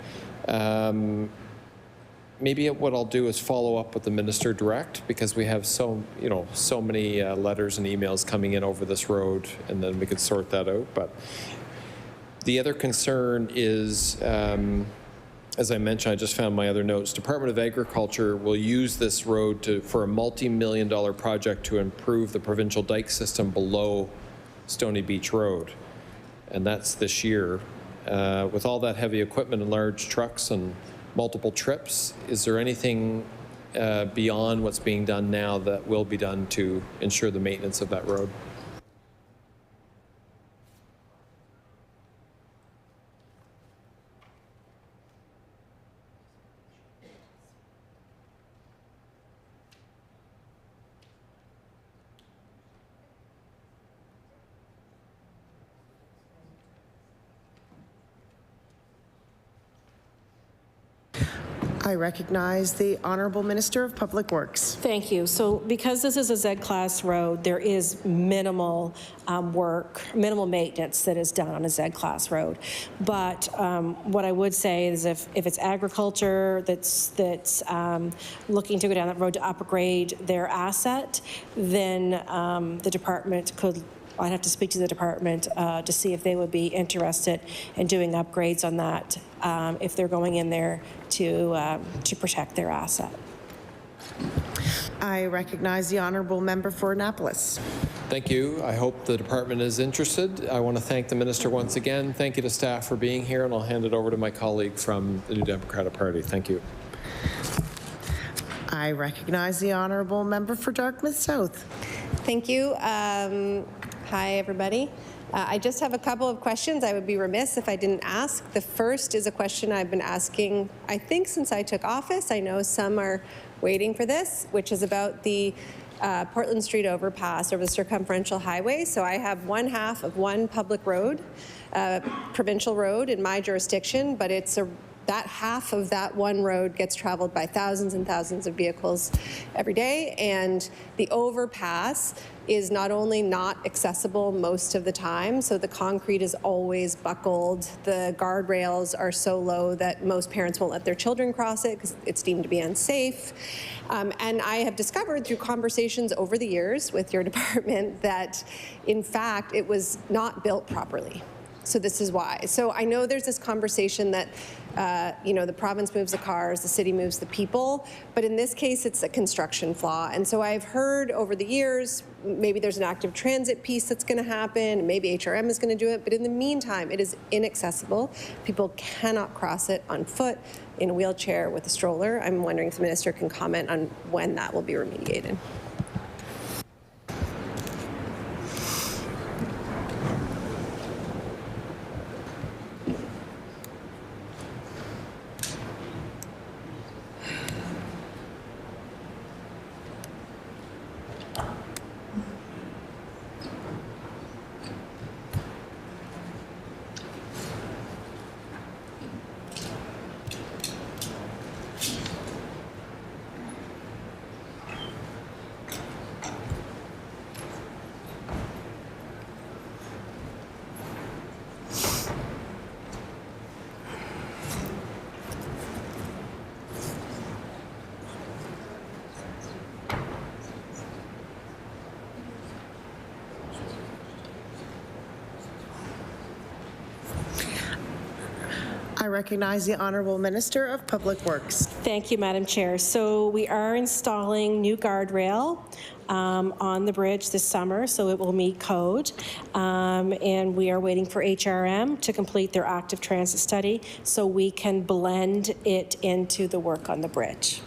Maybe what I'll do is follow up with the minister direct, because we have so many letters and emails coming in over this road, and then we could sort that out. But the other concern is, as I mentioned, I just found my other notes. Department of Agriculture will use this road for a multi-million-dollar project to improve the provincial dike system below Stony Beach Road, and that's this year. With all that heavy equipment and large trucks and multiple trips, is there anything beyond what's being done now that will be done to ensure the maintenance of that road? I recognize the Honourable Minister of Public Works. Thank you. So because this is a Z-class road, there is minimal work, minimal maintenance that is done on a Z-class road. But what I would say is if it's agriculture that's looking to go down that road to upgrade their asset, then the department could, I'd have to speak to the department to see if they would be interested in doing upgrades on that if they're going in there to protect their asset. I recognize the Honourable Member for Annapolis. Thank you. I hope the department is interested. I want to thank the minister once again. Thank you to staff for being here, and I'll hand it over to my colleague from the New Democratic Party. Thank you. I recognize the Honourable Member for Dartmouth South. Thank you. Hi, everybody. I just have a couple of questions I would be remiss if I didn't ask. The first is a question I've been asking, I think, since I took office. I know some are waiting for this, which is about the Portland Street overpass over the circumferential highway. So I have one half of one public road, provincial road in my jurisdiction, but it's that half of that one road gets traveled by thousands and thousands of vehicles every day, and the overpass is not only not accessible most of the time, so the concrete is always buckled, the guardrails are so low that most parents won't let their children cross it because it's deemed to be unsafe. And I have discovered through conversations over the years with your department that, in fact, it was not built properly. So this is why. So I know there's this conversation that, the province moves the cars, the city moves the people, but in this case, it's a construction flaw. And so I've heard over the years, maybe there's an active transit piece that's going to happen, maybe HRM is going to do it, but in the meantime, it is inaccessible. People cannot cross it on foot, in a wheelchair, with a stroller. I'm wondering if the minister can comment on when that will be remediated. I recognize the Honourable Minister of Public Works. Thank you, Madam Chair. So we are installing new guardrail on the bridge this summer, so it will meet code. And we are waiting for HRM to complete their active transit study so we can blend it into the work on the bridge.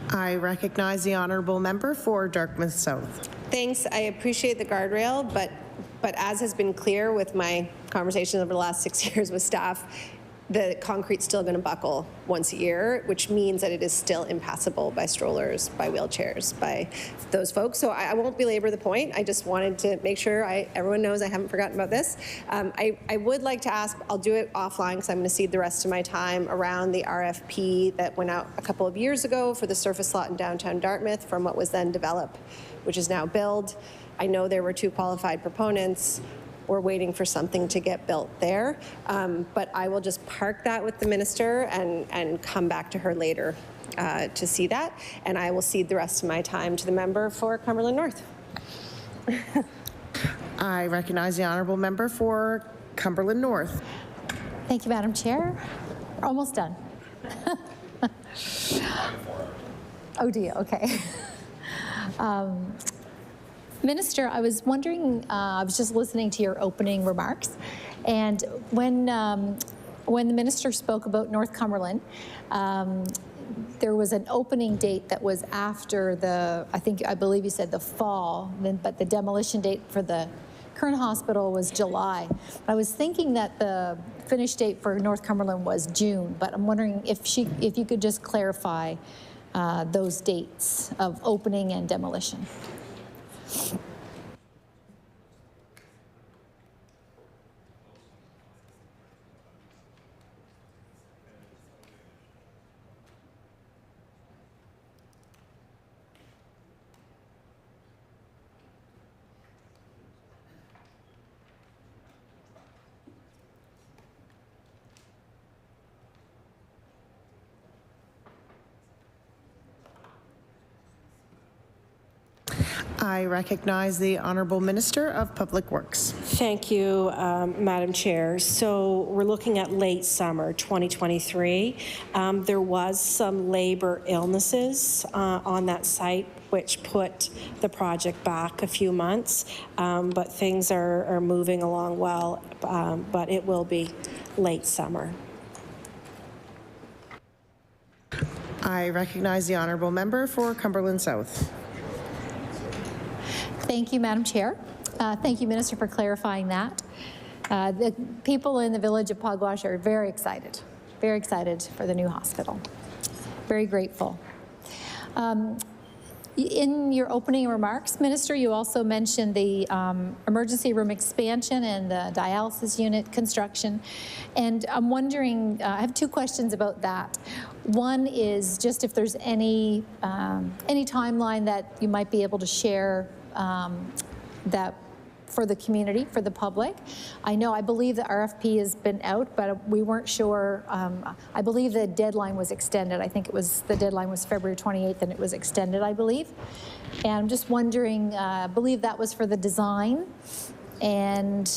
I recognize the Honourable Member for Dartmouth South. Thanks. I appreciate the guardrail, but as has been clear with my conversations over the last 6 years with staff, the concrete's still going to buckle once a year, which means that it is still impassable by strollers, by wheelchairs, by those folks. So I won't belabor the point. I just wanted to make sure everyone knows I haven't forgotten about this. I would like to ask, I'll do it offline because I'm going to cede the rest of my time, around the RFP that went out a couple of years ago for the surface lot in downtown Dartmouth from what was then developed, which is now build. I know there were 2 qualified proponents. We're waiting for something to get built there. But I will just park that with the minister and come back to her later to see that. And I will cede the rest of my time to the member for Cumberland North. I recognize the honourable member for Cumberland North. Thank you, Madam Chair. We're almost done. Oh dear, okay. Minister, I was wondering, I was just listening to your opening remarks, and when the minister spoke about North Cumberland, there was an opening date that was after I believe you said the fall, but the demolition date for the current hospital was July. I was thinking that the finish date for North Cumberland was June, but I'm wondering if you could just clarify those dates of opening and demolition. I recognize the Honourable Minister of Public Works. Thank you, Madam Chair. So we're looking at late summer 2023. There was some labor illnesses on that site, which put the project back a few months, but things are moving along well, but it will be late summer. I recognize the Honourable Member for Cumberland South. Thank you, Madam Chair. Thank you, Minister, for clarifying that. The people in the village of Pugwash are very excited for the new hospital. Very grateful. In your opening remarks, Minister, you also mentioned the emergency room expansion and the dialysis unit construction. And I'm wondering, I have 2 questions about that. One is just if there's any timeline that you might be able to share that for the community, for the public. I believe the RFP has been out, but we weren't sure. I believe the deadline was extended. I think the deadline was February 28th and it was extended, I believe. And I'm just wondering, I believe that was for the design and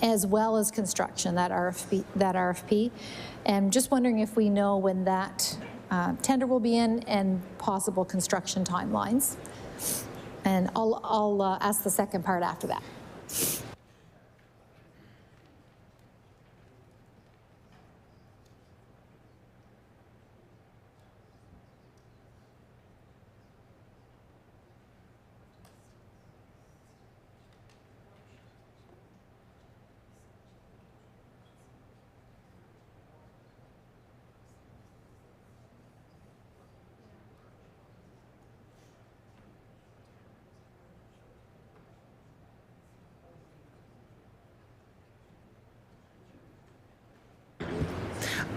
as well as construction, that RFP. And just wondering if we know when that tender will be in and possible construction timelines. And I'll ask the second part after that.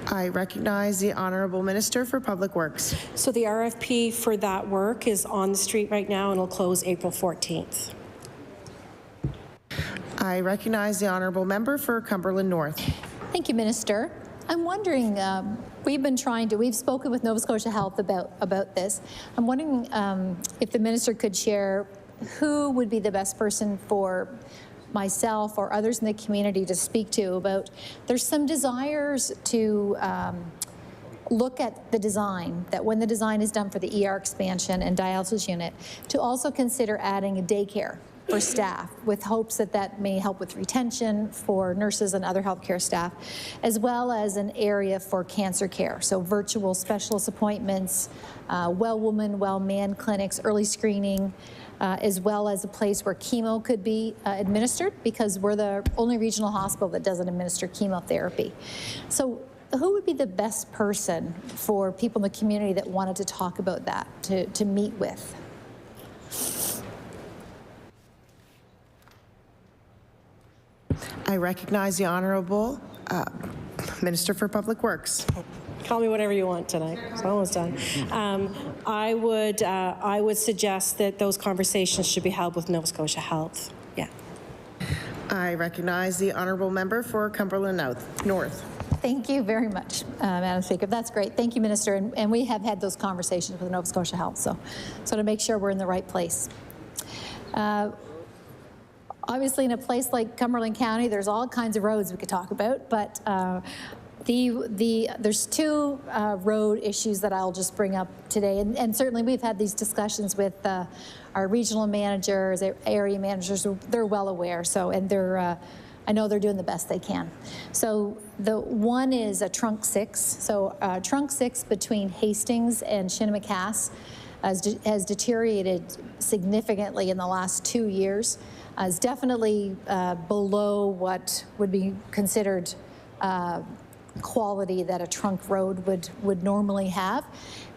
I recognize the Honourable Minister for Public Works. So the RFP for that work is on the street right now and will close April 14th. I recognize the Honourable Member for Cumberland North. Thank you, Minister. I'm wondering, we've spoken with Nova Scotia Health about this. I'm wondering if the Minister could share who would be the best person for myself or others in the community to speak to about, there's some desires to look at the design, that when the design is done for the ER expansion and dialysis unit, to also consider adding a daycare for staff with hopes that that may help with retention for nurses and other healthcare staff, as well as an area for cancer care. So virtual specialist appointments, well woman, well man clinics, early screening, as well as a place where chemo could be administered, because we're the only regional hospital that doesn't administer chemotherapy. So who would be the best person for people in the community that wanted to talk about that, to meet with? I recognize the Honourable Minister for Public Works. Call me whatever you want tonight. It's almost done. I would suggest that those conversations should be held with Nova Scotia Health. Yeah. I recognize the Honourable Member for Cumberland North. Thank you very much, Madam Speaker. That's great. Thank you, Minister. And we have had those conversations with Nova Scotia Health, so to make sure we're in the right place. Obviously, in a place like Cumberland County, there's all kinds of roads we could talk about, but there's two road issues that I'll just bring up today, and certainly we've had these discussions with our regional managers, area managers. They're well aware. So, and I know they're doing the best they can. So the one is a trunk 6. So trunk 6 between Hastings and Shinnemacass has deteriorated significantly in the last 2 years. Is definitely below what would be considered quality that a trunk road would normally have.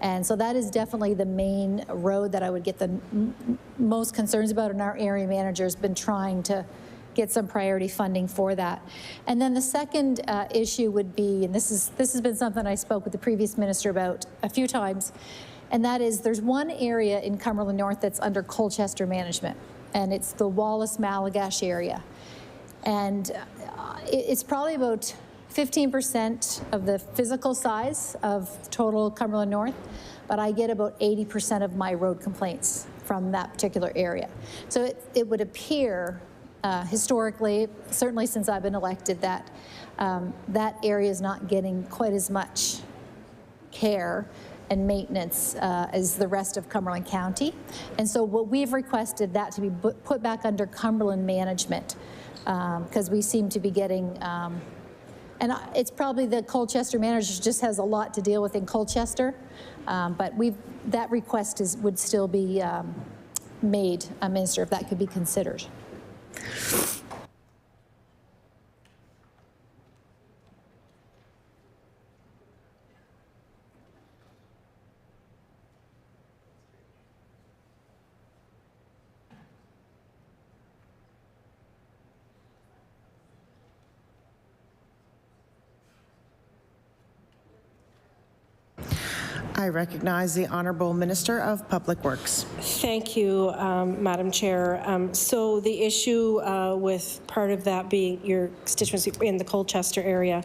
And so that is definitely the main road that I would get the most concerns about, and our area manager has been trying to get some priority funding for that. And then the second issue would be, and this has been something I spoke with the previous minister about a few times, and that is there's one area in Cumberland North that's under Colchester management, and it's the Wallace-Malagash area. And it's probably about 15% of the physical size of total Cumberland North, but I get about 80% of my road complaints from that particular area. So it would appear historically, certainly since I've been elected, that that area is not getting quite as much care and maintenance as the rest of Cumberland County. And so what we've requested that to be put back under Cumberland management, because we seem to be getting, and it's probably the Colchester manager just has a lot to deal with in Colchester, but that request would still be made, Minister, if that could be considered. I recognize the Honourable Minister of Public Works. Thank you, Madam Chair. So the issue with part of that being your constituency in the Colchester area,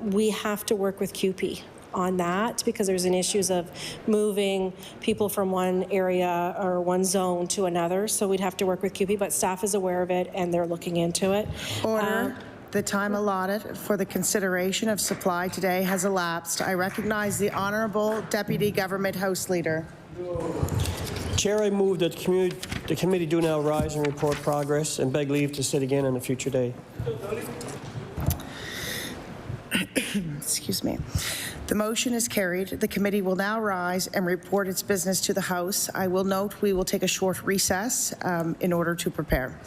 we have to work with CUPE on that, because there's an issues of moving people from one area or one zone to another. So we'd have to work with CUPE, but staff is aware of it and they're looking into it. Order. The time allotted for the consideration of supply today has elapsed. I recognize the Honourable Deputy Government House Leader. Chair, I move that the committee do now rise and report progress and beg leave to sit again on a future day. Excuse me. The motion is carried. The committee will now rise and report its business to the House. I will note we will take a short recess in order to prepare.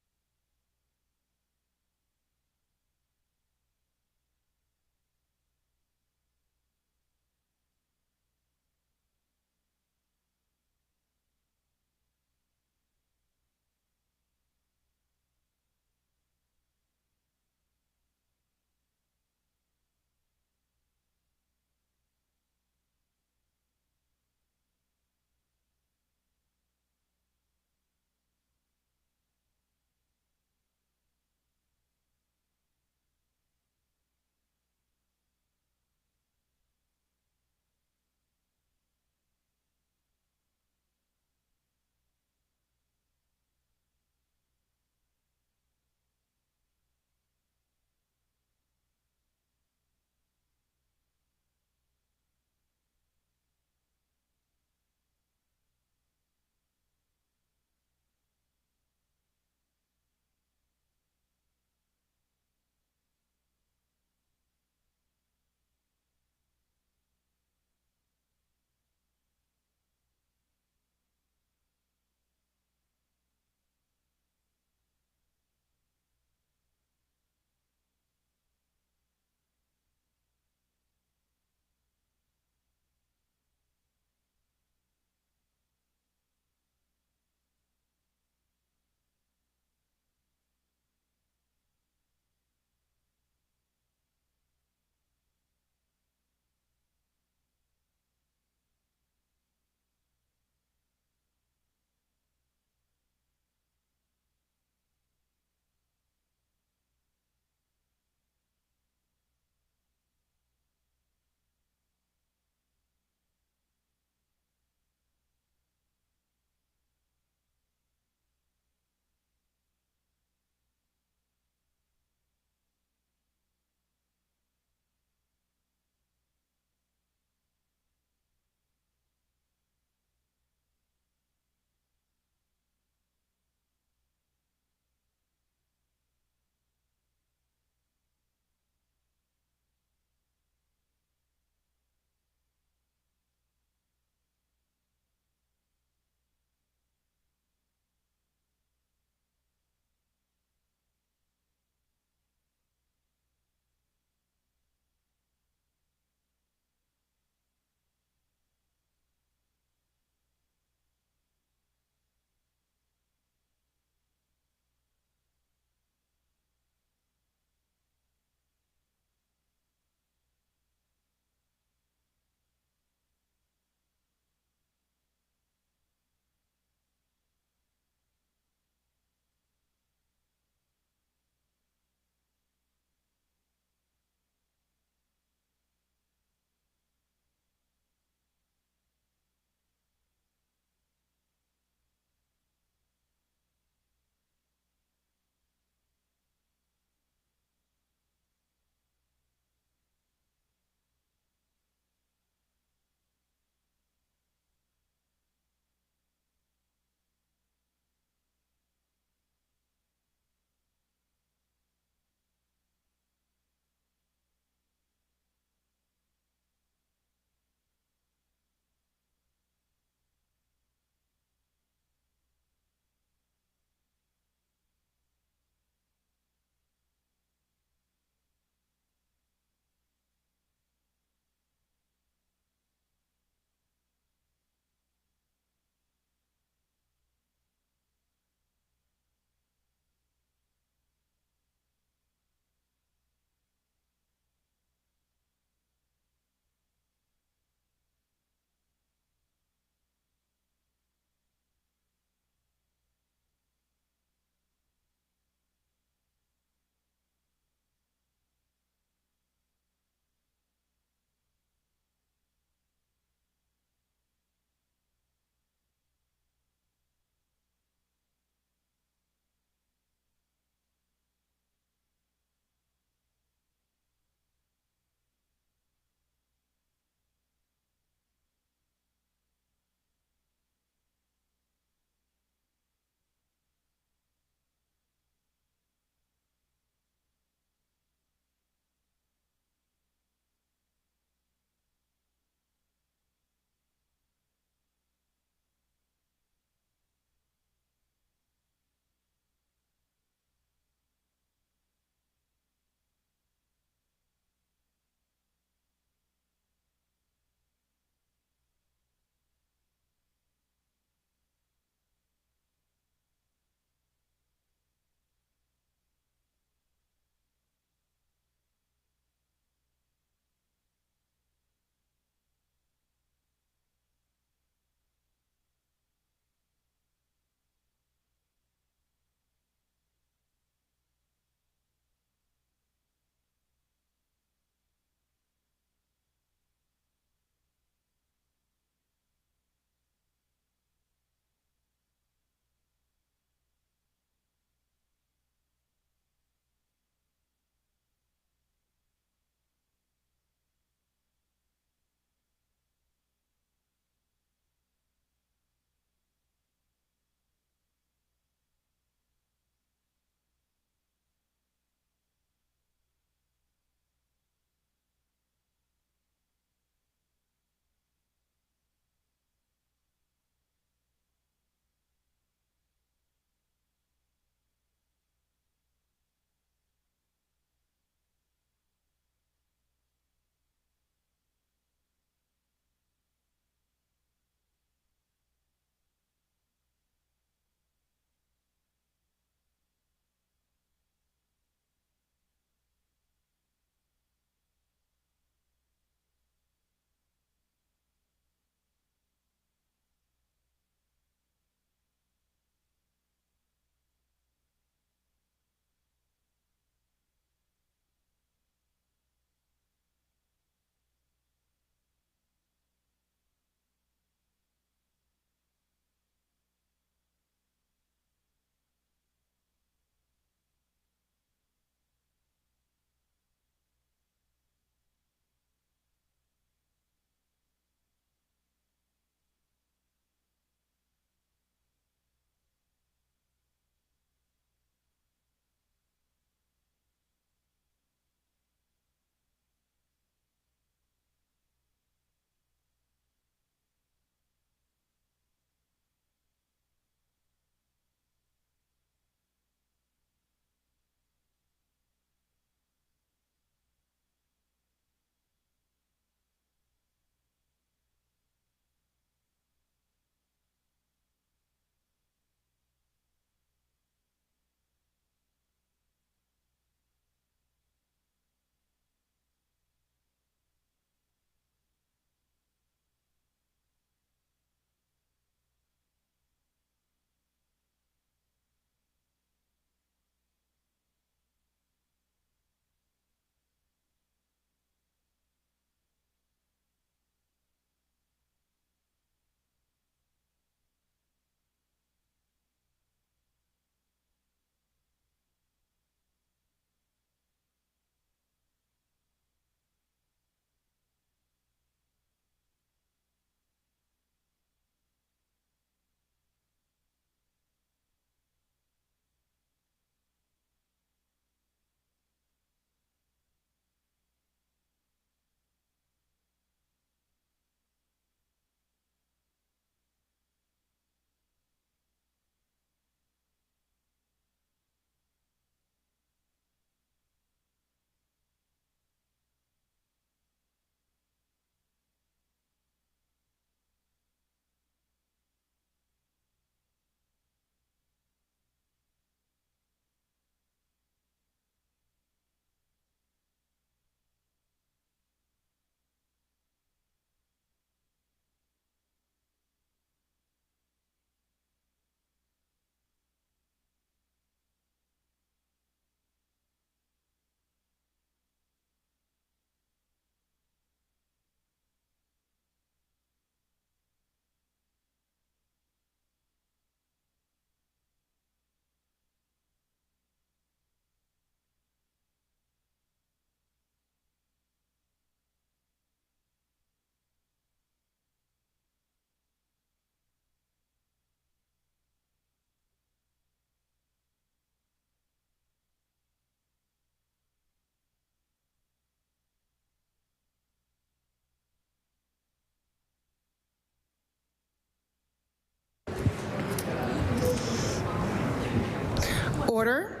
order.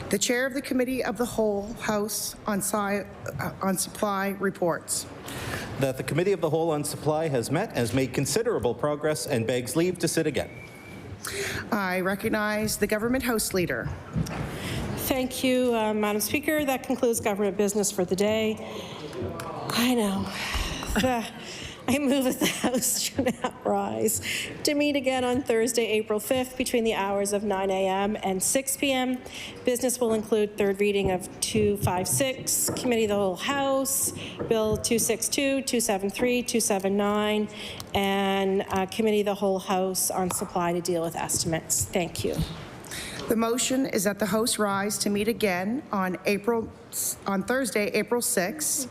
The Chair of the Committee of the Whole House on Supply reports that the Committee of the Whole on Supply has met, has made considerable progress, and begs leave to sit again. I recognize the Government House Leader. Thank you, Madam Speaker. That concludes government business for the day. I know. I move that the House should now rise to meet again on Thursday, April 5th, between the hours of 9 a.m. and 6 p.m. Business will include third reading of 256, Committee of the Whole House, Bill 262, 273, 279, and Committee of the Whole House on Supply to deal with estimates. Thank you. The motion is that the House rise to meet again on Thursday, April 6th,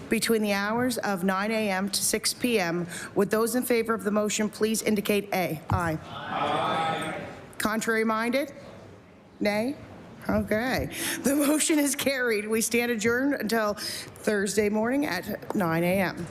between the hours of 9 a.m. to 6 p.m. Would those in favor of the motion please indicate A. Aye. Aye. Contrary minded? Nay? Okay. The motion is carried. We stand adjourned until Thursday morning at 9 a.m.